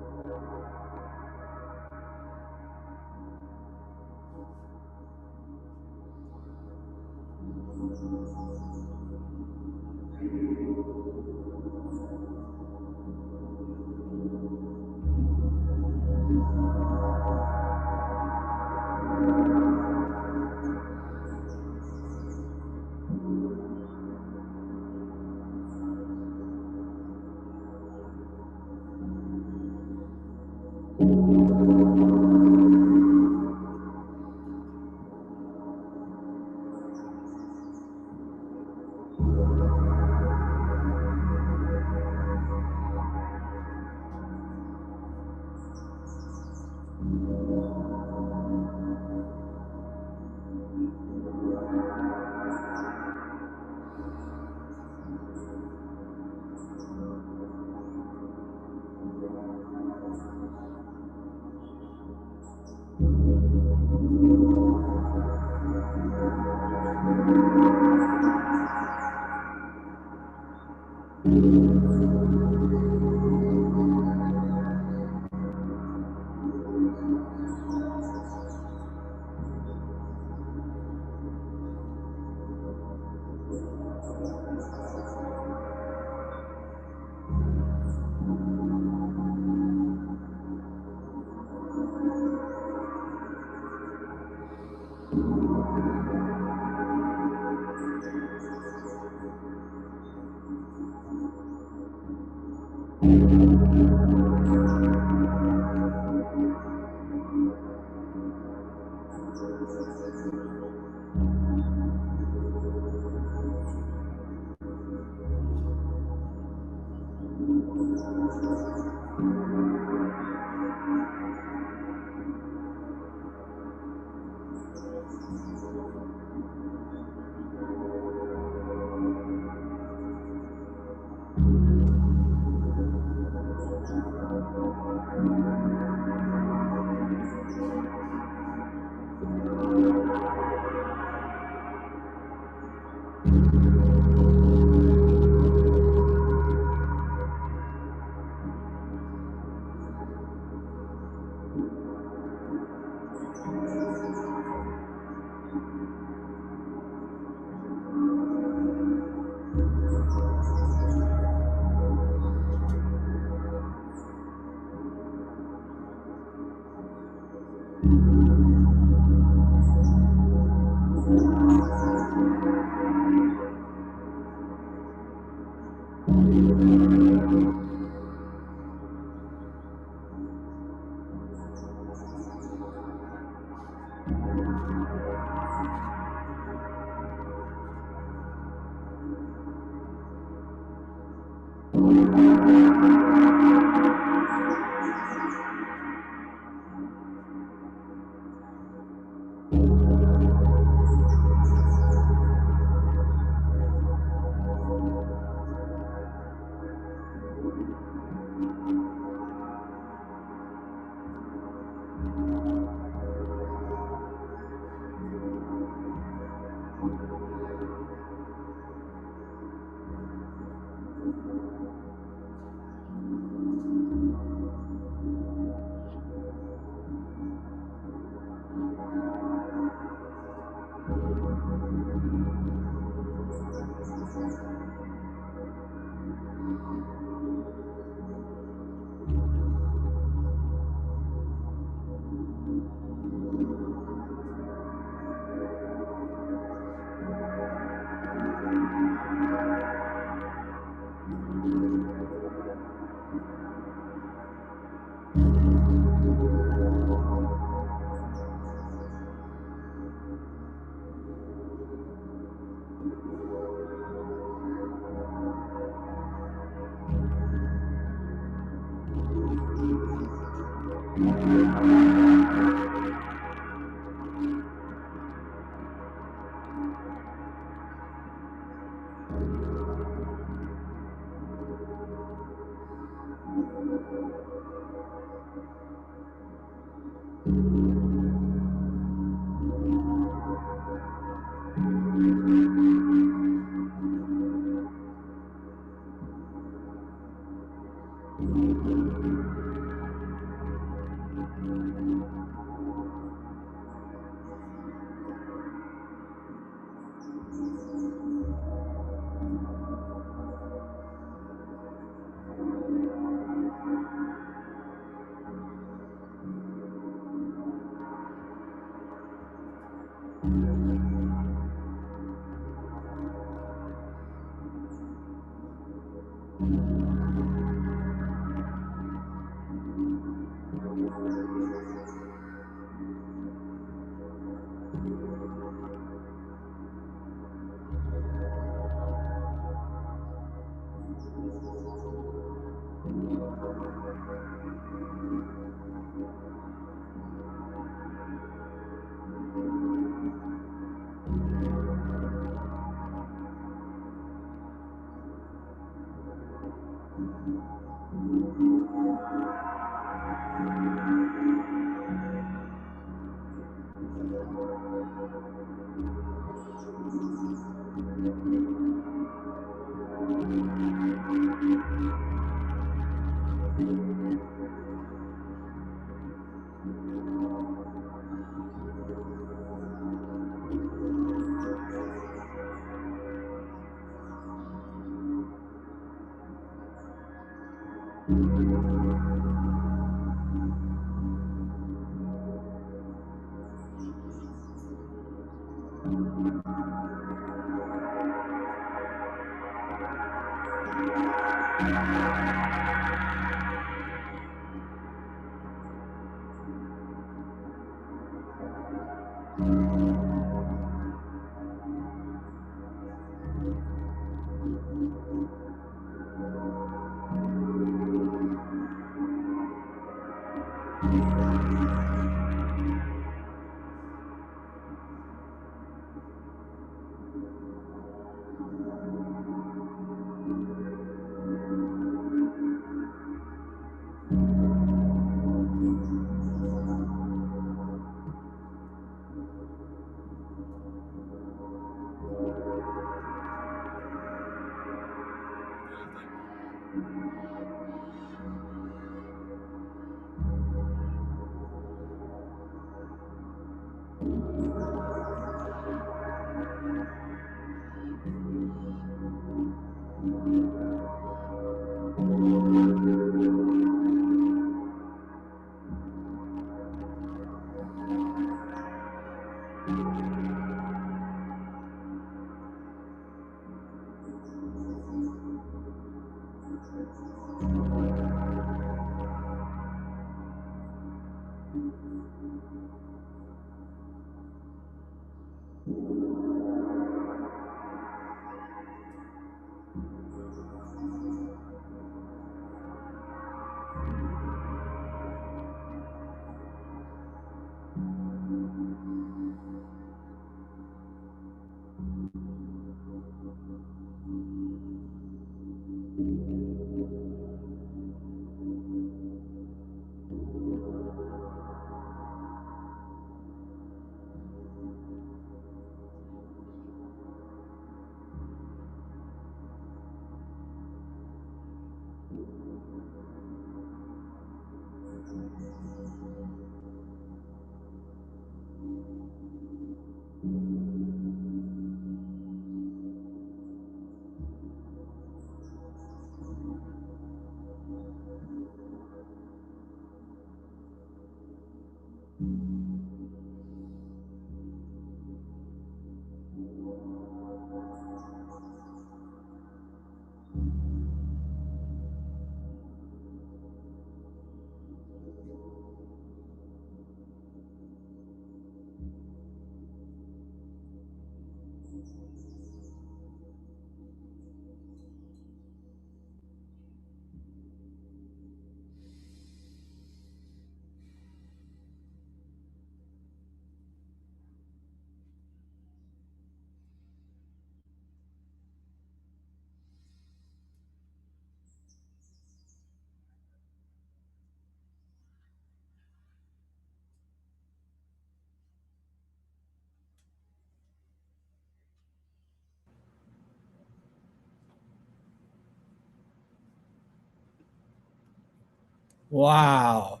Wow.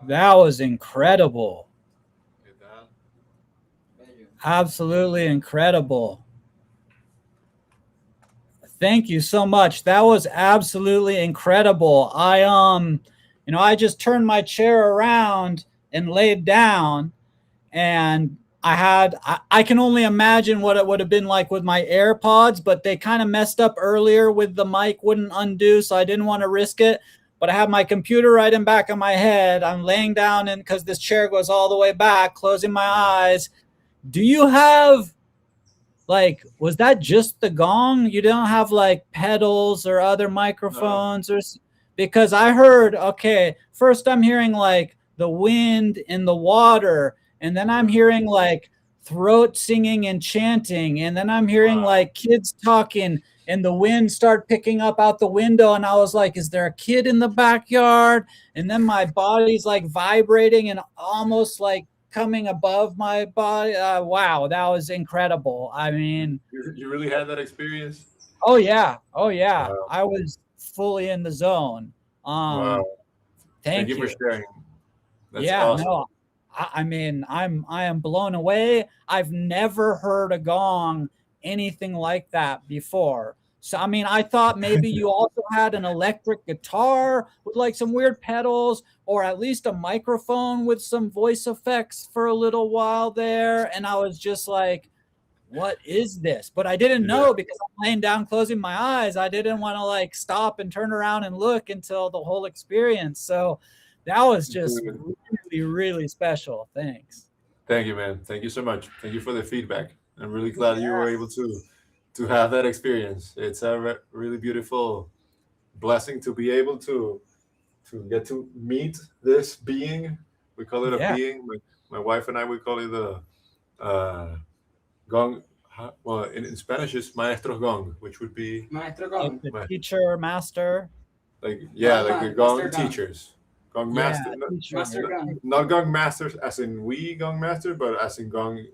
That was incredible. Absolutely incredible. Thank you so much. That was absolutely incredible. I just turned my chair around and laid down, and I can only imagine what it would have been like with my AirPods, but they kind of messed up earlier with the mic wouldn't undo, so I didn't want to risk it. But I have my computer right in back of my head. I'm laying down and because this chair goes all the way back, closing my eyes. Do you have was that just the gong? You don't have like pedals or other microphones because I heard, okay, first I'm hearing like the wind in the water, and then I'm hearing like throat singing and chanting, and then I'm hearing like kids talking, and the wind start picking up out the window, and I was like, is there a kid in the backyard? And then my body's like vibrating and almost like coming above my body. Wow, that was incredible. I mean, You really had that experience? oh yeah. Wow. I was fully in the zone. Wow. Thank you for you. sharing. That's Yeah, awesome. no, I mean, I am blown away. I've never heard a gong anything like that before. So I mean, I thought maybe you also had an electric guitar with like some weird pedals, or at least a microphone with some voice effects for a little while there. And I was just like, what is this? But I didn't know because I'm laying down, closing my eyes. I didn't want to like stop and turn around and look until the whole experience. So that was just really, really special. Thanks. Thank you, man. Thank you so much. Thank you for the feedback. I'm really glad you were able to have that experience. It's a really beautiful blessing to be able to get to meet this being. We call it a being. My wife and I, we call it the gong. Well, in Spanish, it's maestro gong, which would be Maestro Like gong. the teacher, master. like the gong Master teachers. Gong Yeah, master. teacher. Master gong. Not gong masters as in we gong master, but as in gong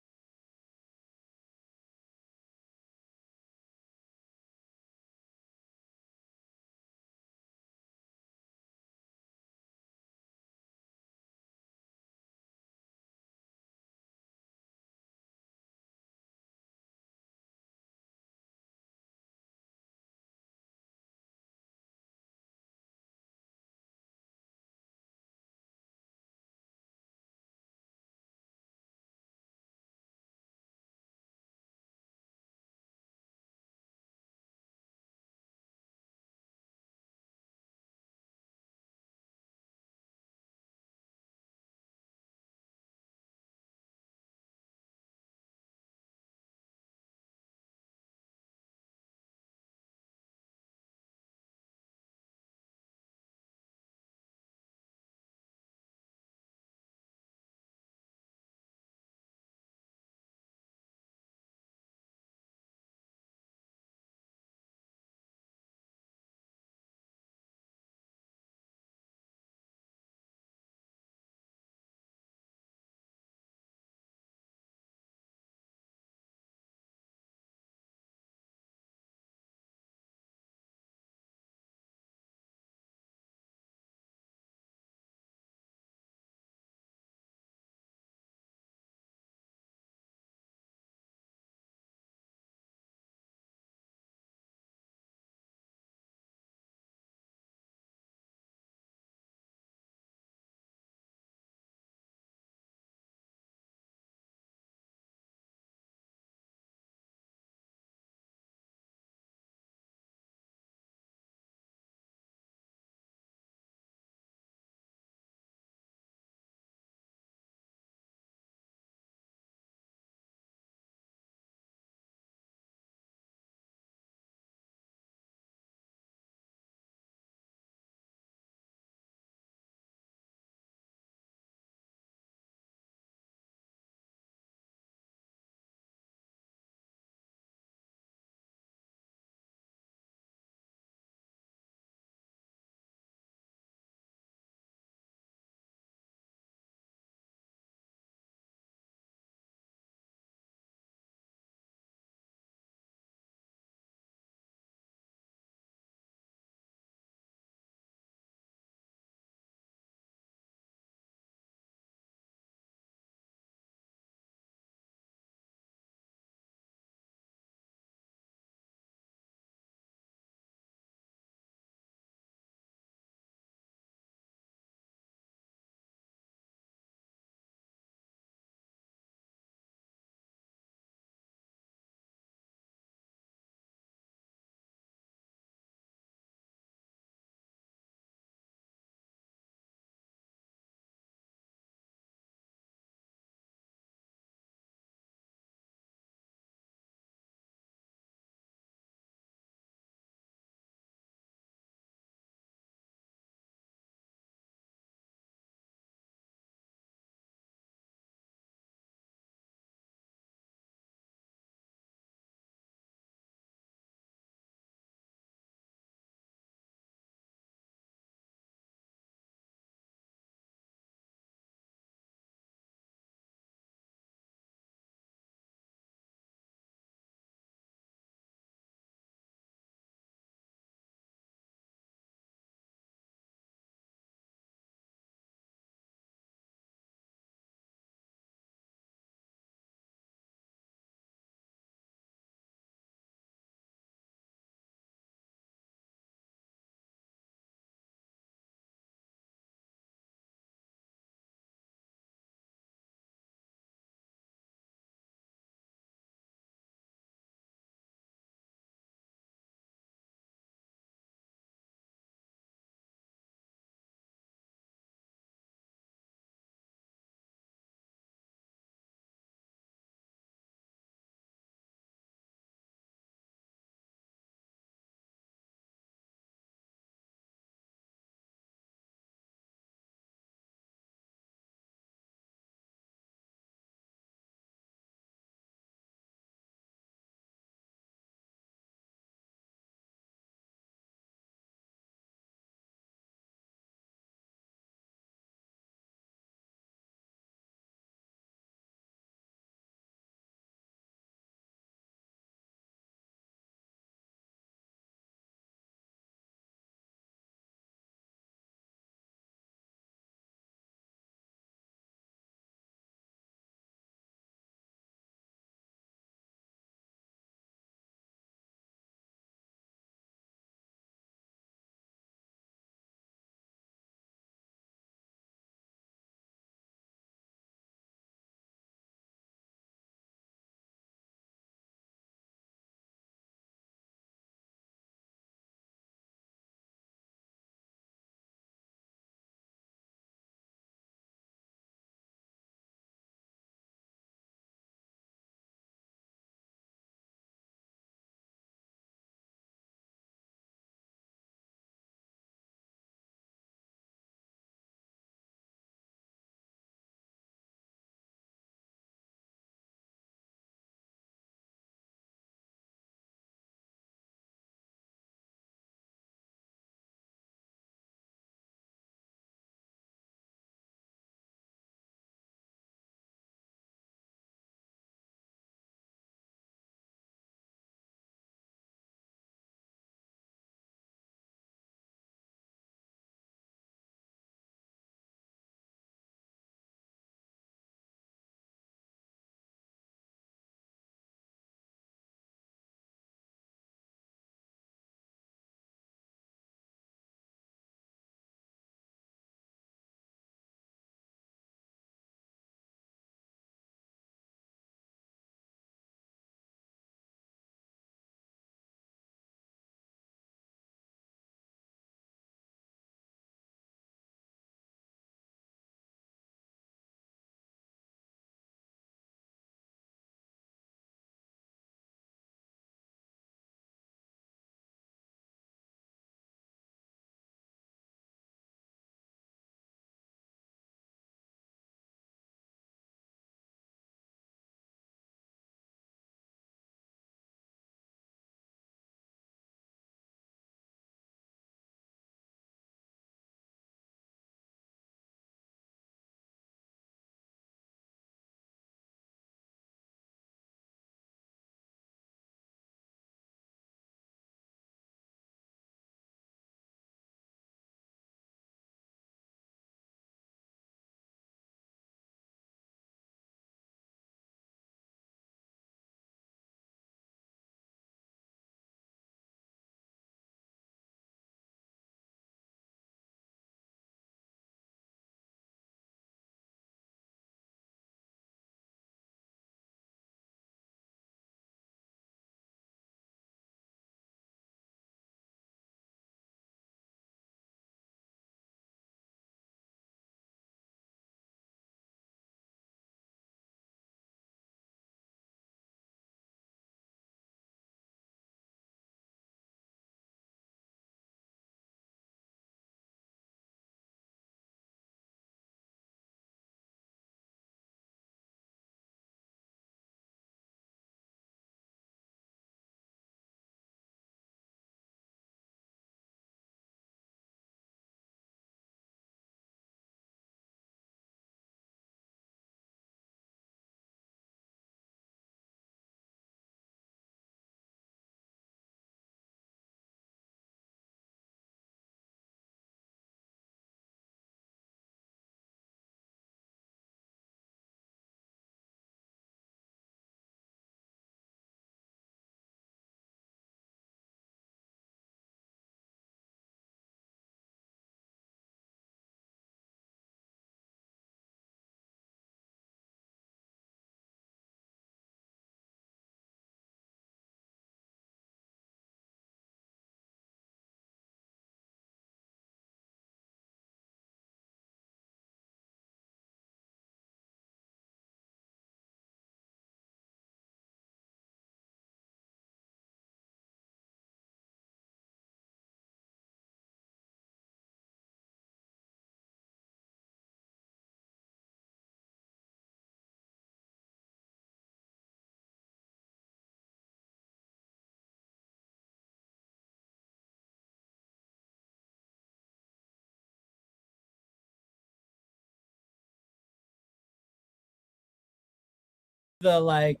the like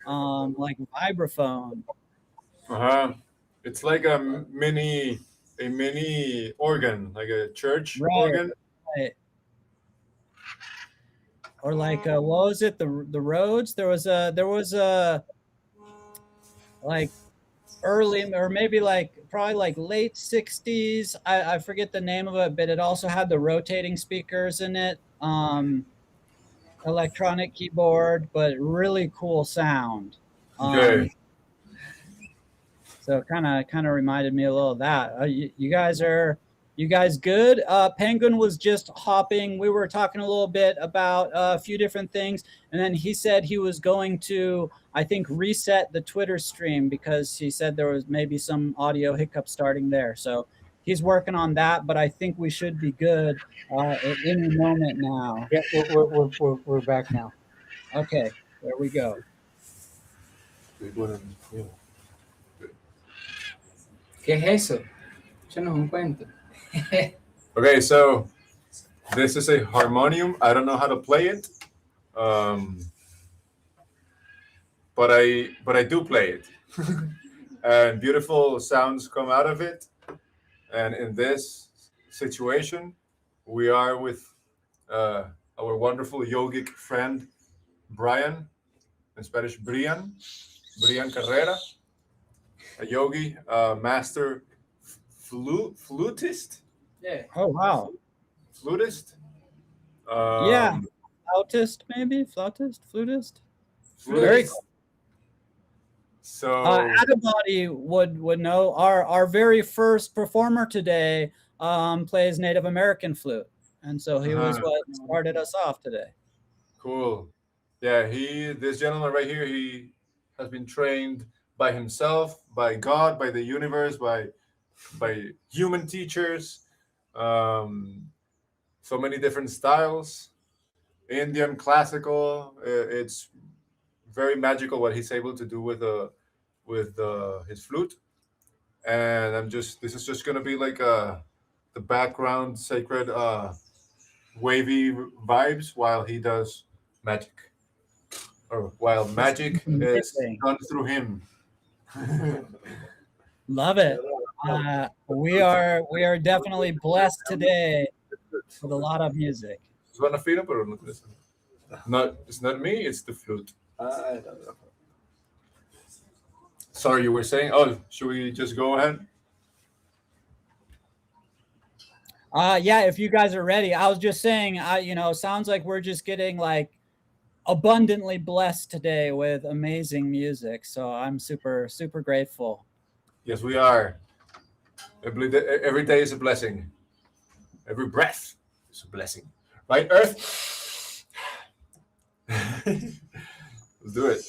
vibraphone. It's like a mini organ, like a church organ. Right. Or like what was it? The Rhodes? There was a like early, or maybe like probably like late 60s. I forget the name of it, but it also had the rotating speakers in it. Electronic keyboard, but really cool sound. Okay. So kind of reminded me a little of that. You guys good? Penguin was just hopping. We were talking a little bit about a few different things, and then he said he was going to, I think, reset the Twitter stream because he said there was maybe some audio hiccup starting there. So he's working on that, but I think we should be good at any moment now. Yeah, we're back now. Okay, there we go. ¿Qué es eso? Échanos un cuento. Okay, so this is a harmonium. I don't know how to play it, but I do play it, and beautiful sounds come out of it. And in this situation, we are with our wonderful yogic friend Brian, in Spanish Brian Carrera, a yogi, master flutist. Yeah. Oh wow. Flutist. Yeah. Flautist, maybe flautist, flutist. Flutist. Very cool. So AZBOT would know. Our very first performer today plays Native American flute, and so he was what started us off today. Cool. Yeah, this gentleman right here, he has been trained by himself, by God, by the universe, by human teachers. So many different styles, Indian, classical. It's very magical what he's able to do with his flute. And this is just gonna be like the background sacred wavy vibes while he does magic, or while magic is done through him. Love it. We are definitely blessed today with a lot of music. It's not me, it's the flute. Sorry, you were saying, oh, should we just go ahead? Yeah, if you guys are ready. I was just saying, sounds like we're just getting like abundantly blessed today with amazing music. So I'm super, super grateful. Yes, we are. I believe that every day is a blessing. Every breath is a blessing. Right, Earth? Let's do it.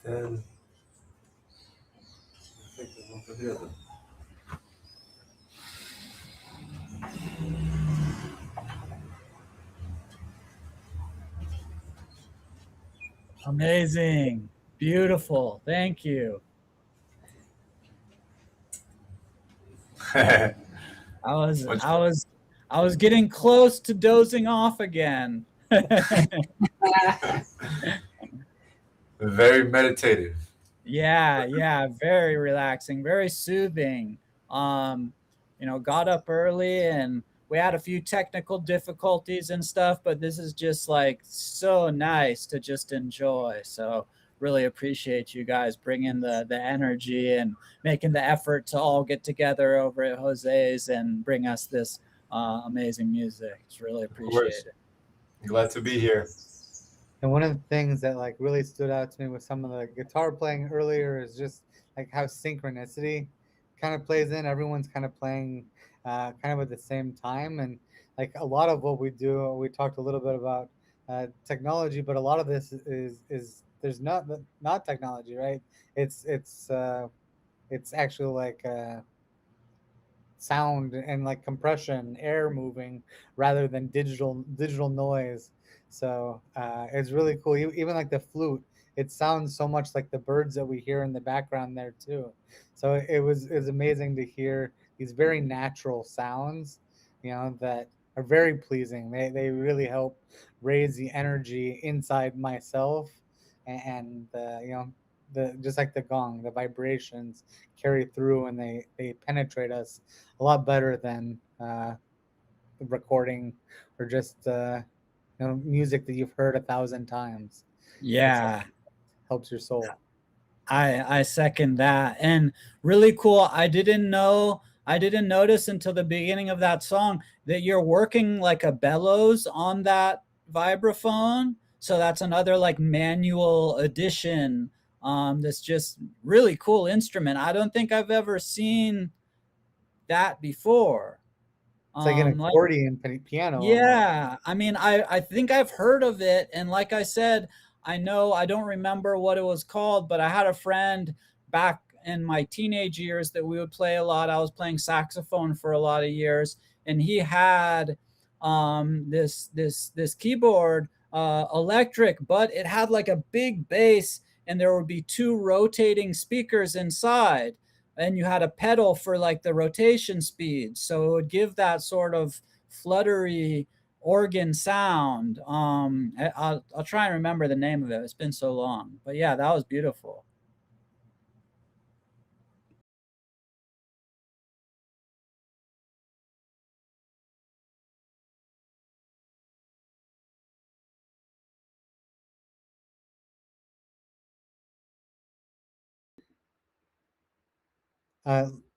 And Amazing. Beautiful. Thank you. I was getting close to dozing off again. Very meditative. Yeah, very relaxing, very soothing. Got up early and we had a few technical difficulties and stuff, but this is just like so nice to just enjoy. So really appreciate you guys bringing the energy and making the effort to all get together over at Jose's and bring us this amazing music. It's really appreciated. Glad to be here. And one of the things that like really stood out to me with some of the guitar playing earlier is just like how synchronicity kind of plays in. Everyone's kind of playing kind of at the same time, and like a lot of what we do, we talked a little bit about technology, but a lot of this is there's not technology, right? It's actually like sound and like compression, air moving rather than digital noise. So it's really cool. Even like the flute, it sounds so much like the birds that we hear in the background there too. So it was amazing to hear these very natural sounds, that are very pleasing. They really help raise the energy inside myself, and just like the gong, the vibrations carry through and they penetrate us a lot better than recording or just music that you've heard 1,000 times. Yeah, helps your soul. I second that. And really cool. I didn't notice until the beginning of that song that you're working like a bellows on that vibraphone. So that's another like manual addition. That's just really cool instrument. I don't think I've ever seen that before. It's like an accordion piano. Yeah, I mean, I think I've heard of it, and like I said, I don't remember what it was called, but I had a friend back in my teenage years that we would play a lot. I was playing saxophone for a lot of years, and he had this keyboard, electric, but it had like a big bass, and there would be two rotating speakers inside, and you had a pedal for like the rotation speed, so it would give that sort of fluttery organ sound. I'll try and remember the name of it. It's been so long, but yeah, that was beautiful.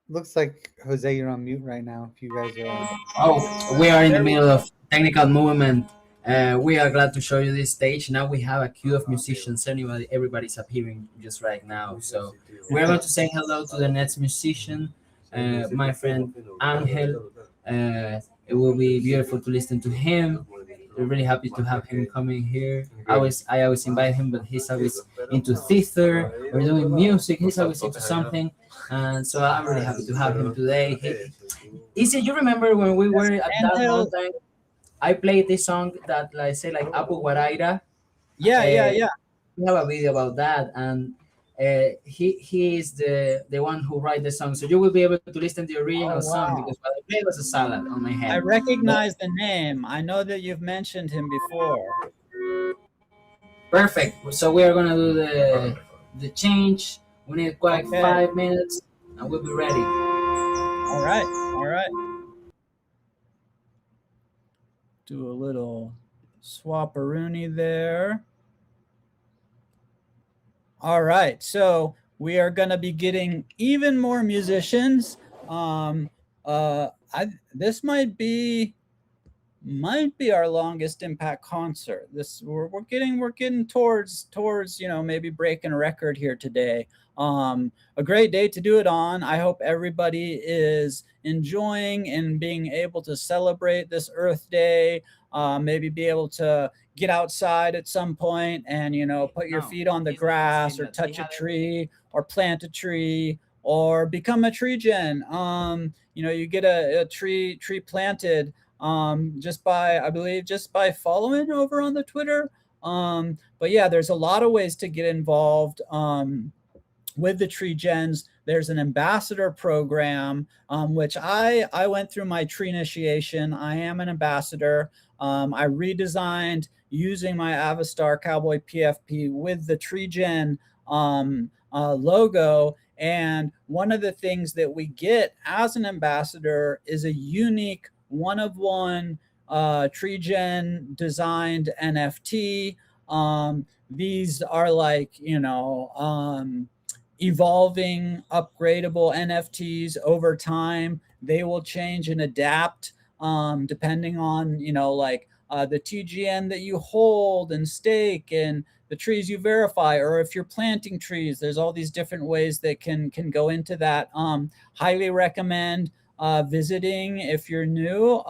Looks like Jose, you're on mute right now. If you guys are. Oh, we are in the middle of technical movement. We are glad to show you this stage. Now we have a queue of musicians. Everybody's appearing just right now. So we're going to say hello to the next musician, my friend Angel. It will be beautiful to listen to him. We're really happy to have him coming here. I always invite him, but he's always into theater or doing music. He's always into something. And so I'm really happy to have him today. Izzy, you remember when we were at that mountain? I played this song that like say like Apu Guaraira. Yeah. We have a video about that, and he is the one who wrote the song. So you will be able to listen to the original song because what I played was a salad on my head. I recognize the name. I know that you've mentioned him before. Perfect. So we are gonna do the change. We need quite 5 minutes, and we'll be ready. All right. Do a little swapperoonie there. All right, so we are going to be getting even more musicians. This might be might be our longest impact concert. We're getting towards maybe breaking a record here today. A great day to do it on. I hope everybody is enjoying and being able to celebrate this Earth Day. Maybe be able to get outside at some point and put your feet on the grass or touch a tree or plant a tree or become a tree gen. You get a tree planted just by following over on the Twitter. But yeah, there's a lot of ways to get involved with the Treegens. There's an ambassador program, which I went through my tree initiation. I am an ambassador. I redesigned using my Avastar Cowboy PFP with the Treegen logo. And one of the things that we get as an ambassador is a unique one-of-one Treegen designed NFT. These are like, evolving, upgradable NFTs over time. They will change and adapt depending on, the TGN that you hold and stake and the trees you verify, or if you're planting trees. There's all these different ways that can go into that. Highly recommend visiting if you're new.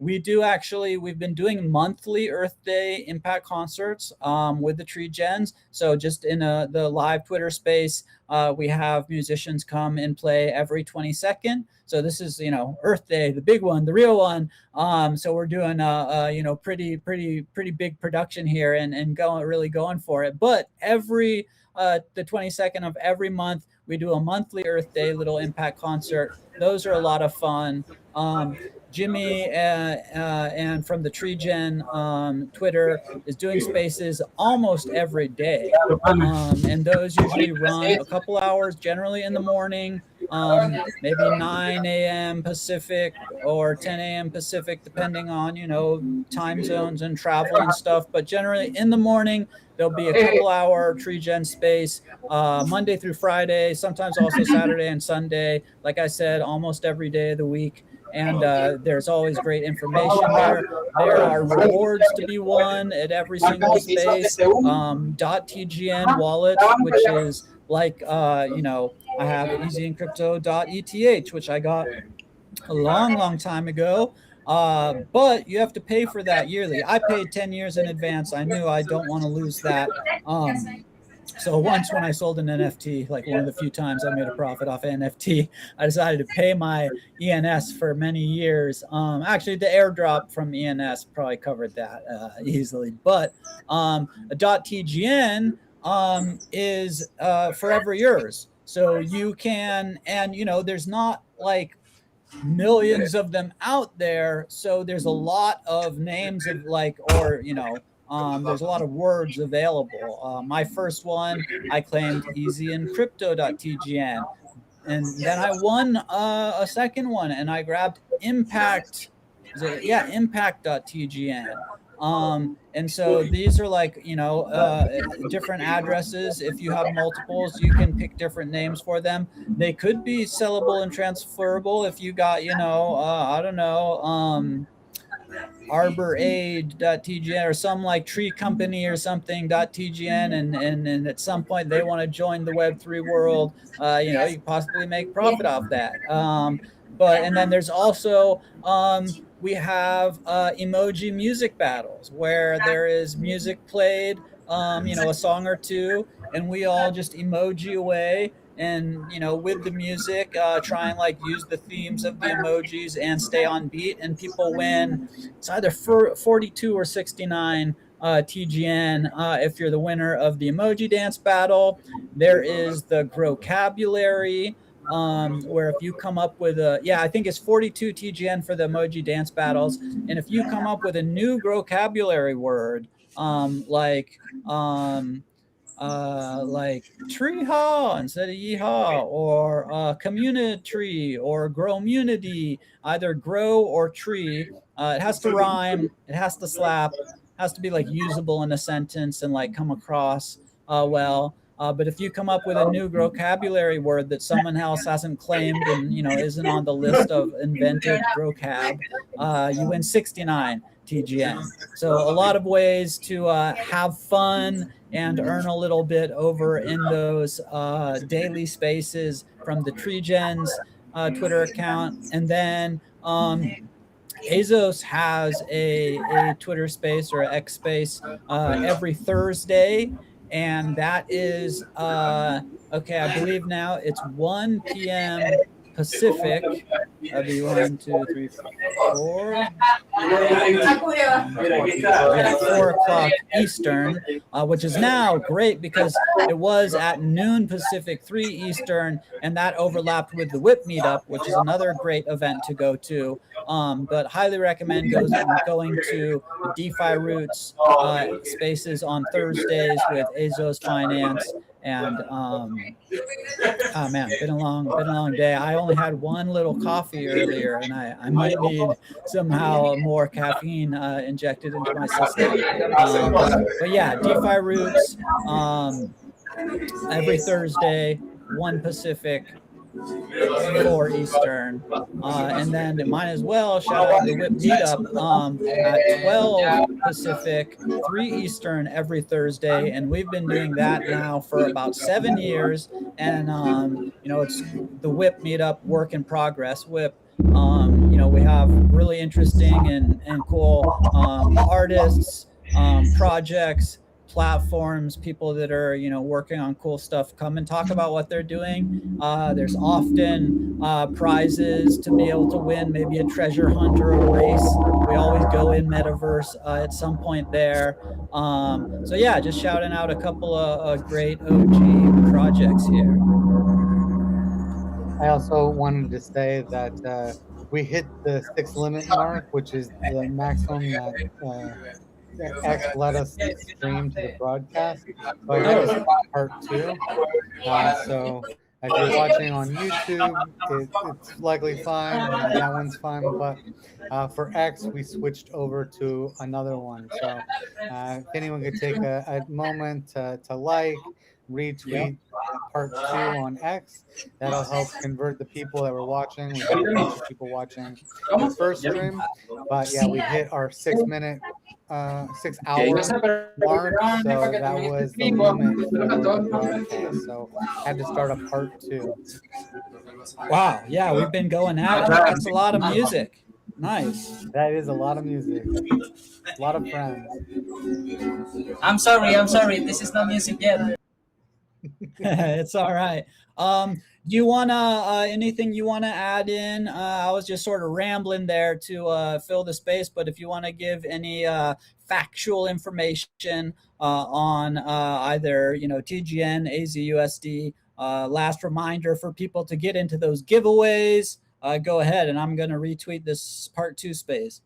We've been doing monthly Earth Day impact concerts with the Treegens. So just in the live Twitter space, we have musicians come and play every 22nd. So this is, Earth Day, the big one, the real one. So we're doing pretty big production here and really going for it. But every the 22nd of every month, we do a monthly Earth Day little impact concert. Those are a lot of fun. Jimmy and from the Treegen Twitter is doing spaces almost every day. And those usually run a couple hours, generally in the morning, maybe 9 a.m. Pacific or 10 a.m. Pacific, depending on, time zones and travel and stuff. But generally in the morning, there'll be a couple hour Treegen space, Monday through Friday, sometimes also Saturday and Sunday. Like I said, almost every day of the week. And there's always great information there. There are rewards to be won at every single space. .tgn wallet, which is like, I have easyencrypto.eth, which I got a long time ago. But you have to pay for that yearly. I paid 10 years in advance. I knew I don't want to lose that. So once when I sold an NFT, like one of the few times I made a profit off NFT, I decided to pay my ENS for many years. Actually, the airdrop from ENS probably covered that easily. But a .tgn is forever yours. So you can, and there's not like millions of them out there. So there's a lot of names of there's a lot of words available. My first one, I claimed easyencrypto.tgn. And then I won a second one and I grabbed impact.tgn. And so these are like, different addresses. If you have multiples, you can pick different names for them. They could be sellable and transferable if you got, arbor.aid.tgn or some like tree company or something.tgn and at some point they want to join the Web3 world, you possibly make profit off that. And then there's also we have emoji music battles where there is music played, a song or two, and we all just emoji away and with the music try and like use the themes of the emojis and stay on beat, and people win. It's either 42 or 69 TGN if you're the winner of the emoji dance battle. There is the vocabulary where if you come up with I think it's 42 TGN for the emoji dance battles, and if you come up with a new vocabulary word like treehaw instead of yeehaw, or community or growmunity, either grow or tree. It has to rhyme, it has to slap, it has to be like usable in a sentence and like come across well. But if you come up with a new vocabulary word that someone else hasn't claimed and isn't on the list of invented vocab, you win 69 TGN. So a lot of ways to have fun and earn a little bit over in those daily spaces from the Treegens Twitter account. And then Azos has a Twitter space or X space every Thursday, and that is okay. I believe now it's 1 p.m. Pacific. That'd be 1, 2, 3, 4. Yeah, 4 o'clock Eastern, which is now great because it was at noon Pacific, 3 Eastern, and that overlapped with the WIP meetup, which is another great event to go to. But highly recommend going to the DeFi Roots spaces on Thursdays with Azos Finance. And oh man, been a long day. I only had one little coffee earlier, and I might need somehow more caffeine injected into my system. But yeah, DeFi Roots every Thursday, 1 Pacific, 4 Eastern, and then might as well shout out the WIP meetup at 12 Pacific, 3 Eastern every Thursday, and we've been doing that now for about 7 years. And it's the WIP meetup, work in progress. WIP, we have really interesting and cool artists, projects, platforms, people that are working on cool stuff come and talk about what they're doing. There's often prizes to be able to win, maybe a treasure hunt or a race. We always go in metaverse at some point there. So yeah, just shouting out a couple of great OG projects here. I also wanted to say that we hit the 6 limit mark, which is the maximum that X let us stream to the broadcast. So I had to start part 2. So if you're watching on YouTube, it's likely fine. That one's fine. But for X, we switched over to another one. So if anyone could take a moment to like, retweet part 2 on X, that'll help convert the people that were watching. We had a bunch of people watching the first stream, but yeah, we hit our 6 minute 6 hour mark, so that was the limit for the broadcast. So I had to start a part 2. Wow, yeah, we've been going at it. That's a lot of music. Nice. That is a lot of music. A lot of friends. I'm sorry. This is not music yet. It's all right. Do you wanna anything you wanna add in? I was just sort of rambling there to fill the space, but if you want to give any factual information on either TGN, AZUSD, last reminder for people to get into those giveaways, go ahead, and I'm gonna retweet this part 2 space.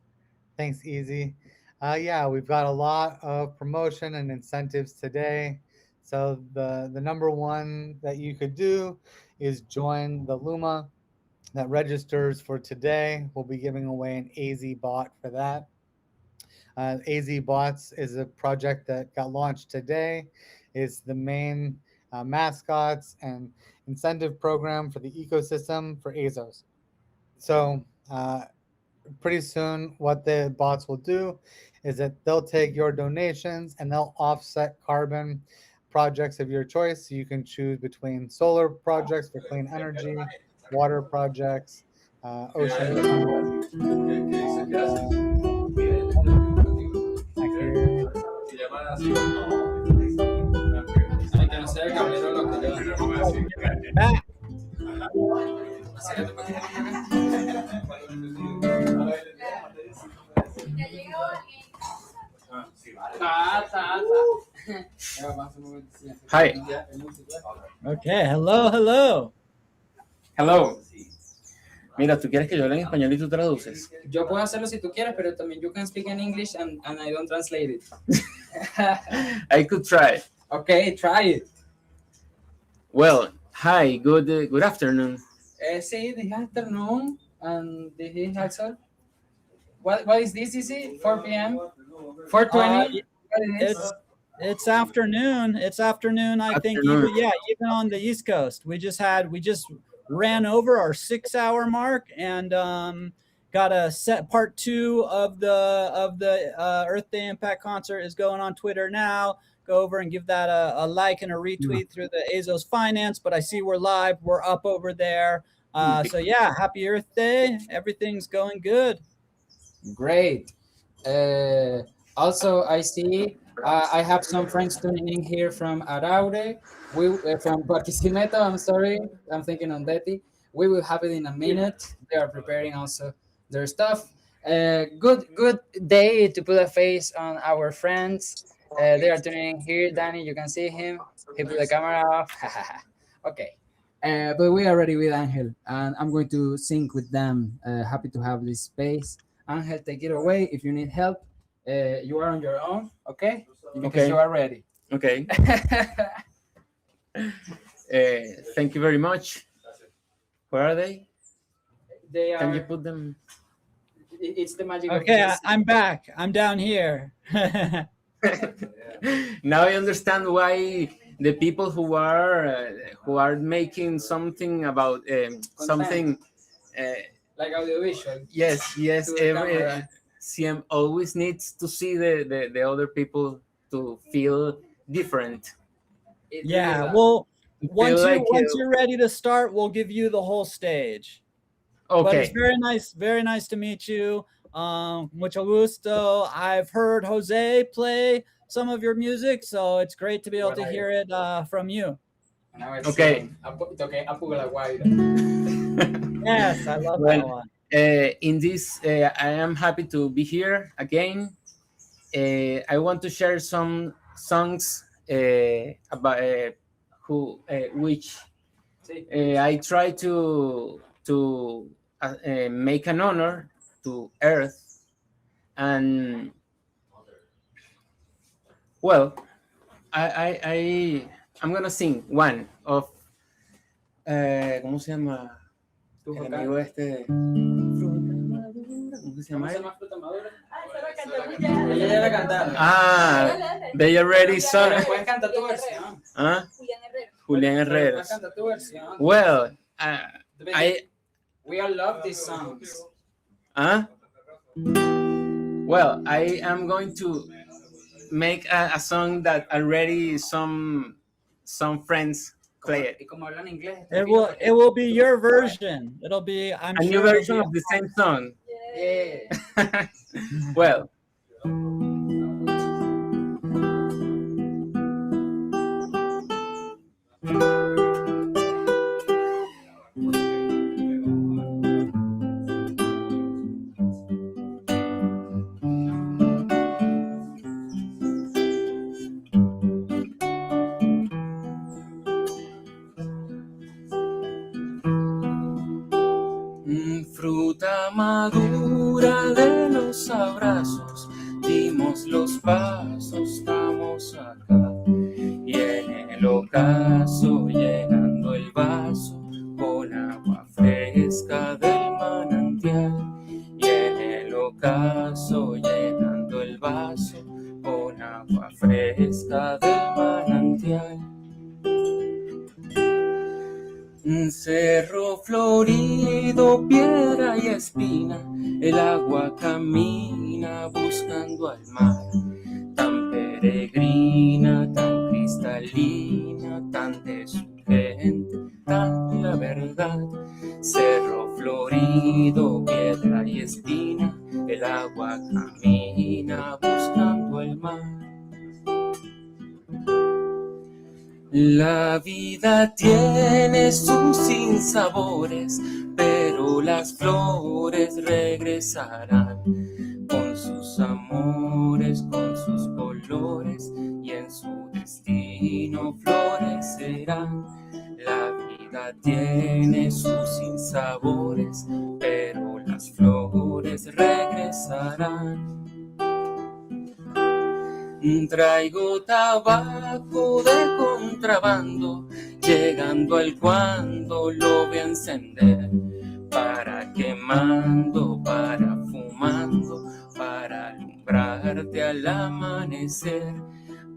Thanks, Easy. Yeah, we've got a lot of promotion and incentives today. So the number one that you could do is join the Luma that registers for today. We'll be giving away an AZBOT for that. AZBOTs is a project that got launched today. It's the main mascots and incentive program for the ecosystem for Azos. So pretty soon what the bots will do is that they'll take your donations and they'll offset carbon projects of your choice. So you can choose between solar projects for clean energy, water projects, ocean. Hi. Okay, hello. Hello. Mira, ¿tú quieres que yo hable en español y tú traduces? Yo puedo hacerlo si tú quieres, pero también you can speak in English and I don't translate it. I could try. Okay, try it. Well, hi, good afternoon. Sí, this afternoon, and this is also. What is this? Is it 4 p.m.? 4:20? It's afternoon. It's afternoon. I think even on the East Coast, we just ran over our 6-hour mark and got a set part 2 of the Earth Day Impact concert is going on Twitter now. Go over and give that a like and a retweet through the Azos Finance. But I see we're live. We're up over there. So yeah, happy Earth Day. Everything's going good. Great. Also, I see I have some friends tuning in here from Araure. From Barquisimeto. I'm sorry. I'm thinking on Deti. We will have it in a minute. They are preparing also their stuff. Good day to put a face on our friends. They are tuning in here. Danny, you can see him. He put the camera off. Okay. But we are ready with Angel, and I'm going to sync with them. Happy to have this space. Angel, take it away. If you need help, you are on your own, okay? Because you are ready. Okay. Thank you very much. Where are they? They are. Can you put them? It's the magic. Okay, I'm back. I'm down here. Now I understand why the people who are making something about something like audiovisual. Yes. CM always needs to see the other people to feel different. Yeah, well, once you're ready to start, we'll give you the whole stage. Okay. But it's very nice to meet you. Mucho gusto. I've heard Jose play some of your music, so it's great to be able to hear it from you. Okay. Yes, I love that one. In this, I am happy to be here again. I want to share some songs about which I try to make an honor to Earth, and well, I'm gonna sing one of ¿cómo se llama? El amigo este. ¿Cómo se llama él? Ella ya la cantaron. They already sung. Pueden cantar tu versión. Julián Herrera. Pueden cantar tu versión. Well, we all love these songs. Well, I am going to make a song that already some friends play it. It will be your version. It'll be a new version of the same song. Yeah. Well. Fruta madura de los abrazos, dimos los pasos, estamos acá. Y en el ocaso, llenando el vaso con agua fresca del manantial. Y en el ocaso, llenando el vaso con agua fresca del manantial. Cerro florido, piedra y espina, el agua camina buscando al mar. Tan peregrina, tan cristalina, tan de su gente, tan la verdad. Cerro florido, piedra y espina, el agua camina buscando el mar. La vida tiene sus sinsabores, pero las flores regresarán con sus amores, con sus colores, y en su destino florecerán. La vida tiene sus sinsabores, pero las flores regresarán. Traigo tabaco de contrabando, llegando al cuando lo voy a encender, para quemando, para fumando, para alumbrarte al amanecer,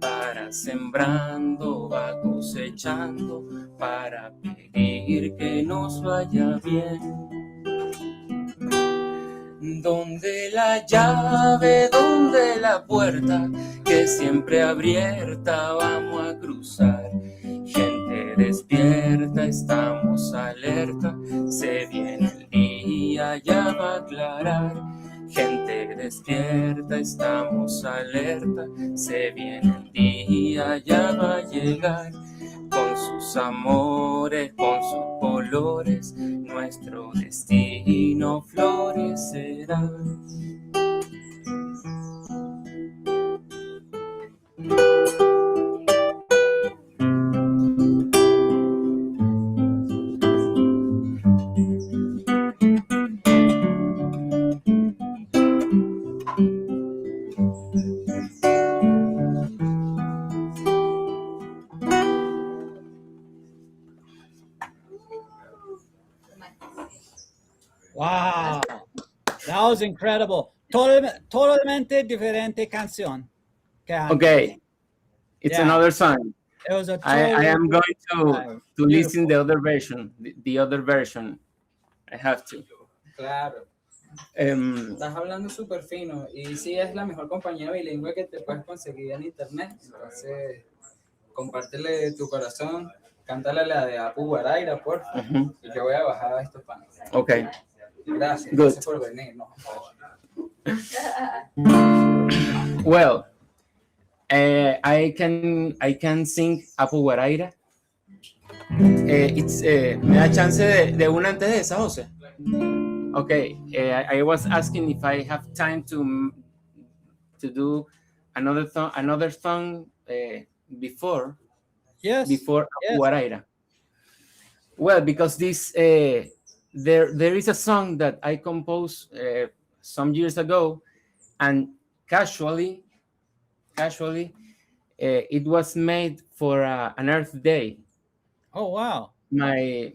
para sembrando, va cosechando, para pedir que nos vaya bien. Donde la llave, donde la puerta, que siempre abierta, vamos a cruzar. Gente despierta, estamos alerta, se viene el día, ya va a aclarar. Gente despierta, estamos alerta, se viene el día, ya va a llegar. Con sus amores, con sus colores, nuestro destino florecerá. Wow, that was incredible. Totalmente diferente canción. Okay, it's Yeah. another song. It was a I am going totally to listen the other version, the other version. I have to. Claro. Estás hablando súper fino y sí es la mejor compañía bilingüe que te puedes conseguir en internet. Entonces, compártele tu corazón, cántale la de Apu Guaraira, por favor. Y yo voy a bajar a estos panes. Okay. Gracias, Good. gracias por venir. No. Well, I can sing Apu Guaraira. Me da chance de una antes de esa, José. Okay, I was asking if I have time to do another song before. Yes. Before Yes. Guaraira. Well, because this there is a song that I composed some years ago, and casually, it was made for an Earth Day. Oh wow! My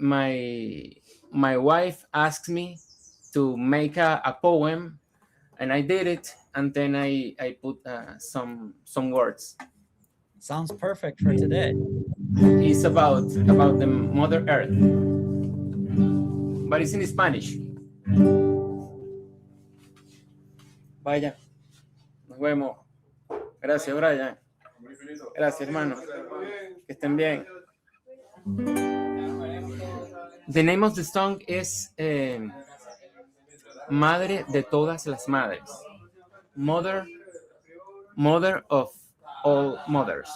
wife asked me to make a poem, and I did it, and then I put some words. Sounds perfect for today. It's about the Mother Earth, but it's in Spanish. Vaya, nos vemos. Gracias, Brian. Gracias, hermano. Que estén bien. The name of the song is Madre de todas las madres. Mother of all mothers.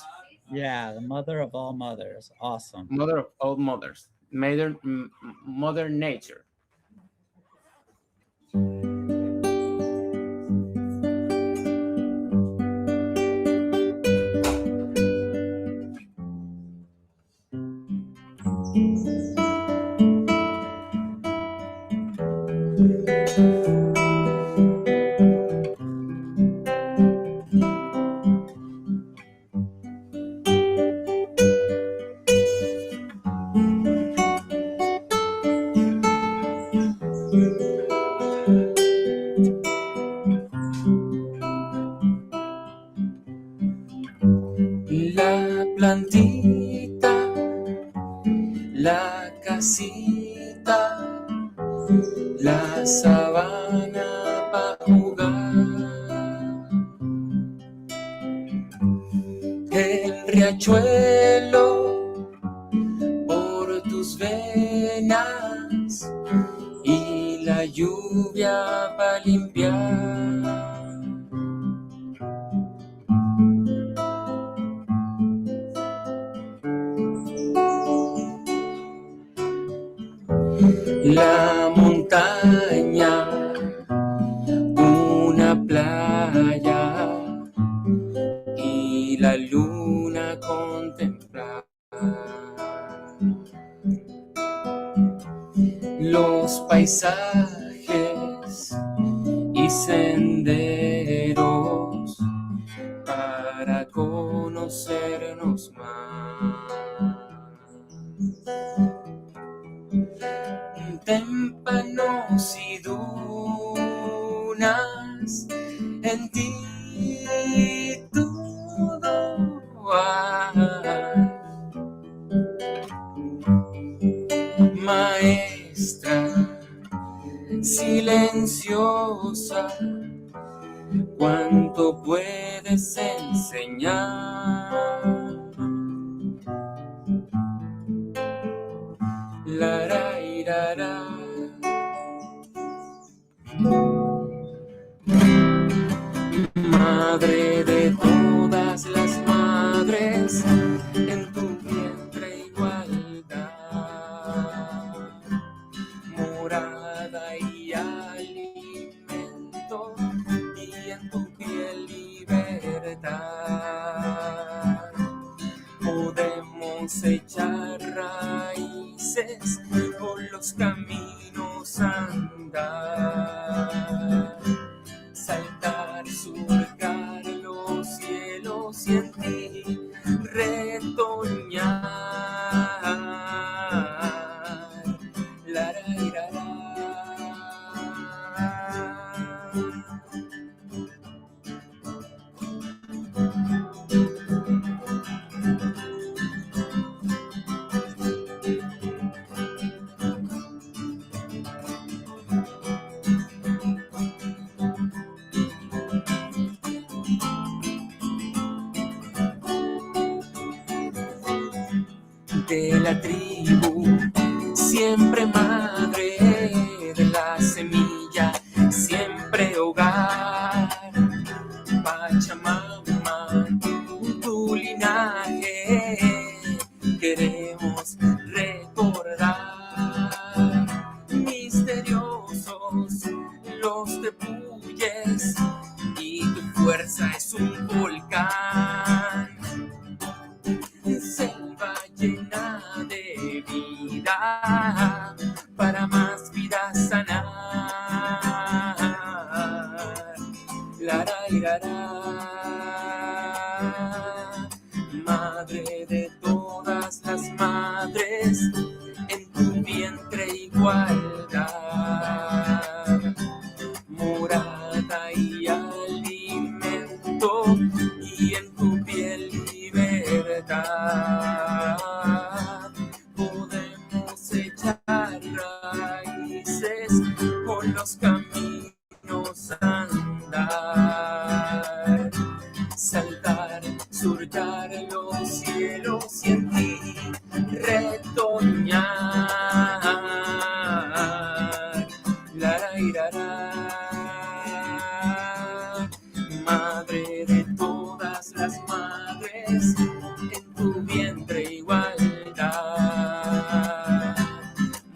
Yeah, the mother of all mothers. Awesome. Mother of all mothers. Mother Nature. La plantita, la casita, la sabana para jugar, el riachuelo por tus venas y la lluvia para limpiar. La montaña, una playa y la luna contemplar. Los paisajes y senderos para conocernos más. Témpanos y dunas, en ti todo maestra, silenciosa, ¿cuánto puedes enseñar? La, ra, ira, ra. Madre de todas las madres, en tu vientre igualdad, morada y alimento, y en tu piel libertad. Podemos echar raíces, por los caminos andar, saltar, surcar los cielos y en ti retoñar. La, ra, ira, ra. De la tribu, siempre madre, de la semilla, siempre hogar. Pachamama, tu linaje, queremos recordar. Misteriosos los tepuyes, y tu fuerza es un volcán. Selva llena de vida, para más vida sanar. La, ra, ira, ra. Madre de todas las madres, en tu vientre igualdad, morada y alimento, y en tu piel libertad. Podemos echar raíces, por los caminos andar, saltar, surcar los cielos y en ti retoñar. La, ra, ira, ra. Madre de todas las madres, en tu vientre igualdad,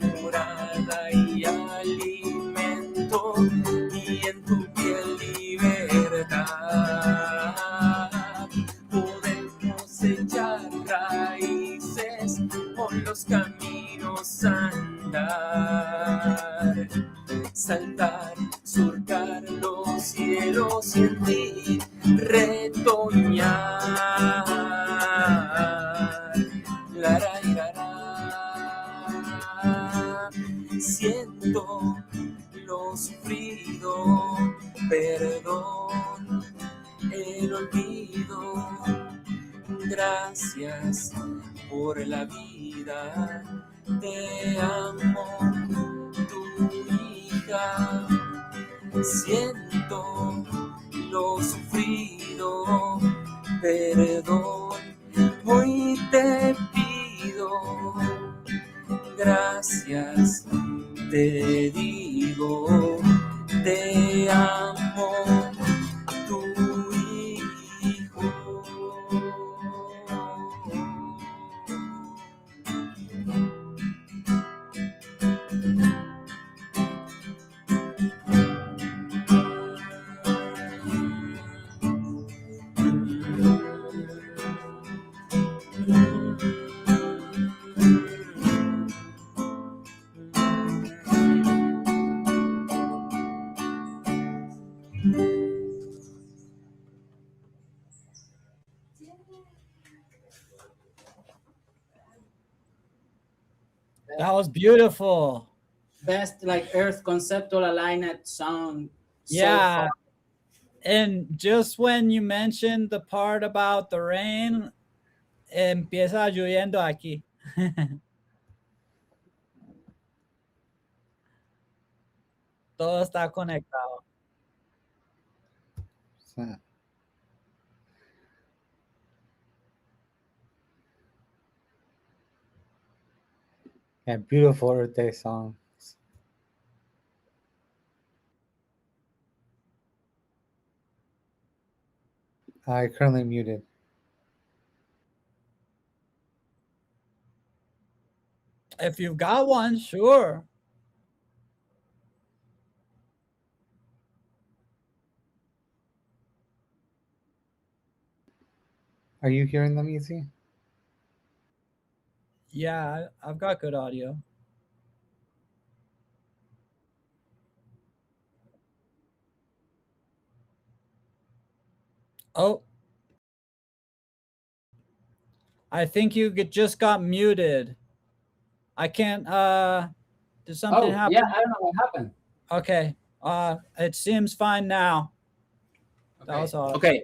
morada y alimento, y en tu piel libertad. Podemos echar raíces, por los caminos andar, saltar, surcar los cielos y en ti retoñar. La, ra, ira, ra. Siento lo sufrido, perdón, el olvido. Gracias por la vida, te amo, tu hija. Siento lo sufrido, perdón, hoy te pido. Gracias, te digo, te amo, tu hijo. That was beautiful. Best like Earth conceptual aligned song. Yeah. So far. And just when you mentioned the part about the rain, empieza lloviendo aquí. Todo está conectado. Yeah, beautiful Earth Day song. I currently muted. If you've got one, sure. Are you hearing them, Easy? Yeah, I've got good audio. Oh. I think you just got muted. I can't, did something happen? Yeah, I don't know what happened. Okay. It seems fine now. That was all. Okay.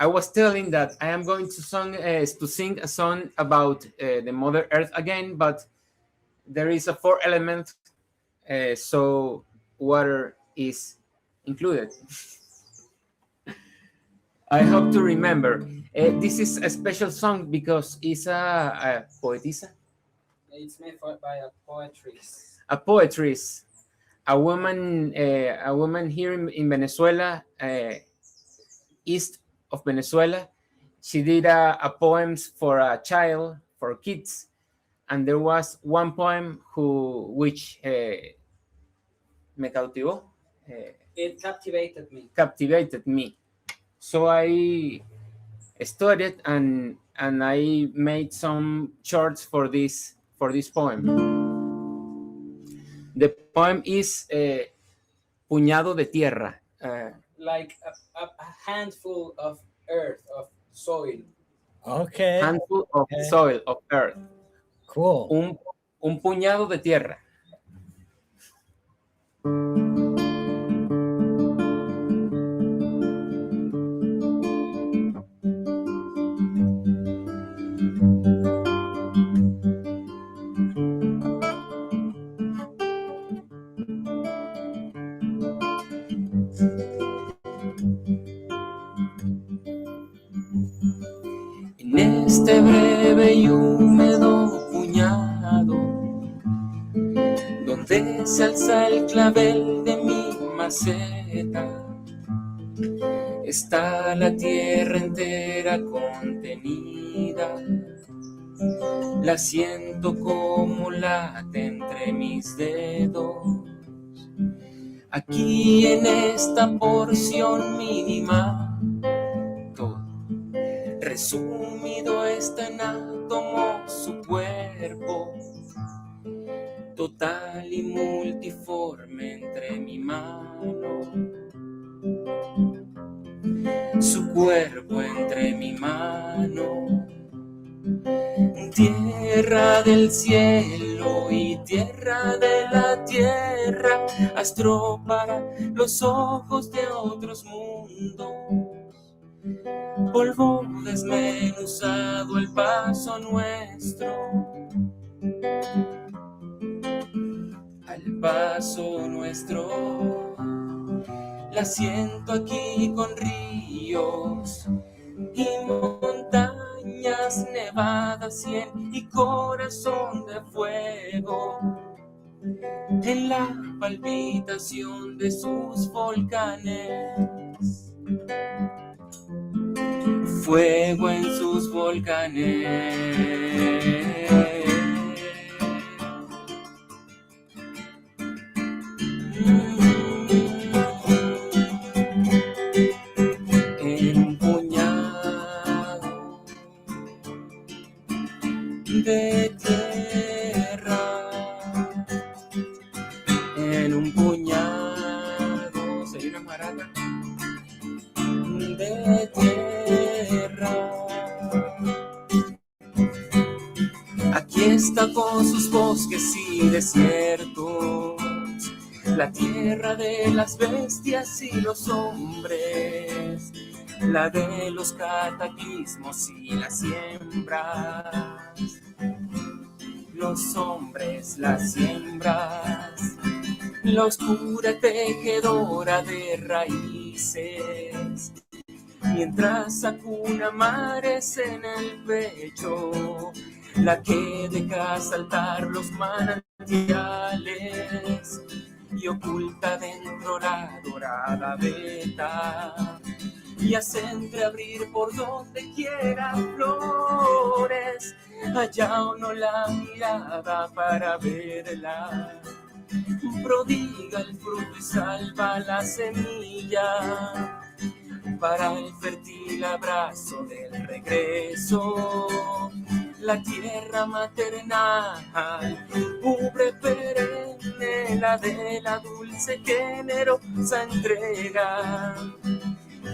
I was telling that I am going to sing a song about the Mother Earth again, but there is a 4 element, so water is included. I hope to remember. This is a special song because it's a poetisa. It's made by a poetess. A poetess, a woman here in Venezuela, east of Venezuela. She did a poems for a child, for kids, and there was one poem which me cautivó. It captivated me. Captivated me. So I studied and I made some charts for this poem. The poem is Puñado de Tierra. Like a handful of earth, of soil. Okay. Handful of soil, of earth. Cool. Un puñado de tierra. En este breve y húmedo puñado, donde se alza el clavel de mi maceta, está la tierra entera contenida. La siento como late entre mis dedos. Aquí en esta porción mínima, todo resumido está en átomo su cuerpo, total y multiforme entre mi mano. Su cuerpo entre mi mano. Tierra del cielo y tierra de la tierra, astro para los ojos de otros mundos. Polvo desmenuzado el paso nuestro, al paso nuestro. La siento aquí con ríos y montañas nevadas, cielo y corazón de fuego, en la palpitación de sus volcanes. Fuego en sus volcanes. En un puñado de tierra, en un puñado, soy una marata de tierra. Aquí está con sus bosques y desiertos, la tierra de las bestias y los hombres, la de los cataclismos y las siembras, los hombres, las siembras. la oscura tejedora de raíces, mientras acuna mares en el pecho, la que deja saltar los manantiales y oculta dentro la dorada veta y hace entreabrir por donde quiera flores, allá o no la mirada para verla, prodiga el fruto y salva la semilla para el fértil abrazo del regreso. La tierra maternal cubre perenne la de la dulce generosa entrega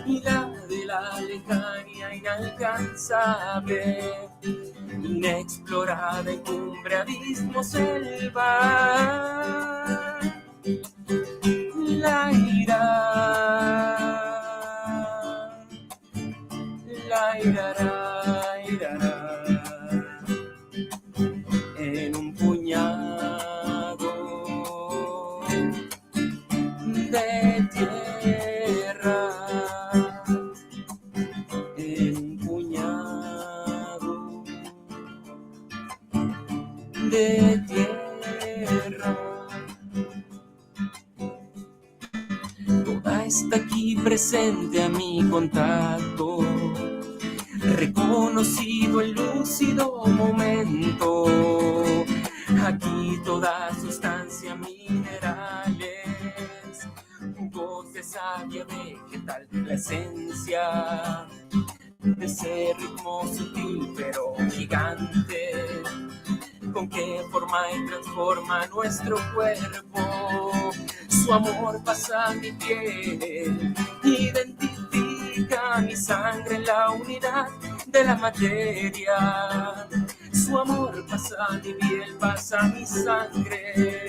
y la de la lejanía inalcanzable, inexplorada en cumbre, abismo, selva. La irará, en un puñado de tierra, en un puñado de tierra. Toda está aquí presente a mi contacto, reconocido el lúcido momento. Aquí toda sustancia, minerales, jugos de savia vegetal, la esencia de ese ritmo sutil pero gigante, con que forma y transforma nuestro cuerpo. Su amor pasa mi piel, identifica mi sangre en la unidad de la materia. Su amor pasa mi piel, pasa mi sangre,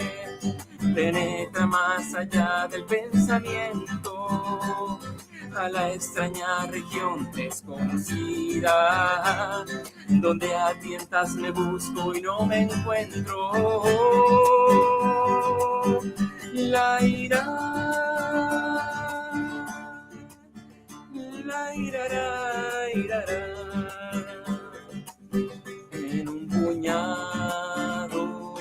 penetra más allá del pensamiento, a la extraña región desconocida, donde a tientas me busco y no me encuentro. La irará, en un puñado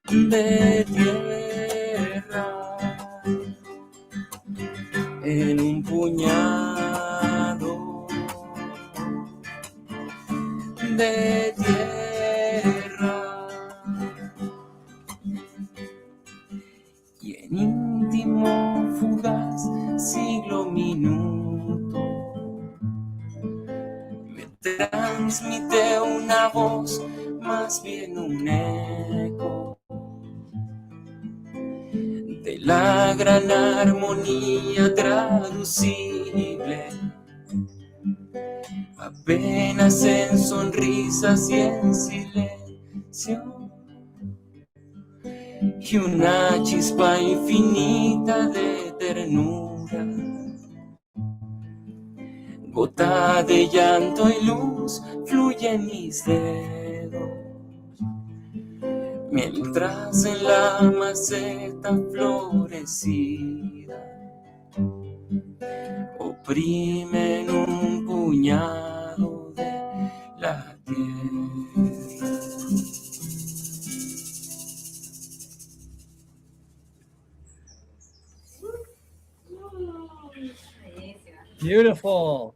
de tierra, en un puñado de tierra, y en íntimo fugaz siglo minuto me transmite una voz, más bien un eco de la gran armonía traducible, apenas en sonrisas y en silencio, y una chispa infinita de ternura, gota de llanto y luz fluye en mis dedos, mientras en la maceta florecida oprimen un puñado de la tierra. Beautiful.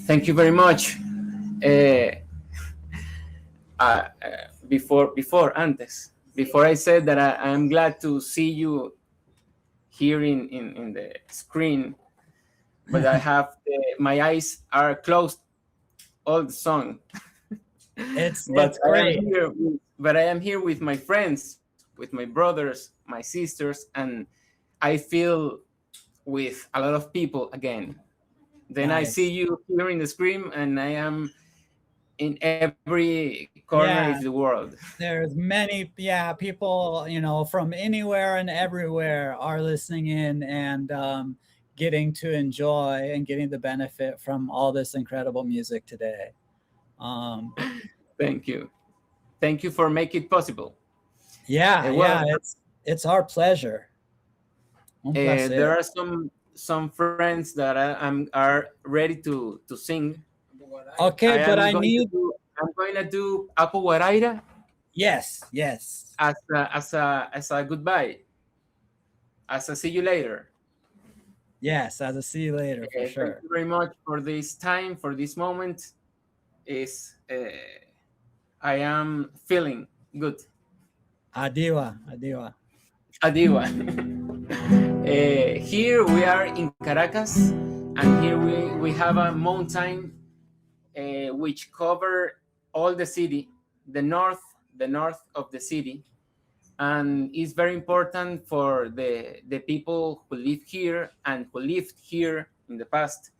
Thank you very much. Before I said that I am glad to see you here in the screen, but I have my eyes are closed all the song. It's great. But I am here with my friends, with my brothers, my sisters, and I feel with a lot of people again. Then nice. I see you here in the screen, and I am in every corner of the world. There's many, people, from anywhere and everywhere are listening in and getting to enjoy and getting the benefit from all this incredible music today. Thank you. thank you for making it possible. Yeah, it's our pleasure. There are some friends that are ready to sing. Okay, but I need. I'm going to do Apu Guaraira. Yes. As a goodbye. As a see you later. Yes, as a see you later for sure. Thank you very much for this time, for this moment. I am feeling good. Adiwa. Here we are in Caracas, and here we have a mountain which cover all the city, the north of the city, and it's very important for the people who live here and who lived here in the past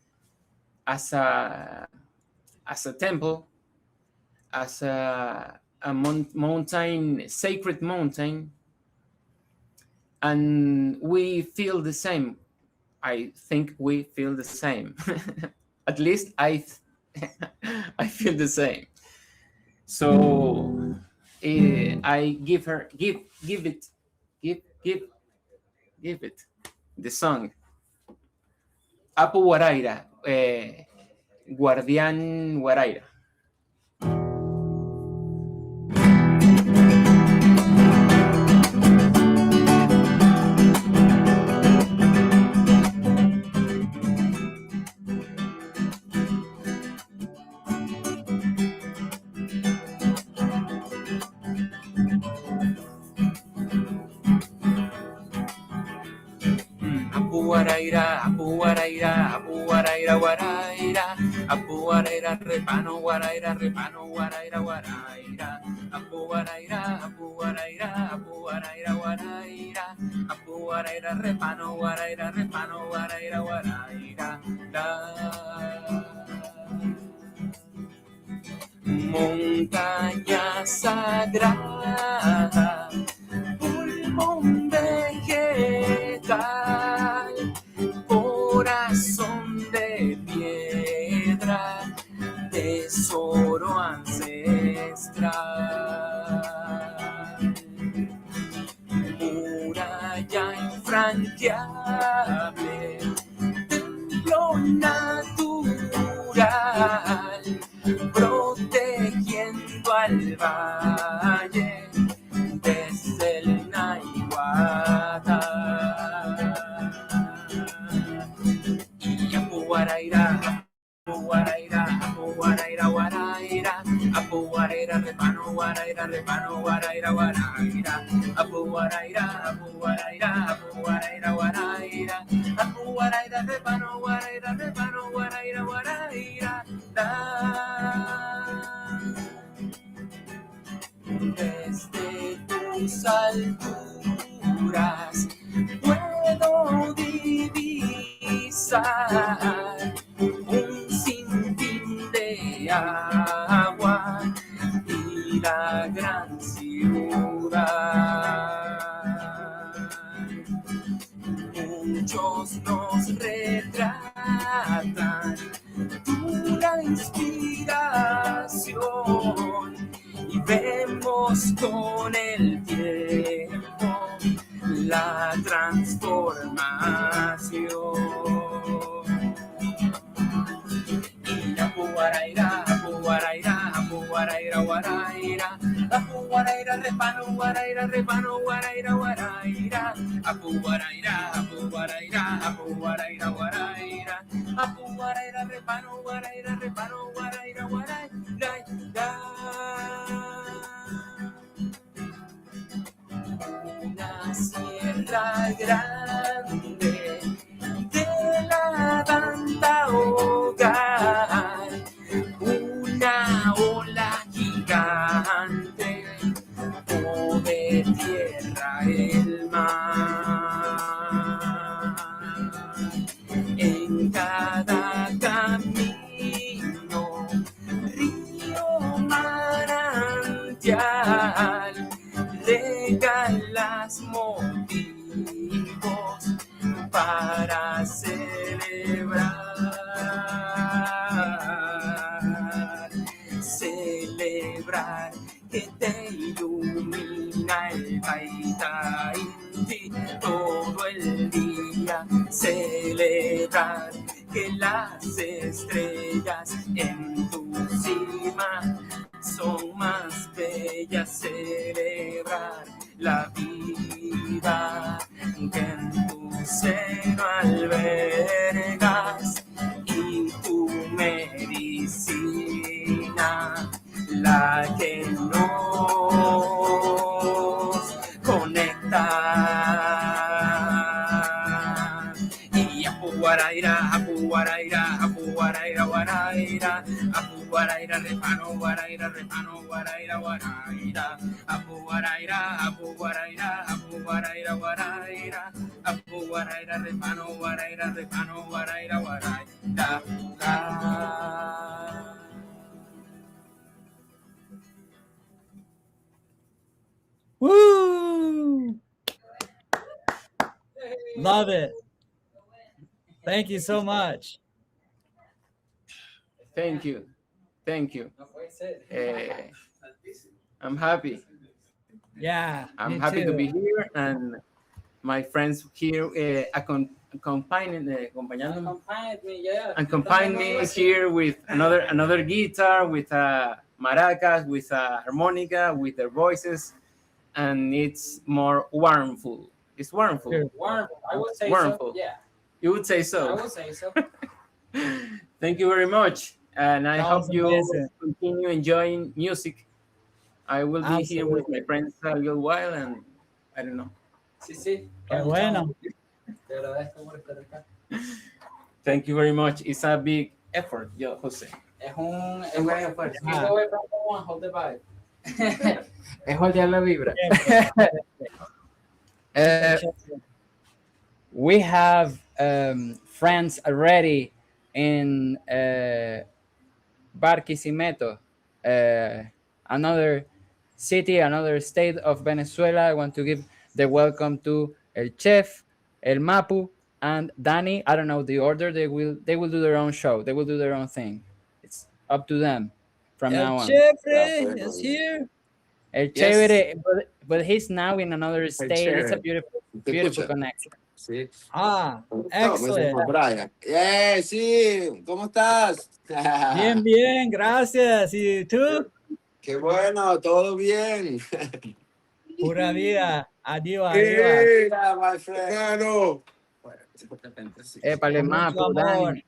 as a temple, as a mountain, sacred mountain, and we feel the same. I think we feel the same. At least I feel the same. So I give it the song Apu Guaraira, Guardián Guaraira. Apu Guaraira, Guaraira. Apu Guaraira, repano Guaraira, Guaraira. Apu Guaraira, Guaraira. Apu Guaraira, repano Guaraira, Guaraira. Montaña sagrada, pulmón vegetal, corazón de piedra, tesoro ancestral, muralla infranqueable, templo natural, protegiendo al valle desde el Naiguatá. Y Apu Guaraira, Guaraira. Apu Guaraira, repano Guaraira. Apu Guaraira, Guaraira. Apu Guaraira, repano Guaraira. Desde tus alturas puedo divisar un sinfín de agua y la gran ciudad. Muchos nos retratan dura inspiración y vemos con el tiempo la transformación. Y Apu Guaraira, Apu Guaraira, repano Guaraira. Apu Guaraira, Apu Guaraira, repano Guaraira. Una sierra grande de la banda hogar, una ola gigante o de tierra el mar. En cada camino, río manantial, regalas motivos para celebrar que te ilumina el Taita Inti. Todo el día celebrar que las estrellas en tu cima son más bellas, celebrar la vida que en tu seno albergas y tu medicina, la que nos conecta. Y apuaraira, apuaraira, apuaraira, guaraira, apuaraira, repano, guaraira, repano, guaraira, guaraira, apuaraira, apuaraira, apuaraira, guaraira, apuaraira, repano, guaraira, repano, guaraira, guaraira. Woo! Love it. Thank you so much. Thank you. Thank you. I'm happy. Yeah, I'm me happy to too. be here, and my friends here accompanying me, accompany me here with another guitar, with a maracas, with a harmonica, with their voices, and it's more warmful. It's warmful. Warm. I would say Warmful. so. Yeah. You would say so. I would say so. Thank you very much, and I That hope was you amazing. continue enjoying music. I will be here with my friends a little while, and I don't know. Sí, sí. Qué bueno. Te agradezco por estar acá. Thank you very much. It's a big effort, yo, José. Es un gran esfuerzo. You go away from one, hold the vibe. Es holdear la vibra. We have friends already in Barquisimeto, another city, another state of Venezuela. I want to give the welcome to El Chef, El Mapu, and Danny. I don't know the order. They will do their own show. They will do their own thing. It's up to them from now on. Chévere is here. El Chévere, but he's now in another state. It's a beautiful connection. Sí. Ah, Me excellent. llamo Brian. Sí, ¿cómo estás? Bien, bien, gracias. ¿Y tú? Qué bueno, todo bien. Pura vida. Adiós, adiós. Mira, my friend. Épale, Mapu, Mucho amor. Danny.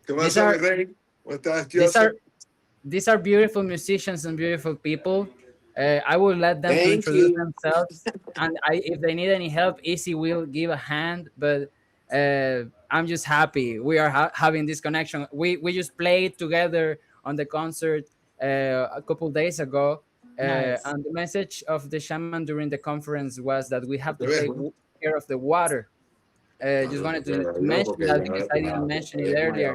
¿Qué These pasa, are- mi rey? ¿Cómo estás, These Joseph? are beautiful musicians and beautiful people. I will let them to Thank introduce you. themselves, and if they need any help, Easy will give a hand. But I'm just happy we are having this connection. We just played together on the concert a couple days ago, Nice. and the message of the shaman during the conference was that we have to Te take ves, care of the water. Just wanted to mention that because I didn't mention it earlier,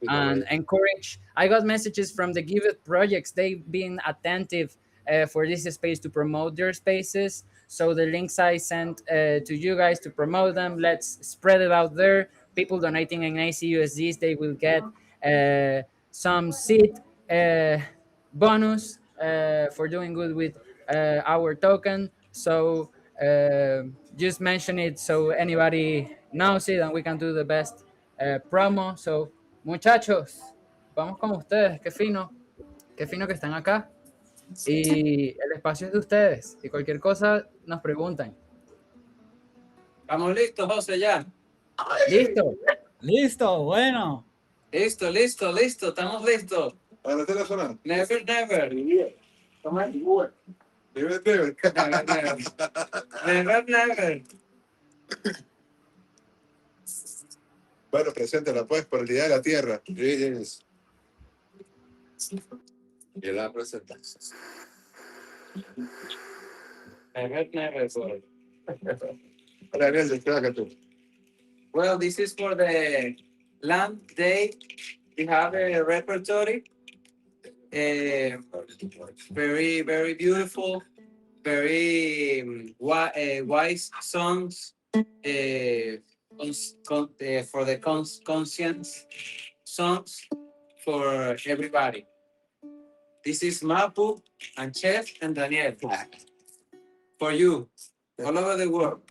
and encourage. I got messages from the Giveth projects. They've been attentive for this space to promote their spaces. So the links I sent to you guys to promote them, let's spread it out there. People donating in ACUSDs, they will get some seed bonus for doing good with our token. So just mention it so anybody knows it and we can do the best promo. So muchachos, vamos con ustedes. Qué fino que están acá. Y el espacio es de ustedes. Y cualquier cosa nos preguntan. Estamos listos, José, ya. Listo. Listo, bueno. Listo, estamos listos. ¿Para el teléfono? Never, never. Never, never. Never, never. Bueno, preséntala pues por el Día de la Tierra. Greetings. Y la presentas. Never, never, boy. Hola, Ariel, espera que tú. Well, this is for the Land Day. We have a repertory. Very, very beautiful. Very wise songs for the conscience songs for everybody. This is Mapu and Chef and Daniel. For you, all over the world.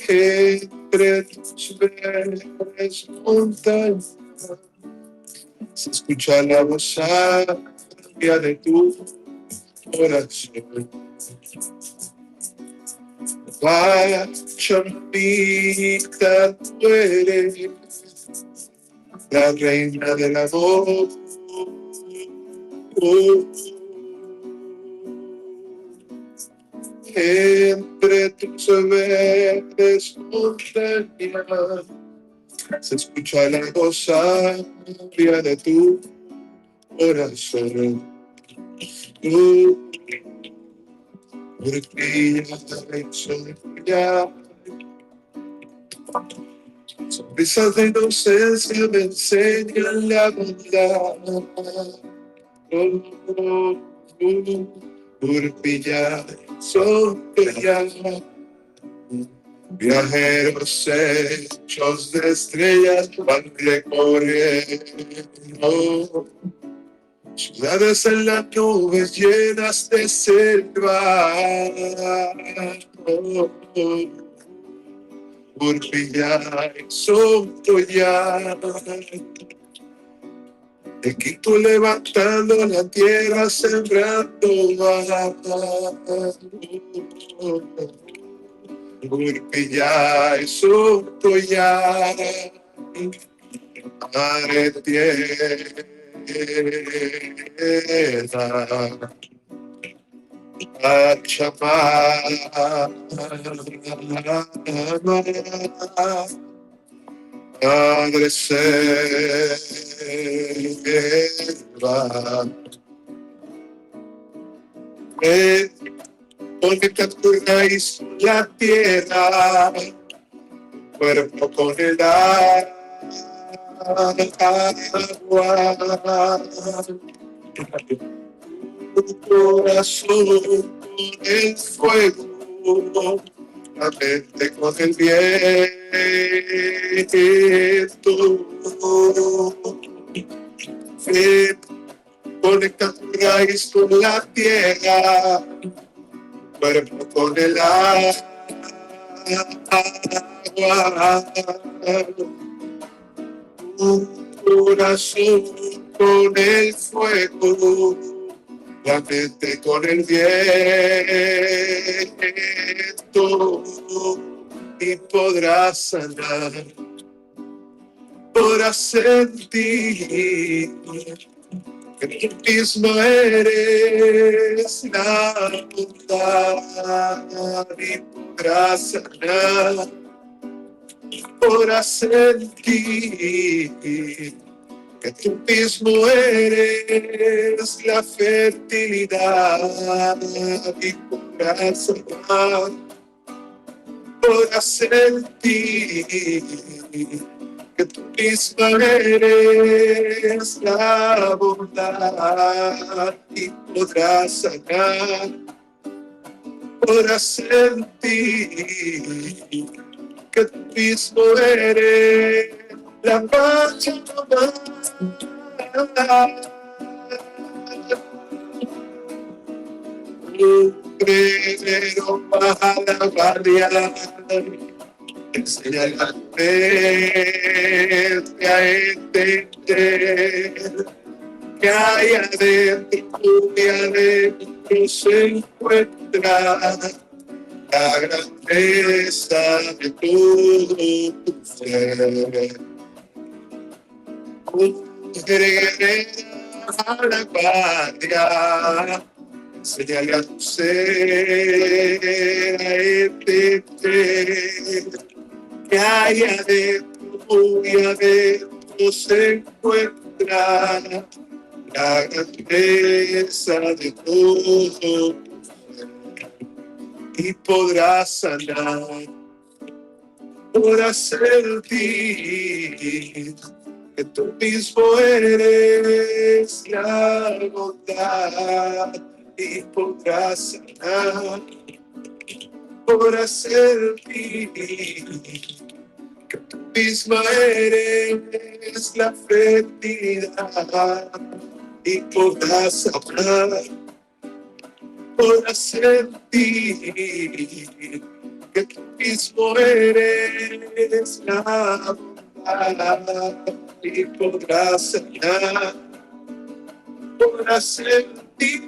Entre tus verdes montañas se escucha la voz sabia de tu corazón. Vaya, chamita, tú eres la reina del amor. Entre tus verdes montañas se escucha la voz sabia de tu corazón. Porque ya soy ya. Sonrisas de inocencia me enseñan la bondad. Porque ya soy ya. Viajeros hechos de estrellas van recorriendo ciudades en las nubes llenas de selva. Porque ya soy ya. El quinto levantando la tierra, sembrando porque ya soy ya. Madre tierra, Pachamama, Madre selva, conecta tu raíz con la tierra, cuerpo con el agua, tu corazón con el fuego, la mente con el viento. Conecta tu raíz con la tierra, cuerpo con el agua, tu corazón con el fuego, la mente con el viento, y podrás sanar, podrás sentir que tú mismo eres la bondad, y podrás sanar, podrás sentir que tú mismo eres la fertilidad, y podrás sanar, podrás sentir que tú misma eres la bondad, y podrás sanar, podrás sentir que tú mismo eres la Pachamama. Primero para la barriada, enseña a la mente a entender que hay adentro se encuentra la grandeza de todo tu ser. Mujer guerrera a la patria, Enséñale a tu ser a entender que hay adentro y adentro se encuentra la grandeza de todo y podrás sanar, podrás sentir que tú mismo eres la bondad y podrás sanar, podrás sentir que tú misma eres la felicidad y podrás hablar, podrás sentir que tú mismo eres la bondad y podrás sanar, podrás sentir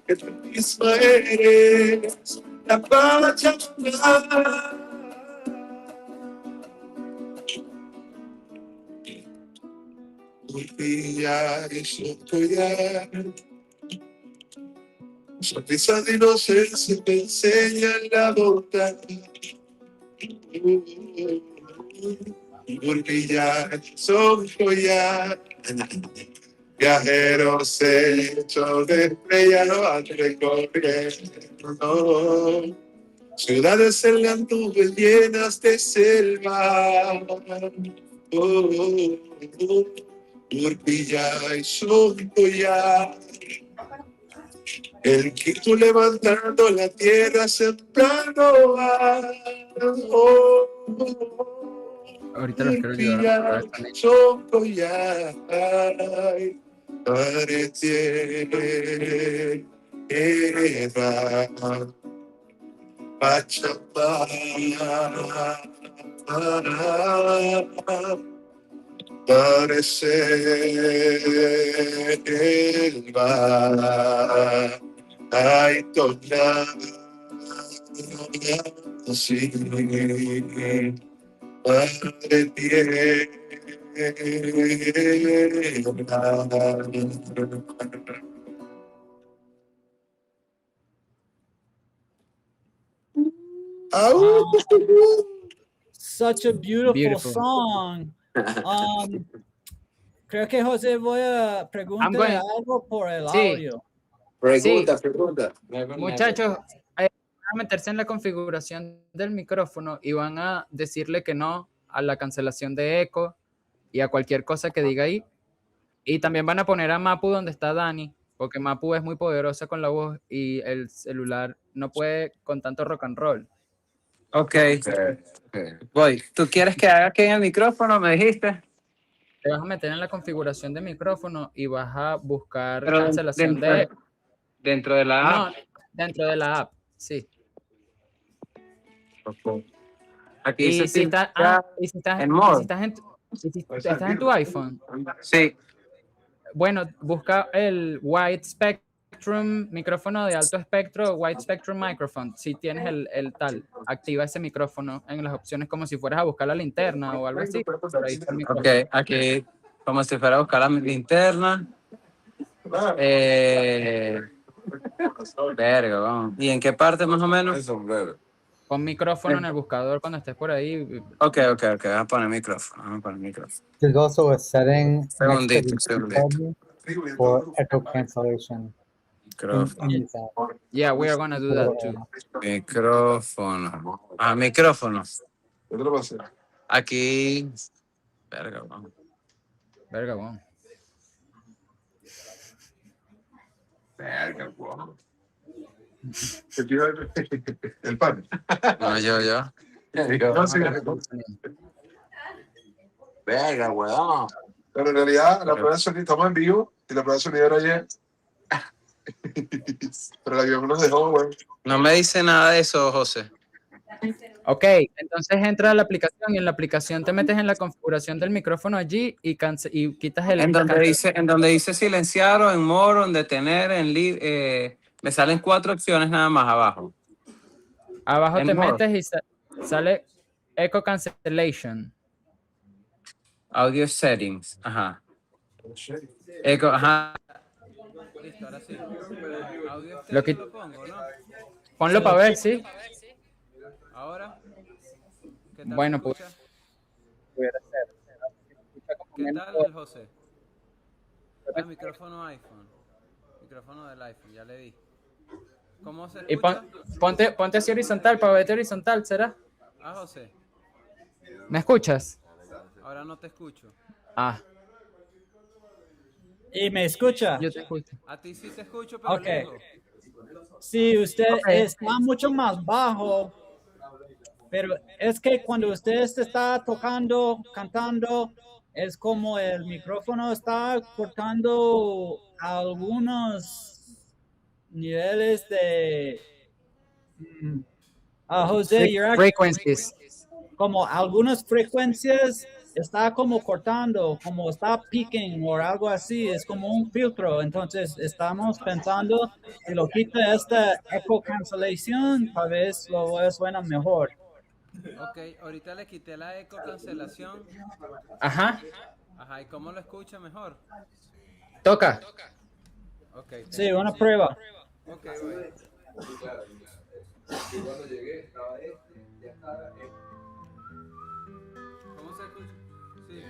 que tú misma eres la Pachamama. Brillar y sonreír, sonrisa de inocencia me enseñan la bondad. Brillar y sonreír, viajeros hechos de estrellas no van recorriendo ciudades en las nubes llenas de selva. Urpilla y Sontoya, el Quito levantando la tierra sembrando. Ahorita las quiero llevar a Sontoya, Padre tierra, Pachamama. Parecer el mar, hay tornado, sí, madre tierra. Such a beautiful, Beautiful. song. Creo que José voy a preguntarle algo por el audio. Pregunta. Pregunta. Muchachos, van a meterse en la configuración del micrófono y van a decirle que no a la cancelación de eco y a cualquier cosa que diga ahí. Y también van a poner a Mapu donde está Dani, porque Mapu es muy poderosa con la voz y el celular no puede con tanto rock and roll. Ok. Voy. ¿Tú quieres que haga aquí en el micrófono? Me dijiste. Te vas a meter en la configuración de micrófono y vas a buscar Pero cancelación de eco. Dentro de la app. No, dentro de la app, sí. Aquí Y dice si estás en modo. estás en tu iPhone. Sí. Bueno, busca el Wide Spectrum, micrófono de alto espectro, Wide Spectrum Microphone. Si tienes el tal, activa ese micrófono en las opciones como si fueras a buscar la linterna o algo así. Por ahí está el micrófono. Ok, aquí como si fuera a buscar la linterna. Verga, vamos. ¿Y en qué parte más o menos? El sombrero. Pon micrófono en el buscador cuando estés por ahí. Ok. Voy a poner micrófono. There's also a setting next to Segundito. the for echo cancellation. Yeah, we are gonna do that too. Micrófono. Micrófono. Aquí. Verga, vamos. Verga, bueno. El pan. No, yo. Venga, weón. Pero en realidad, la prueba de sonido, estamos en vivo y la prueba de sonido era ayer. Pero el avión nos dejó, weón. No me dice nada de eso, José. Ok, entonces entra a la aplicación y en la aplicación te metes en la configuración del micrófono allí y quitas el... En donde dice silenciar o en moro, en detener, en me salen 4 opciones nada más abajo. Abajo En te more. metes y sale Echo Cancellation. Audio settings. Ajá. Echo, ajá. Listo, ahora sí. Audio Lo estéreo que... lo pongo, ¿no? Ponlo para ver, sí. Ahora, ¿qué tal Bueno, se pues. escucha? Pudiera ser. ¿Qué tal el José? Ah, micrófono iPhone. Micrófono del iPhone, ya le di. ¿Cómo se Y escucha? ponte así horizontal, para verte horizontal, ¿será? Ah, José. ¿Me escuchas? Ahora no te escucho. Ah. ¿Y me escucha? Yo te escucho. A ti sí te escucho, pero Ok. lejos. Sí, usted Ok. está mucho más bajo, pero es que cuando usted se está tocando, cantando, es como el micrófono está cortando algunos niveles de... José, Frequencies. como algunas frecuencias está como cortando, como está picking o algo así, es como un filtro. Entonces estamos pensando, si lo quita esta echo cancelación, tal vez lo suena mejor. Ok, ahorita le quité la eco cancelación. Ajá. Ajá, ¿y cómo lo escucha mejor? Toca. Ok. Sí, una prueba. Ok, voy. Y cuando llegué estaba ya estaba ¿Cómo se escucha? Sí.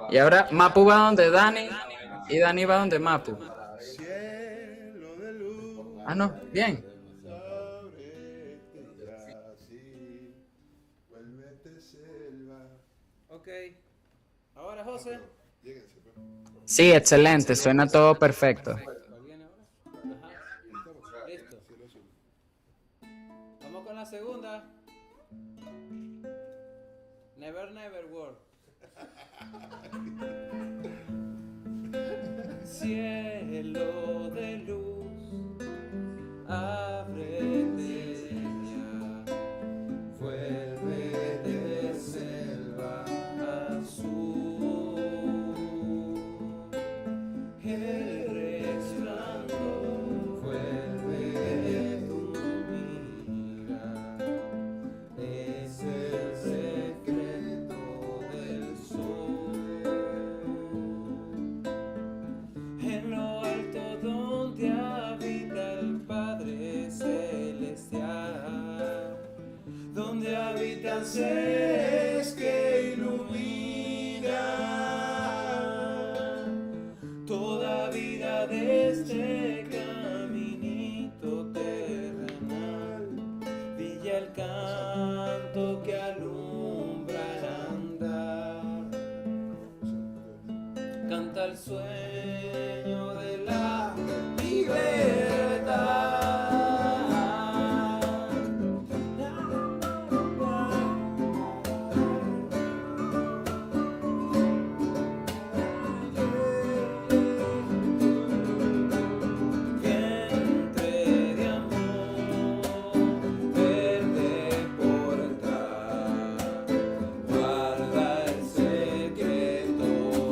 Y ahora Mapu va donde Dani y Dani va donde Mapu. Ah, no, bien. Ok. Ahora, José. Sí, excelente, suena todo perfecto. ¿Cuál viene ahora? Ajá. Listo. Vamos con la segunda. Never, never work. Cielo de luz, ábrete ya, vuelve de selva azul, el resplandor vuelve de tu mira, es el secreto del sol. En lo alto donde habita el Padre Celestial, donde habitan seres que iluminan toda vida de este caminito terrenal, brilla el canto que alumbra el andar, canta el sueño de la libertad. Vientre de amor, verde portal, guarda el secreto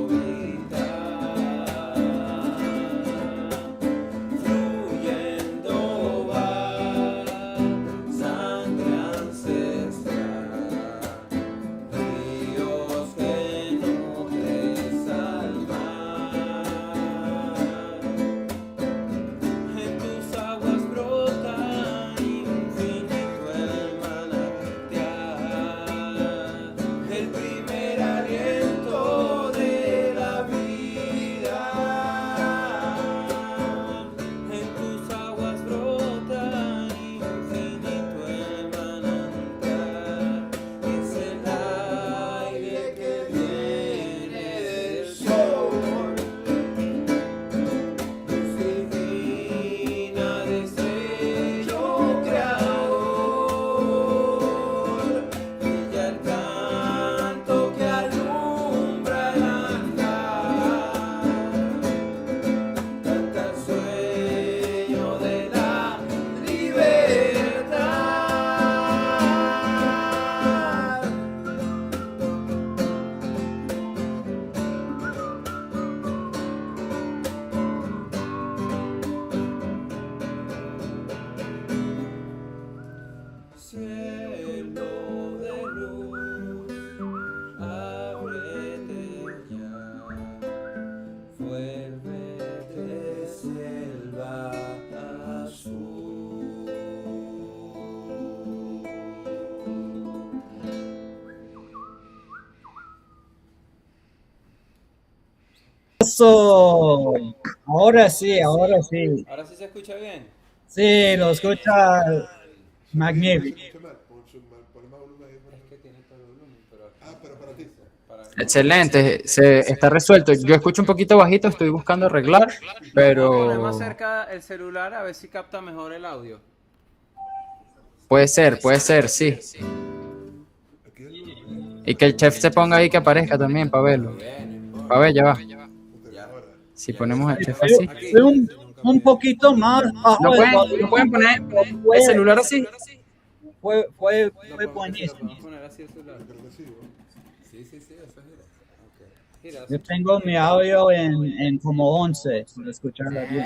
vital. Eso. Ahora sí, ahora sí. ¿Ahora sí se escucha bien? Sí, lo escucha magnífico. Es que tiene todo el volumen, pero... pero para ti. Excelente, se está resuelto. Yo escucho un poquito bajito, estoy buscando arreglar, Vamos a poner pero más cerca el celular a ver si capta mejor el audio. puede ser, sí. Y que el chef se ponga ahí que aparezca también para verlo. Para ver, ya va. Si ponemos al chef así. Fue un poquito más bajo ¿Lo el pueden, volumen, lo pueden poner fue- el celular así? Fue buenísimo. Vamos a poner así el celular. Sí, eso gira. Gira. Yo tengo mi audio en como 11, para escucharlo bien.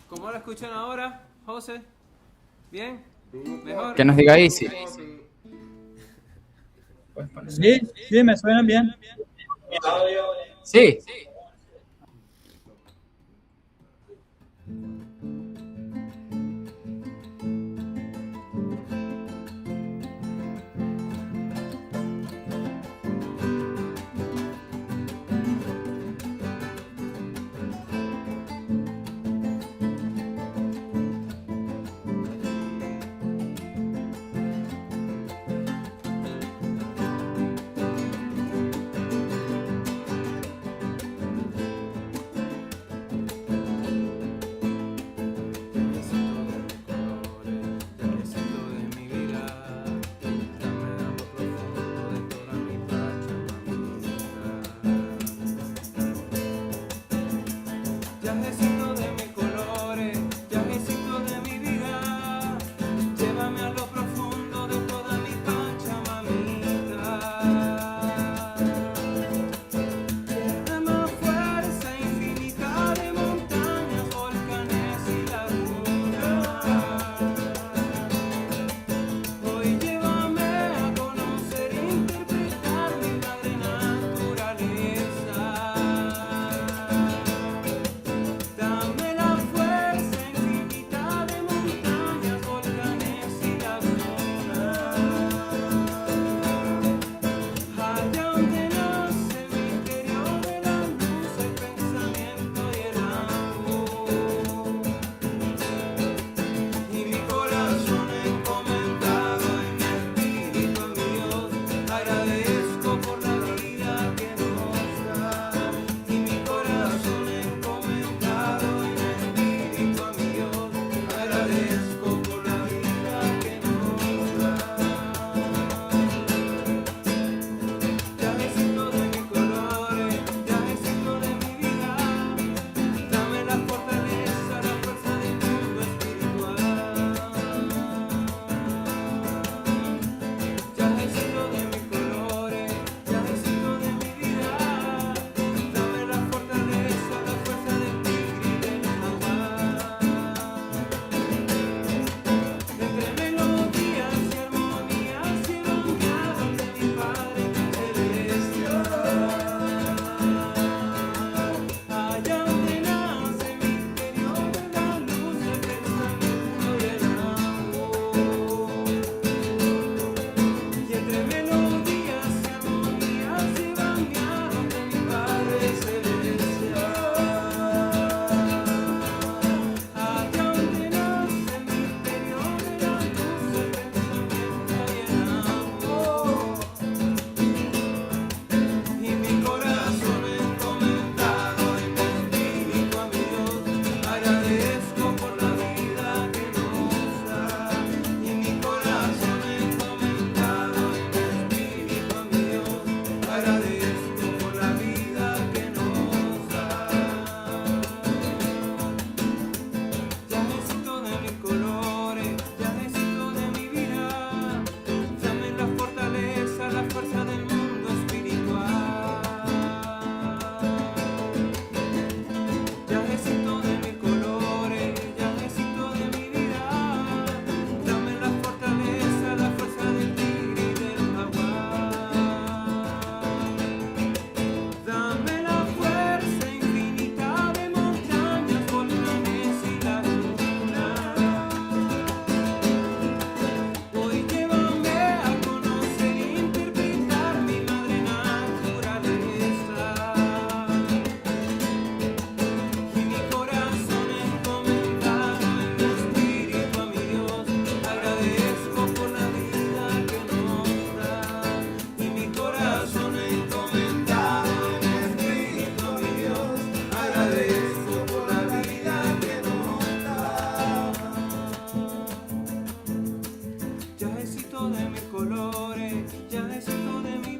¿Cómo lo escuchan ahora, José? ¿Bien? ¿Mejor? Que nos diga ahí, sí. Sí, me suena bien. Sí. Viajecito de mis colores, viajecito de mi vida, llévame a lo profundo de toda mi pancha, mamita. Dame fuerza infinita de montañas, volcanes y lagunas. Hoy llévame a conocer e interpretar mi madre naturaleza.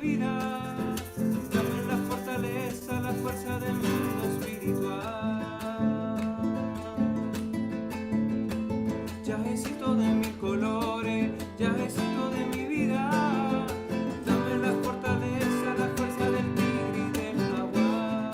vida. Dame la fortaleza, la fuerza del mundo espiritual. Viajecito de mil colores, viajecito de mi vida. Dame la fortaleza, la fuerza del tigre y del jaguar.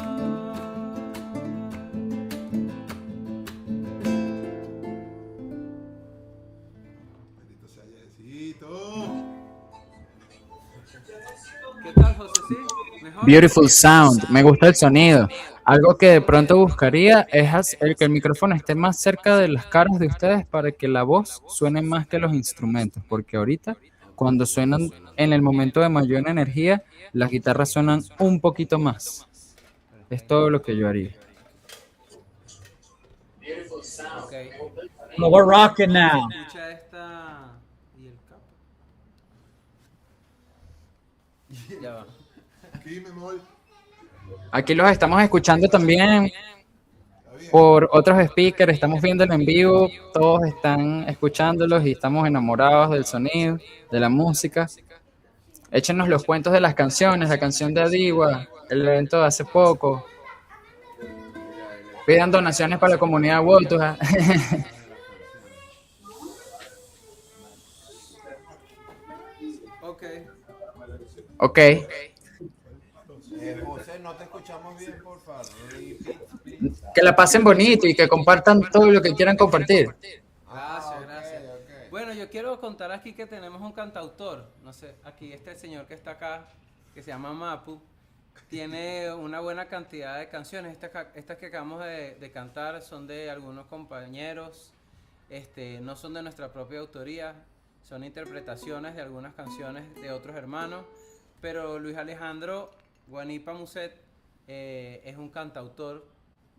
¿Qué tal, José? ¿Sí? ¿Mejor? Beautiful sound, me gusta el sonido. Algo que de pronto buscaría es el que el micrófono esté más cerca de las caras de ustedes para que la voz suene más que los instrumentos, porque ahorita cuando suenan en el momento de mayor energía, las guitarras suenan un poquito más. Es todo lo que yo haría. Okay. Well, we're rocking now. Escucha esta y el capo. Ya va. Aquí los estamos escuchando también por otros speakers, estamos viéndolo en vivo, todos están escuchándolos y estamos enamorados del sonido, de la música. Échenos los cuentos de las canciones, la canción de Adiwa, el evento de hace poco. Pidan donaciones para la comunidad Wotuja. Ok. Ok. José, no te escuchamos bien, por favor. Repeat, please. Que la pasen bonito y que compartan todo lo que quieran compartir. Gracias, gracias. Bueno, yo quiero contar aquí que tenemos un cantautor. No sé, aquí este señor que está acá, que se llama Mapu, tiene una buena cantidad de canciones. Estas que acabamos de cantar son de algunos compañeros, no son de nuestra propia autoría, son interpretaciones de algunas canciones de otros hermanos, pero Luis Alejandro Guanipa Muset es un cantautor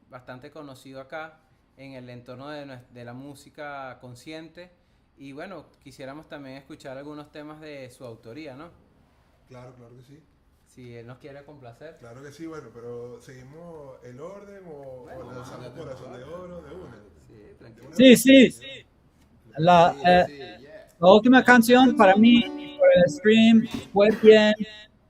bastante conocido acá en el entorno de la música consciente, y bueno, quisiéramos también escuchar algunos temas de su autoría, ¿no? Claro, claro que sí. Si él nos quiere complacer. Claro que sí, bueno, pero ¿seguimos el orden o lanzamos Corazón de Oro de una? Sí, tranquilo. Sí. La última canción para mí, por el stream, fue bien.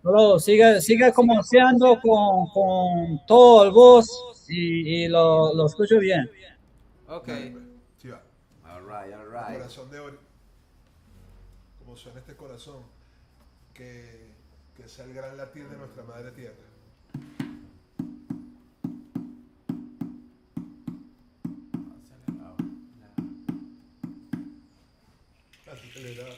Pero sigue conociendo con todo el voz y lo escucho bien. Ok. Sí va. All right. Corazón de Oro. Como suena este corazón, que sea el gran latir de nuestra madre tierra. Acelerado.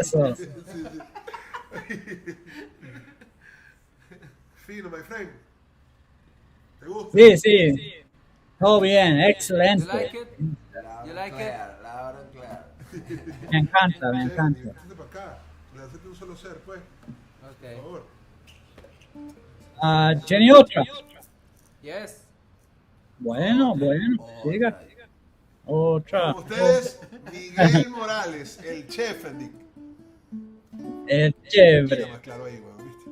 Eso. Fino, my friend. ¿Te gusta? Sí, sí. Todo bien, You like excelente. it? You like it? Loud and clear. Me encanta, me Che, encanta. diviértete para acá. Lánzate un solo ser, pues. Por Okay. favor. ¿Tiene otra? Yes. Bueno, siga. Otra. Con ustedes, Miguel Morales, el chef, Nick. Es chévere. Está más claro ahí, weón, ¿viste?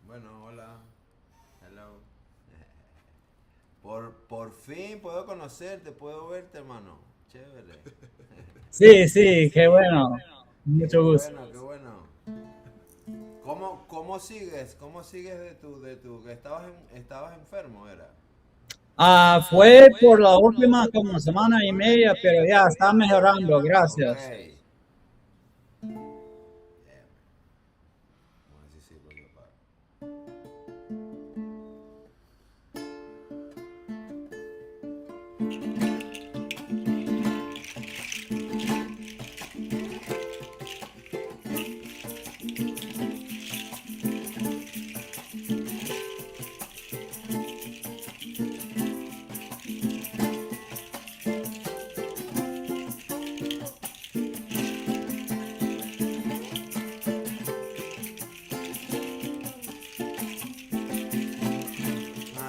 Bueno, hola. Hello. Por fin puedo conocerte, puedo verte, hermano. Chévere. Sí, qué bueno. Mucho gusto. Qué bueno. ¿Cómo sigues? ¿Cómo sigues de tu que estabas enfermo, era? Fue por la última como semana y media, pero ya está mejorando, gracias. Okay. Vamos a ver si sirvo yo para.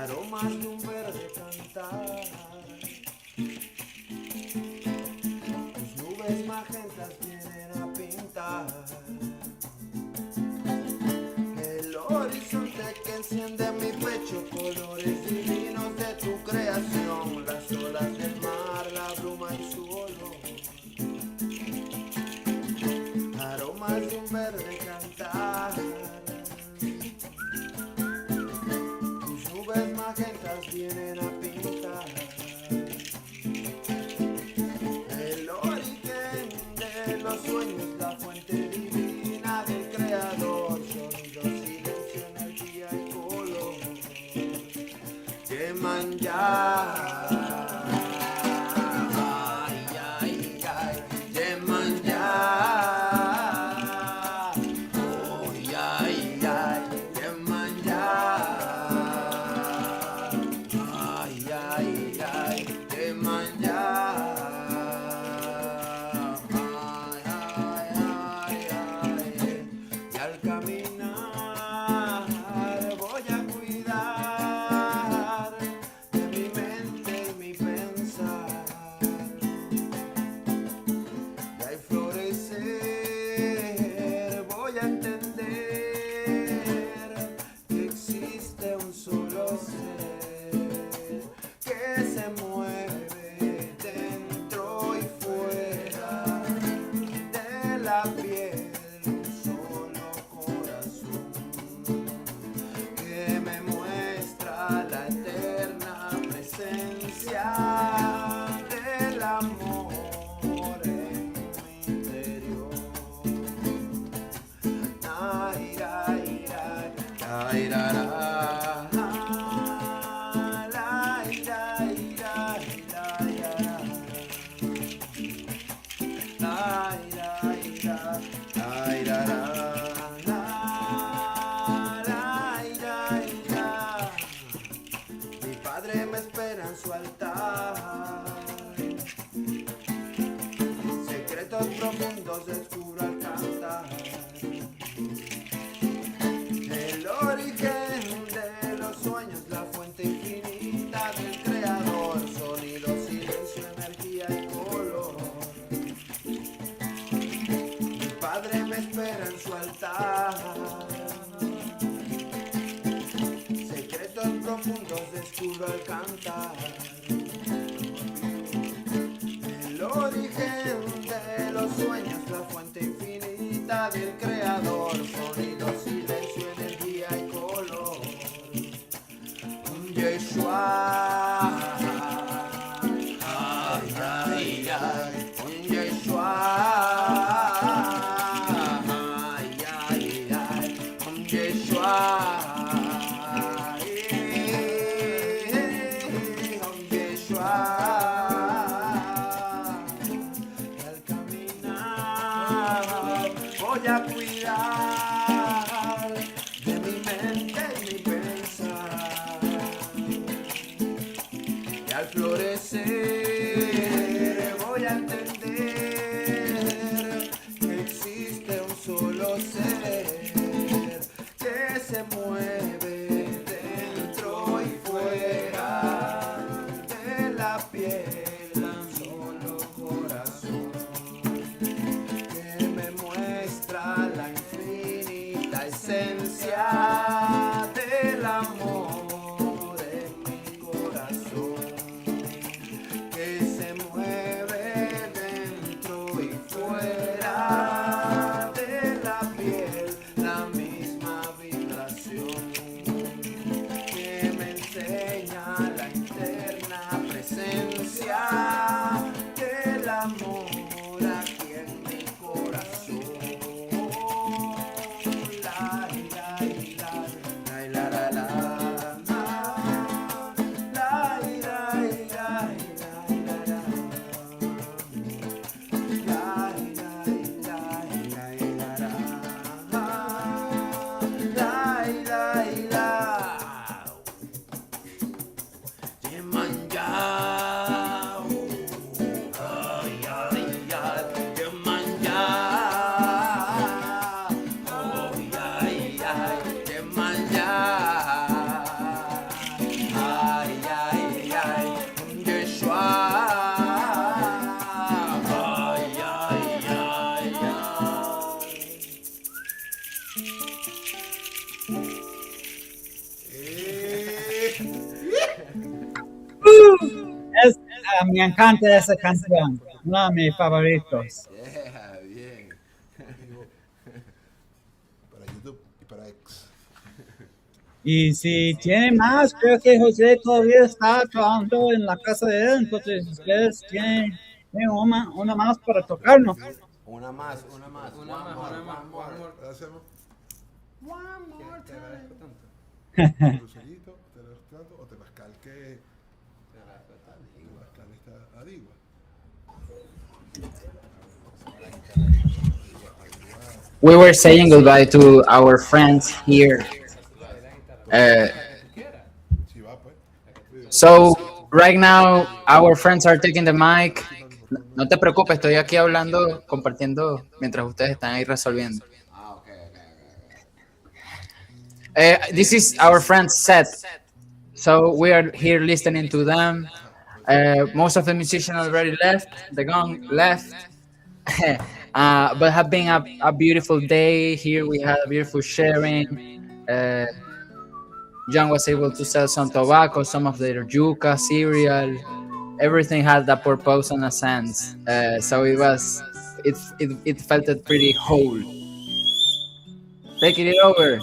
Aromas de un verde cantar, tus nubes magentas vienen a pintar el horizonte que enciende mi pecho, colores divinos de tu creación, las olas del mar, la bruma y su olor, aromas de un verde cantar. Nubes magentas vienen a pintar el origen de los sueños, la fuente divina del creador, sonido, silencio, energía y color. Yemanjá. Ay, ay, ay, Yemanjá. Ay, ay, ay, Yemanjá. Ay, ay, ay, Yemanjá. Ay, ay, ay. Y al caminar voy a cuidar de mi mente y mi pensar. Y al florecer voy a entender que existe un solo ser que se mueve dentro y fuera de la piel, un solo corazón que me muestra la eterna presencia del amor en mi interior. Ay, ay, ay, ay, ra, ra. Ay, ay, ay, ay, ay, ay, ay, ra, ra. Ay, ay, ay. Mi padre me espera en su altar. Secretos profundos descubro al cantar. El origen de los sueños, la fuente infinita del creador, sonido, silencio, energía y color. Mi padre me espera en su altar. Secretos profundos descubro al cantar. El origen de los sueños, la fuente infinita del creador, sonido, silencio, energía y color. Un Yeshua. Ay, ay, ay. Un Yeshua. Ay, ay, ay. Un Yeshua. voy a cuidar de mi mente y mi pensar. Y al florecer voy a entender que existe un solo ser que se mueve dentro y fuera de la piel, un solo corazón que me muestra la infinita esencia del amor en mi corazón, que se mueve dentro y fuera de la piel, la misma vibración que me enseña la interna presencia del amor aquí en mi corazón. La, la, la, la, la, la, la, Me encanta esa canción, uno de mis favoritos. Yeah, bien. Para YouTube y para X. Y si tiene más, creo que José todavía está trabajando en la casa de él, entonces ustedes tienen una más para tocarnos. Una más. Una más. ¿Qué hacemos? One more Te agradezco tanto. Crucerito, tanto, o temazcal que temazcal está adigua. We were saying goodbye to our friends here. So right now our friends are taking the mic. No te preocupes, estoy aquí hablando, compartiendo mientras ustedes están ahí resolviendo. This is our friends' set, so we are here listening to them. Most of the musicians already left, the gang left, but have been a beautiful day here. We had a beautiful sharing. John was able to sell some tobacco, some of their yuca, cereal. Everything had a purpose and a sense, so it felt it pretty whole. Taking it over.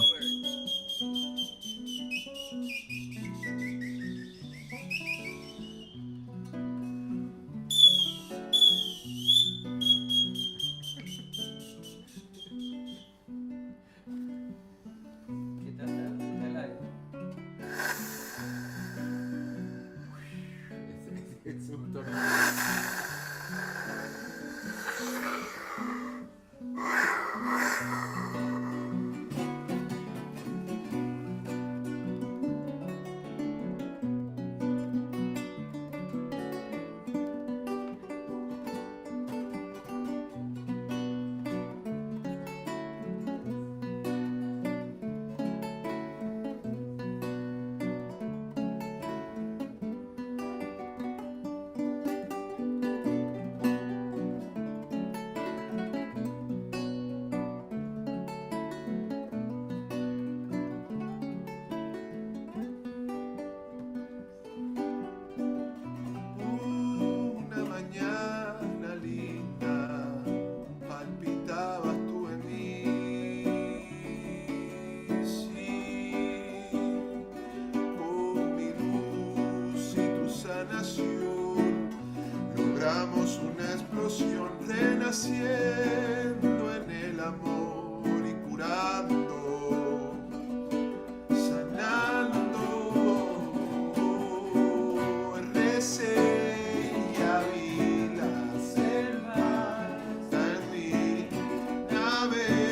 renaciendo en el amor y curando, sanando. Recé y abrí la selva, está en mí, nave.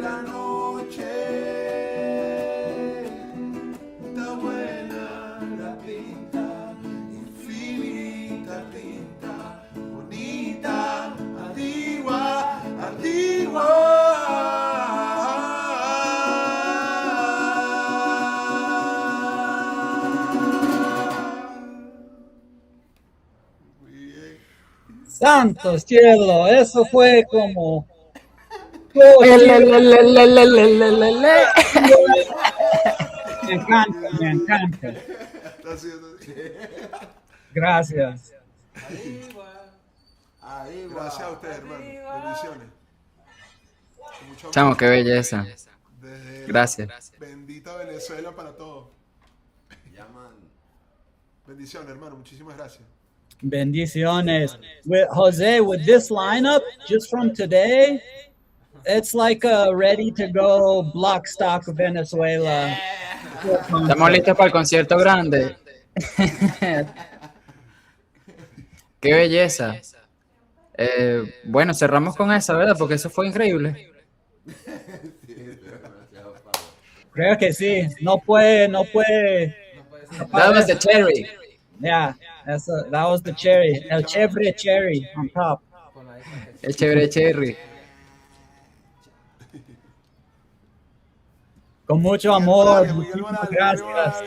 la noche. Está buena la pinta, infinita tinta, bonita, antigua, antigua. Santo cielo, eso fue como... Me encanta, me encanta. Gracias. Gracias a ustedes, hermano. Bendiciones. Mucho Chamo, amor. qué belleza. Desde Gracias. Bendita Venezuela para todos. Bendiciones, hermano. Muchísimas gracias. Bendiciones. With Jose, with this lineup, just from today, it's like a ready to go block stock Venezuela. Estamos listos para el concierto grande. Qué belleza. Bueno, cerramos con esa, ¿verdad? Porque eso fue increíble. Creo que sí. No puede. That was the cherry. Yeah, that was the cherry. El chévere cherry on top. El chévere cherry. Con mucho amor. Muchísimas gracias.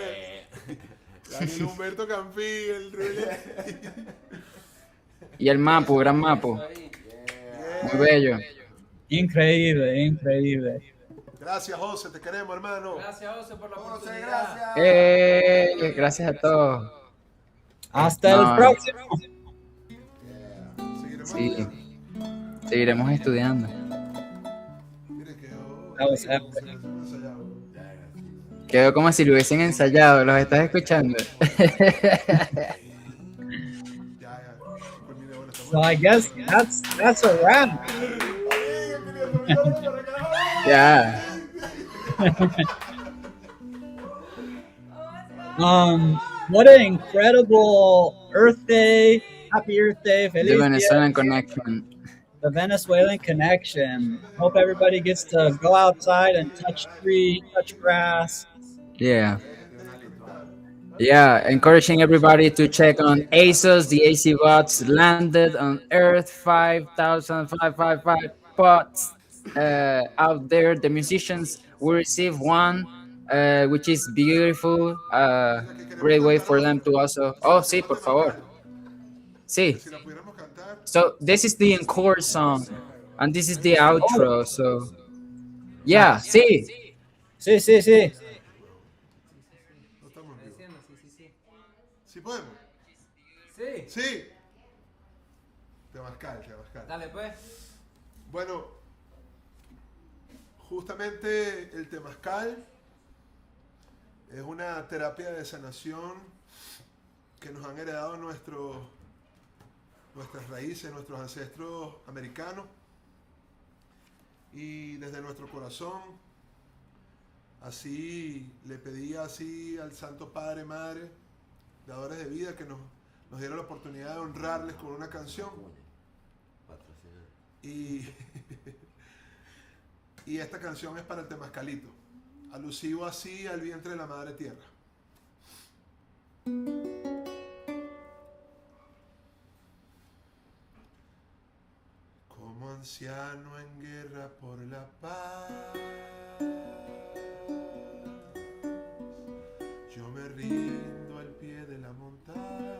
Daniel Humberto Campí, el Rule. Y el Mapu, gran Mapu. Muy bello. Increíble, increíble. Gracias, José, te queremos, hermano. Gracias, José, por la oportunidad. Gracias a todos. Hasta el próximo. Sí. Seguiremos estudiando. That was epic. Quedó como si lo hubiesen ensayado. ¿Los estás escuchando? So I guess that's a wrap. Yeah. What an incredible Earth Day. Happy Earth Day. Feliz The Venezuelan Día. connection. The Venezuelan connection. Hope everybody gets to go outside and touch tree, touch grass. Yeah. Yeah, encouraging everybody to check on Azos. The AZBOTs landed on Earth, 5,555 pots out there. The musicians will receive one, which is beautiful. Great way for them to also... Oh, sí, por favor. Sí. So this is the encore song, and this is the outro. So, yeah, sí. Sí, sí, sí. ¿Sí podemos? Sí. Sí. Temazcal. Dale, pues. Bueno, justamente el temazcal es una terapia de sanación que nos han heredado nuestras raíces, nuestros ancestros americanos, y desde nuestro corazón, así le pedí así al Santo Padre, Madre, dadores de vida, que nos diera la oportunidad de honrarles con una canción. Y esta canción es para el temazcalito, alusivo así al vientre de la Madre Tierra. Como anciano en guerra por la paz, yo me rindo al pie de la montaña,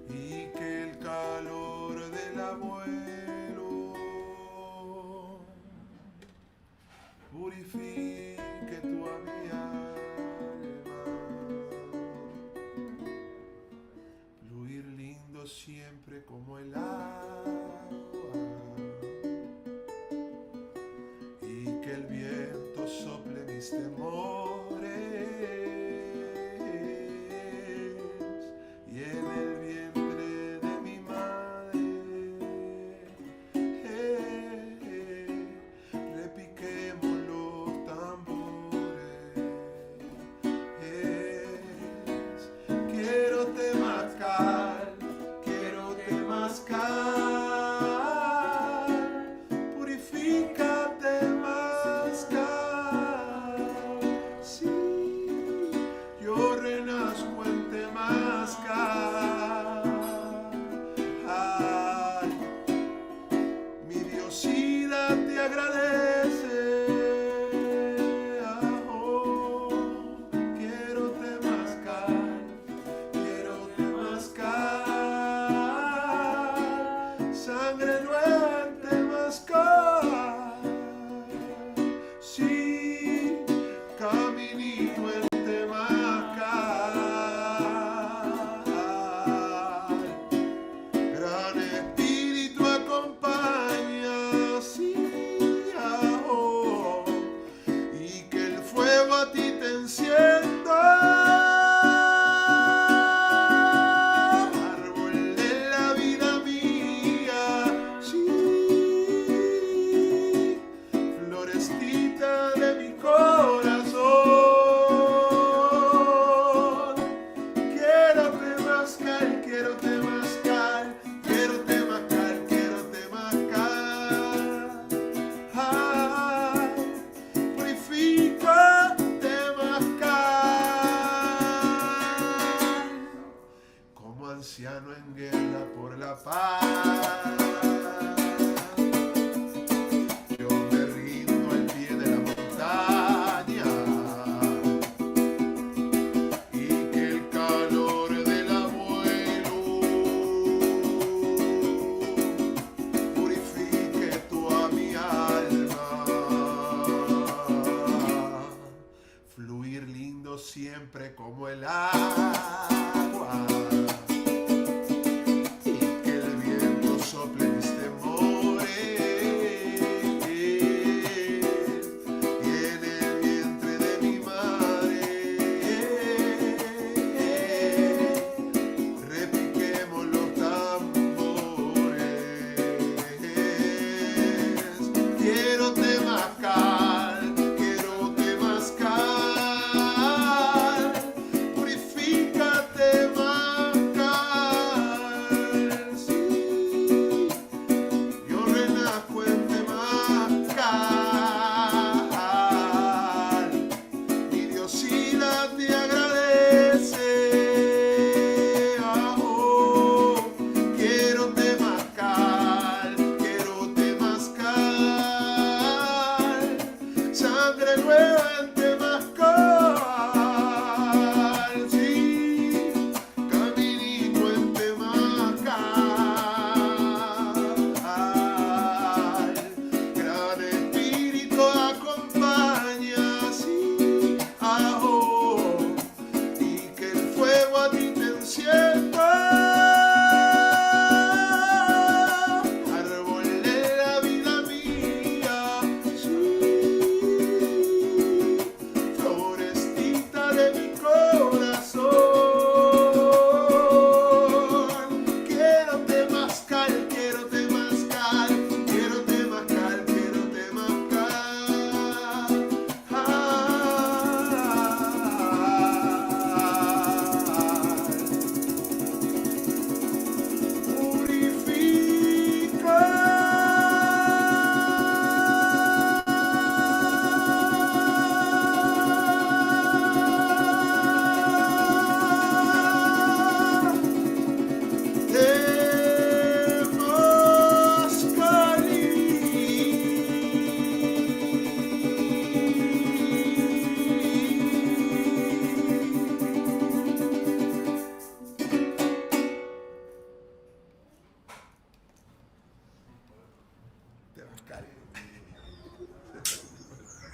y que el calor del abuelo purifique tu alma, fluir lindo siempre como el agua, y que el viento sople mis temores, y en el vientre de mi madre sangre nueva en Temascal. Sí, caminito en Temascal. Gran espíritu acompaña, sí, oh, y que el fuego a ti te encienda. Árbol de la vida mía, sí, florecita de mi corazón. Quiero temascal, quiero temascal, quiero temascal, quiero temascal. Ay, purifica temascal. Como anciano en guerra por la paz, yo me rindo al pie de la montaña. Y que el calor del abuelo purifique toda mi alma. Fluir lindo siempre como el agua. Y que el viento sople mis temores. Y en el vientre de mi madre repiquemos los tambores. Quiero temascal, quiero temascal. Purifica temascal. Sí, yo renazco en temascal. Mi Diosina te agradece. Oh, quiero temascal, quiero temascal. Sangre nueva en temascal. Sí, caminito en temascal. Gran espíritu acompaña, sí, oh, y que el fuego a ti te encienda. Árbol de la vida mía, sí, florecita de mi corazón. Quiero temascal, quiero temascal, quiero temascal, quiero temascal.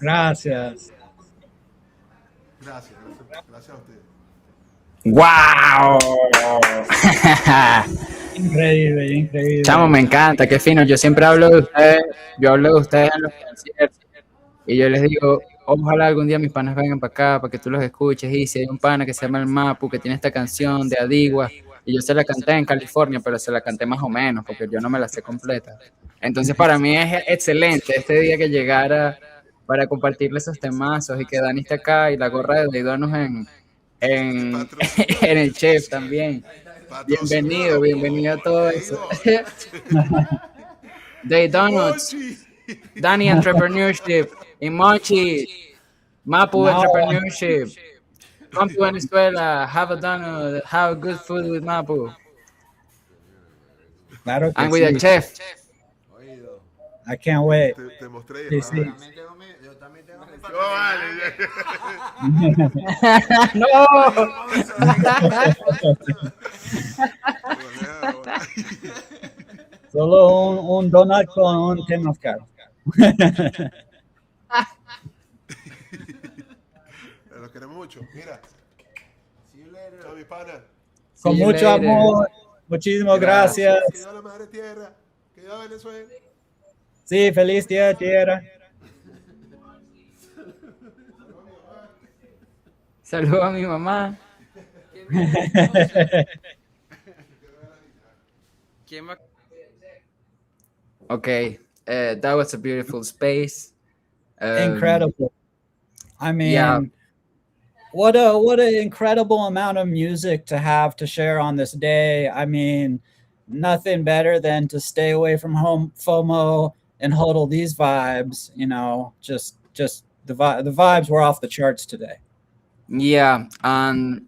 Gracias. Gracias, gracias a ustedes. ¡Wow! Increíble, increíble. Chamo, me encanta, qué fino. Yo siempre hablo de ustedes, yo hablo de ustedes en los conciertos y yo les digo, ojalá algún día mis panas vengan para acá para que tú los escuches. Y si hay un pana que se llama el Mapu que tiene esta canción de Adigua y yo se la canté en California, pero se la canté más o menos porque yo no me la sé completa. Entonces para mí es excelente este día que llegara para compartirles esos temazos y que Dani esté acá y la gorra de Daydonos en el chef también. Bienvenido, bienvenido a todo eso. Daydonuts, Dani Entrepreneurship, Emoji, Mapu Entrepreneurship. Come to Venezuela, have a donut, have good food with Mapu. Claro que And with the sí. chef. I can't wait. Te mostré. Sí, sí. Yo también tengo mi Solo un donut con un temazcal. Los queremos mucho. Mira. See you later. Chao, mi pana. Con mucho amor. Muchísimas gracias. Que viva la madre tierra. Que viva Venezuela. Sí, feliz día de tierra. Saludos a mi mamá. ¿Quién va? Okay, that was a beautiful space. Incredible. I mean, yeah. what an incredible amount of music to have to share on this day. I mean, nothing better than to stay away from home FOMO and hodl these vibes. You know, just the vibes were off the charts today. Yeah, and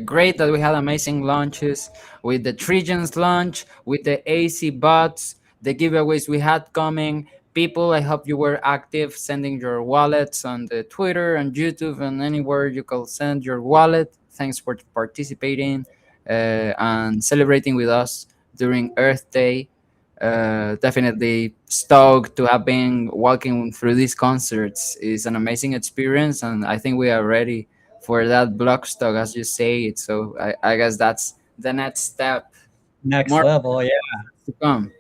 great that we had amazing launches with the Treegens launch, with the AZBOTs, the giveaways we had coming. People, I hope you were active sending your wallets on the Twitter and YouTube and anywhere you can send your wallet. Thanks for participating and celebrating with us during Earth Day. Definitely stoked to have been walking through these concerts. It's an amazing experience, and I think we are ready for that block stock, as you say it. So I guess that's the next step. Next level, yeah. To come.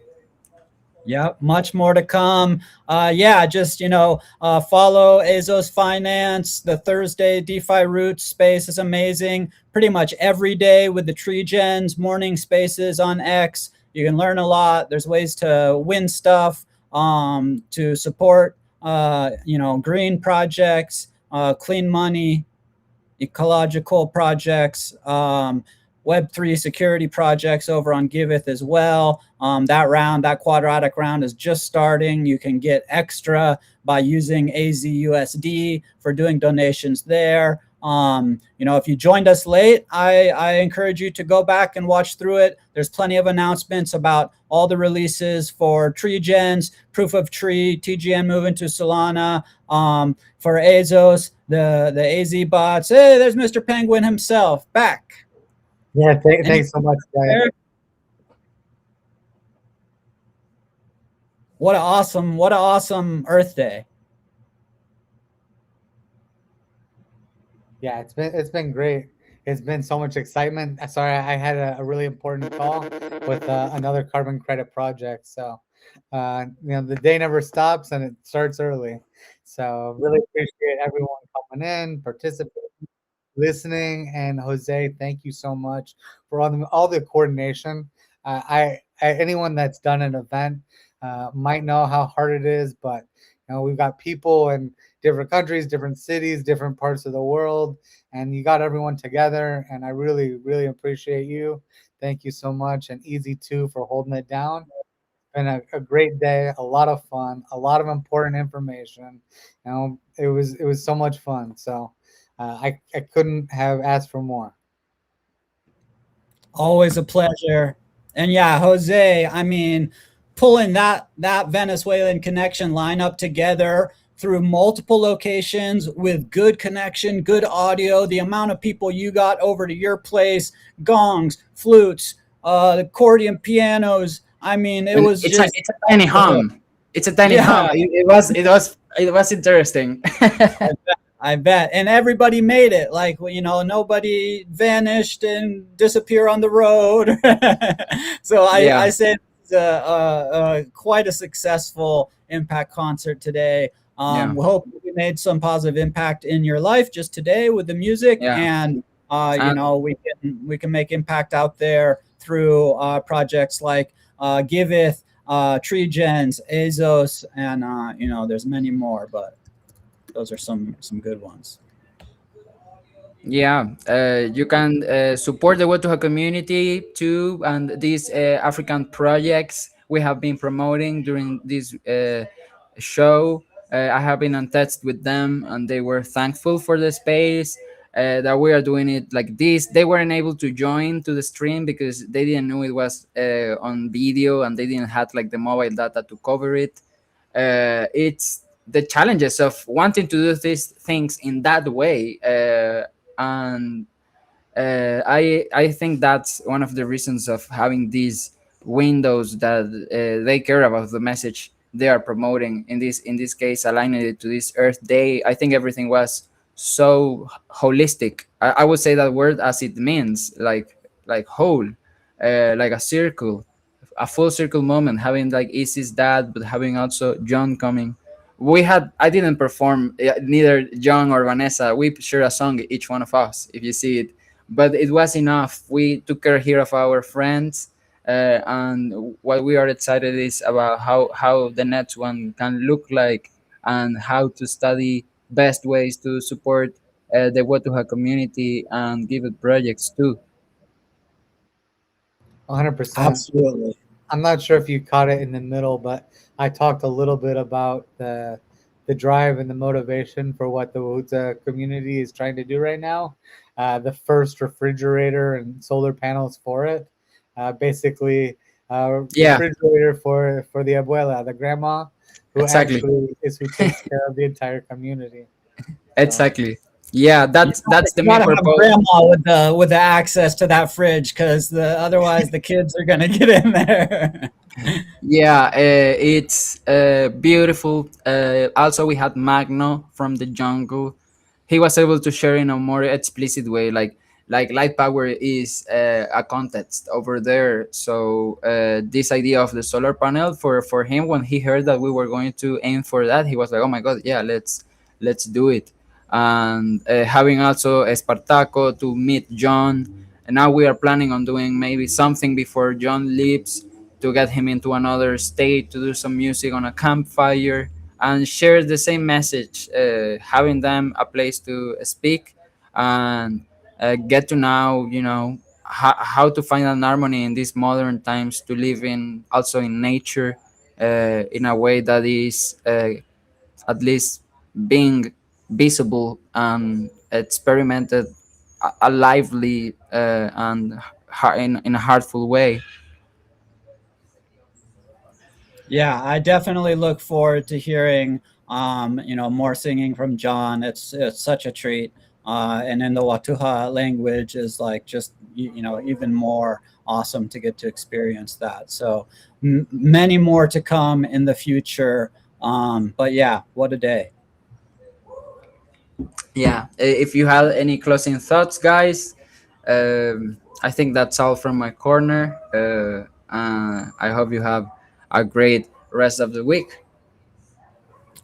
Yep, much more to come. Yeah, just follow Azos Finance. The Thursday DeFi Roots space is amazing. Pretty much every day with the Treegens morning spaces on X. You can learn a lot. There's ways to win stuff, to support green projects, clean money, ecological projects, Web3 security projects over on Giveth as well. That quadratic round is just starting. You can get extra by using AZUSD for doing donations there. If you joined us late, I encourage you to go back and watch through it. There's plenty of announcements about all the releases for Treegens, Proof of Tree, TGN moving to Solana, for Azos, the AZBOTs. Hey, there's Mr. Penguin himself back. Yeah, thanks so much, guys. What an awesome Earth Day. Yeah, it's been great. It's been so much excitement. Sorry, I had a really important call with another carbon credit project. So, the day never stops and it starts early. So, really appreciate everyone coming in, participating, listening, and Jose, thank you so much for all the coordination. Anyone that's done an event might know how hard it is, but we've got people in different countries, different cities, different parts of the world, and you got everyone together. And I really, really appreciate you. Thank you so much, and Easy too for holding it down. It's been a great day, a lot of fun, a lot of important information. It was so much fun. So. I couldn't have asked for more. Always a pleasure. And yeah, Jose, I mean, pulling that Venezuelan connection lineup together through multiple locations with good connection, good audio, the amount of people you got over to your place, gongs, flutes, accordion, pianos. I mean, it's a tiny hum. It's a tiny hum. It was interesting. I bet. And everybody made it. Like, nobody vanished and disappeared on the road. So I say it's quite a successful impact concert today. We hope we made some positive impact in your life just today with the music. And, we can make impact out there through projects like Giveth, Treegens, Azos, and, there's many more, but those are some good ones. Yeah, you can support the Web2 community too, and these African projects we have been promoting during this show. I have been in touch with them, and they were thankful for the space that we are doing it like this. They weren't able to join to the stream because they didn't know it was on video, and they didn't have like the mobile data to cover it. It's the challenges of wanting to do these things in that way, and I think that's one of the reasons of having this windows that they care about the message they are promoting. In this case, aligning it to this Earth Day, I think everything was so holistic. I would say that word as it means, like whole, like a circle, a full circle moment, having like Isis dad, but having also John coming. I didn't perform, neither John or Vanessa. We shared a song, each one of us, if you see it, but it was enough. We took care here of our friends, and what we are excited is about how the next one can look like, and how to study best ways to support the Watuha community and give it projects too. 100%. Absolutely. I'm not sure if you caught it in the middle, but I talked a little bit about the drive and the motivation for what the Wuta community is trying to do right now. The first refrigerator and solar panels for it. Basically, Yeah. refrigerator for the abuela, the grandma, who Exactly. actually is who takes care of the entire community. Exactly. Yeah, that's the You main gotta have purpose. grandma with the access to that fridge, because otherwise the kids are gonna get in there. Yeah, it's beautiful. Also, we had Magno from the jungle. He was able to share in a more explicit way, like light power is a context over there. So this idea of the solar panel for him, when he heard that we were going to aim for that, he was like, "Oh my god, yeah, let's do it." And having also Espartaco to meet John, and now we are planning on doing maybe something before John leaves, to get him into another state, to do some music on a campfire and share the same message, having them a place to speak, and get to know, how to find an harmony in these modern times, to live in also in nature, in a way that is at least being visible and experimented a lively and in a heartful way. Yeah, I definitely look forward to hearing more singing from John. It's such a treat. And in the Watuha language is like just even more awesome to get to experience that. So many more to come in the future. But yeah, what a day. Yeah, if you have any closing thoughts, guys, I think that's all from my corner. I hope you have a great rest of the week.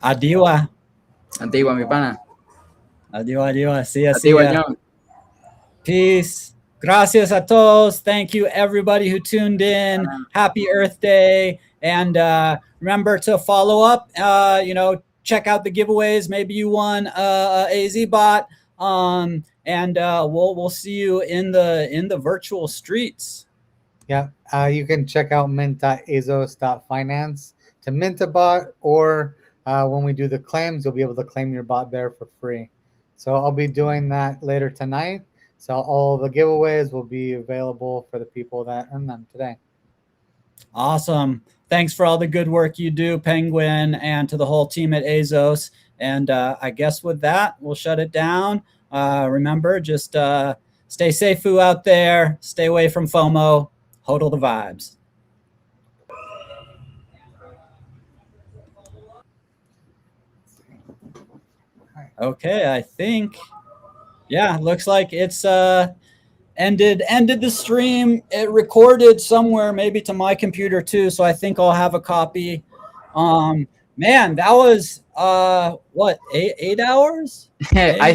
Adiwa. Adiwa, mi pana. Adiwa. See ya. Adiwa, John. Peace. Gracias a todos. Thank you, everybody who tuned in. Happy Earth Day. And remember to follow up, check out the giveaways. Maybe you won a AZBOT. And we'll see you in the virtual streets. Yeah, you can check out mint.azos.finance to mint a bot, or when we do the claims, you'll be able to claim your bot there for free. So I'll be doing that later tonight. So all the giveaways will be available for the people that earn them today. Awesome. Thanks for all the good work you do, Penguin, and to the whole team at Azos. And I guess with that, we'll shut it down. Remember, just stay safe out there. Stay away from FOMO. Hodl the vibes. Okay, I think, yeah, looks like it's ended the stream. It recorded somewhere, maybe to my computer too, so I think I'll have a copy. Man, that was what, 8 hours? I